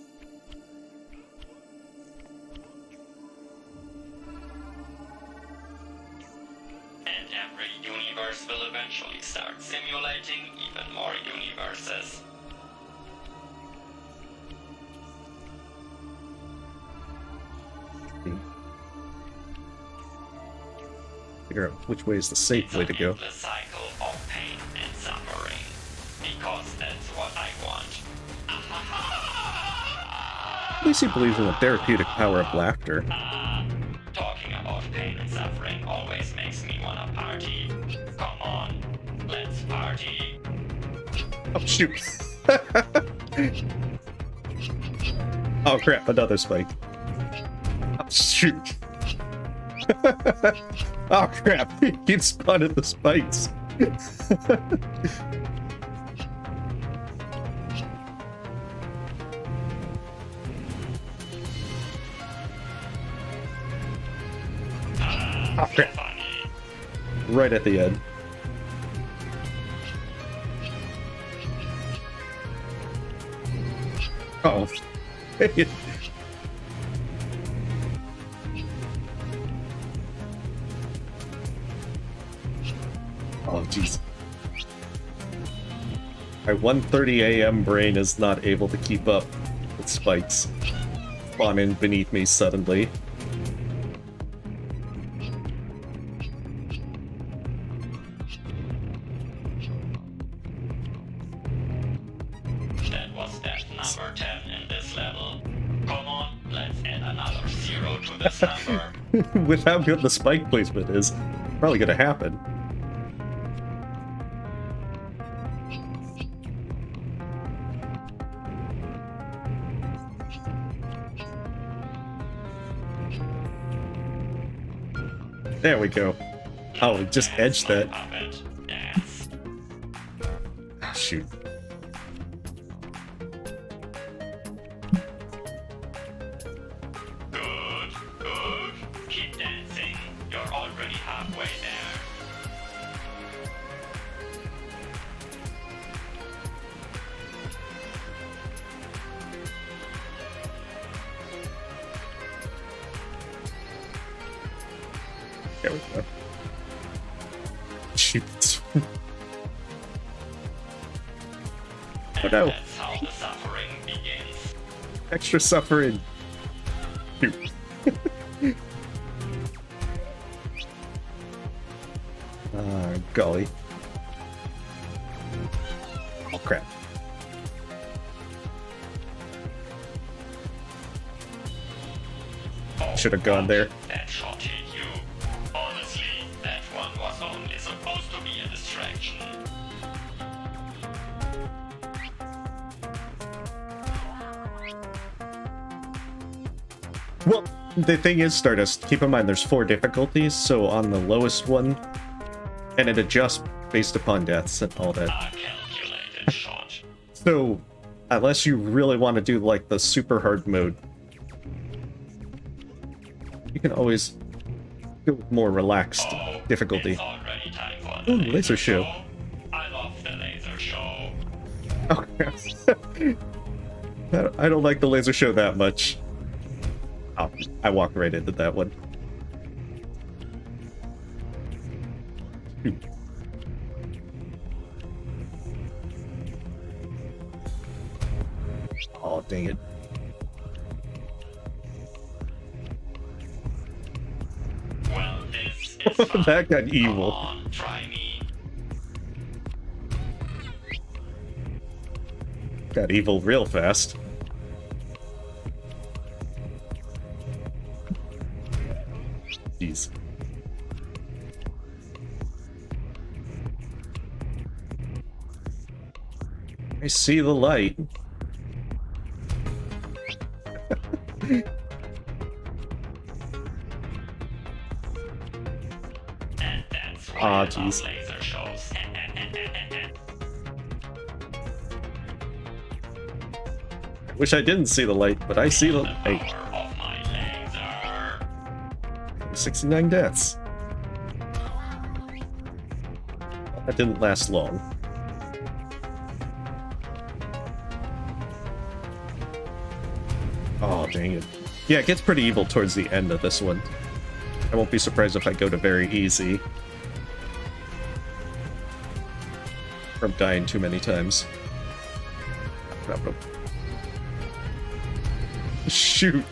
And every universe will eventually start simulating even more universes. Figure out which way is the safe way to go. The cycle of pain and suffering. Because that's what I want. At least he believes in the therapeutic power of laughter. Talking about pain and suffering always makes me wanna party. Come on, let's party. Oh, shoot. Oh, crap, another spike. Oh, shoot. Oh, crap, he keeps spawning the spikes. Oh, crap. Funny. Right at the end. Oh. Oh, jeez. My 1:30 a.m. brain is not able to keep up with spikes spawning beneath me suddenly. That was death number 10 in this level. Come on, let's add another 0 to this number. With how good the spike placement is, probably gonna happen. There we go. Oh, we just edged that. Puppet. Yes. Ah, shoot. Good, good. Keep dancing. You're already halfway there. There we go. Shoot. Oh no. That's how the suffering begins. Extra suffering. Shoot. Golly. Oh, crap. Should have gone there. That shot hit you. Honestly, that one was only supposed to be a distraction. Well, the thing is, Stardust, keep in mind there's 4 difficulties, so on the lowest one, and it adjusts based upon deaths and all that. A calculated shot. So, unless you really want to do, like, the super hard mode, you can always go with more relaxed difficulty. It's already time for the Ooh, laser show. I love the laser show. Oh, I don't like the laser show that much. Oh, I walked right into that one. Oh, dang it. Well, this is fun. That got evil. Come on, try me. Got evil real fast. Jeez. I see the light. And that's why Aw, I love jeez. laser shows. Wish I didn't see the light, but I see the light. Power of my laser. 69 deaths. That didn't last long. Oh, dang it. Yeah, it gets pretty evil towards the end of this one. I won't be surprised if I go to very easy. From dying too many times. Shoot!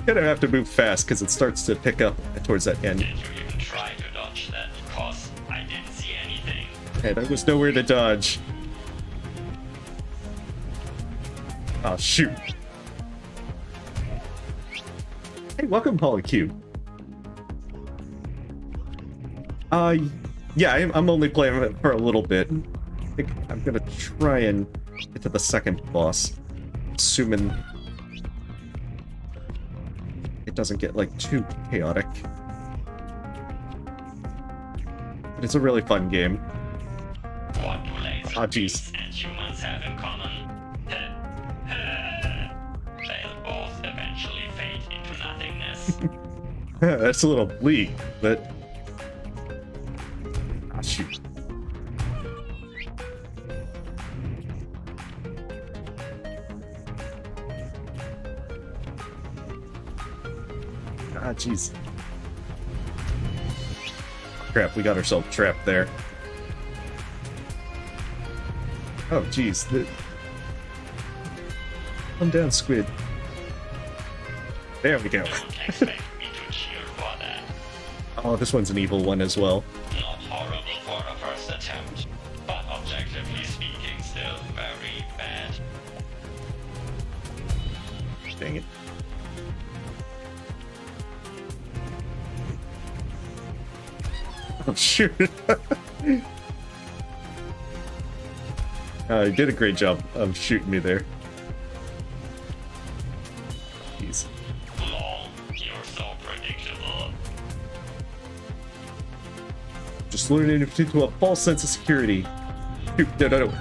Gonna have to move fast because it starts to pick up towards that end. Did you even try to dodge that? Because I didn't see anything. And there was nowhere to dodge. Oh, shoot. Hey, welcome, Polycube. Yeah, I'm only playing it for a little bit. I think I'm gonna try and get to the second boss. Assuming it doesn't get, like, too chaotic. But it's a really fun game. What do laser Ah, jeez. beams and humans have in common? They'll both eventually fade into nothingness. That's a little bleak, but... Ah, shoot. Ah, jeez. Crap, we got ourselves trapped there. Oh, jeez. Come down, squid. There we go. Don't expect me to cheer for that. Oh, this one's an evil one as well. Not horrible for a first attempt, but objectively speaking, still very bad. Dang it. Oh, shoot. You did a great job of shooting me there. Jeez. Lol, you're so predictable. Just learning into a false sense of security. No.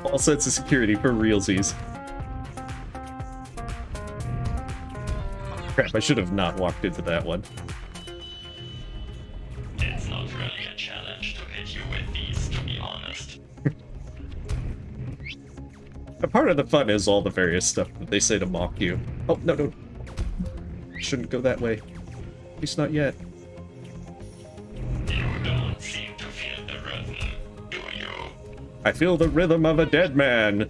False sense of security for realsies. Crap, I should have not walked into that one. It's not really a challenge to hit you with these, to be honest. A part of the fun is all the various stuff that they say to mock you. Oh, no. Shouldn't go that way. At least not yet. You don't seem to feel the rhythm, do you? I feel the rhythm of a dead man.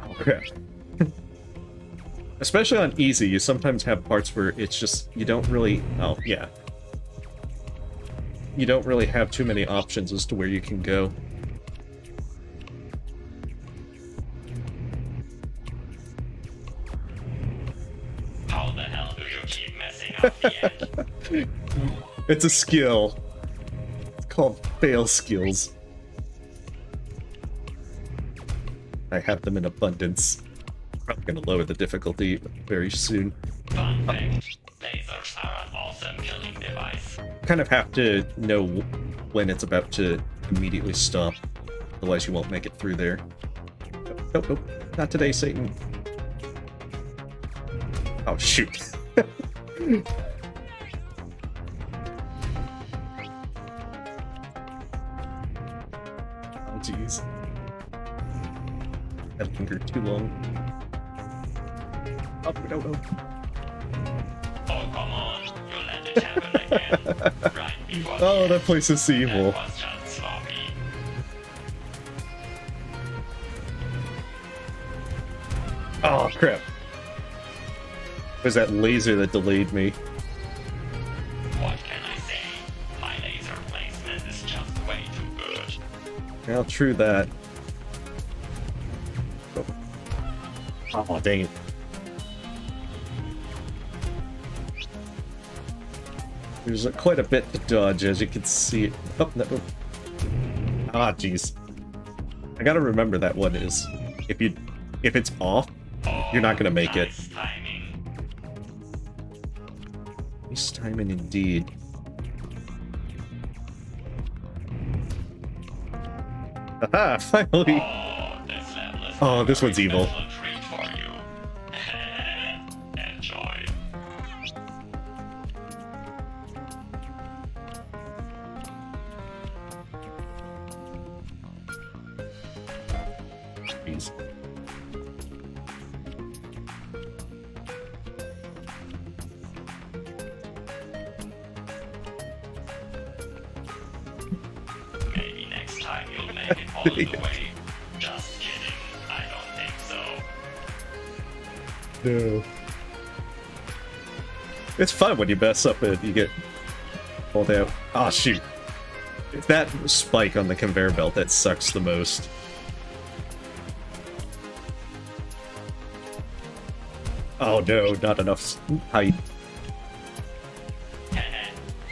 Oh, crap. Especially on easy, you sometimes have parts where it's just, you don't really... Oh, yeah. You don't really have too many options as to where you can go. How the hell do you keep messing up the end? It's a skill. It's called fail skills. I have them in abundance. Probably gonna lower the difficulty very soon. Fun fact, lasers are an awesome killing device. Kind of have to know when it's about to immediately stop. Otherwise you won't make it through there. Nope. Not today, Satan. Oh, shoot. Oh, jeez. That lingered too long. Oh, no. Oh, come on, you let it happen again. Right before Oh, the that end. place is evil. That was just sloppy. Oh, crap. It was that laser that delayed me. What can I say? My laser placement is just way too good. Well, true that. Oh, dang it. There's quite a bit to dodge, as you can see. Oh, no. Ah, jeez. I gotta remember that one is, if it's off, you're not gonna make it. Nice timing. Nice timing indeed. Haha, finally! Oh, Oh, this one's evil. Special treat for you. Enjoy. Jeez. Maybe next time you'll make it all the way. Just kidding. I don't think so. No. It's fun when you mess up and you get pulled out. Ah, shoot. It's that spike on the conveyor belt that sucks the most. Oh no, not enough height. That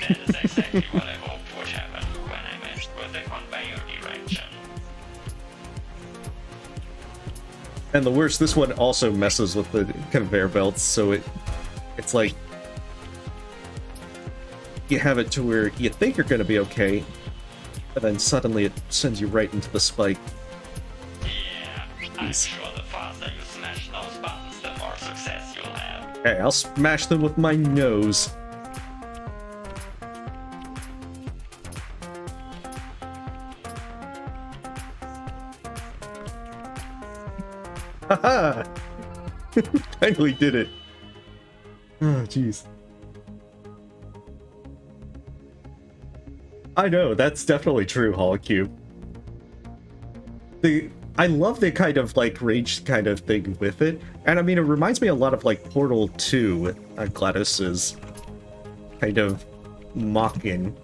is exactly what I hoped would happen when I messed with the conveyor direction. And the worst, this one also messes with the conveyor belts, so it's like you have it to where you think you're going to be okay, but then suddenly it sends you right into the spike. Yeah, I'm sure the faster you smash those buttons, the more success you'll have. Hey, I'll smash them with my nose. Haha! Finally did it. Oh, jeez. I know, that's definitely true, Holocube. I love the kind of, like, rage kind of thing with it. And I mean, it reminds me a lot of, like, Portal 2, Gladys's kind of mocking.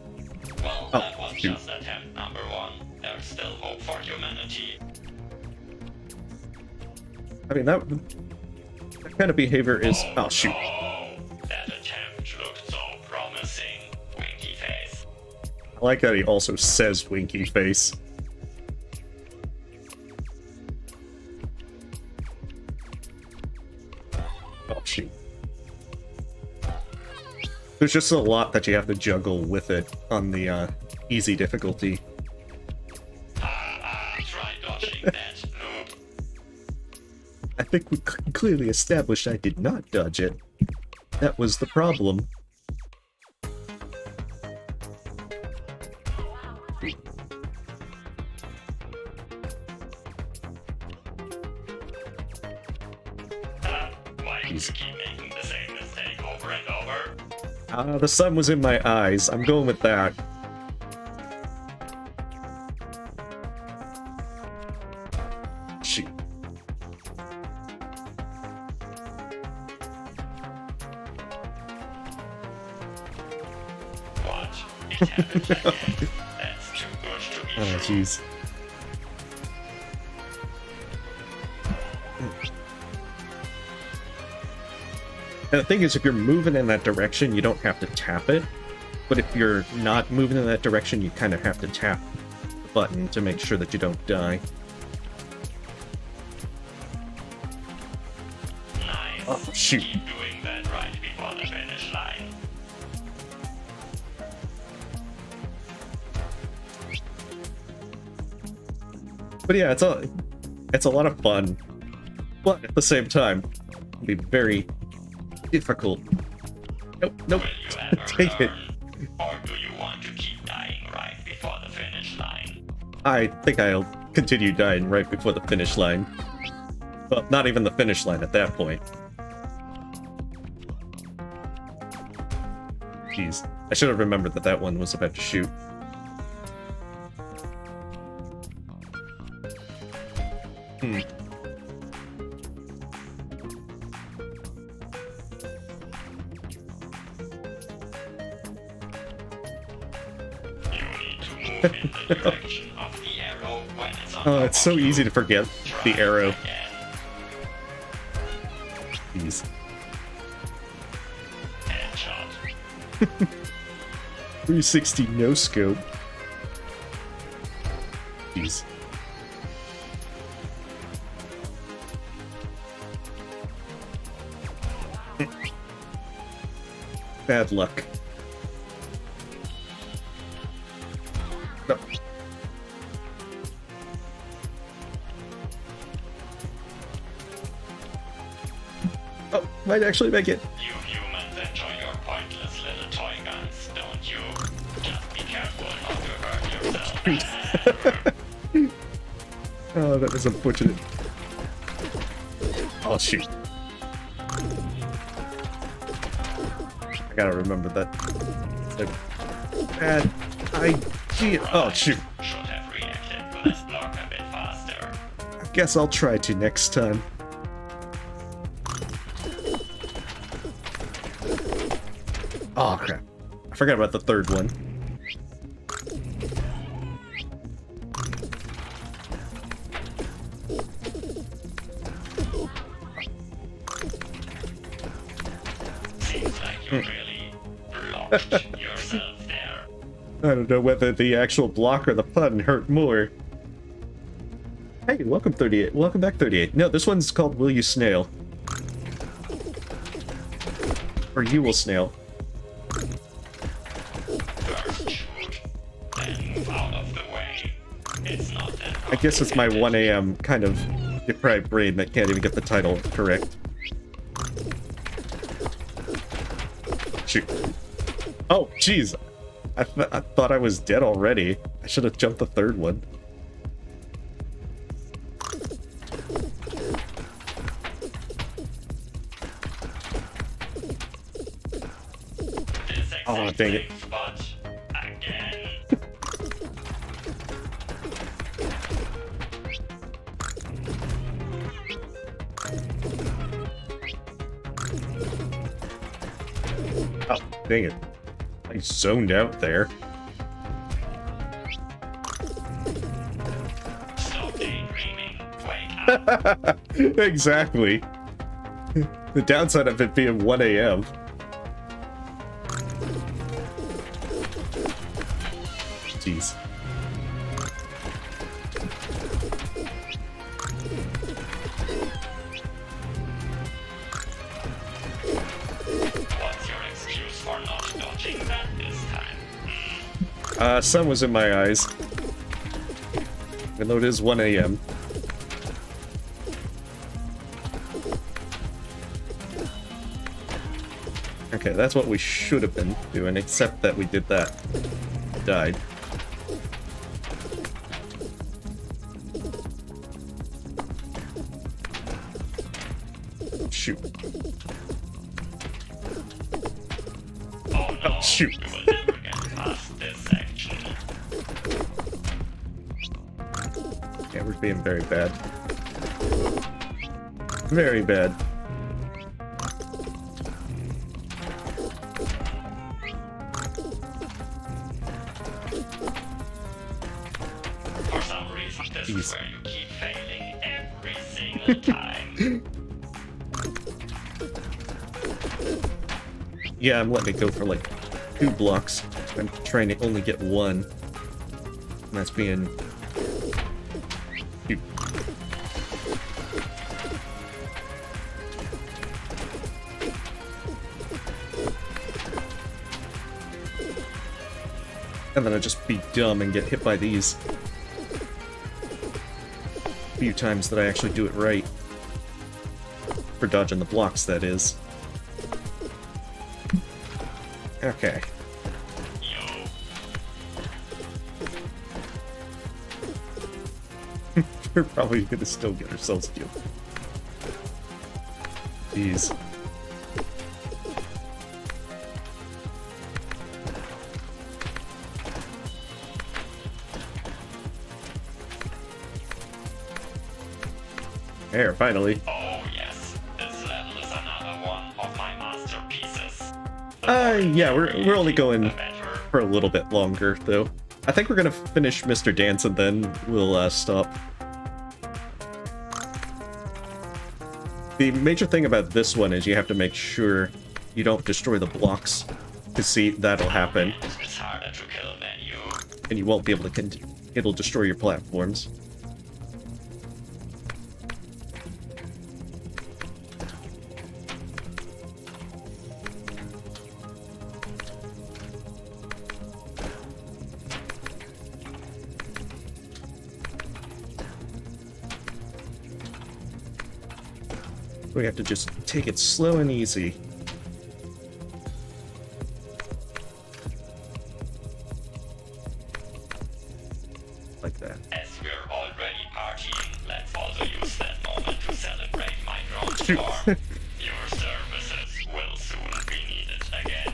Well, Oh, that was shoot. just attempt number one. There's still hope for humanity. I mean, that kind of behavior is... Oh, shoot. Oh, that attempt looked so promising. Winky face. I like that he also says winky face. There's just a lot that you have to juggle with it on the easy difficulty. Try dodging that, noob. I think we clearly established I did not dodge it. That was the problem. Why do you keep making the same mistake over and over? The sun was in my eyes. I'm going with that. Shoot. What? It happened again. That's too good to be Oh, true. jeez. And the thing is, if you're moving in that direction, you don't have to tap it. But if you're not moving in that direction, you kind of have to tap the button to make sure that you don't die. Nice. Oh, shoot. Keep doing that right before the finish line. But yeah, it's a lot of fun. But at the same time, it'll be very difficult. Nope, nope. Will you ever Take it. learn? Or do you want to keep dying right before the finish line? I think I'll continue dying right before the finish line. Well, not even the finish line at that point. Jeez. I should have remembered that that one was about to shoot. Hmm. You need to move in the direction of the arrow when it's on Oh, top it's so of you. easy to forget the Try arrow. again. Jeez. Headshot. 360 no scope. Jeez. Bad luck. No. Oh, might actually make it. You humans enjoy your pointless little toy guns, don't you? Just be careful not to hurt yourself. Oh, that was unfortunate. Oh, shoot. I gotta remember that. It's a bad idea. Oh, shoot. Should have reacted to this block a bit faster. I guess I'll try to next time. Oh, crap. I forgot about the third one. Seems like you really blocked yourself there. I don't know whether the actual block or the pun hurt more. Hey, welcome 38. Welcome back 38. No, this one's called Will You Snail. Or You Will Snail. First shoot, then move out of the way. It's not that I guess it's my complicated. 1 a.m. kind of deprived brain that can't even get the title correct. Shoot. Oh, jeez. I thought I was dead already. I should have jumped the third one. This Oh, exact dang it. same spot again. Oh, dang it. I zoned out there. Stop daydreaming. Wake up. Exactly. The downside of it being 1 a.m. Jeez. What's your excuse for not Sun was in my eyes. Even though it is 1 a.m. Okay, that's what we should have been doing, except that we did that. Died. Shoot. Oh no, Oh, shoot. we will never get past this section. Yeah, we're being very bad. Very bad. For some reason, this Jeez. is where you keep failing every single time. Yeah, I'm letting it go for like 2 blocks. I'm trying to only get 1. And that's being... Shoot. And then I just be dumb and get hit by these. A few times that I actually do it right. For dodging the blocks, that is. Okay. Yo, We're probably gonna still get ourselves killed. Jeez. There, finally. oh yes, this level is another one of my masterpieces. Yeah, we're only going The better. for a little bit longer, though. I think we're gonna finish Mr. Dance and then we'll stop. The major thing about this one is you have to make sure you don't destroy the blocks. To see, that'll happen, It's harder to kill than you. and you won't be able to continue. It'll destroy your platforms. We have to just take it slow and easy. Like that. As we're already partying, let's also use that moment to celebrate my drone Shoot. score. Your services will soon be needed again.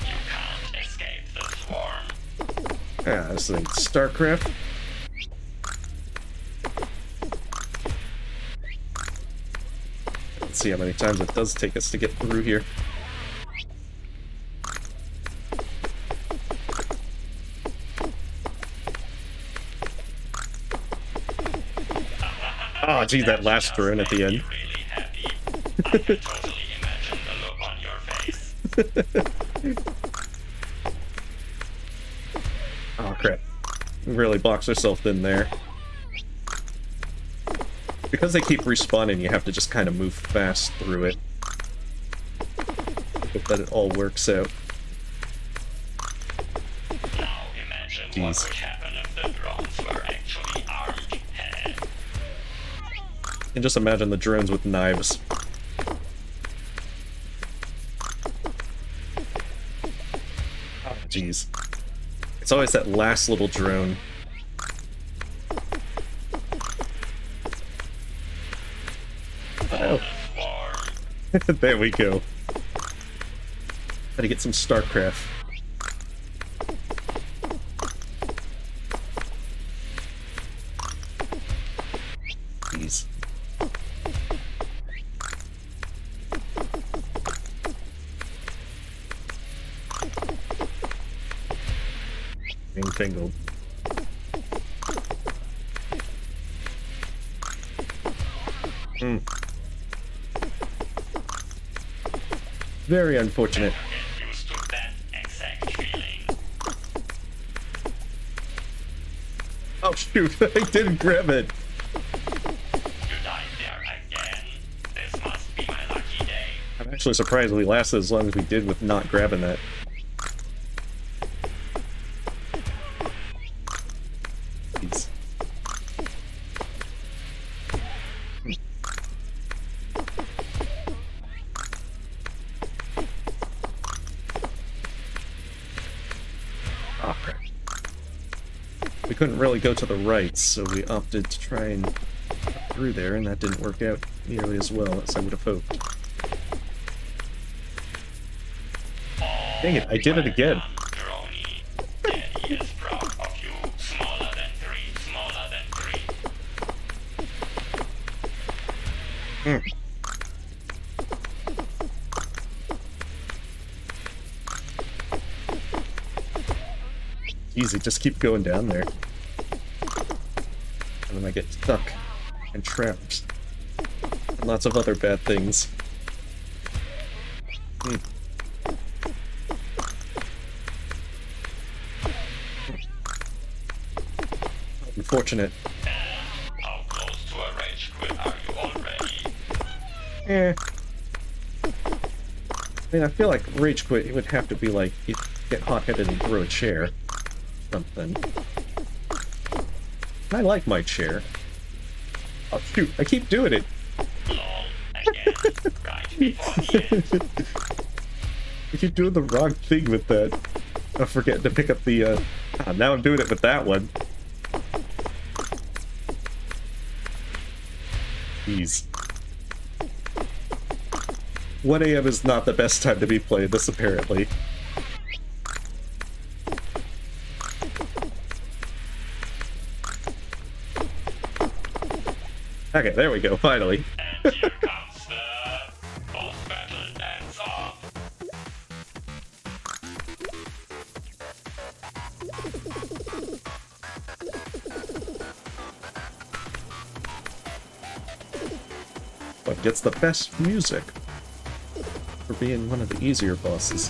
You can't escape the swarm. Ah, this thing, StarCraft. Let's see how many times it does take us to get through here. Oh, geez, that last turn at the end. Really happy. I can totally imagine the look on your face. Oh, crap. We really boxed ourselves in there. Because they keep respawning, you have to just kind of move fast through it. Hope that it all works out. Now imagine Jeez. what would happen if the drones were actually armed. And just imagine the drones with knives. Oh, jeez. It's always that last little drone. Oh. Swarm. There we go. Gotta get some StarCraft. Jeez. Being tingled. Hmm. Very unfortunate. Get used to that exact feeling. Oh shoot, I didn't grab it. You died there again. This must be my lucky day. I'm actually surprised we lasted as long as we did with not grabbing that. we couldn't really go to the right, so we opted to try and cut through there, and that didn't work out nearly as well as I would have hoped. Dang it, I did it again. Daddy is proud of you. Smaller than three, smaller than three. Easy, just keep going down there. And then I get stuck and trapped. And lots of other bad things. Unfortunate. How close to a rage quit are you already? I mean, I feel like rage quit, it would have to be like, you get hot-headed and throw a chair. Something. I like my chair. Oh shoot, I keep doing it. Lol, again, right before the end. I keep doing the wrong thing with that. I'm forgetting to pick up the, now I'm doing it with that one. Jeez. 1 AM is not the best time to be playing this, apparently. Okay, there we go, finally. And here comes the post-battle dance-off. What gets the best music for being one of the easier bosses.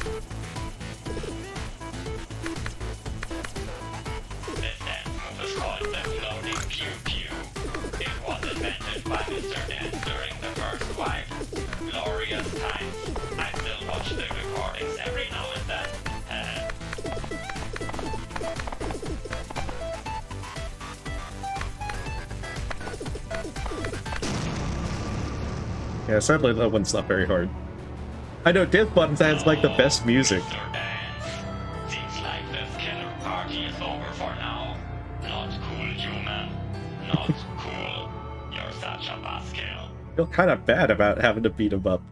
This dance move is called the floating pew pew. It was invented by Mr. Dance during the first wipe. Glorious times. I still watch the recordings every now and then. Yeah, sadly that one's not very hard. I know Death Button has like the best music. Mr. Dance. Seems like this killer party is over for now. Not cool, human. Not cool. You're such a buzzkill. I feel kind of bad about having to beat him up.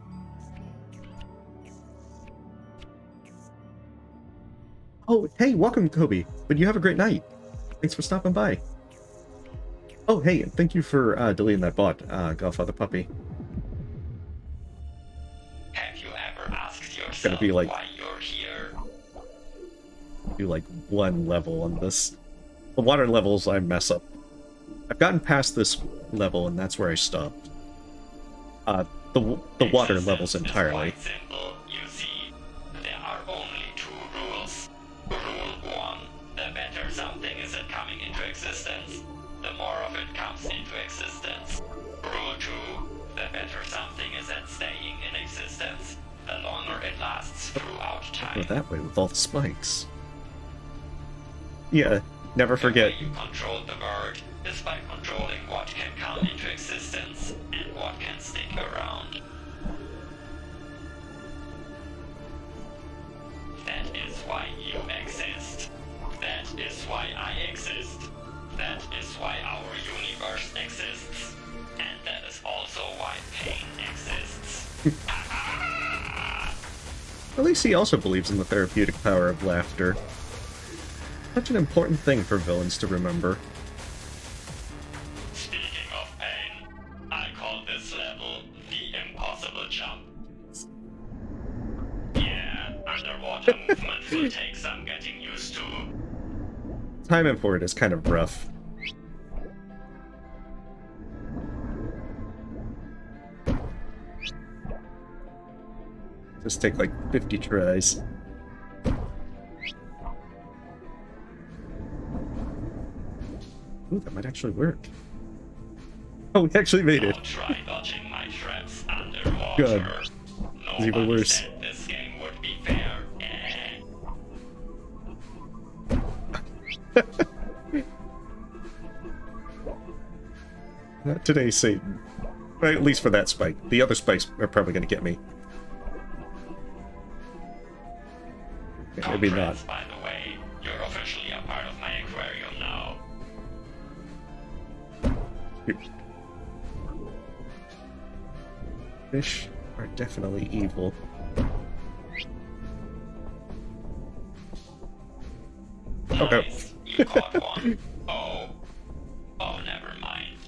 Oh, hey, welcome, Kobe. But you have a great night. Thanks for stopping by. Oh, hey, and thank you for deleting that bot, Godfather Puppy. Have you ever asked yourself Gonna be like- why you're here? Do like one level on this. The water levels I mess up. I've gotten past this level, and that's where I stopped. The water Existence levels is entirely. quite simple, you see. There are only two rules. Rule 1. The better something is at coming into existence, the more of it comes into existence. Rule 2. The better something is at staying in existence, the longer it lasts throughout Go time. that way with all the spikes. Yeah, never forget. The way you control the bird is by controlling what can come into existence and what can stick around. That is why you exist. That is why I exist. That is why our universe exists. And that is also why pain exists. At least he also believes in the therapeutic power of laughter. Such an important thing for villains to remember. Speaking of pain, I call this level the impossible jump. Yeah, underwater movement will take some getting used to. Timing for it is kind of rough. Just take like 50 tries. Ooh, that might actually work. Oh, we actually made it. Don't try dodging my traps underwater. Good. It's even Nobody worse. said this game would be fair. Not today, Satan. Well, at least for that spike. The other spikes are probably going to get me. Yeah, maybe not. Congrats, by the way. You're officially a part of my aquarium now. Fish are definitely evil. Okay. Nice. You caught one. Oh. Oh, never mind.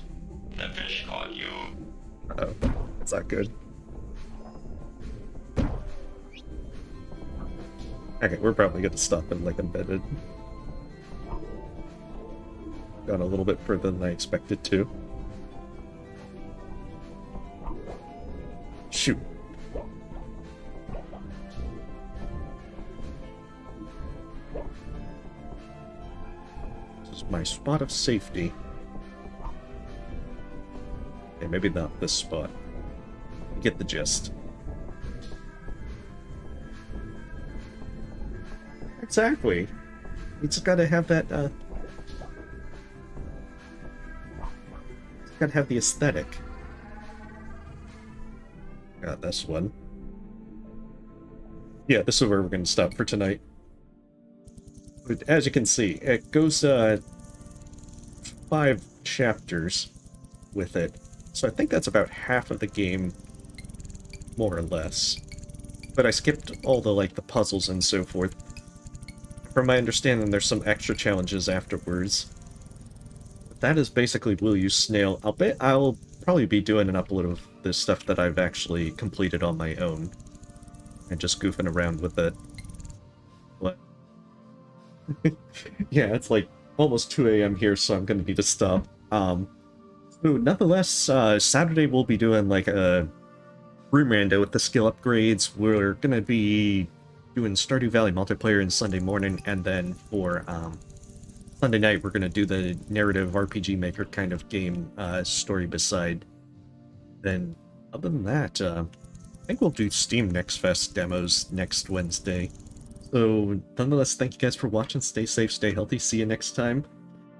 The fish caught you. Uh-oh. That's not good. Okay, we're probably gonna stop and like embedded. Gone a little bit further than I expected to. Shoot. This is my spot of safety. Okay, maybe not this spot. You get the gist. Exactly. You just gotta have that, gotta have the aesthetic. Got this one. Yeah, this is where we're gonna stop for tonight. But as you can see, it goes, 5 chapters with it. So I think that's about half of the game, more or less. But I skipped all the, like, the puzzles and so forth. From my understanding, there's some extra challenges afterwards. But that is basically Will You Snail. I'll probably be doing an upload of this stuff that I've actually completed on my own. And just goofing around with it. What? Yeah, it's like almost 2 a.m. here, so I'm gonna need to stop. So nonetheless, Saturday we'll be doing like a room rando with the skill upgrades. We're gonna be doing Stardew Valley multiplayer on Sunday morning, and then for Sunday night we're gonna do the narrative RPG Maker kind of game story beside. Then other than that, I think we'll do Steam Next Fest demos next Wednesday. So nonetheless, thank you guys for watching. Stay safe, stay healthy. See you next time.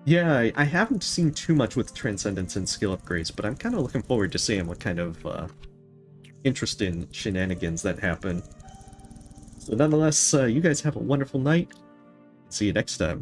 Yeah, I haven't seen too much with Transcendence and skill upgrades, but I'm kind of looking forward to seeing what kind of interesting shenanigans that happen. So nonetheless, you guys have a wonderful night. See you next time.